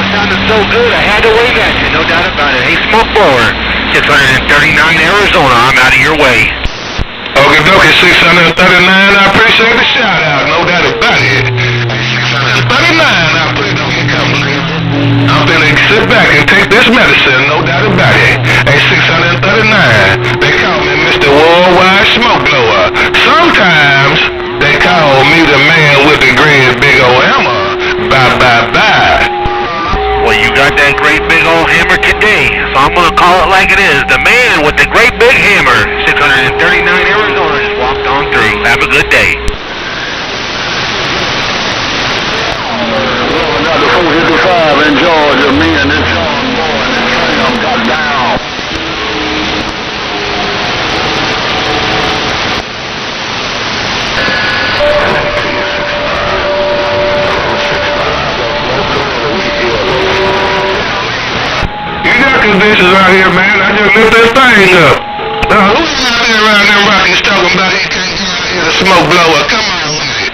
Sounded so good, I had to wave at you, no doubt about it. Hey, smoke blower, 639 Arizona, I'm out of your way. Okie dokie, 639, I appreciate the shout out, no doubt about it. 639, I put it on your company. I'm finna sit back and take this medicine, no doubt about it. Hey, 639, they call me Mr. Worldwide Smoke Blower. Sometimes they call me the man with the great big old hammer. Bye, bye, bye. Well, you got that great big old hammer today, so I'm going to call it like it is. The man with the great big hammer, 639 Arizona, just walked on through. Have a good day. Another 455 in Georgia, me and this John Boy and this tram got down. Conditions out here, man. I just lift this thing up. Who's out there around them Rockies talking about he can't get out here to smoke blower? Come on with it.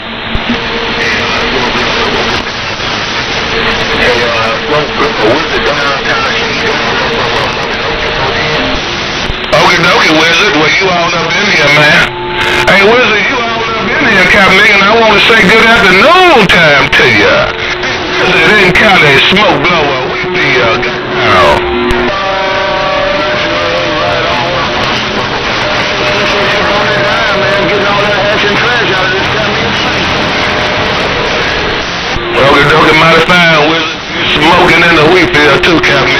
Okie dokie, Wizard. Well, you all up in here, man. Hey, Wizard, you all up in here, Captain Megan. I want to say good afternoon time to you. Wizard in Cali, smoke blower. We be Okie dokie, mighty fine, Wizard. You smoking in the wheat field too, Captain.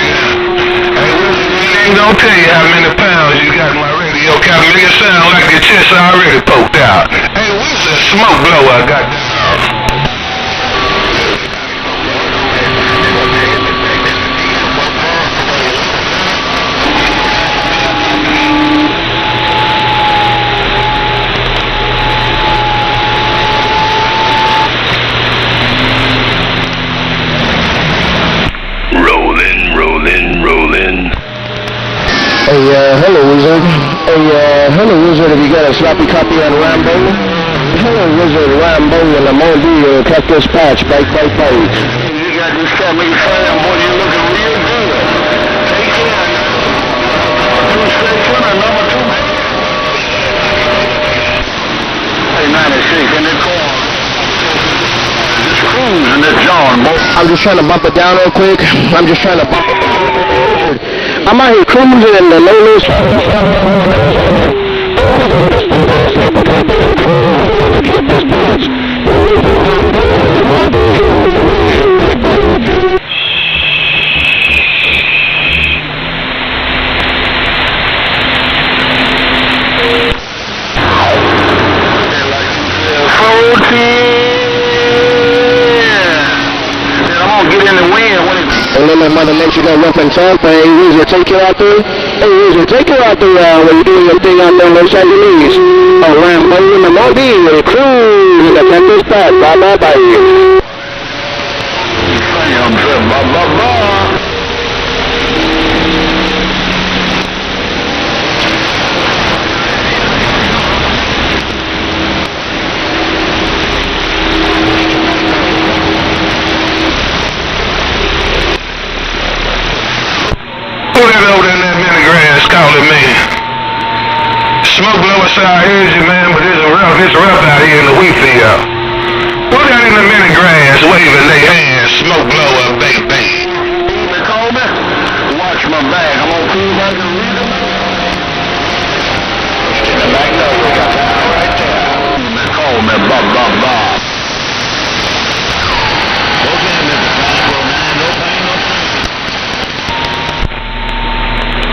Hey, Wizard, I ain't gonna tell you how many pounds you got in my radio, Captain. Make it sound like your chest already poked out. Hey, Wizard, smoke blower, I got down. Hello, Wizard. Hello, Wizard. Have you got a sloppy copy on Rambo? Hello, Wizard. Rambo and I'm on the Cactus Patch, bite. You got this family fam, boy, you're looking real good. Take care. 2 station and number 2. on, boy. I'm just trying to bump it down real quick. I'm just trying to bump it down. I'm out here cruising in the low-low. And then my mother nature got rough and tough. Hey, who's your take you out there? Hey, who's your take you out there when you're doing your thing out there on Los Angeles? Oh, Rambo in the Mobile, cruise in the Texas Pass. Bye bye bye. Who that over there in that mini grass calling me? Smoke blower said I heard you, man, but it's rough out here in the wheat field. Who that in the mini grass waving their hands? Smoke blower, baby. They call me? Watch my back. I'm gonna prove I can read them. In the back door, we got that right there. They call me, blah, blah, blah.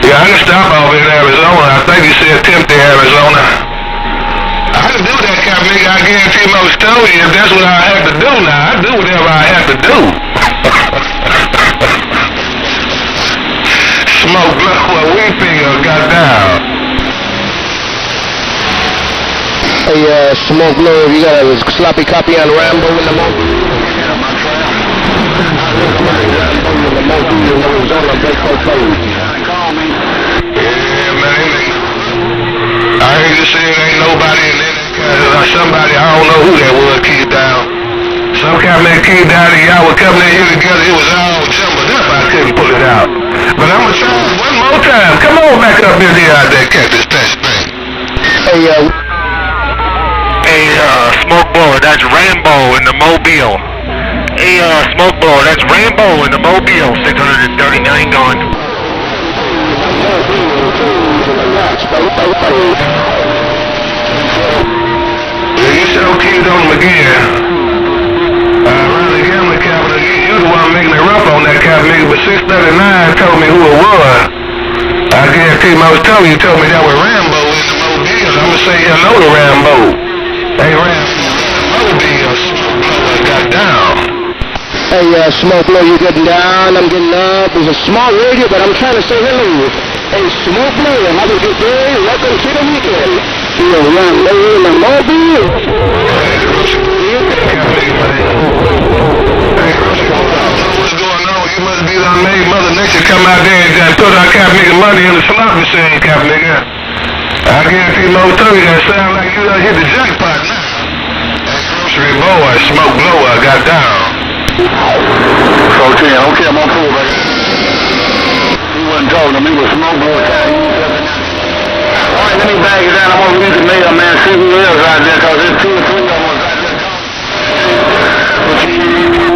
Yeah, I can stop over in Arizona. I think he said Tempe, Arizona. I can do that, kind of nigga. I guarantee most told you if that's what I have to do now. I do whatever I have to do. Smoke blower, we feel got down. Hey, smoke blower, you got a sloppy copy on Rambo in the mobile? Yeah, my trial. Rambo in the mobile, Arizona, call me. Yeah, man. I heard you say it ain't nobody in there. Somebody, I don't know who that was, keyed down. Some kind of man keyed down and y'all were coming in here together. It was all jumbled up. I couldn't pull it out. But I'm going to try it one more time. Come on back up in here out there, Cactus Patch thing. Hey, smoke blower, that's Rambo in the Mobile. Hey, smoke blower, that's Rambo in the Mobile. 639 gone. Yeah, you show keys on them again. Around the gambling capital, you the one making it rough on that cap nigga, but 639 told me who it was. I guarantee most told you told me that was Rambo in the Mobile. I'ma say hello to Rambo. Hey, Rambo, Mobile, Smoke got down. Hey, Smoke Blow, you getting down? I'm getting up. There's a small radio, but I'm trying to say hello. Hey, Smoke Blow, have a good day. Welcome to the weekend. You're Rambo in the Mobile. What's going on? You must be done made Mother Nature come out there and just put our cap nigga money in the slot machine, cap nigga. I guarantee most of you that sound like you done hit the jackpot now. That grocery boy, Smoke Blower, got down. 14, okay, I'm on pool, baby. He wasn't talking to me, but Smoke Blower. Alright, let me bag it down. I'm gonna leave the mail, man. See who else out there, cause there's 2 or 3 of them out there.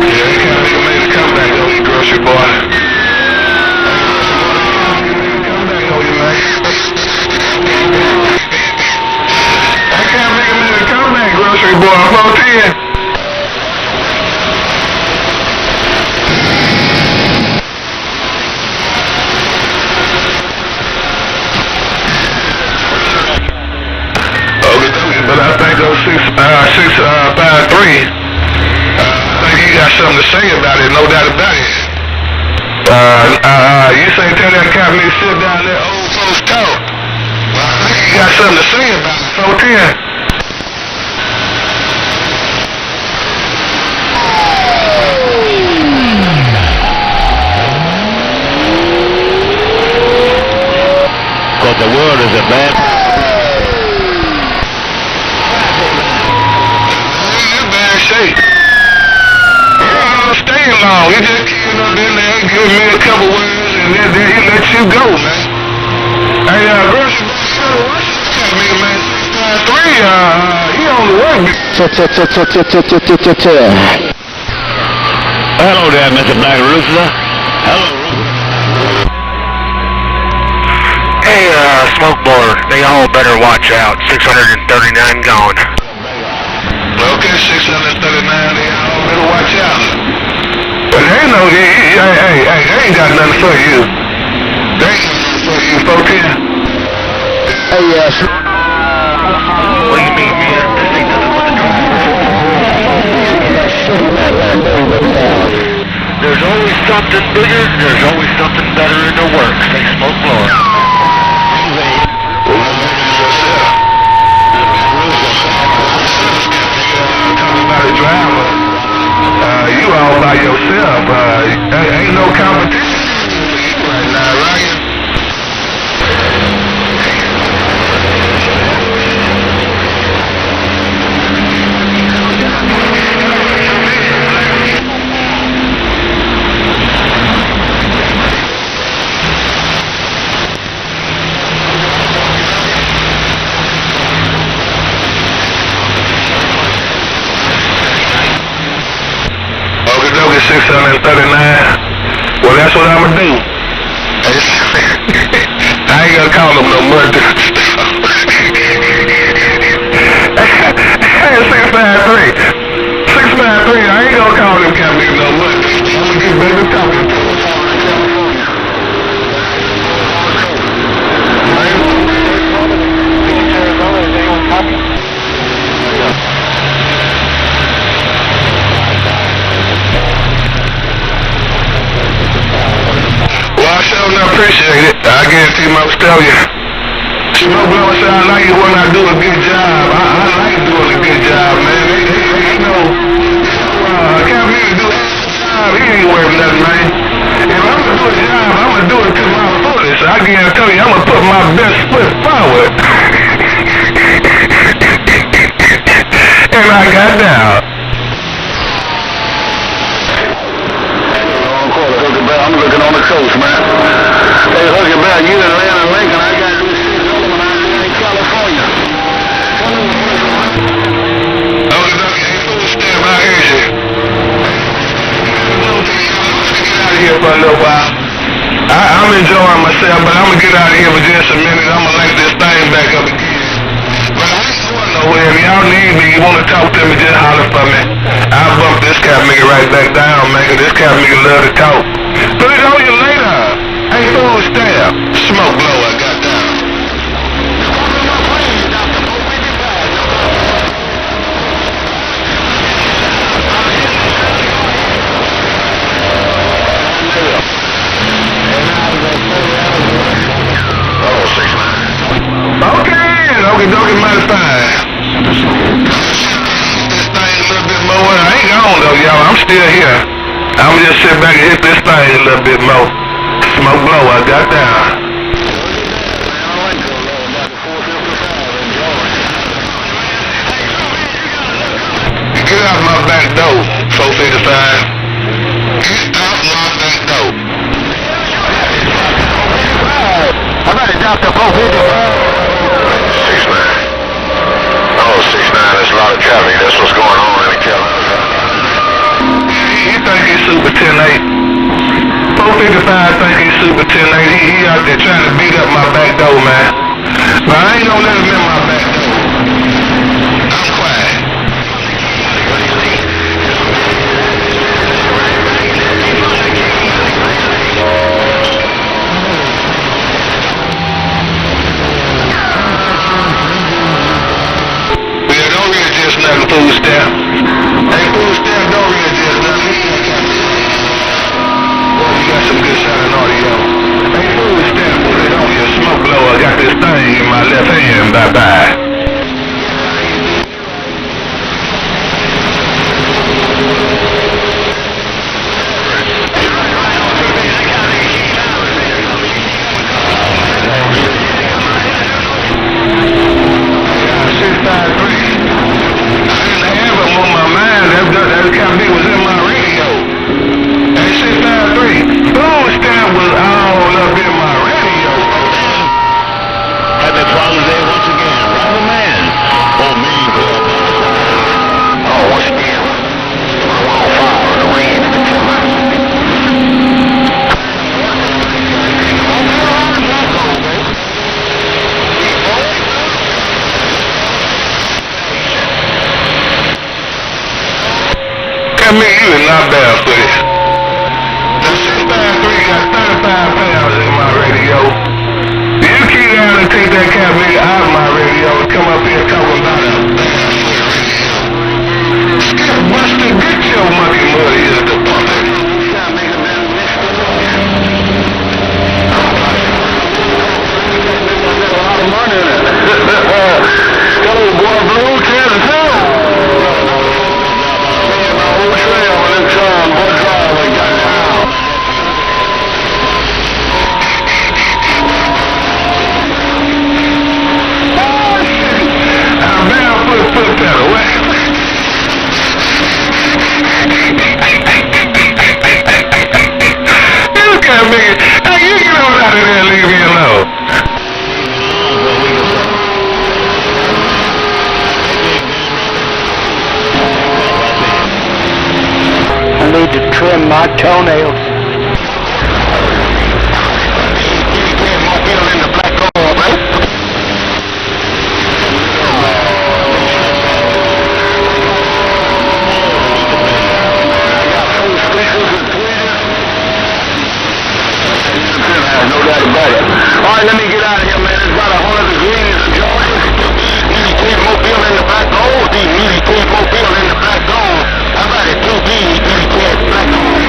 Yeah, they can't make a man come back, though, you grocery boy. Come back, though, you man. I can't make a man come back, grocery boy. I'm 14. But I think those 653, I think he got something to say about it, no doubt about it. You say tell that company to sit down there, old folks talk. Well, I think he got something to say about it, 410. Because the world is a bad... Shape. He ain't gonna stay long. He just came up in there and gave me a couple words and then he let you go, man. Hey, grocery nigga, man, 653, he on the way. Hello there, Mr. Black Rooster. Hello. Hey, smoke blower, they all better watch out. 639 gone. Okay, 639, they all better watch out. But they ain't no, hey, they ain't got nothing for you. They ain't got nothing for you, 410. Hey, yes. What do you mean, man? This ain't nothing but the drive. There's always something bigger, there's always something better in the works. They smoke blower. You all by yourself. Ain't no competition right now, right? Okay, 639. Well, that's what I'ma do. I ain't gonna call them no more dude stuff. Hey, 653. 653, I ain't gonna call them companies no more. I'm gonna get baby talking to them. Well, I sure appreciate it. I guarantee most tell you. Smoke blower said I like it when I do a good job. I like doing a good job, man. Ain't no can't really do a job. He ain't worth nothing, man. If I'm gonna do a job, I'm gonna do it to my fullest. I guarantee you, I'm gonna put my best foot forward. And I got down. I'm looking on the coast, man. Hey, Hooky Bear, you in Atlanta, Lincoln, I got to do shit over when I'm in California. Ain't fool stand by here. Get out of here for a little while. I'm enjoying myself, but I'm gonna get out of here for just a minute. I'm gonna link this thing back up again. But I ain't going nowhere. If y'all need me, you wanna talk to me, just holler for me. I'll bump this cat nigga right back down, man, 'cause this cat nigga love to talk. Put it on you later. Ain't fool stab. Smoke blower, got down. Okay, mighty fine. This thing a little bit more. I ain't gone though, y'all. I'm still here. I'm just sit back and hit this thing a little bit more. Smoke blower, got down. Get out my back door, 455. Get out my back door. I better drop the 455. 6-9. Oh, 6-9, there's a lot of traffic. That's what's going on in the Carolina. He think he's Super 10-8. 455 think he's Super 10-8. He out there trying to beat up my back door, man. But I ain't gonna let him in my back door. I'm quiet. Yeah, don't readjust nothing, food stamp. Hey, food stamp, don't readjust nothing. Boy, you got some good sounding audio. Hey, food stamp, put it on your smoke blower. I got this thing in my left hand. Bye-bye. That kind of thing was in my radio. Hey, 693. Food stamp was all up in my radio. Happy Father's Day once again. me you is not barefooted. The 653 got 35 pounds in my radio. You keep down and take that cat nigga out of my radio and come up here talking about a Skip Buster, get your monkey mud here at the bumper. Money in it. Got old boy blue, Kansas City. Old trail in this town, boy driving, got down. Oh, shit. I'm down for the foot pedal. You can't make it. Hey, you get on out of there and leave me alone. I need to trim my toenails. No doubt about it. All right, let me get out of here, man. It's about 100 degrees in Georgia. EDK Mobile in the back zone. EDK Mobile in the back zone. How about it? 2B, EDK back zone.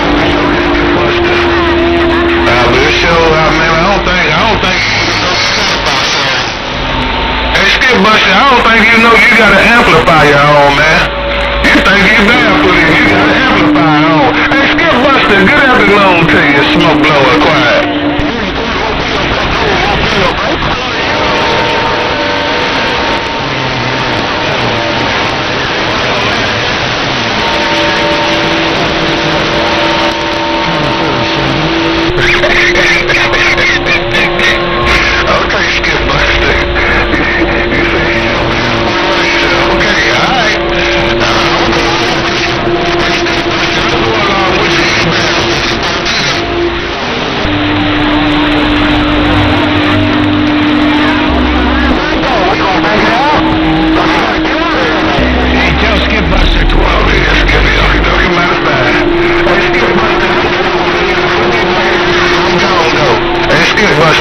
But this show, man, I don't think. Hey, Skip Buster, I don't think you know you got an amplifier on, man. You think you barefooted, you got an amplifier on. Hey, Skip Buster, good afternoon to you, smoke blower, quiet.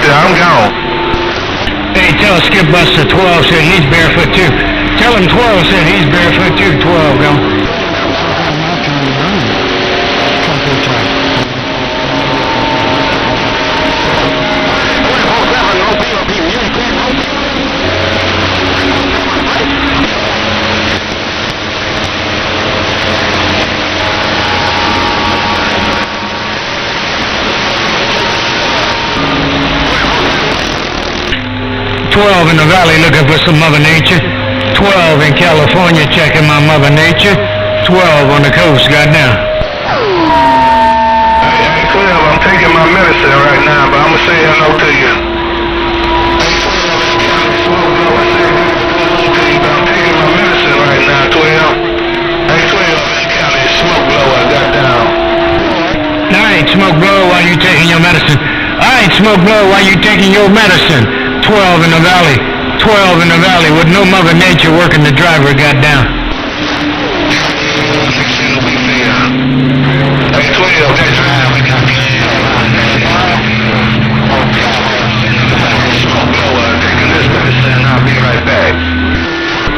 I'm gone. Hey, tell Skip Buster 12 said he's barefoot too. Tell him 12 said he's barefoot too. 12, go. In the valley looking for some Mother Nature. 12 in California checking my Mother Nature. 12 on the coast, goddamn. Hey, 12, I'm taking my medicine right now, but I'm going to say hello to you. I'm taking my medicine right now, 12. Hey, 12, in Cali, smoke blower, goddamn. I ain't smoke blower while you taking your medicine. I ain't smoke blower while you taking your medicine. 12 in the valley. 12 in the valley with no Mother Nature working the driver, goddamn. Hey, 12, that's right. We got smoke blower, taking this medicine. I'll be right back.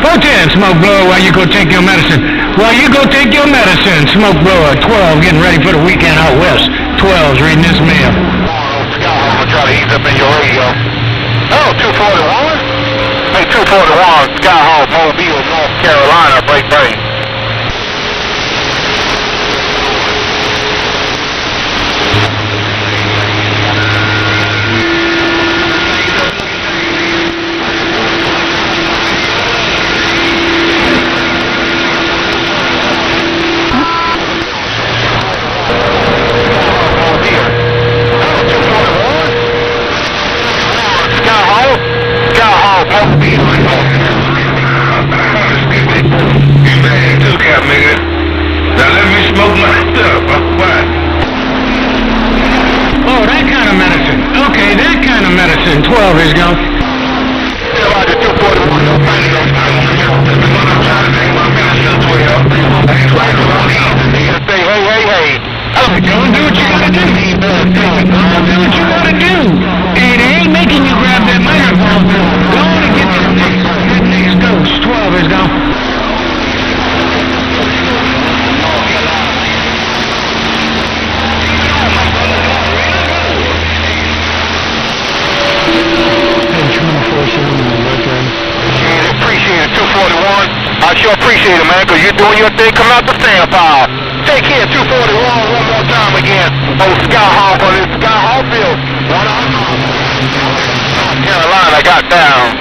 410, smoke blower while you go take your medicine. While you go take your medicine, smoke blower. 12 getting ready for the weekend out west. 12's reading this mail. I'm going to try to ease up in your radio. Oh, 241? Hey, 241, Skyhawk, Mobile, North Carolina, break. Skyhawk, Mobile. sure appreciate it, man, because you're doing your thing. Come out the stand pile. Take care, 241 one more time again. Oh, Skyhawk on this Skyhawk field. North Carolina got down.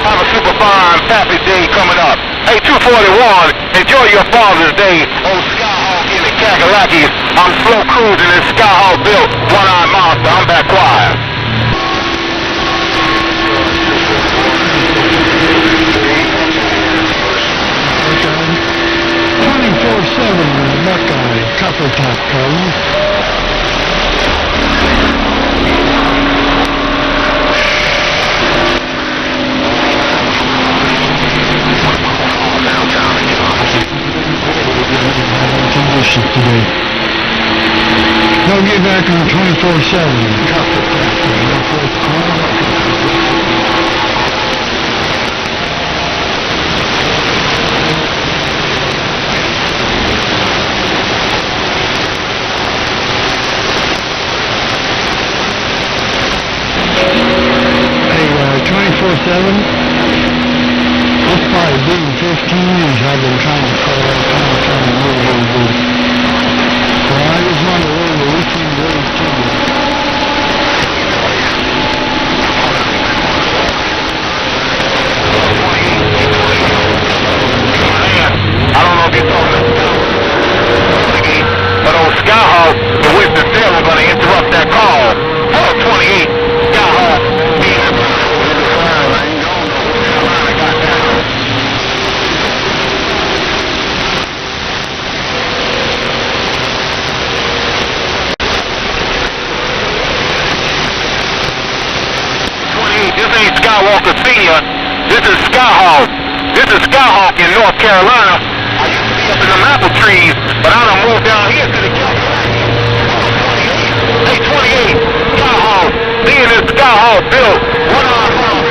Have a super fine, happy day coming up. Hey, 241, enjoy your Father's Day. Oh, Skyhawk in the Kakalakis. I'm slow cruising this Skyhawk built one-eyed monster. I'm back quiet. Buckeye, Copper Top Cove. Conditions today. They'll get back on 24/7. Copper Top Cove. Hey, 24/7. That's probably been 15 years I've been trying to call that trying to move this. So I just want to learn the weekend ways to do. I don't know if you told me, but old Skyhawk, the Winston Phil, are going to interrupt that call. Hello, 28, Skyhawk. This ain't Skywalker Senior. This is Skyhawk. This is Skyhawk in North Carolina. I used to be up in the apple trees, but I done moved down here to the Hey, 28, Skyhawk. Seeing this Skyhawk built one-arm house.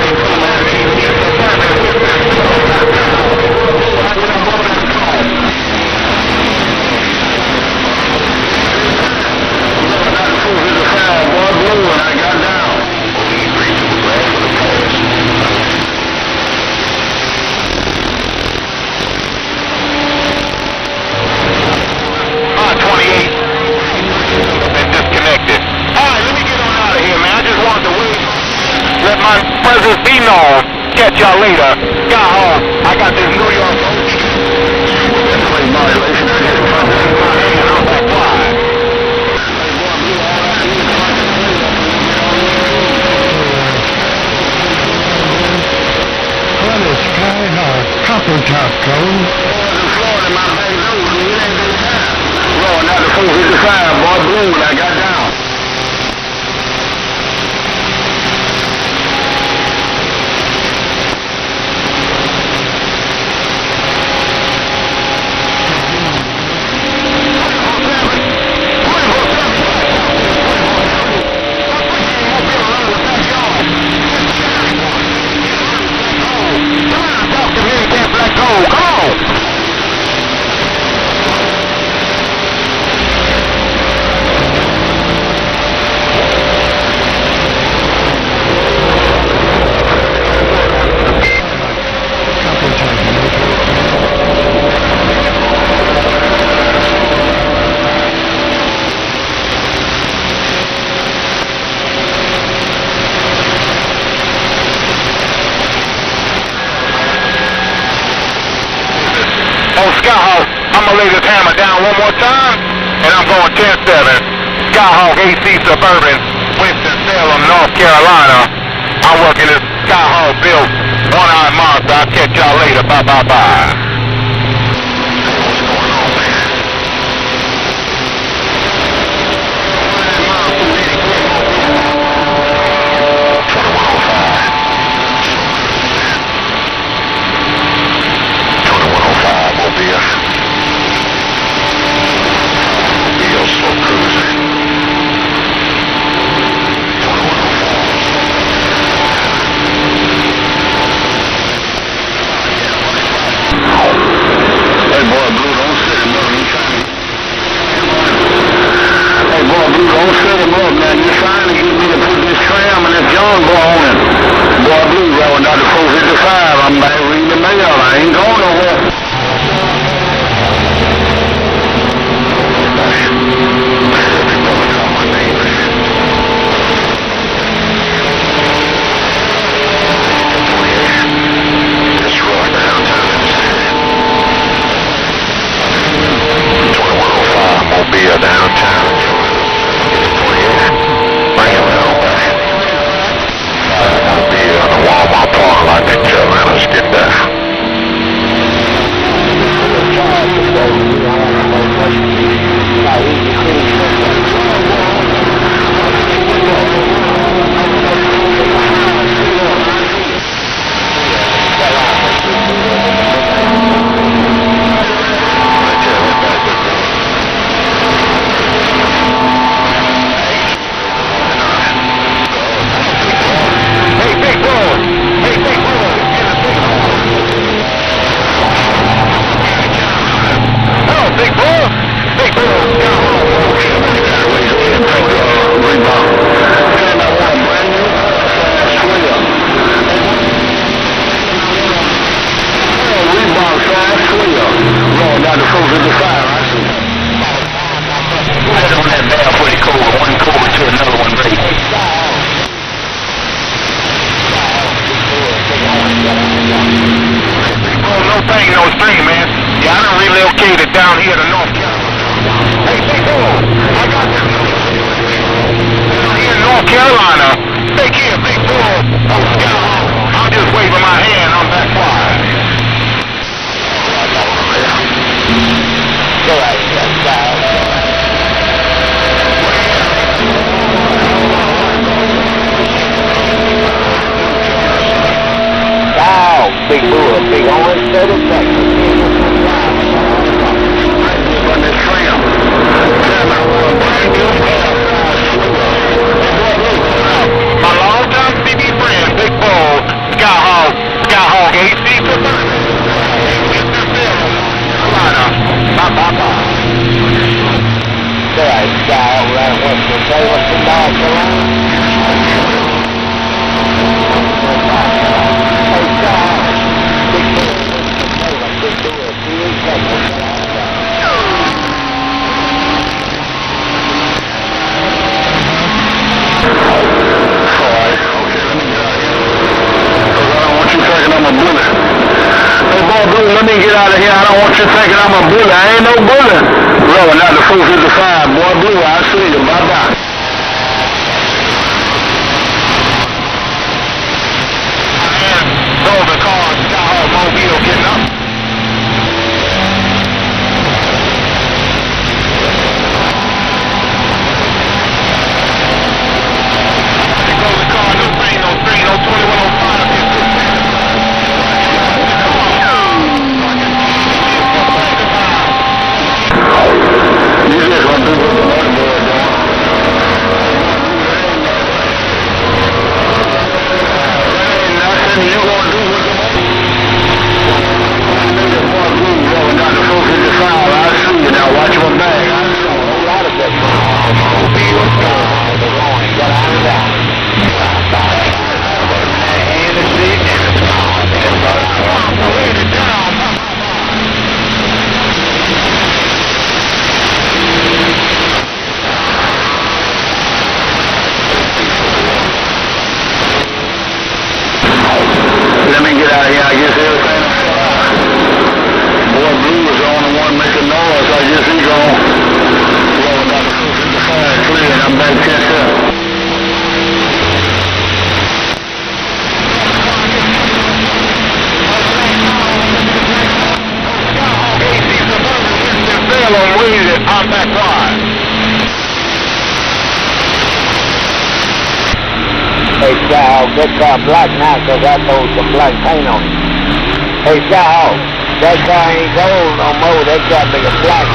I got down. Let my presence be known. Catch y'all later. Got home. I got this New York violation. I'm back wide. What is Skyhawk? Copper Top Cove. Rolling out the 455, boy, blue when I got down. Skyhawk, I'm going to lay this hammer down one more time, and I'm going 10-7. Skyhawk AC Suburban, Winston-Salem, North Carolina. I'm working this Skyhawk built one-eyed monster. I'll catch y'all later. Bye-bye-bye. downtown. Bring it on, man. I'll be on the Walmart parking lot next to Atlanta's get there. Down here to North Carolina. Hey, big boy, I got this. Down here in North Carolina. Take care, big boy. I'm just waving my hand. I'm back quiet. Go right, big boy, big orange state of Texas. My long-time CB friend, Big Bull, Skyhawk, AC for Alright, Skyhawk, right Western Taylor, North Carolina. Hey, Skyhawk, Big Bull, Texas. I'm a bully. Hey, boy, Blue, let me get out of here. I don't want you thinking I'm a bully. I ain't no bully. Rolling out the 455. Boy, Blue, I'll see you. Bye-bye. Drove the car, Skyhawk Mobile getting up. Drove the car, no train, no 2105. Let me get out of here. I guess everything. Boy, Blue is the only one making noise. I guess he's gone. Rolling out the 455 clear, and I'm back catch up. I'm back wide. Hey, Skyhawk, that car black now because I throw some black paint on it. Hey, Skyhawk, that car ain't gold no more. That car be a black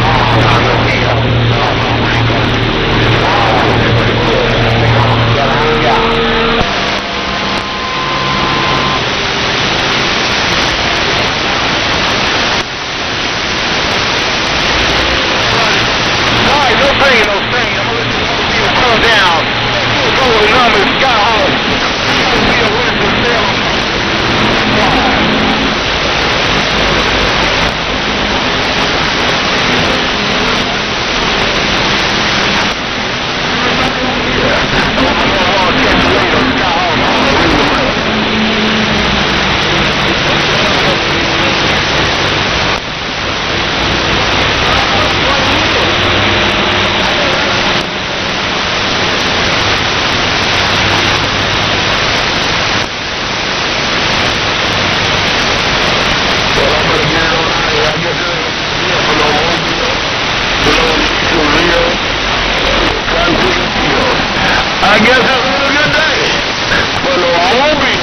down. Holy numbers, Skyhawk. I guess it's been a good day. But no, I won't be.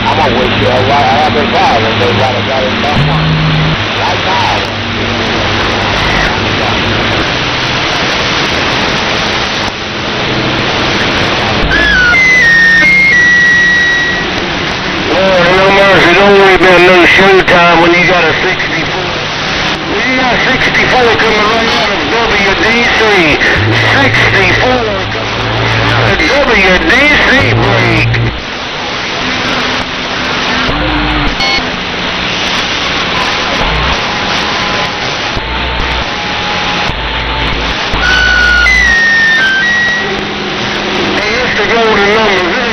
I'm gonna wish you a lot of happy time and they got it done right now. Lord, no mercy, don't worry about no showtime when you got a 64. When you got 64 coming right out of WDC. 64 out of WDC break. Golden numbers.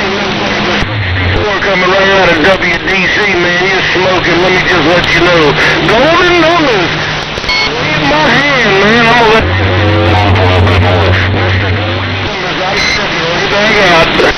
Coming right out of WDC, man. You're smoking. Let me just let you know. Golden numbers. In my hand, man. I'm gonna let back out.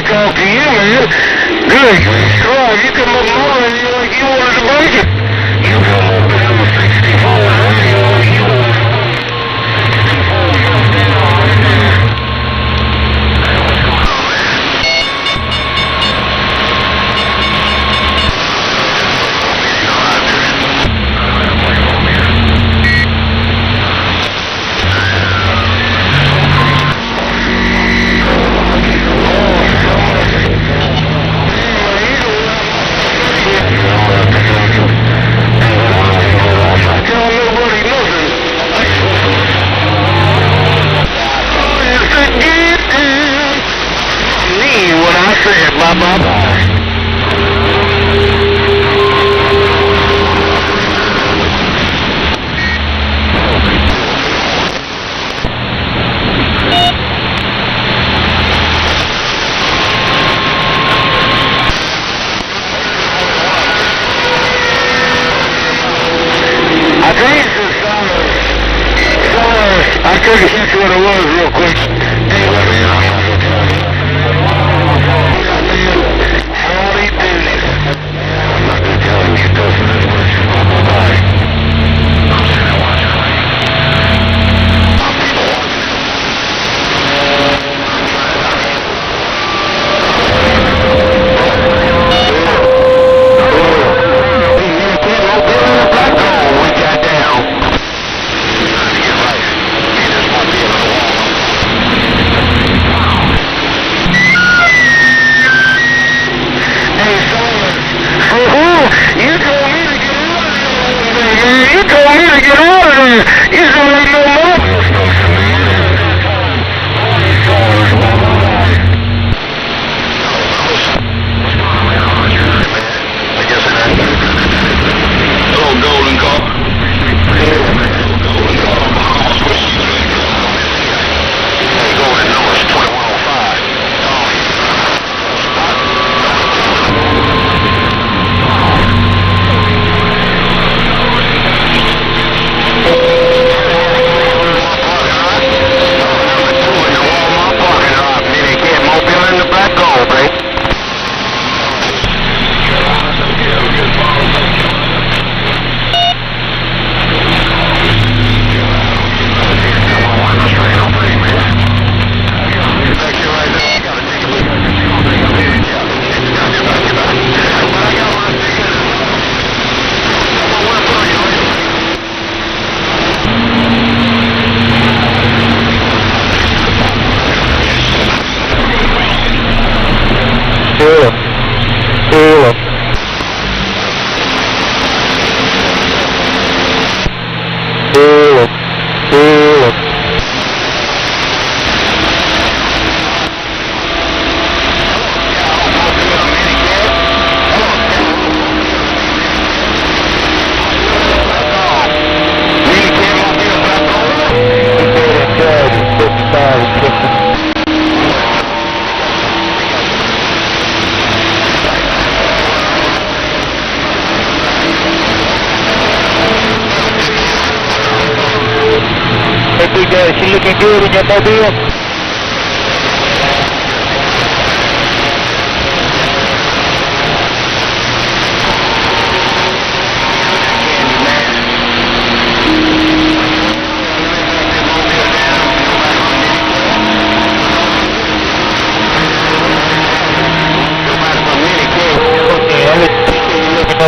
Talk to you, man. Good. Right, you come up morning and you're like you wanted to break it. You come up and I'm a 64. I couldn't catch what it was real quick. Howdy doody. I'm not going to tell him you doesn't as much as my body. You told me to get She looking good in your mobile?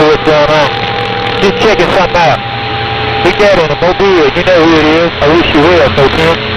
What's going on? Just checking something out. We got in a mobile. You know who it is. I wish you will, okay?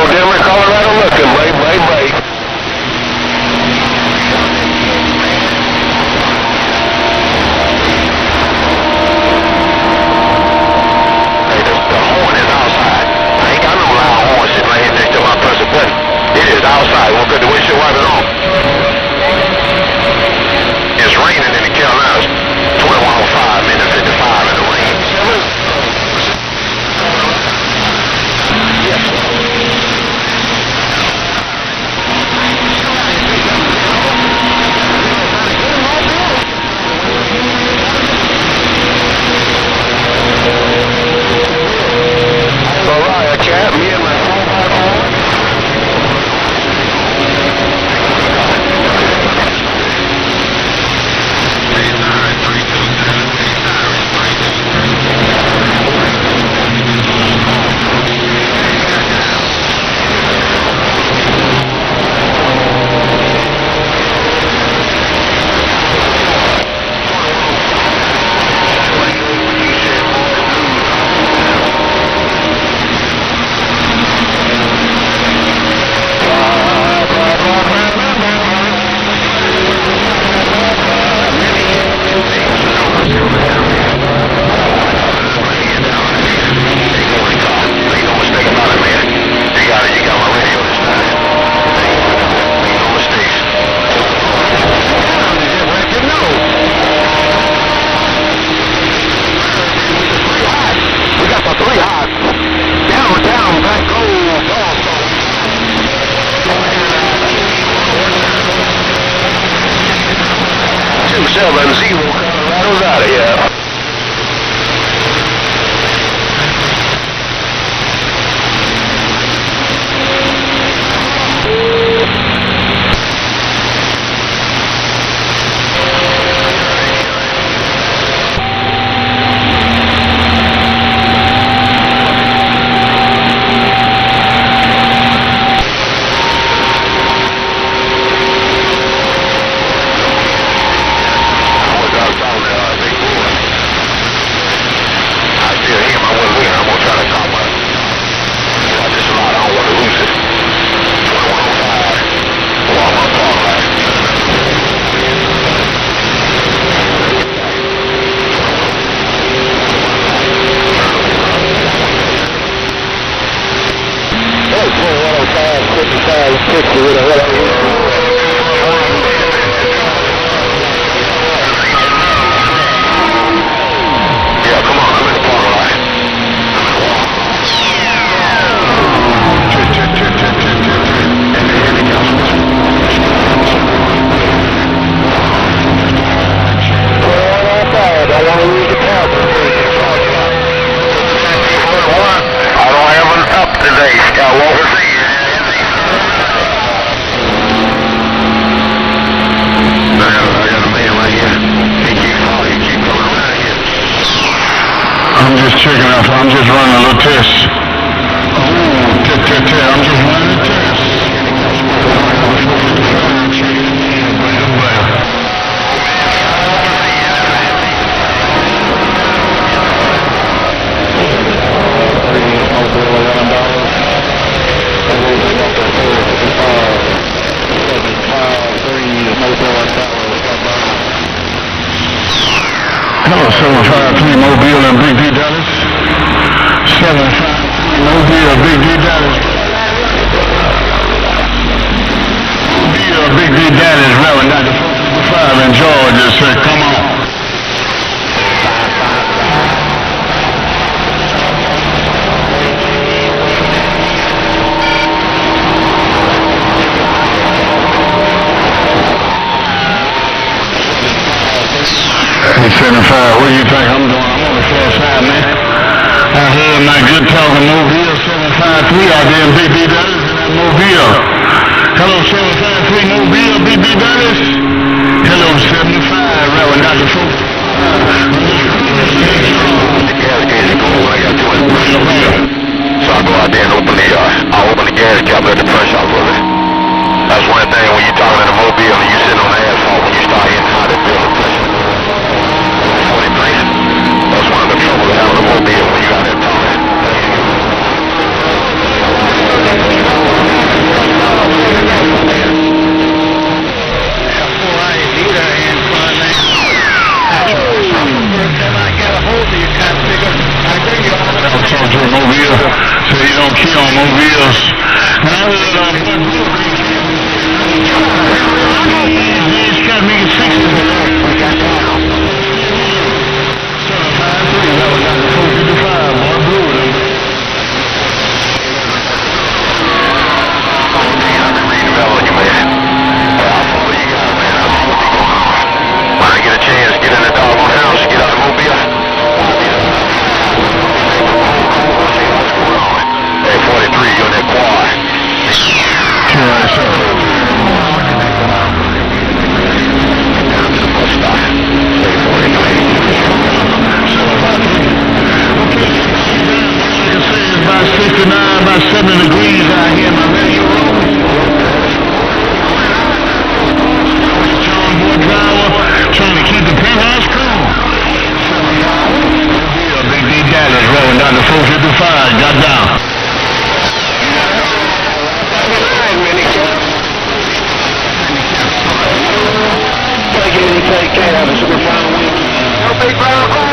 Denver, Colorado, looking, bye. Hey, the horn is outside. I ain't got no loud horn sitting right here next to my press a button. It is outside. We'll put the windshield wiper on. It's raining in the Carolinas. 21:05, minute 55 in the rain. Yes. Mariah, chat, me and my Colorado's out of here. I'm just checking out. I'm just running a little test. Oh, I'm just running a test. Hello, 753 Mobile and Big D Dallas. 753 Mobile, Big D Dallas. Mobile, Big D Dallas, Reverend Dr. 455 in Georgia said, come on. Hey, 75, what do you think I'm doing? I'm on the floor side, man. I heard my good talking Mobile 753 out there in Big D Dallas in that Mobile. Hello, 753 Mobile, Big D Dallas. Hello, 75, Reverend Dr. 4. So I go out there and I'll open the gas cap, let the pressure off of it. That's one thing when you're talking in a Mobile and you sitting on the asphalt, when you start hitting hot, it builds the pressure. That's one of the troubles of having a Mobile when you out there talking. I'm talking to a Mobile, so you don't kill on Mobiles. And I heard these trying to make it 60. When I get a chance, get in the doggone house, get out of the Mobile. Hey, 43, you're in that quad. Yeah, sir. Down to the bus stop. Stay 43. It's about 69, about 70 degrees out here in my radio room. Trying to keep the penthouse cool. Big D Dallas rolling down to 455. Got down. Take care of it, super fine.